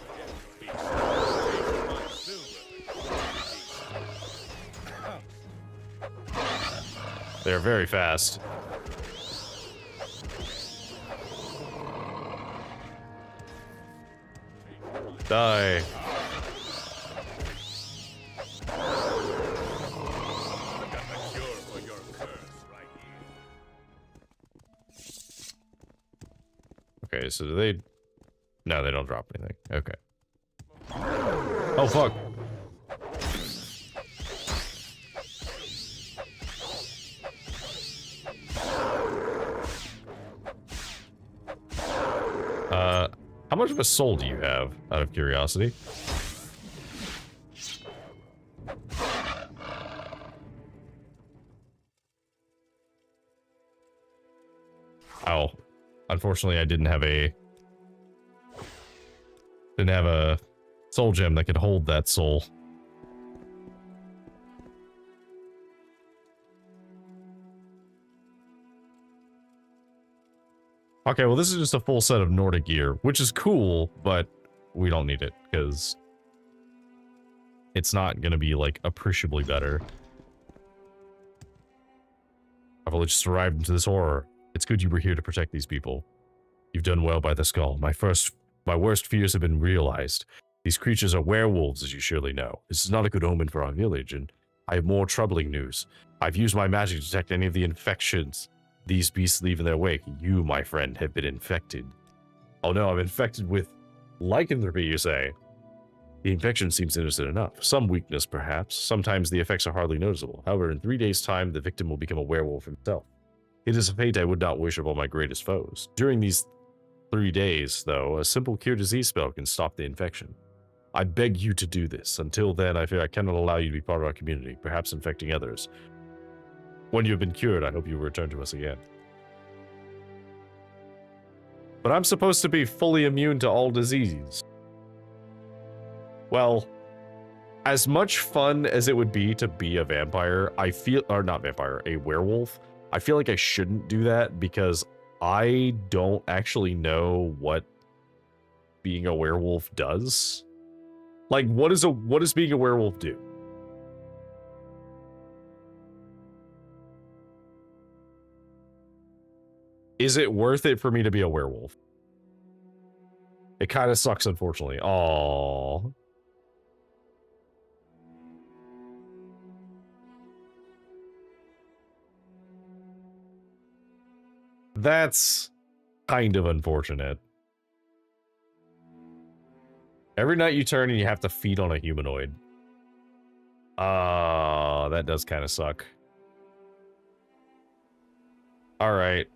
They're very fast. Die. Okay, so do they... No, they don't drop anything. Okay. Oh, fuck. How much of a soul do you have, out of curiosity? Oh. Unfortunately, I didn't have a soul gem that could hold that soul. Okay, well, this is just a full set of Nordic gear, which is cool, but we don't need it, because it's not going to be, like, appreciably better. I've only just arrived into this horror. It's good you were here to protect these people. You've done well by the skull. My worst fears have been realized. These creatures are werewolves, as you surely know. This is not a good omen for our village, and I have more troubling news. I've used my magic to detect any of the infections these beasts leave in their wake. You, my friend, have been infected. Oh no, I'm infected with lycanthropy, you say? The infection seems innocent enough. Some weakness, perhaps. Sometimes the effects are hardly noticeable. However, in 3 days' time, the victim will become a werewolf himself. It is a fate I would not wish upon my greatest foes. During these 3 days, though, a simple cure disease spell can stop the infection. I beg you to do this. Until then, I fear I cannot allow you to be part of our community, perhaps infecting others. When you have been cured, I hope you will return to us again. But I'm supposed to be fully immune to all disease. Well, as much fun as it would be to be a vampire, or not vampire, a werewolf, I feel like I shouldn't do that because I don't actually know what being a werewolf does. Like, what does being a werewolf do? Is it worth it for me to be a werewolf? It kind of sucks, unfortunately. Aww. That's kind of unfortunate. Every night you turn and you have to feed on a humanoid. That does kind of suck. Alright.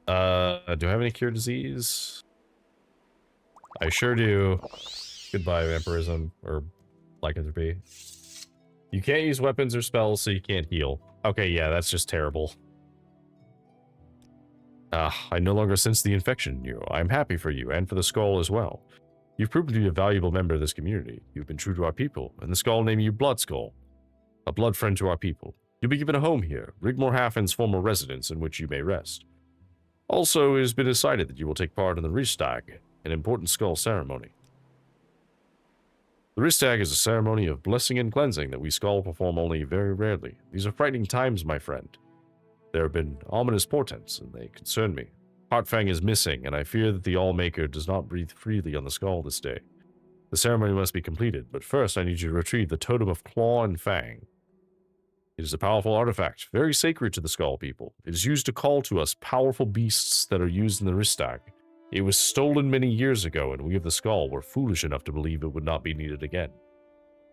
Do I have any cure disease? I sure do. Goodbye, vampirism, or lycanthropy. You can't use weapons or spells, so you can't heal. Okay, yeah, that's just terrible. I no longer sense the infection in you. I'm happy for you, and for the skull as well. You've proven to be a valuable member of this community. You've been true to our people, and the skull named you Blood Skull. A blood friend to our people. You'll be given a home here, Rigmor Hafen's former residence in which you may rest. Also, it has been decided that you will take part in the Ristag, an important skull ceremony. The Ristag is a ceremony of blessing and cleansing that we skull perform only very rarely. These are frightening times, my friend. There have been ominous portents, and they concern me. Heartfang is missing, and I fear that the Allmaker does not breathe freely on the skull this day. The ceremony must be completed, but first I need you to retrieve the Totem of Claw and Fang. It is a powerful artifact, very sacred to the Skull people. It is used to call to us powerful beasts that are used in the Ristag. It was stolen many years ago, and we of the Skull were foolish enough to believe it would not be needed again.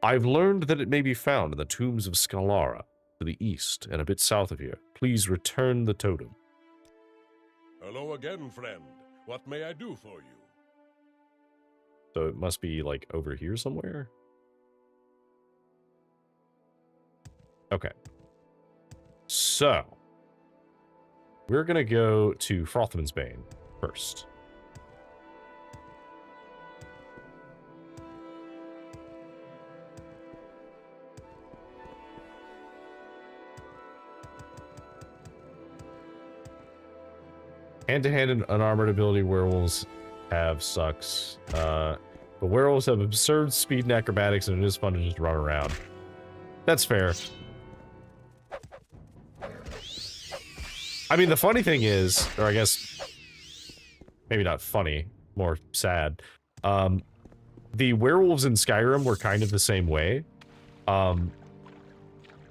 I've learned that it may be found in the tombs of Scalara, to the east and a bit south of here. Please return the totem. Hello again, friend. What may I do for you? So it must be, like, over here somewhere? Okay. So, we're gonna go to Frothman's Bane first. Hand-to-hand and unarmored ability werewolves have sucks. But werewolves have absurd speed and acrobatics, and it is fun to just run around. That's fair. I mean, the funny thing is, or I guess, maybe not funny, more sad. The werewolves in Skyrim were kind of the same way.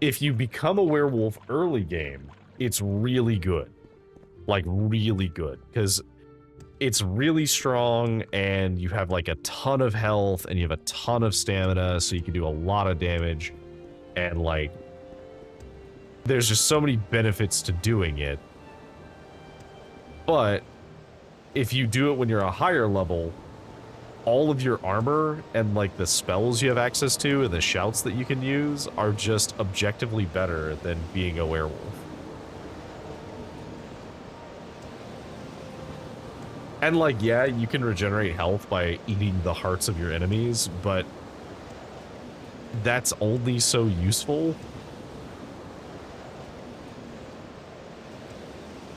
If you become a werewolf early game, it's really good. Like, really good. Because it's really strong, and you have, like, a ton of health, and you have a ton of stamina, so you can do a lot of damage. And, like, there's just so many benefits to doing it. But if you do it when you're a higher level, all of your armor and, like, the spells you have access to and the shouts that you can use are just objectively better than being a werewolf. And, like, yeah, you can regenerate health by eating the hearts of your enemies, but that's only so useful.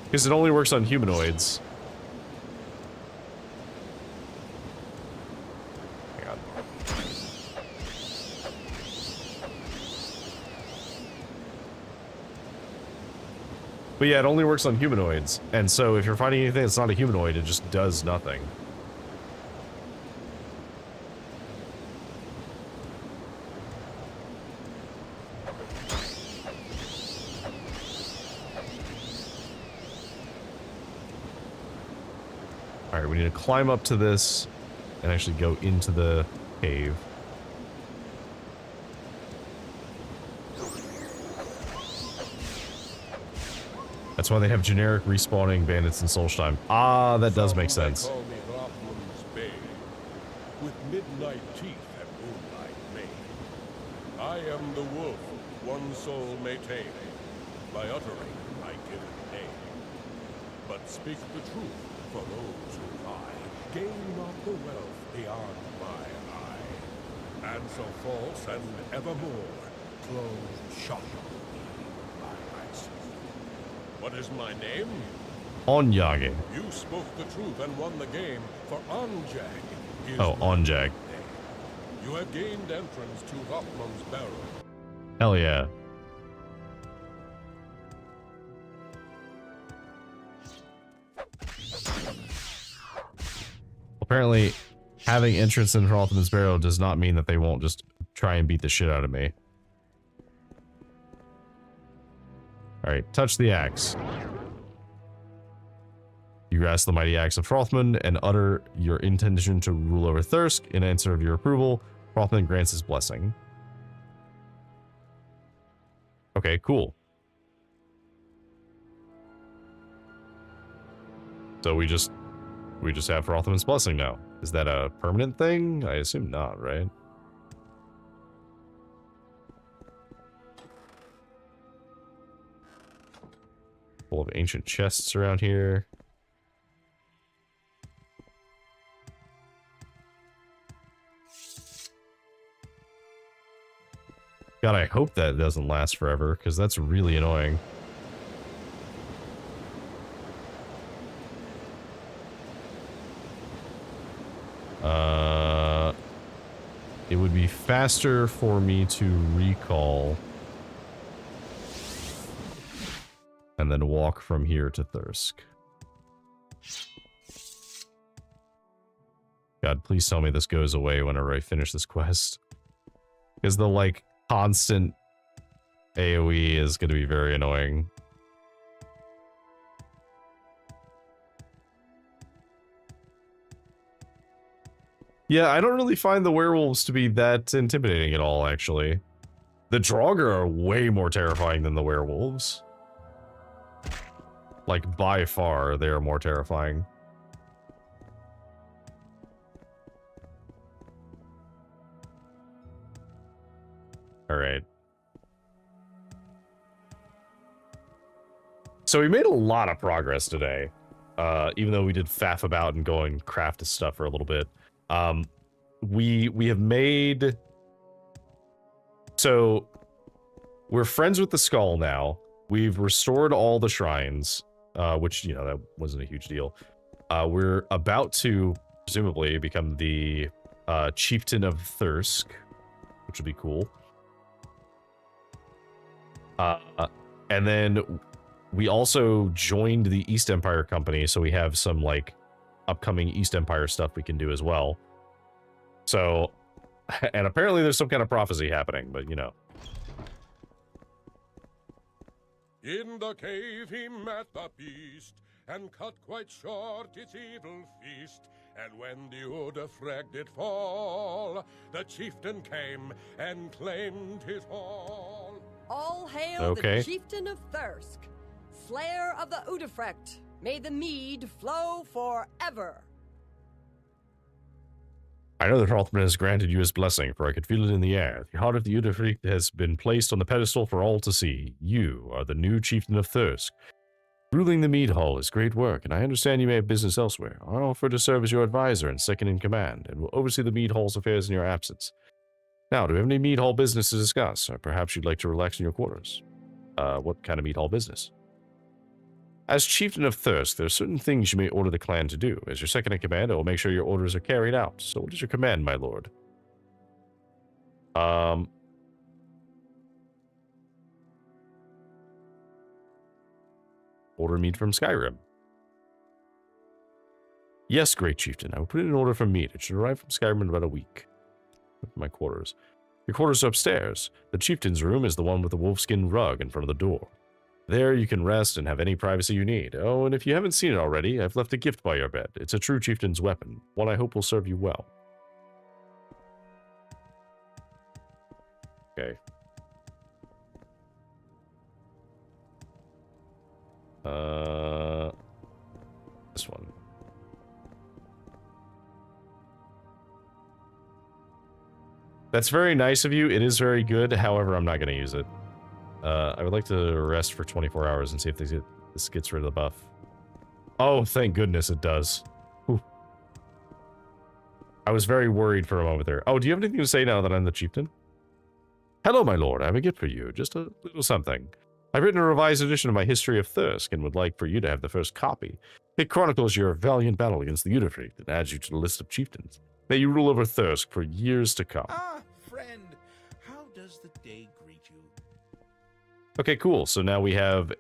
Because it only works on humanoids. Hang on. But yeah, it only works on humanoids. And so if you're fighting anything that's not a humanoid, it just does nothing. Alright, we need to climb up to this and actually go into the cave. That's why they have generic respawning bandits in Solstheim. Ah, that does make sense. Call me Rothman's Bane, with midnight teeth and moonlight mane. I am the wolf, one soul may tame, by uttering my given name. But speak the truth for those who lie, gain not the wealth beyond my eye. Answer false and evermore, close shop my eyes. What is my name? Onjage. You spoke the truth and won the game, for Onjag is Oh, Onjag. name. You have gained entrance to Hoffman's Barrow. Hell yeah. Apparently, having entrance in Hoffman's Barrow does not mean that they won't just try and beat the shit out of me. Alright, touch the axe. You grasp the mighty axe of Frothman and utter your intention to rule over Thirsk. In answer of your approval, Frothman grants his blessing. Okay, cool. So we just have Frothman's blessing now. Is that a permanent thing? I assume not, right? Full of ancient chests around here. God, I hope that doesn't last forever, because that's really annoying. It would be faster for me to recall and then walk from here to Thirsk. God, please tell me this goes away whenever I finish this quest. Because the, like, constant AoE is going to be very annoying. Yeah, I don't really find the werewolves to be that intimidating at all, actually. The Draugr are way more terrifying than the werewolves. Like, by far, they are more terrifying. Alright. So we made a lot of progress today. Even though we did faff about and go and craft this stuff for a little bit. We have made... So, we're friends with the Skull now. We've restored all the shrines, which, you know, that wasn't a huge deal. We're about to, presumably, become the Chieftain of Thirsk, which would be cool. And then we also joined the East Empire Company, so we have some, like, upcoming East Empire stuff we can do as well. So, and apparently there's some kind of prophecy happening, but, you know. In the cave he met the beast, and cut quite short its evil feast. And when the Udafreg did fall, the chieftain came and claimed his hall. All hail Okay. the Chieftain of Thirsk, Slayer of the Udafrect. May the mead flow forever. I know that Hrothgar has granted you his blessing, for I could feel it in the air. The heart of the Udafreg has been placed on the pedestal for all to see. You are the new Chieftain of Thirsk. Ruling the mead hall is great work, and I understand you may have business elsewhere. I offer to serve as your advisor and second in command, and will oversee the mead hall's affairs in your absence. Now, do we have any mead hall business to discuss, or perhaps you'd like to relax in your quarters? What kind of mead hall business? As Chieftain of Thirsk, there are certain things you may order the clan to do. As your second in command, I will make sure your orders are carried out. So what is your command, my lord? Order mead from Skyrim. Yes, great chieftain. I will put in an order for mead. It should arrive from Skyrim in about a week. My quarters. Your quarters are upstairs. The chieftain's room is the one with the wolfskin rug in front of the door. There you can rest and have any privacy you need. Oh, and if you haven't seen it already, I've left a gift by your bed. It's a true chieftain's weapon, one I hope will serve you well. Okay. This one. That's very nice of you. It is very good. However, I'm not going to use it. I would like to rest for 24 hours and see if this gets rid of the buff. Oh, thank goodness it does. Whew. I was very worried for a moment there. Oh, do you have anything to say now that I'm the chieftain? Hello, my lord. I have a gift for you. Just a little something. I've written a revised edition of my History of Thirsk and would like for you to have the first copy. It chronicles your valiant battle against the Udafreg and adds you to the list of chieftains. May you rule over Thirsk for years to come. Ah, friend. How does the day greet you? Okay, cool. So now we have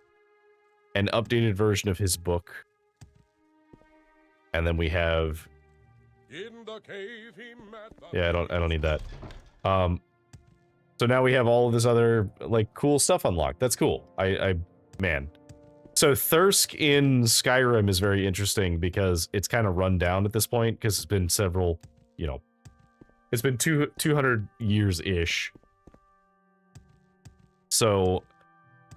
an updated version of his book. And then we have... In the cave he met the Yeah, I don't need that. So now we have all of this other, like, cool stuff unlocked. That's cool. Man. So Thirsk in Skyrim is very interesting because it's kind of run down at this point because it's been several, you know, it's been 200 years-ish. So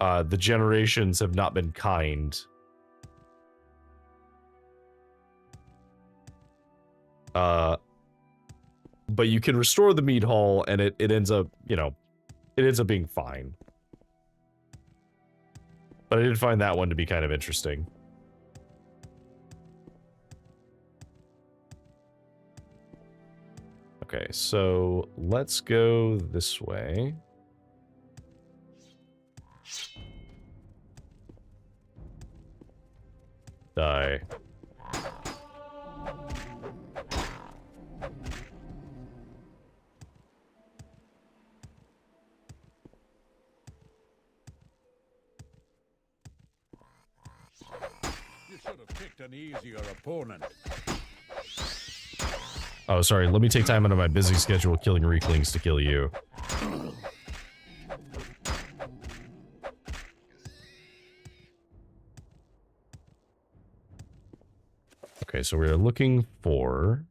the generations have not been kind. But you can restore the mead hall, and it ends up, you know, it ends up being fine. But I did find that one to be kind of interesting. Okay, so let's go this way. Die. You should have picked an easier opponent. Oh, sorry. Let me take time out of my busy schedule killing Reeklings to kill you. Okay, so we're looking for...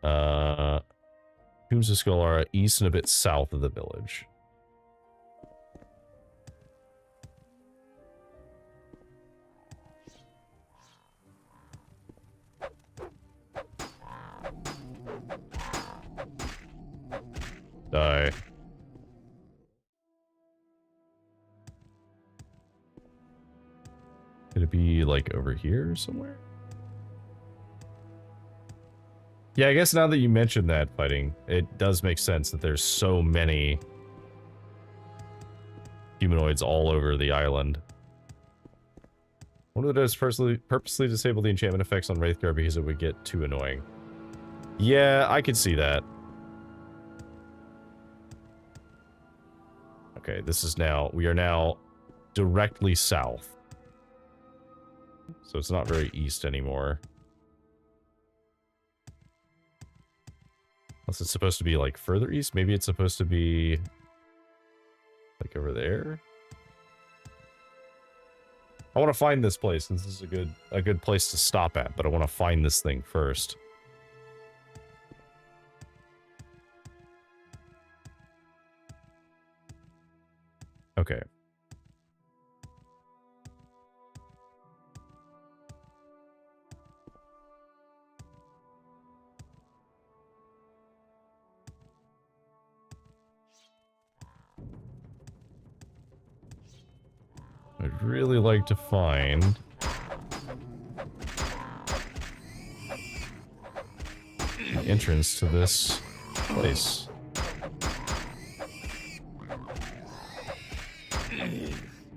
Tombs of Skolara, east and a bit south of the village. Die. Could it be like over here somewhere? Yeah, I guess now that you mentioned that fighting, it does make sense that there's so many humanoids all over the island. One of those purposely disable the enchantment effects on Wraithguard because it would get too annoying. Yeah, I could see that. Okay, this is now, we are now directly south. So it's not very east anymore. Unless it's supposed to be like further east. Maybe it's supposed to be like over there. I want to find this place. This is a good place to stop at, but I want to find this thing first. Okay. I'd really like to find the entrance to this place.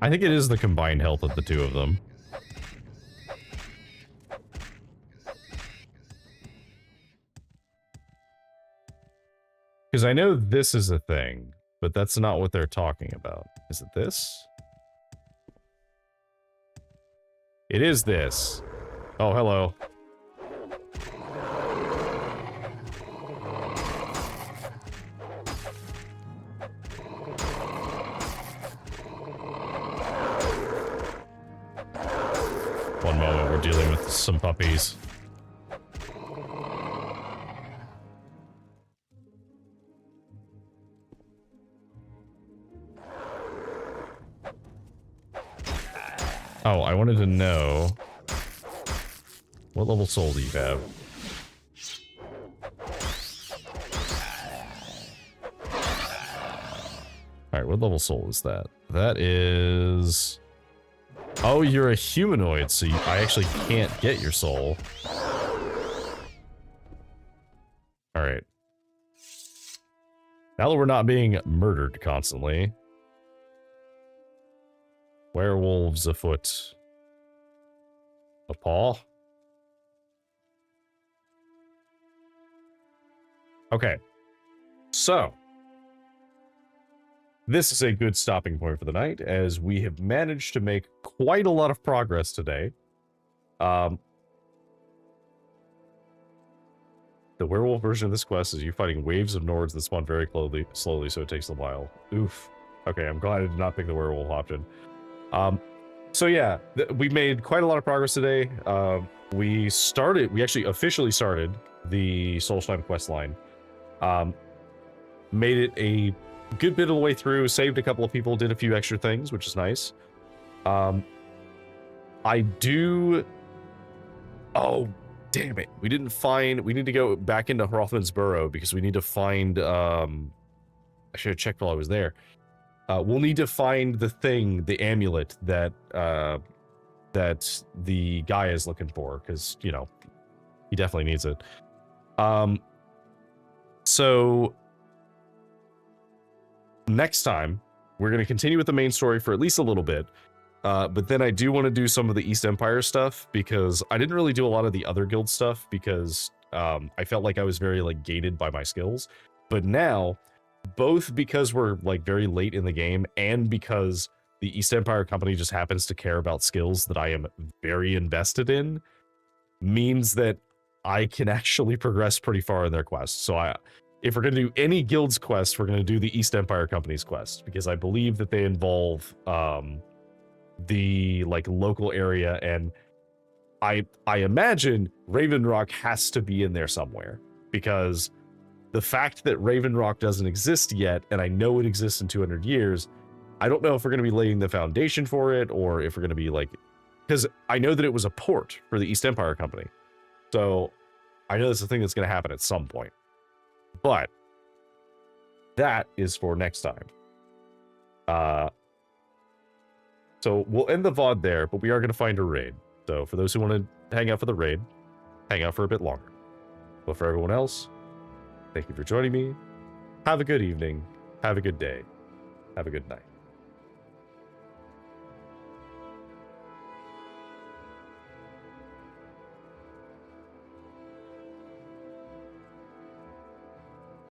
I think it is the combined health of the two of them. Because I know this is a thing, but that's not what they're talking about. Is it this? It is this. Oh, hello. One moment, we're dealing with some puppies. Oh, I wanted to know, what level soul do you have? Alright, what level soul is that? That is... Oh, you're a humanoid, so I actually can't get your soul. Alright. Now that we're not being murdered constantly... Werewolves afoot. A paw? Okay. So. This is a good stopping point for the night, as we have managed to make quite a lot of progress today. The werewolf version of this quest is you fighting waves of Nords that spawn very slowly, so it takes a while. Oof. Okay, I'm glad I did not pick the werewolf option. So yeah, we made quite a lot of progress today. We actually officially started the Solstheim quest line. Made it a good bit of the way through, saved a couple of people, did a few extra things, which is nice. Oh, damn it. We need to go back into Hrothman's Burrow because we need to find, I should have checked while I was there. We'll need to find the amulet that the guy is looking for, because, you know, he definitely needs it. So next time, we're going to continue with the main story for at least a little bit, but then I do want to do some of the East Empire stuff, because I didn't really do a lot of the other guild stuff, because I felt like I was very, like, gated by my skills. But now... both because we're like very late in the game and because the East Empire company just happens to care about skills that I am very invested in, means that I can actually progress pretty far in their quest. So if we're going to do any guild's quest, we're going to do the East Empire company's quest, because I believe that they involve the like local area, and I imagine Raven Rock has to be in there somewhere, because the fact that Raven Rock doesn't exist yet, and I know it exists in 200 years, I don't know if we're going to be laying the foundation for it, or if we're going to be like, because I know that it was a port for the East Empire Company, so I know that's a thing that's going to happen at some point. But that is for next time. So we'll end the VOD there, but we are going to find a raid. So for those who want to hang out for the raid, hang out for a bit longer. But for everyone else, thank you for joining me. Have a good evening. Have a good day. Have a good night.